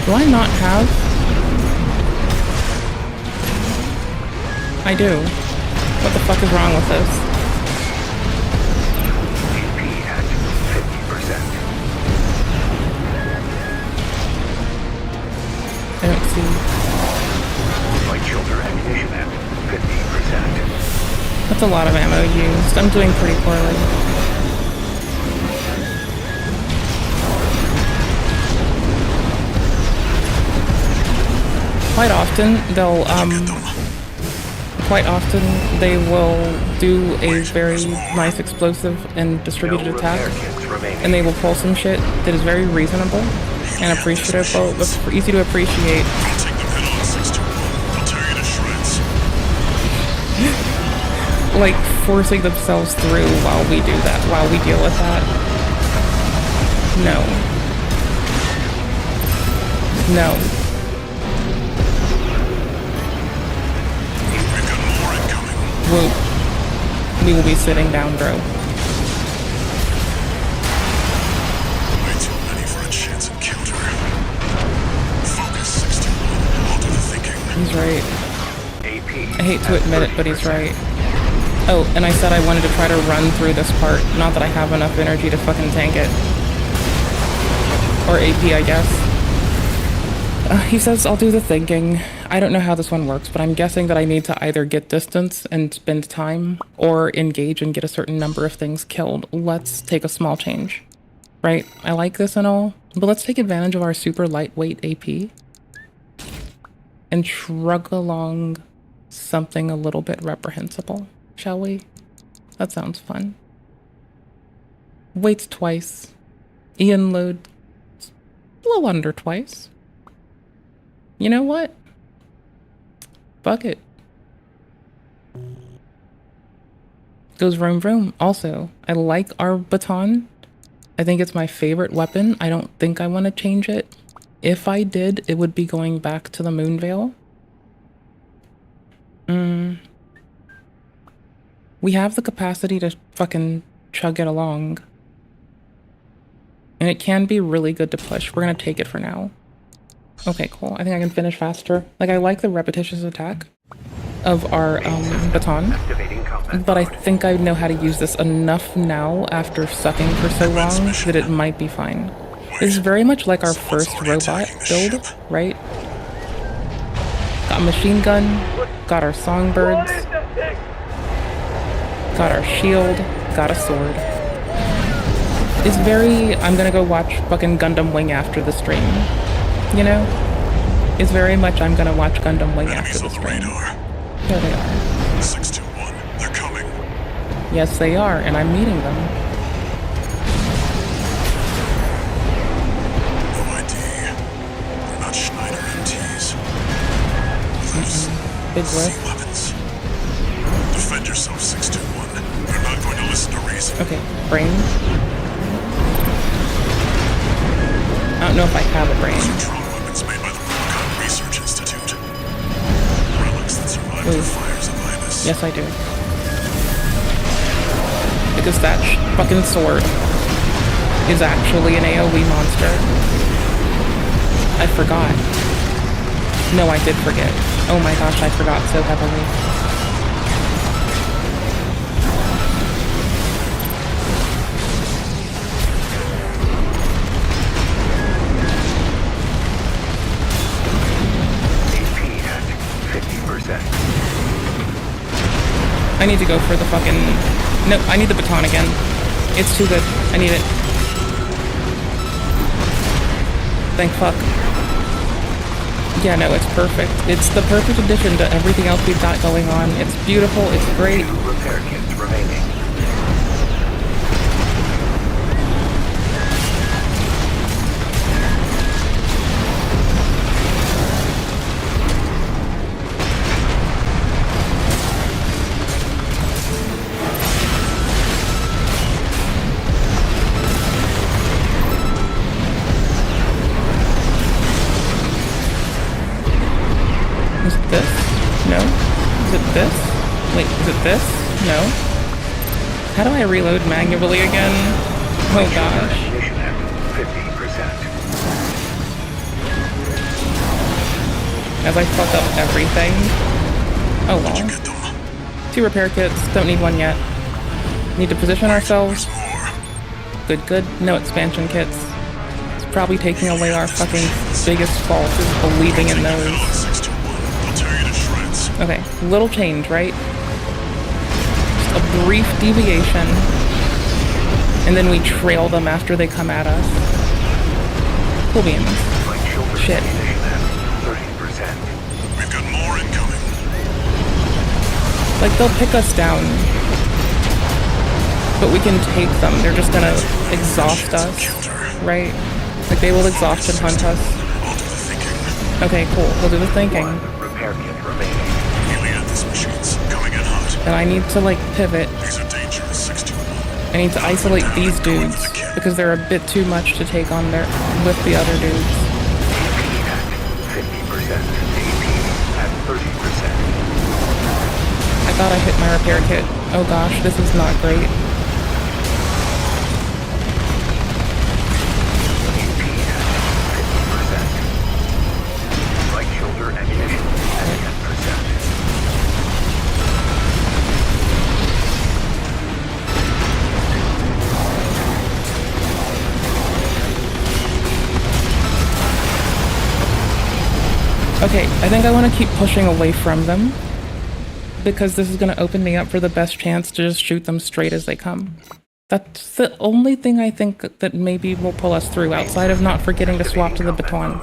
Do I not have? I do. What the fuck is wrong with this? AP at 50%. I don't see. Light shoulder ammunition at 50%. That's a lot of ammo used. I'm doing pretty poorly. Quite often they will do a very nice explosive and distributed attack, and they will pull some shit that is very reasonable and appreciable, easy to appreciate. Like forcing themselves through while we do that, while we deal with that. No. We will be sitting down, bro. Way too many for a chance encounter. Focus 61. I'll do the thinking. He's right. I hate to admit it, but he's right. Oh, and I said I wanted to try to run through this part. Not that I have enough energy to fucking tank it. Or AP, I guess. He says I'll do the thinking. I don't know how this one works, but I'm guessing that I need to either get distance and spend time, or engage and get a certain number of things killed. Let's take a small change. right? I like this and all, but let's take advantage of our super lightweight AP and shrug along something a little bit reprehensible, shall we? That sounds fun. Weights twice. Ian load a little under twice. You know what? Fuck it. Goes vroom vroom. Also, I like our baton. I think it's my favorite weapon. I don't think I want to change it. If I did, it would be going back to the Moonveil. We have the capacity to fucking chug it along. And it can be really good to push. We're gonna take it for now. Okay, cool. I think I can finish faster. Like, I like the repetitious attack of our baton. But I think I know how to use this enough now after sucking for so long that it might be fine. This is very much like our first robot build, right? Got a machine gun, got our songbirds, got our shield, got a sword. It's very, I'm gonna go watch fucking Gundam Wing after the stream, you know? It's very much, I'm gonna watch Gundam Wing after the stream. There they are. 621, they're coming. Yes, they are, and I'm meeting them. No ID. They're not Schneider MTs. Those Big C weapons. Defend yourself, 621. They're not going to listen to reason. Okay, brain. I don't know if I have a brain. Drone weapons made by the Robocop Research Institute. Relics that survived the fires of Ibis. Yes, I do. Because that fucking sword is actually an AoE monster. I forgot. No, I did forget. Oh my gosh, I forgot so heavily. I need to go for the fucking... No, I need the baton again. It's too good. I need it. Thank fuck. Yeah, no, it's perfect. It's the perfect addition to everything else we've got going on. It's beautiful, it's great. Repair kits remaining. Is it this? No? Is it this? Wait, is it this? No? How do I reload manually again? Oh gosh. 50%. As I fuck up everything. Oh well. 2 repair kits, don't need one yet. Need to position ourselves. Good, good. No expansion kits. It's probably taking away our fucking biggest fault is believing in those. Okay, little change, right? Just a brief deviation. And then we trail them after they come at us. Cool beans. Shit. 30%. We've got more incoming. Like, they'll pick us down. But we can take them. They're just gonna exhaust us, right? Like, they will exhaust and hunt us. Okay, cool. We'll do the thinking. Repair kit remaining. And I need to, like, pivot. These are dangerous, 621. I need to isolate these dudes, because they're a bit too much to take on with the other dudes. 50%. AP at 30%. I thought I hit my repair kit. Oh gosh, this is not great. AP at 50%. Right shoulder ammunition at 10%. Okay, I think I want to keep pushing away from them, because this is going to open me up for the best chance to just shoot them straight as they come. That's the only thing I think that maybe will pull us through, outside of not forgetting to swap to the baton.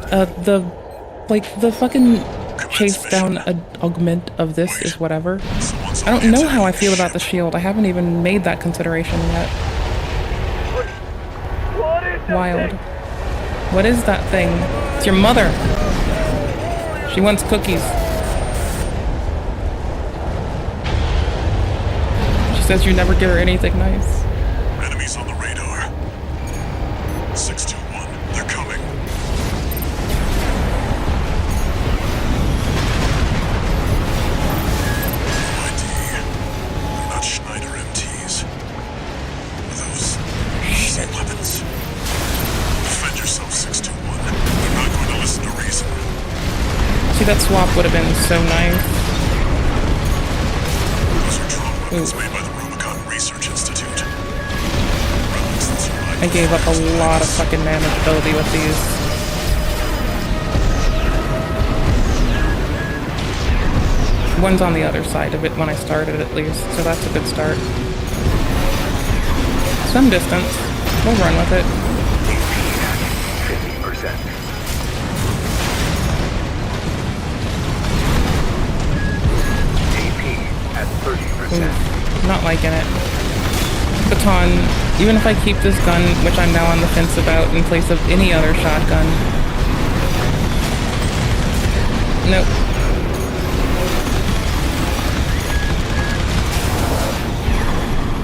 The fucking chase down augment of this is whatever. I don't know how I feel about the shield. I haven't even made that consideration yet. Wild. What is that thing? It's your mother. She wants cookies. She says you never give her anything nice. Enemies on the radar. 621. They're coming. ID. They're not Schneider MTs. Those easy weapons. Defend yourself, 621. They're not going to listen to reason. See, that swap would have been so nice. Those are drone weapons made by the Research Institute. I gave up a lot of fucking manageability with these. One's on the other side of it when I started, at least, so that's a good start. Some distance. We'll run with it. 50%. AP at 30%. Not liking it. Baton, even if I keep this gun, which I'm now on the fence about, in place of any other shotgun. Nope.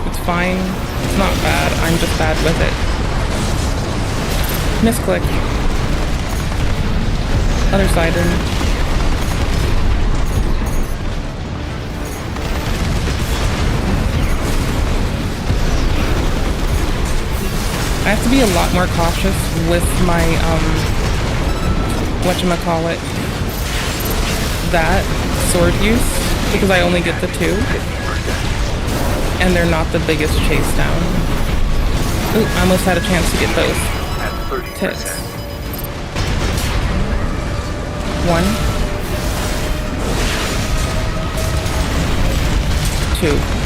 It's fine. It's not bad. I'm just bad with it. Misclick. Other side then. I have to be a lot more cautious with my, whatchamacallit, that sword use, because I only get the 2, and they're not the biggest chase down. Ooh, I almost had a chance to get both. Tits. 1. 2.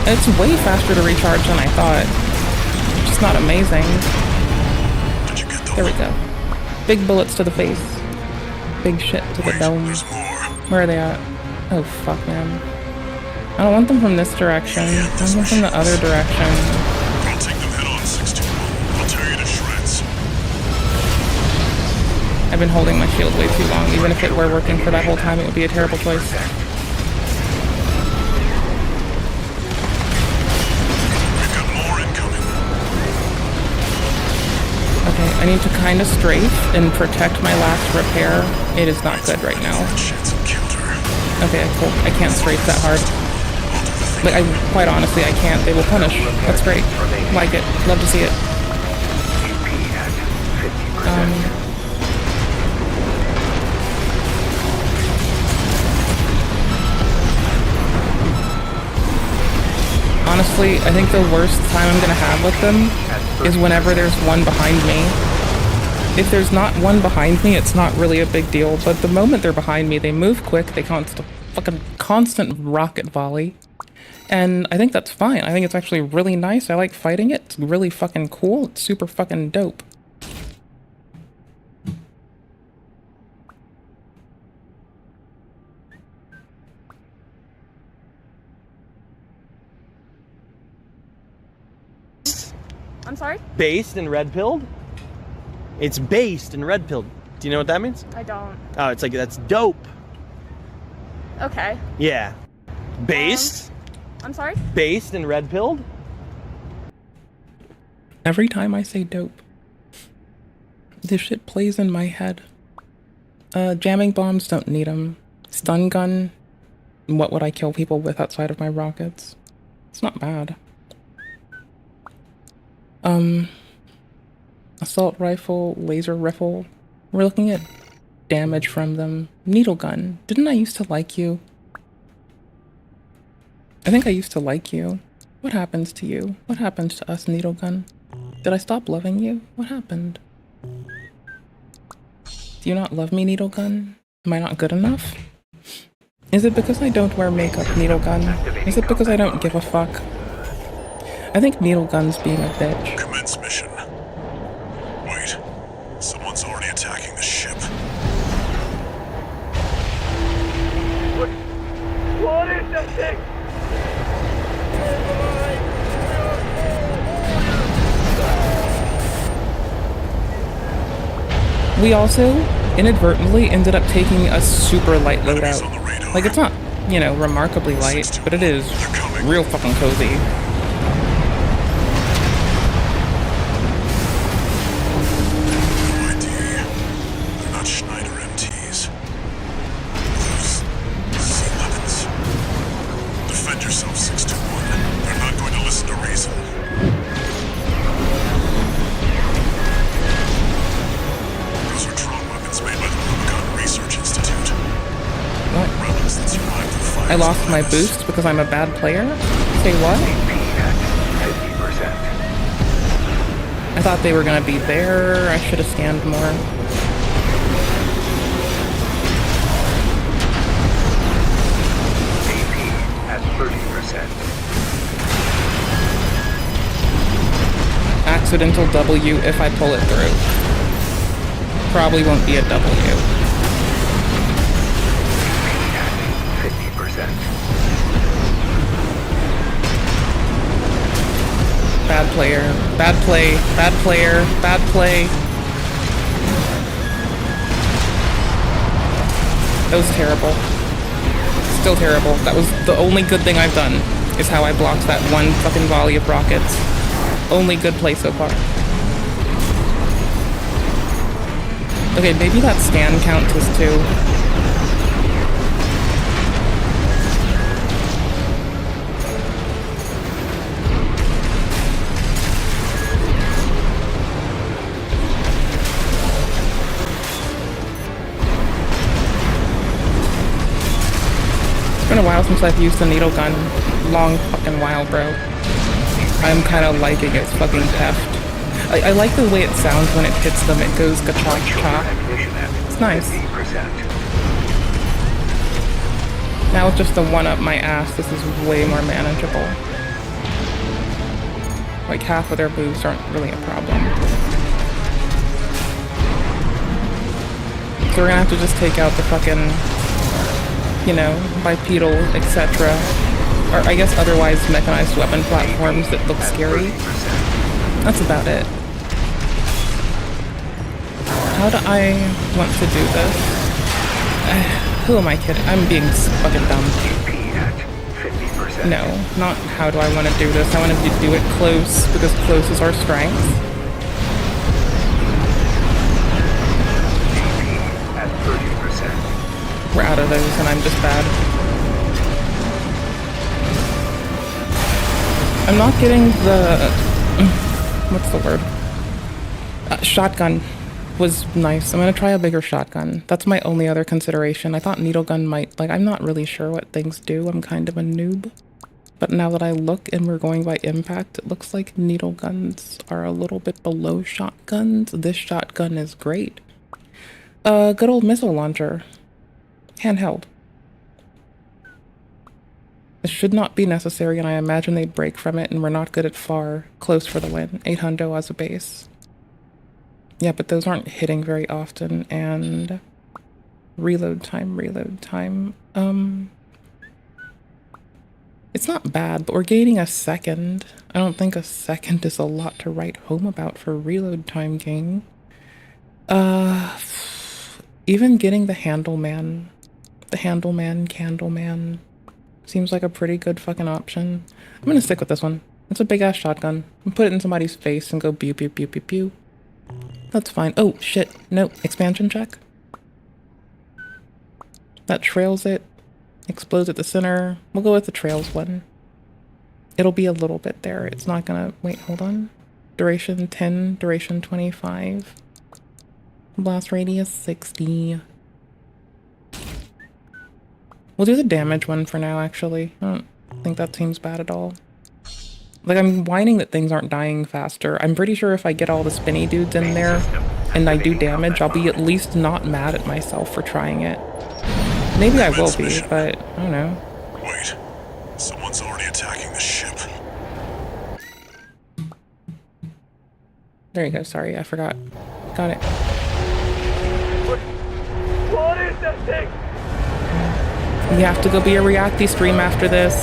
It's way faster to recharge than I thought. It's just not amazing. There we go. Big bullets to the face. Big shit to the dome. Where are they at? Oh fuck, man. I don't want them from this direction. I want them from the other direction. I'll take them head on, 621. I'll tear you to shreds. I've been holding my shield way too long. Even if it were working for that whole time, it would be a terrible choice. Okay, I need to kind of strafe and protect my last repair. It is not good right now. Okay, cool. I can't strafe that hard. Like, quite honestly, I can't. They will punish. That's great. Like it. Love to see it. Honestly, I think the worst time I'm gonna have with them is whenever there's one behind me. If there's not one behind me, it's not really a big deal, but the moment they're behind me, they move quick, they fucking constant rocket volley. And I think that's fine. I think it's actually really nice. I like fighting it. It's really fucking cool. It's super fucking dope. I'm sorry? Based and red-pilled? It's based and red-pilled. Do you know what that means? I don't. Oh, it's like, that's dope. Okay. Yeah. Based? I'm sorry? Based and red-pilled? Every time I say dope, this shit plays in my head. Jamming bombs, don't need them. Stun gun, what would I kill people with outside of my rockets? It's not bad. Assault rifle, laser rifle. We're looking at damage from them. Needle gun. Didn't I used to like you? I think I used to like you. What happens to you? What happened to us, needle gun? Did I stop loving you? What happened? Do you not love me, needle gun? Am I not good enough? Is it because I don't wear makeup, needle gun? Is it because I don't give a fuck? I think needle gun's being a bitch. Commence mission. Wait, someone's already attacking the ship. What is that thing? We also inadvertently ended up taking a super light loadout. Like, it's not, you know, remarkably light, but it is real fucking cozy. They're not Schneider MTs. Those sea weapons. Defend yourself, 621. They're not going to listen to reason. Those are drone weapons made by the Rubicon Research Institute. What? Relics that survived the fire. I lost my boost because I'm a bad player? Say what? 50%. I thought they were gonna be there. I should have scanned more. AP at 30%. Accidental W if I pull it through. Probably won't be a W. 50%. Bad player. Bad play. Bad player. Bad play. That was terrible. Still terrible. That was the only good thing I've done, is how I blocked that one fucking volley of rockets. Only good play so far. Okay, maybe that scan count was 2. It's been a while since I've used the needle gun. Long fucking while, bro. I'm kind of liking its fucking heft. I like the way it sounds when it hits them. It goes ka-chop chop. It's nice. Now with just the one up my ass, this is way more manageable. Like half of their boobs aren't really a problem. So we're gonna have to just take out the fucking, you know, bipedal, etc. Or I guess otherwise mechanized weapon platforms that look scary. That's about it. How do I want to do this? Who am I kidding? I'm being fucking dumb. No, not how do I want to do this. I want to do it close, because close is our strength. We're out of those and I'm just bad. I'm not getting the... what's the word? Shotgun was nice. I'm gonna try a bigger shotgun. That's my only other consideration. I thought needle gun might... like, I'm not really sure what things do. I'm kind of a noob. But now that I look and we're going by impact, it looks like needle guns are a little bit below shotguns. This shotgun is great. Good old missile launcher. Handheld. It should not be necessary, and I imagine they break from it, and we're not good at far. Close for the win. 800 as a base. Yeah, but those aren't hitting very often, and... reload time. It's not bad, but we're gaining a second. I don't think a second is a lot to write home about for reload time gain. Even getting the Candleman seems like a pretty good fucking option. I'm gonna stick with this one. It's a big ass shotgun. I'm put it in somebody's face and go pew pew pew pew pew. That's fine. Oh shit, no, expansion check. That trails it, explodes at the center. We'll go with the trails one. It'll be a little bit there. It's not gonna, wait, hold on. Duration 10, duration 25. Blast radius 60. We'll do the damage one for now, actually. I don't think that seems bad at all. Like, I'm whining that things aren't dying faster. I'm pretty sure if I get all the spinny dudes in there and I do damage, I'll be at least not mad at myself for trying it. Maybe I will be, but I don't know. Wait, someone's already attacking the ship. There you go, sorry, I forgot. Got it. What is that thing? You have to go be a reacty stream after this.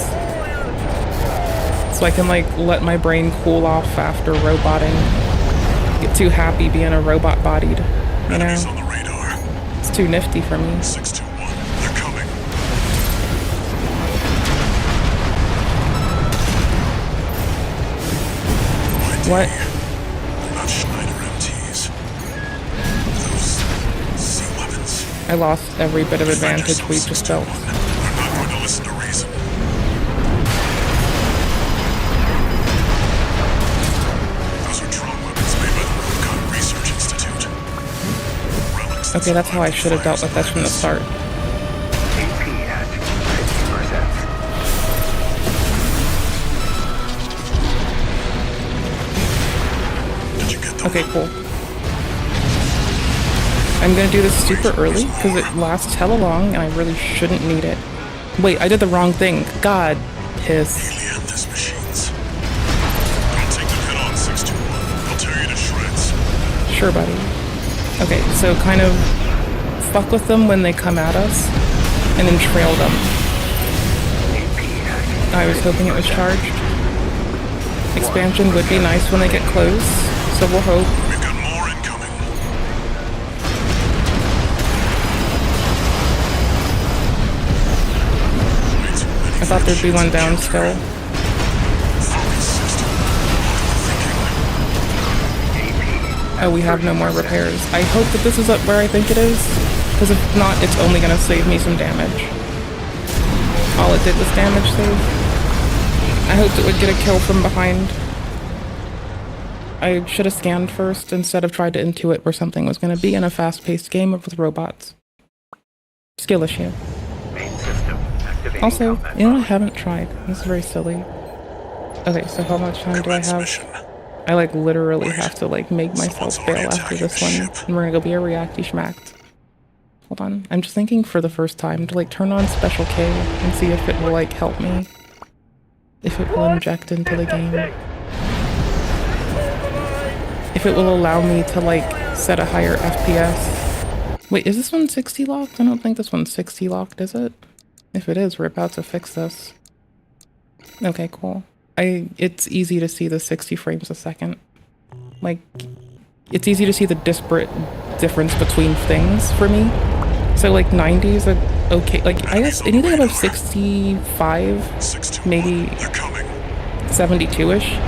So I can, like, let my brain cool off after roboting. Get too happy being a robot bodied, you know? Enemies on the radar. It's too nifty for me. 621. They're coming. What? They're not Schneider MTs. Those sea weapons. I lost every bit of advantage we just built. They're not going to listen to reason. Those are drone weapons made by the Robocon Research Institute. Relics. Okay, that's how I should have dealt with this from the start. AP at 50%. Okay, cool. I'm gonna do this super early because it lasts hella long and I really shouldn't need it. Wait, I did the wrong thing. God, piss. Alianthus machines. Don't take them head on, 621. They'll tear you to shreds. Sure, buddy. Okay, so kind of fuck with them when they come at us and then trail them. I was hoping it was charged. Expansion would be nice when they get close, so we'll hope. We've got more incoming. I thought there'd be one down still. Oh, we have no more repairs. I hope that this is up where I think it is, because if not, it's only gonna save me some damage. All it did was damage save. I hoped it would get a kill from behind. I should have scanned first instead of tried to intuit where something was going to be in a fast-paced game with robots. Skill issue. Main system activating Also, combat you know what I mode. haven't tried? This is very silly. Okay, so how much time do I have? I like literally have to like make myself fail after this one. And we're gonna go be a reacty schmacked. Hold on. I'm just thinking for the first time to like turn on Special K and see if it will like help me. If it will inject into the game. If it will allow me to like set a higher FPS. Wait, is this one 60 locked? I don't think this one's 60 locked, is it? If it is, we're about to fix this. Okay, cool. It's easy to see the 60 frames a second. Like, it's easy to see the disparate difference between things for me. So like 90 is okay. Like, I guess anything above 65, maybe 72-ish.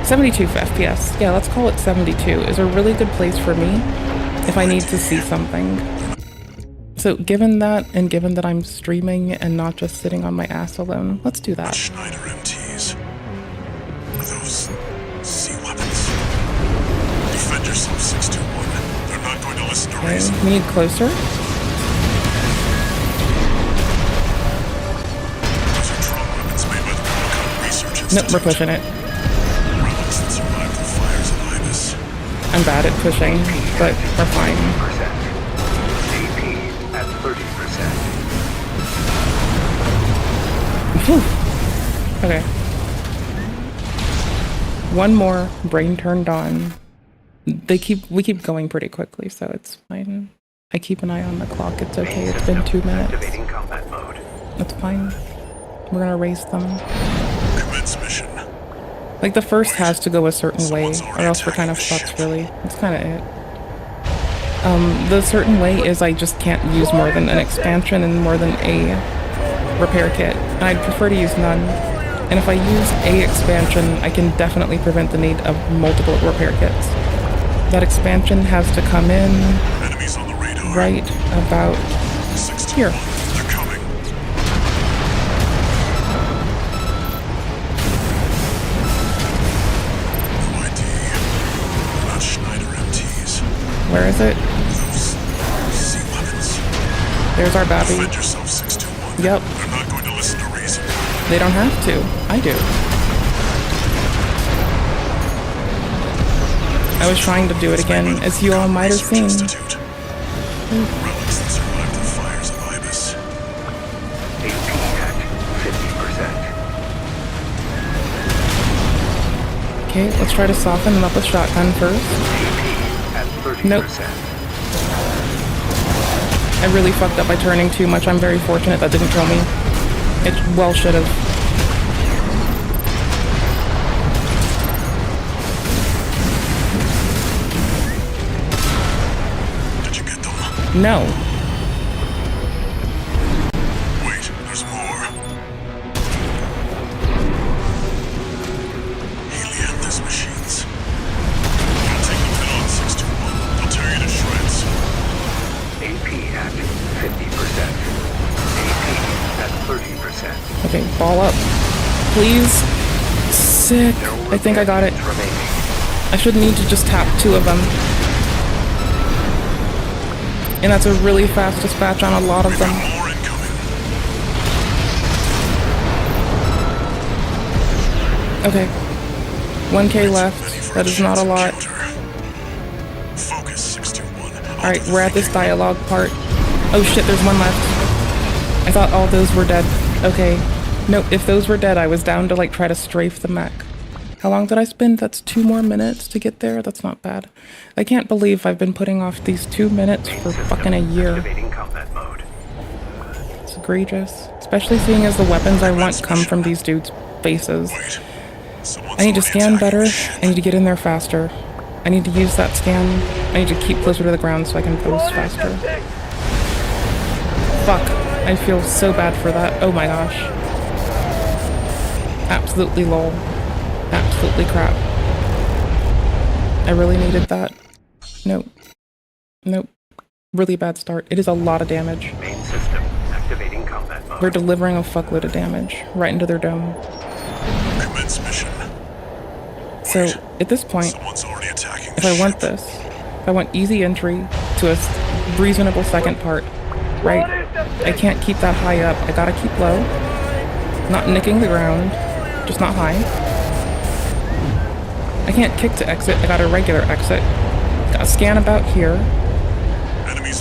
72 for FPS. Yeah, let's call it 72 is a really good place for me if I need to see something. So given that, and given that I'm streaming and not just sitting on my ass alone, let's do that. Schneider MTs. Those sea weapons. Defend yourself, 621. They're not going to listen to Okay, reason. we need closer. Those are drone weapons made by the Robocon Research Institute. Nope, we're pushing it. Relics that survived the fires of Ibis. I'm bad at pushing, but we're fine. AP at 30%. Whew. Okay. One more, brain turned on. We keep going pretty quickly, so it's fine. I keep an eye on the clock. It's okay. It's been 2 minutes. Activating combat mode. That's fine. We're gonna race them. Commence mission. Like the first has to go a certain way, or else we're kind of fucked. Really, that's kind of it. The certain way is I just can't use more than an expansion and more than a repair kit, and I'd prefer to use none. And if I use a expansion, I can definitely prevent the need of multiple repair kits. That expansion has to come in right about here. They're coming. No ID. They're not Schneider MTs. Where is it? Those sea weapons. There's our babby. Defend yourself, 621. Yep. They're not going to listen to reason. They don't have to. I do. I was trying to do it again, as you all might have seen. Relics that survived the fires of Ibis. AP at 50%. Okay, let's try to soften them up with shotgun first. AP at 30%. Nope. I really fucked up by turning too much. I'm very fortunate that didn't kill me. It well should have. Did you get them? No. Wait, there's more. Helianthus machines. I'll take them head on 621. They'll tear you to shreds. AP at 50%. AP at 30%. Okay, ball up. Please. Sick. I think I got it. I should need to just tap 2 of them. And that's a really fast dispatch on a lot of them. Okay. 1K left. That is not a lot. Alright, we're at this dialogue part. Oh shit, there's one left. I thought all those were dead. Okay. Nope, if those were dead, I was down to like try to strafe the mech. How long did I spend? That's 2 more minutes to get there? That's not bad. I can't believe I've been putting off these 2 minutes for fucking a year. It's egregious. Especially seeing as the weapons I want come from these dudes' faces. I need to scan better. I need to get in there faster. I need to use that scan. I need to keep closer to the ground so I can boost faster. Fuck. I feel so bad for that. Oh my gosh. Absolutely lol. Absolutely crap. I really needed that. Nope. Nope. Really bad start. It is a lot of damage. Main system activating combat mode. We're delivering a fuckload of damage right into their dome. Commence mission. So, at this point, if I want this, if I want easy entry to a reasonable second part, right? I can't keep that high up. I gotta keep low. Not nicking the ground. Just not high. I can't kick to exit. I got a regular exit. Gotta scan about here.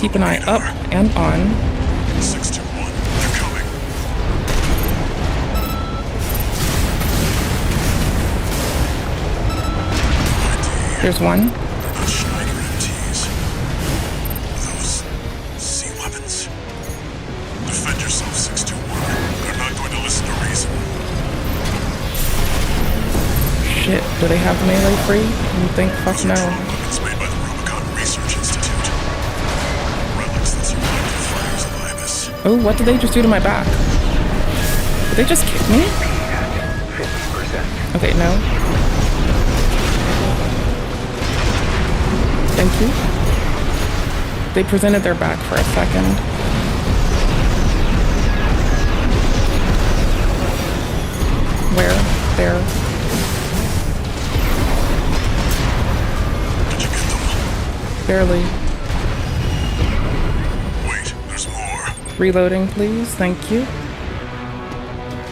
Keep an eye up and on. 621, they're coming. There's one. Not Schneider MTs. Those sea weapons. Defend yourself, 621. They're not going to listen to reason. Shit, do they have melee free? You think? Fuck no. Weapons made by the Rubicon Research Institute. Relics that survived the fires of Ibis. Oh, what did they just do to my back? Did they just kick me? Okay, no. Thank you. They presented their back for a second. Where? There. Barely. Wait, there's more. Reloading, please. Thank you.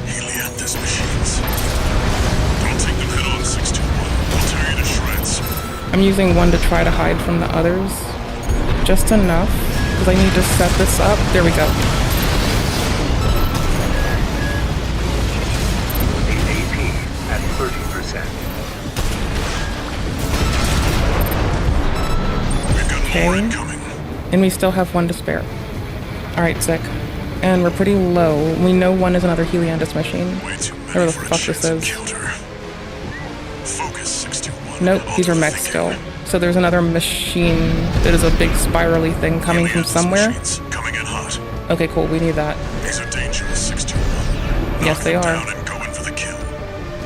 Helianthus machines. Don't take them head on, 621. They'll tear you to shreds. I'm using one to try to hide from the others. Just enough, because I need to set this up. There we go. AP at 30%. Okay. And we still have one to spare. Alright, sick. And we're pretty low. We know one is another Helianthus machine. Whatever the fuck this is. Nope, these are mechs still. So there's another machine that is a big spirally thing coming from somewhere. Coming in hot. Okay, cool, we need that. These are dangerous, 621. Yes, they are. Down and go in for the kill.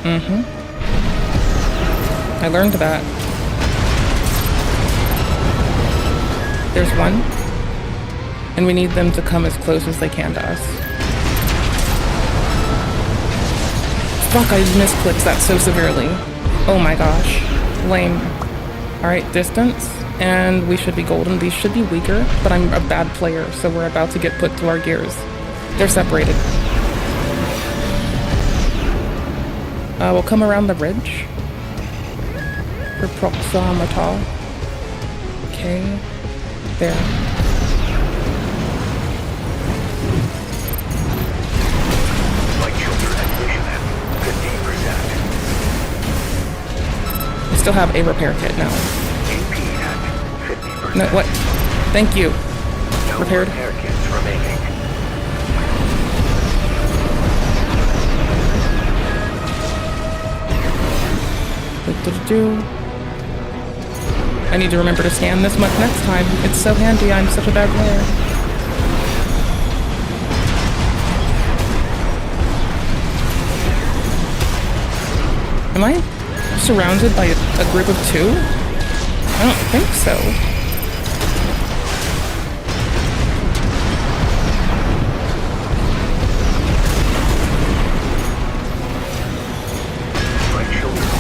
Mm-hmm. I learned that. There's one. And we need them to come as close as they can to us. Fuck, I misclicked that so severely. Oh my gosh. Lame. Alright, distance. And we should be golden. These should be weaker, but I'm a bad player, so we're about to get put to our gears. They're separated. We'll come around the ridge. for proximity. Okay, there. Light shoulder and vision at 15%. I still have a repair kit now. AP at 50%. No, what? Thank you. No Repaired. repair kits remaining. I need to remember to scan this much next time. It's so handy. I'm such a bad player. Am I surrounded by a group of 2? I don't think so.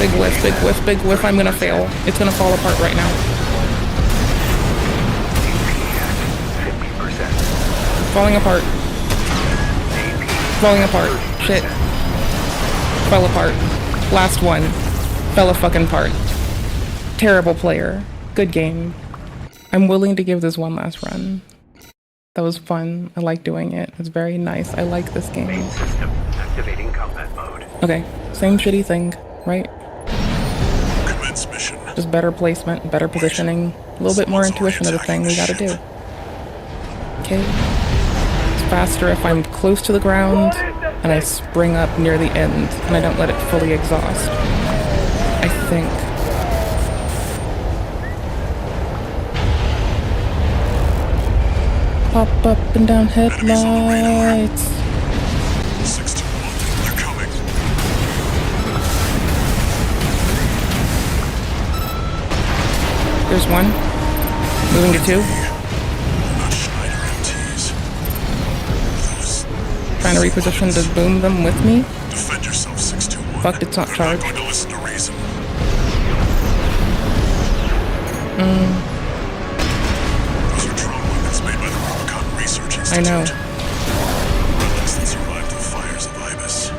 Big whiff, big whiff, big whiff. I'm gonna fail. It's gonna fall apart right now. Falling apart. Falling apart. Shit. Fell apart. Last one. Fell a fucking part. Terrible player. Good game. I'm willing to give this one last run. That was fun. I like doing it. It's very nice. I like this game. Main system activating combat mode. Okay. Same shitty thing, right? Commence mission. Just better placement, better positioning, a little bit more intuition of the thing we gotta do. Okay. It's faster if I'm close to the ground and I spring up near the end and I don't let it fully exhaust. I think. Pop up and down headlights. 621, they're coming. There's one. Moving to 2. Trying to reposition to boom them with me. Defend yourself, 621. Fuck, it's not charged. I'm going to listen to reason. Those are drone weapons made by the Rubicon Research Institute. I know. Relics that survived the fires of Ibis.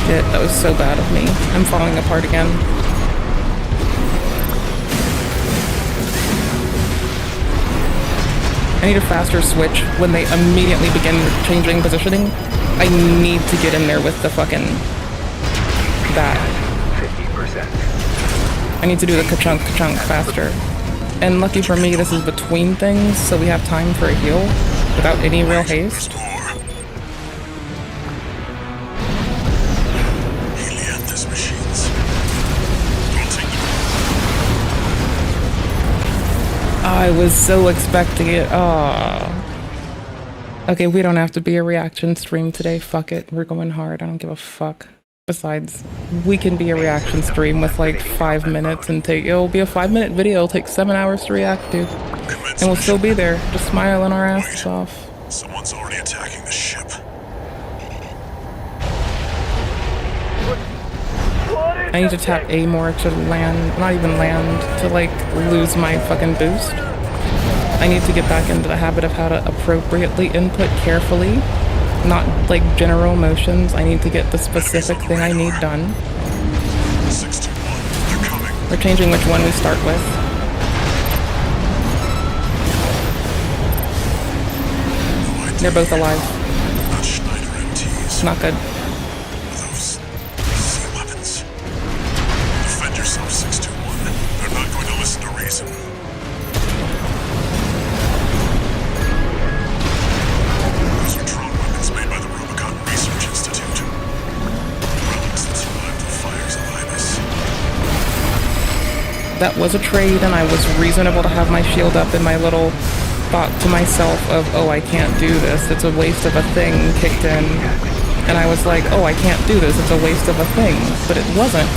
Shit, that was so bad of me. I'm falling apart again. I need a faster switch when they immediately begin changing positioning. I need to get in there with the fucking... that. 50%. I need to do the ka-chunk faster. And lucky for me, this is between things, so we have time for a heal without any real haste. Helianthus machines. Don't take them. I was so expecting it. Oh. Okay, we don't have to be a reaction stream today. Fuck it. We're going hard. I don't give a fuck. Besides, we can be a reaction stream with like 5 minutes and it'll be a 5-minute video. It'll take 7 hours to react to. And we'll still be there, just smiling our asses off. Someone's already attacking the ship. I need to tap A more to land, not even land, to like lose my fucking boost. I need to get back into the habit of how to appropriately input carefully, not like general motions. I need to get the specific thing I need done. 621, they're coming. We're changing which one we start with. They're both alive. It's not good. Those sea weapons. Defend yourself, 621. They're not going to listen to reason. Those are drone weapons made by the Rubicon Research Institute. Relics that survived the fires of Ibis. That was a trade, and I was reasonable to have my shield up in my little thought to myself of, oh, I can't do this. It's a waste of a thing kicked in. And I was like, oh, I can't do this. It's a waste of a thing. But it wasn't.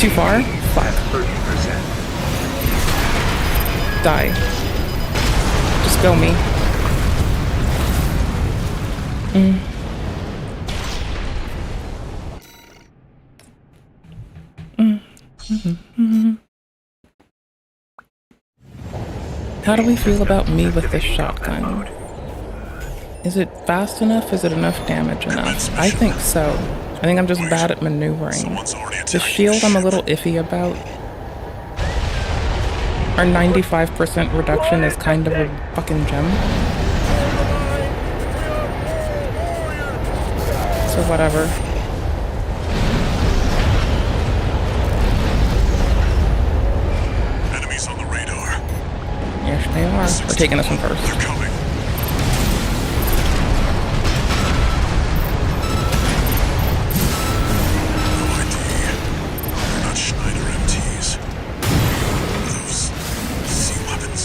Too far? Fuck. Die. Just go me. How do we feel about me with this shotgun? Is it fast enough? Is it enough damage enough? I think so. I think I'm just bad at maneuvering. The shield I'm a little iffy about. Our 95% reduction is kind of a fucking gem. So whatever. Enemies on the radar. Yes, they are. We're taking this one first. They're coming. No ID. They're not Schneider MTs. Those C weapons.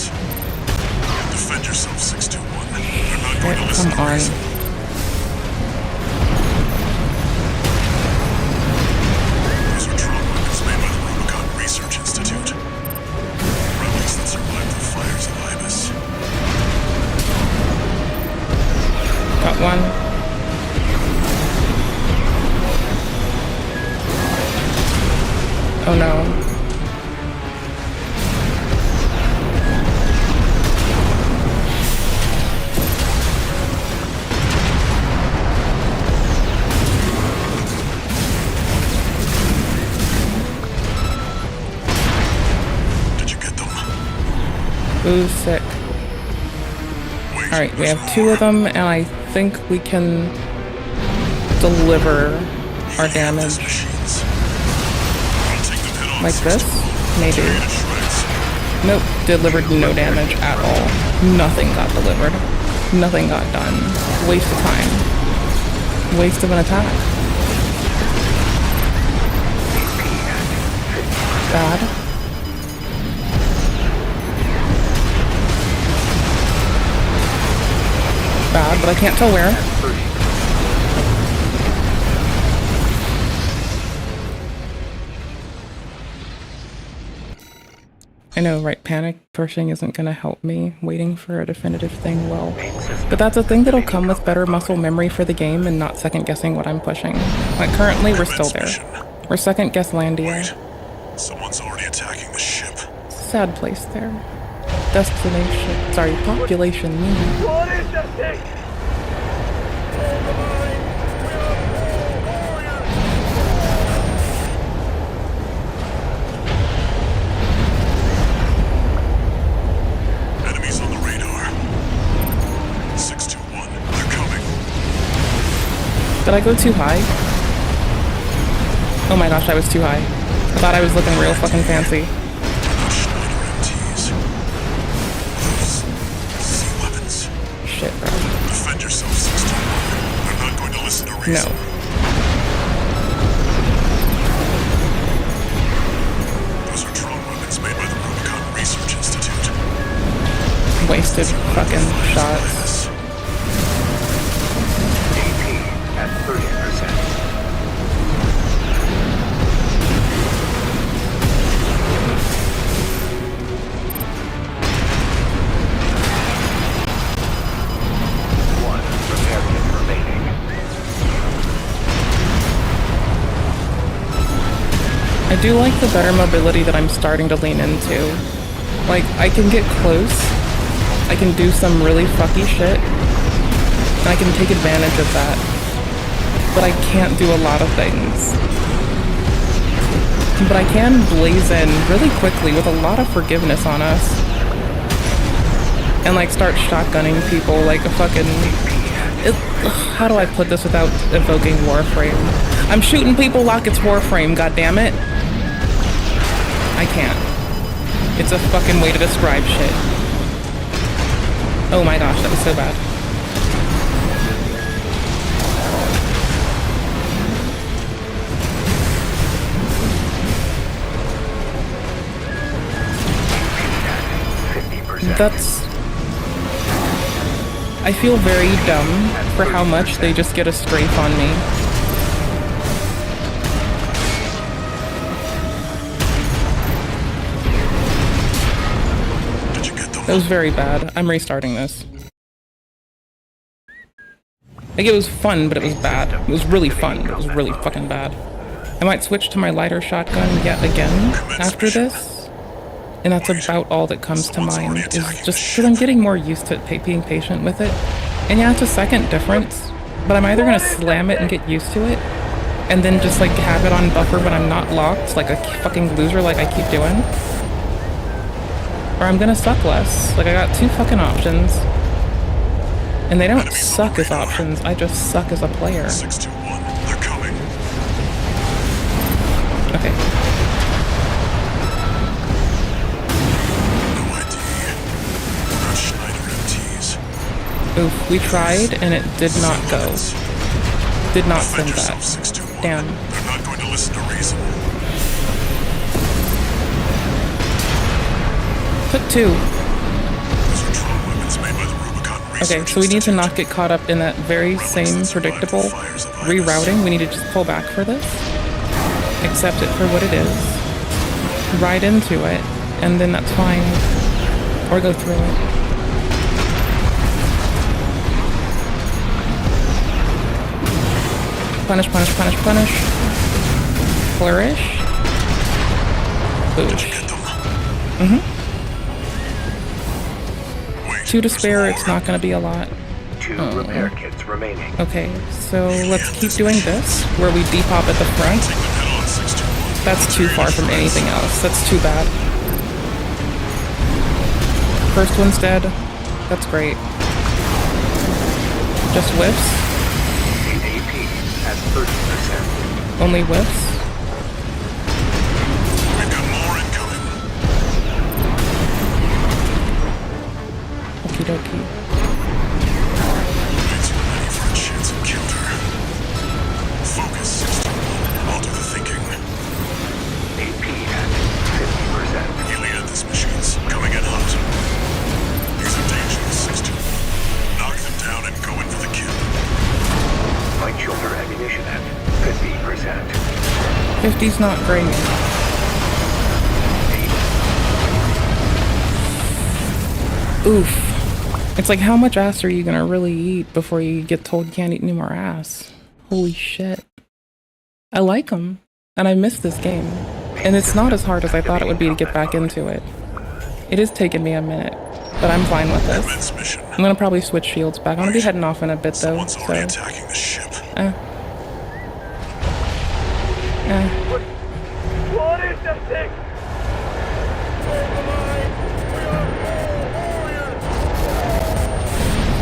Defend yourself, 621. They're not going to listen to reason. Those are drone weapons made by the Rubicon Research Institute. Relics that survived the fires of Ibis. Got one. Oh no. Did you get them? Ooh, sick. Alright, we have 2 of them, and I think we can deliver our damage. Like this? Maybe. Nope, delivered no damage at all. Nothing got delivered. Nothing got done. Waste of time. Waste of an attack. Bad. Bad, but I can't tell where. I know, right? Panic pushing isn't gonna help me. Waiting for a definitive thing will. But that's a thing that'll come with better muscle memory for the game and not second guessing what I'm pushing. Like currently, we're still there. We're second guess Landia. Someone's already attacking the ship. Sad place there. Destination. Sorry, population. What is that thing? Enemies on the radar. 621. They're coming. Did I go too high? Oh my gosh, I was too high. I thought I was looking real fucking fancy. Shit, bro. Defend yourself, 621. They're not going to listen to reason. No. Those are drone weapons made by the Rubicon Research Institute. Wasted fucking shots. AP at 30%. I do like the better mobility that I'm starting to lean into. Like, I can get close, I can do some really fucky shit, and I can take advantage of that. But I can't do a lot of things. But I can blaze in really quickly with a lot of forgiveness on us. And like start shotgunning people like a fucking... how do I put this without evoking Warframe? I'm shooting people like it's Warframe, goddammit. I can't. It's a fucking way to describe shit. Oh my gosh, that was so bad. That's... I feel very dumb for how much they just get a strafe on me. That was very bad. I'm restarting this. Like, it was fun, but it was bad. It was really fun, but it was really fucking bad. I might switch to my lighter shotgun yet again after this. And that's about all that comes to mind, is just because I'm getting more used to being patient with it. And yeah, it's a second difference, but I'm either going to slam it and get used to it, and then just like have it on buffer when I'm not locked, like a fucking loser like I keep doing. Or I'm gonna suck less. Like I got two fucking options. And they don't suck as options, I just suck as a player. 621, they're coming. Okay. No ID. Not Schneider MTs. Oof, we tried and it did not go. Did not send that. Damn. They're not going to listen to reason. Put two. Those are drone weapons made by the Rubicon Research Okay, so we need to not get caught up in that very same predictable rerouting. We need to just pull back for this. Accept it for what it is. Ride into it, and then that's fine. Or go through it. Punish, punish, punish, punish. Flourish. Boosh. Mm-hmm. 2 to spare, it's not gonna be a lot. 2 repair kits remaining. Okay, so let's keep doing this, where we depop at the front. That's too far from anything else. That's too bad. First one's dead. That's great. Just whiffs. AP at 30%. Only whiffs. We've got more incoming. Okie dokie. Way too many for a chance encounter. Focus 621. I'll do the thinking. AP at 50%. Helios, this machine's coming in hot. These are dangerous 621. Knock them down and go in for the kill. Light shoulder ammunition at 50%. 50's not great. Oof. It's like, how much ass are you gonna really eat before you get told you can't eat any more ass? Holy shit. I like them, and I miss this game. And it's not as hard as I thought it would be to get back into it. It is taking me a minute, but I'm fine with this. I'm gonna probably switch shields back. I'm gonna be heading off in a bit though, so... Attacking the ship. What is that thing?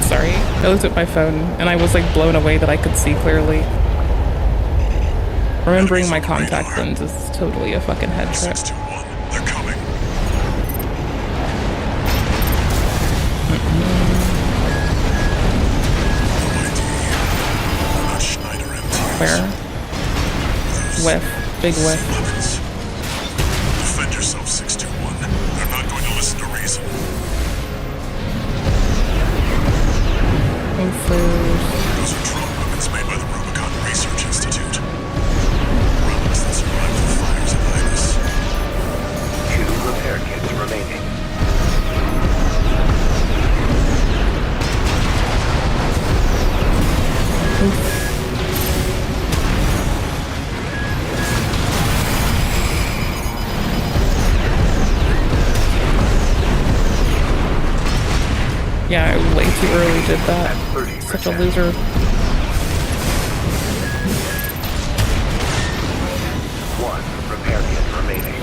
Sorry, I looked at my phone, and I was like blown away that I could see clearly. Remembering my contact lens is totally a fucking head trip. 621, they're coming. Not Schneider MTs. Where? Whiff. Big whiff. Defend yourself, 621. They're not going to listen to reason. Those are drone weapons made by the Rubicon Research Institute. Relics that survived the fires of Ibis. 2 repair kits remaining. Yeah, I way too early did that. Such a loser. One repair kit remaining.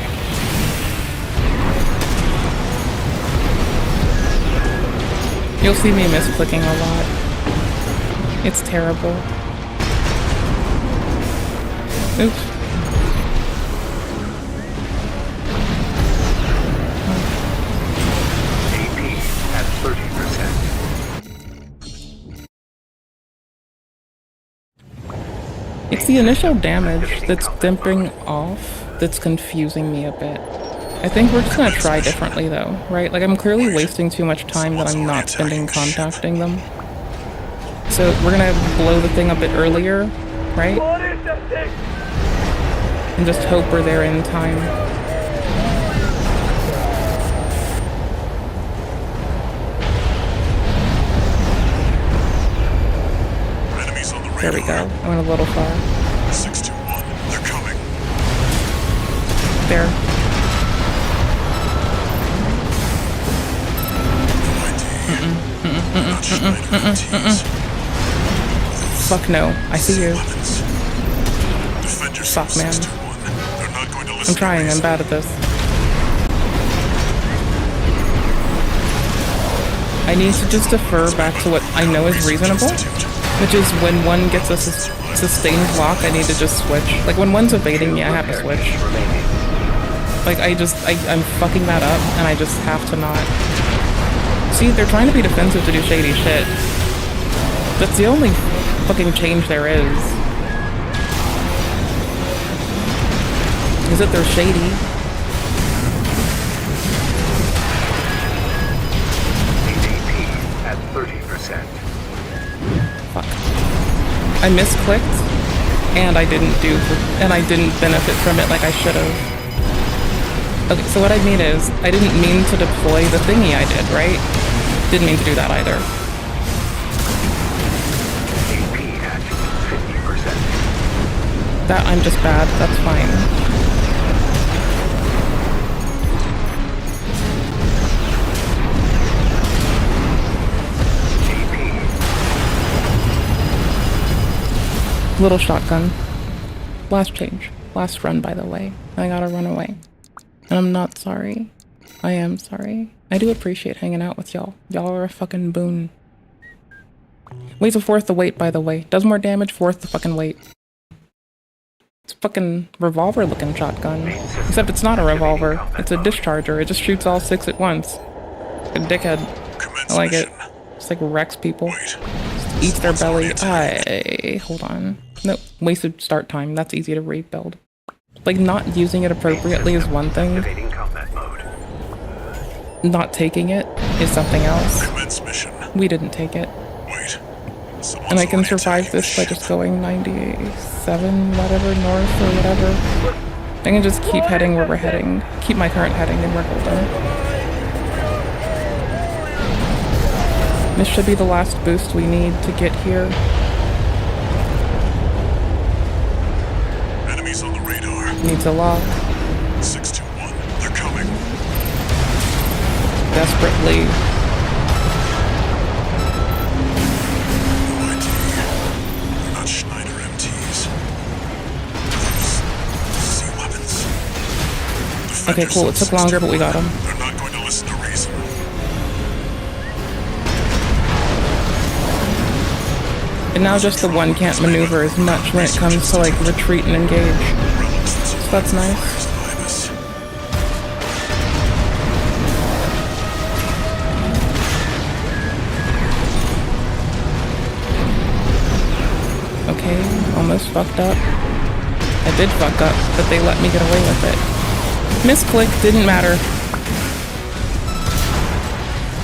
You'll see me misclicking a lot. It's terrible. Oops. AP at 30%. It's the initial damage that's dimping off that's confusing me a bit. I think we're just gonna try differently though, right? Like I'm clearly wasting too much time that I'm not spending contacting them. So we're gonna blow the thing a bit earlier, right? And just hope we're there in time. There we go. I went a little far. 621, they're coming. There. Fuck no. I see you. Fuck, man. I'm trying, I'm bad at this. I need to just defer back to what I know is reasonable, which is when one gets a sustained block, I need to just switch. Like, when one's evading me, I have to switch. Like, I'm fucking that up, and I just have to not. See, they're trying to be defensive to do shady shit. That's the only fucking change there is. Is that they're shady. At 30%. Fuck. I misclicked, and I didn't benefit from it like I should have. Okay, so what I mean is, I didn't mean to deploy the thingy I did, right? Didn't mean to do that either. AP at 50%. That I'm just bad, that's fine. Little shotgun. Last change. Last run, by the way. I gotta run away. And I'm not sorry. I am sorry. I do appreciate hanging out with y'all. Y'all are a fucking boon. Weighs a fourth the weight, by the way. Does more damage, fourth the fucking weight. It's a fucking revolver looking shotgun. Except it's not a revolver. It's a discharger. It just shoots all 6 at once. Like a dickhead. I like it. Just like wrecks people. Just eats their belly. Hold on. Nope. Wasted start time. That's easy to rebuild. Like, not using it appropriately is one thing. Not taking it is something else. We didn't take it. And I can survive this by just going 97, whatever, north or whatever. I can just keep heading where we're heading. Keep my current heading and we're golden. This should be the last boost we need to get here. Enemies on the radar. Needs a lock. 621. They're coming. Desperately. No ID. They're not Schneider MTs. See weapons. Okay, cool. It took longer, but we got them. They're not going to listen to reason. And now just the one can't maneuver as much when it comes to, like, retreat and engage. So that's nice. Okay, almost fucked up. I did fuck up, but they let me get away with it. Misclick, didn't matter.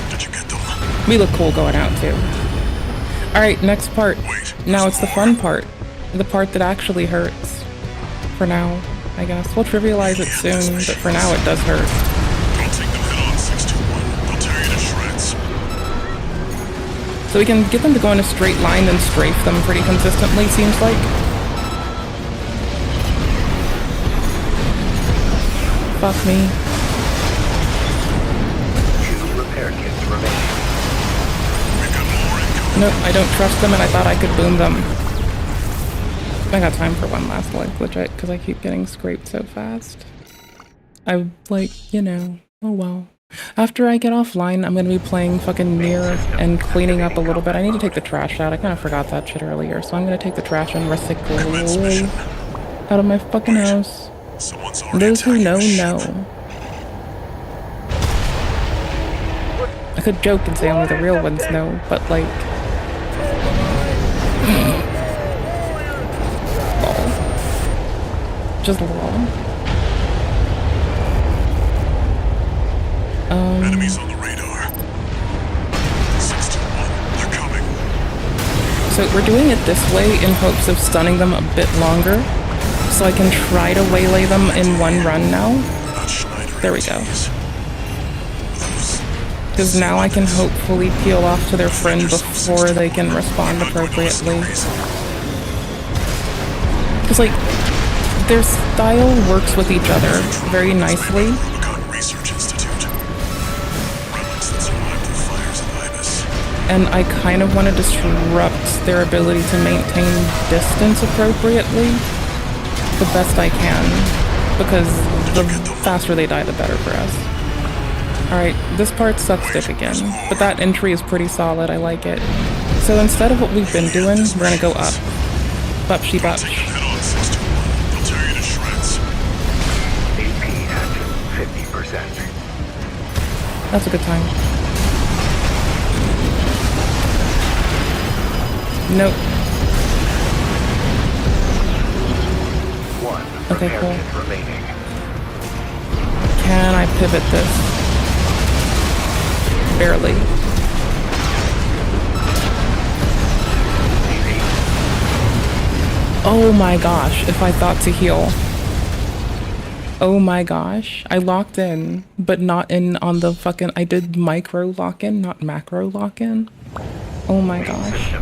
Did you get them? We look cool going out, too. Alright, next part. Now it's the fun part. The part that actually hurts. For now, I guess. We'll trivialize it soon, but for now it does hurt. Don't take them head on, 621. They'll tear you to shreds. So we can get them to go in a straight line and strafe them pretty consistently, seems like. Fuck me. 2 repair kits remaining. Nope, I don't trust them and I thought I could boom them. I got time for one last leg, legit, because I keep getting scraped so fast. I, like, you know, oh well. After I get offline, I'm gonna be playing fucking Nier and cleaning up a little bit. I need to take the trash out. I kind of forgot that shit earlier, so I'm gonna take the trash and recycle out of my fucking house. Those who know, know. I could joke and say only the real ones know, but like... lol. Just lol. Enemies on the radar. 621. They're coming. So we're doing it this way in hopes of stunning them a bit longer, so I can try to waylay them in one run now. There we go. Because now I can hopefully peel off to their friend before they can respond appropriately. Because, like, their style works with each other very nicely. And I kind of want to disrupt their ability to maintain distance appropriately. the best I can, because the faster they die, the better for us. Alright, this part sucks dick again, but that entry is pretty solid, I like it. So instead of what we've been doing, we're gonna go up. Up, sheep, up. AP at 50%. That's a good time. Nope. Okay, cool. Can I pivot this? Barely. Oh my gosh, if I thought to heal. Oh my gosh. I locked in, but not in on the fucking... I did micro lock-in, not macro lock-in. Oh my gosh.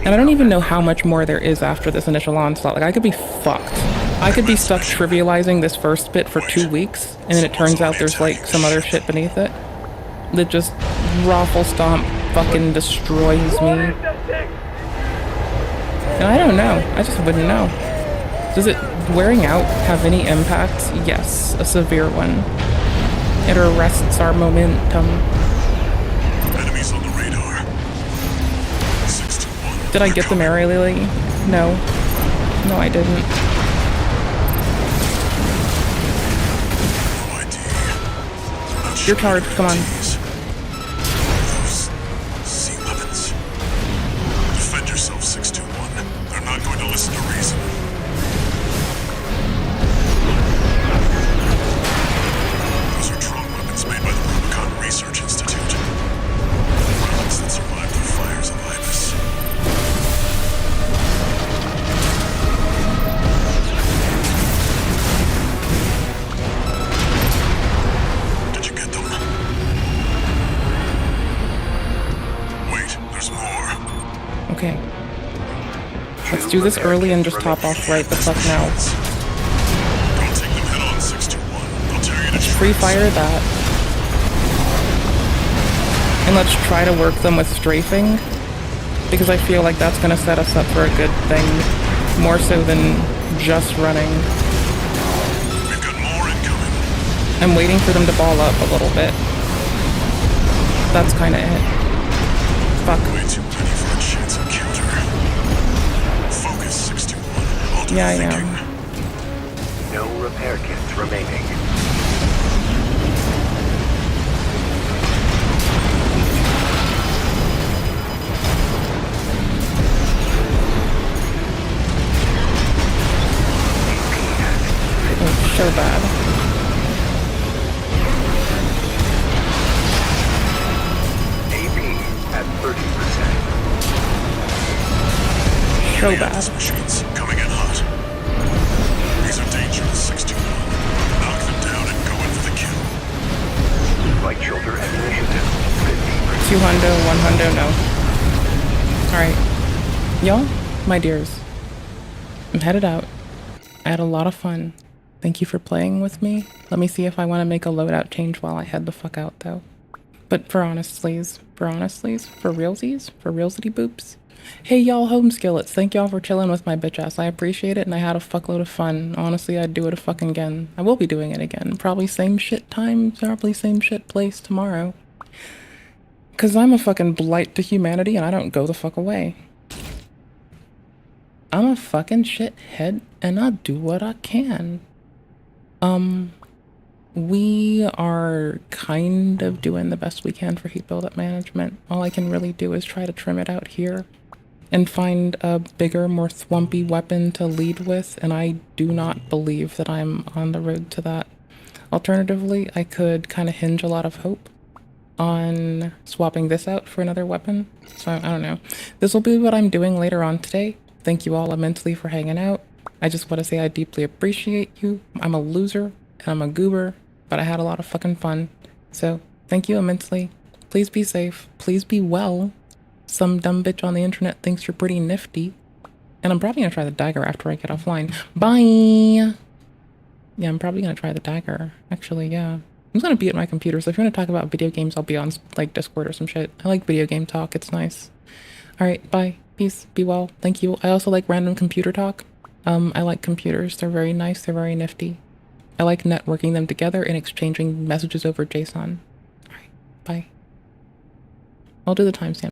And I don't even know how much more there is after this initial onslaught. Like, I could be fucked. I could be stuck trivializing this first bit for 2 weeks, and then it turns out there's like some other shit beneath it that just raffle stomp fucking destroys me. And I don't know. I just wouldn't know. Does it wearing out have any impact? Yes, a severe one. It arrests our momentum. Enemies on the radar. 621. Did I get the Mary Lily? No. No, I didn't. You're charged, come on. Sea weapons. Defend yourself, 621. They're not going to listen to reason. Those are drone weapons made by the Rubicon Research Institute. Relics that survived the fires of Ibis. Okay. Let's do this early and just top off right the fuck now. Let's free fire that. And let's try to work them with strafing, because I feel like that's gonna set us up for a good thing, more so than just running. I'm waiting for them to ball up a little bit. That's kinda it. Fuck. Yeah, I am. No repair kits remaining. Oh, so bad. AP at 30%. So bad. Machines coming in hot. These are dangerous, 621. Knock them down and go in for the kill. Light shoulder and initiative. 2 hundo, 1 hundo, no. Alright. Y'all, my dears, I'm headed out. I had a lot of fun. Thank you for playing with me. Let me see if I want to make a loadout change while I head the fuck out, though. But for realsies, for realsity boops. Hey y'all home skillets, thank y'all for chilling with my bitch ass. I appreciate it and I had a fuckload of fun. Honestly, I'd do it a fucking again. I will be doing it again. Probably same shit time, probably same shit place tomorrow. Cause I'm a fucking blight to humanity and I don't go the fuck away. I'm a fucking shithead and I do what I can. We are kind of doing the best we can for heat buildup management. All I can really do is try to trim it out here and find a bigger, more thwumpy weapon to lead with, and I do not believe that I'm on the road to that. Alternatively, I could kind of hinge a lot of hope on swapping this out for another weapon. So I don't know. This will be what I'm doing later on today. Thank you all immensely for hanging out. I just want to say I deeply appreciate you. I'm a loser and I'm a goober, but I had a lot of fucking fun. So thank you immensely. Please be safe. Please be well. Some dumb bitch on the internet thinks you're pretty nifty. And I'm probably gonna try the dagger after I get offline. Bye! Yeah, I'm probably gonna try the dagger. Actually, yeah. I'm just gonna be at my computer, so if you want to talk about video games, I'll be on, like, Discord or some shit. I like video game talk, it's nice. Alright, bye. Peace. Be well. Thank you. I also like random computer talk. I like computers. They're very nice. They're very nifty. I like networking them together and exchanging messages over JSON. All right, bye. I'll do the timestamp.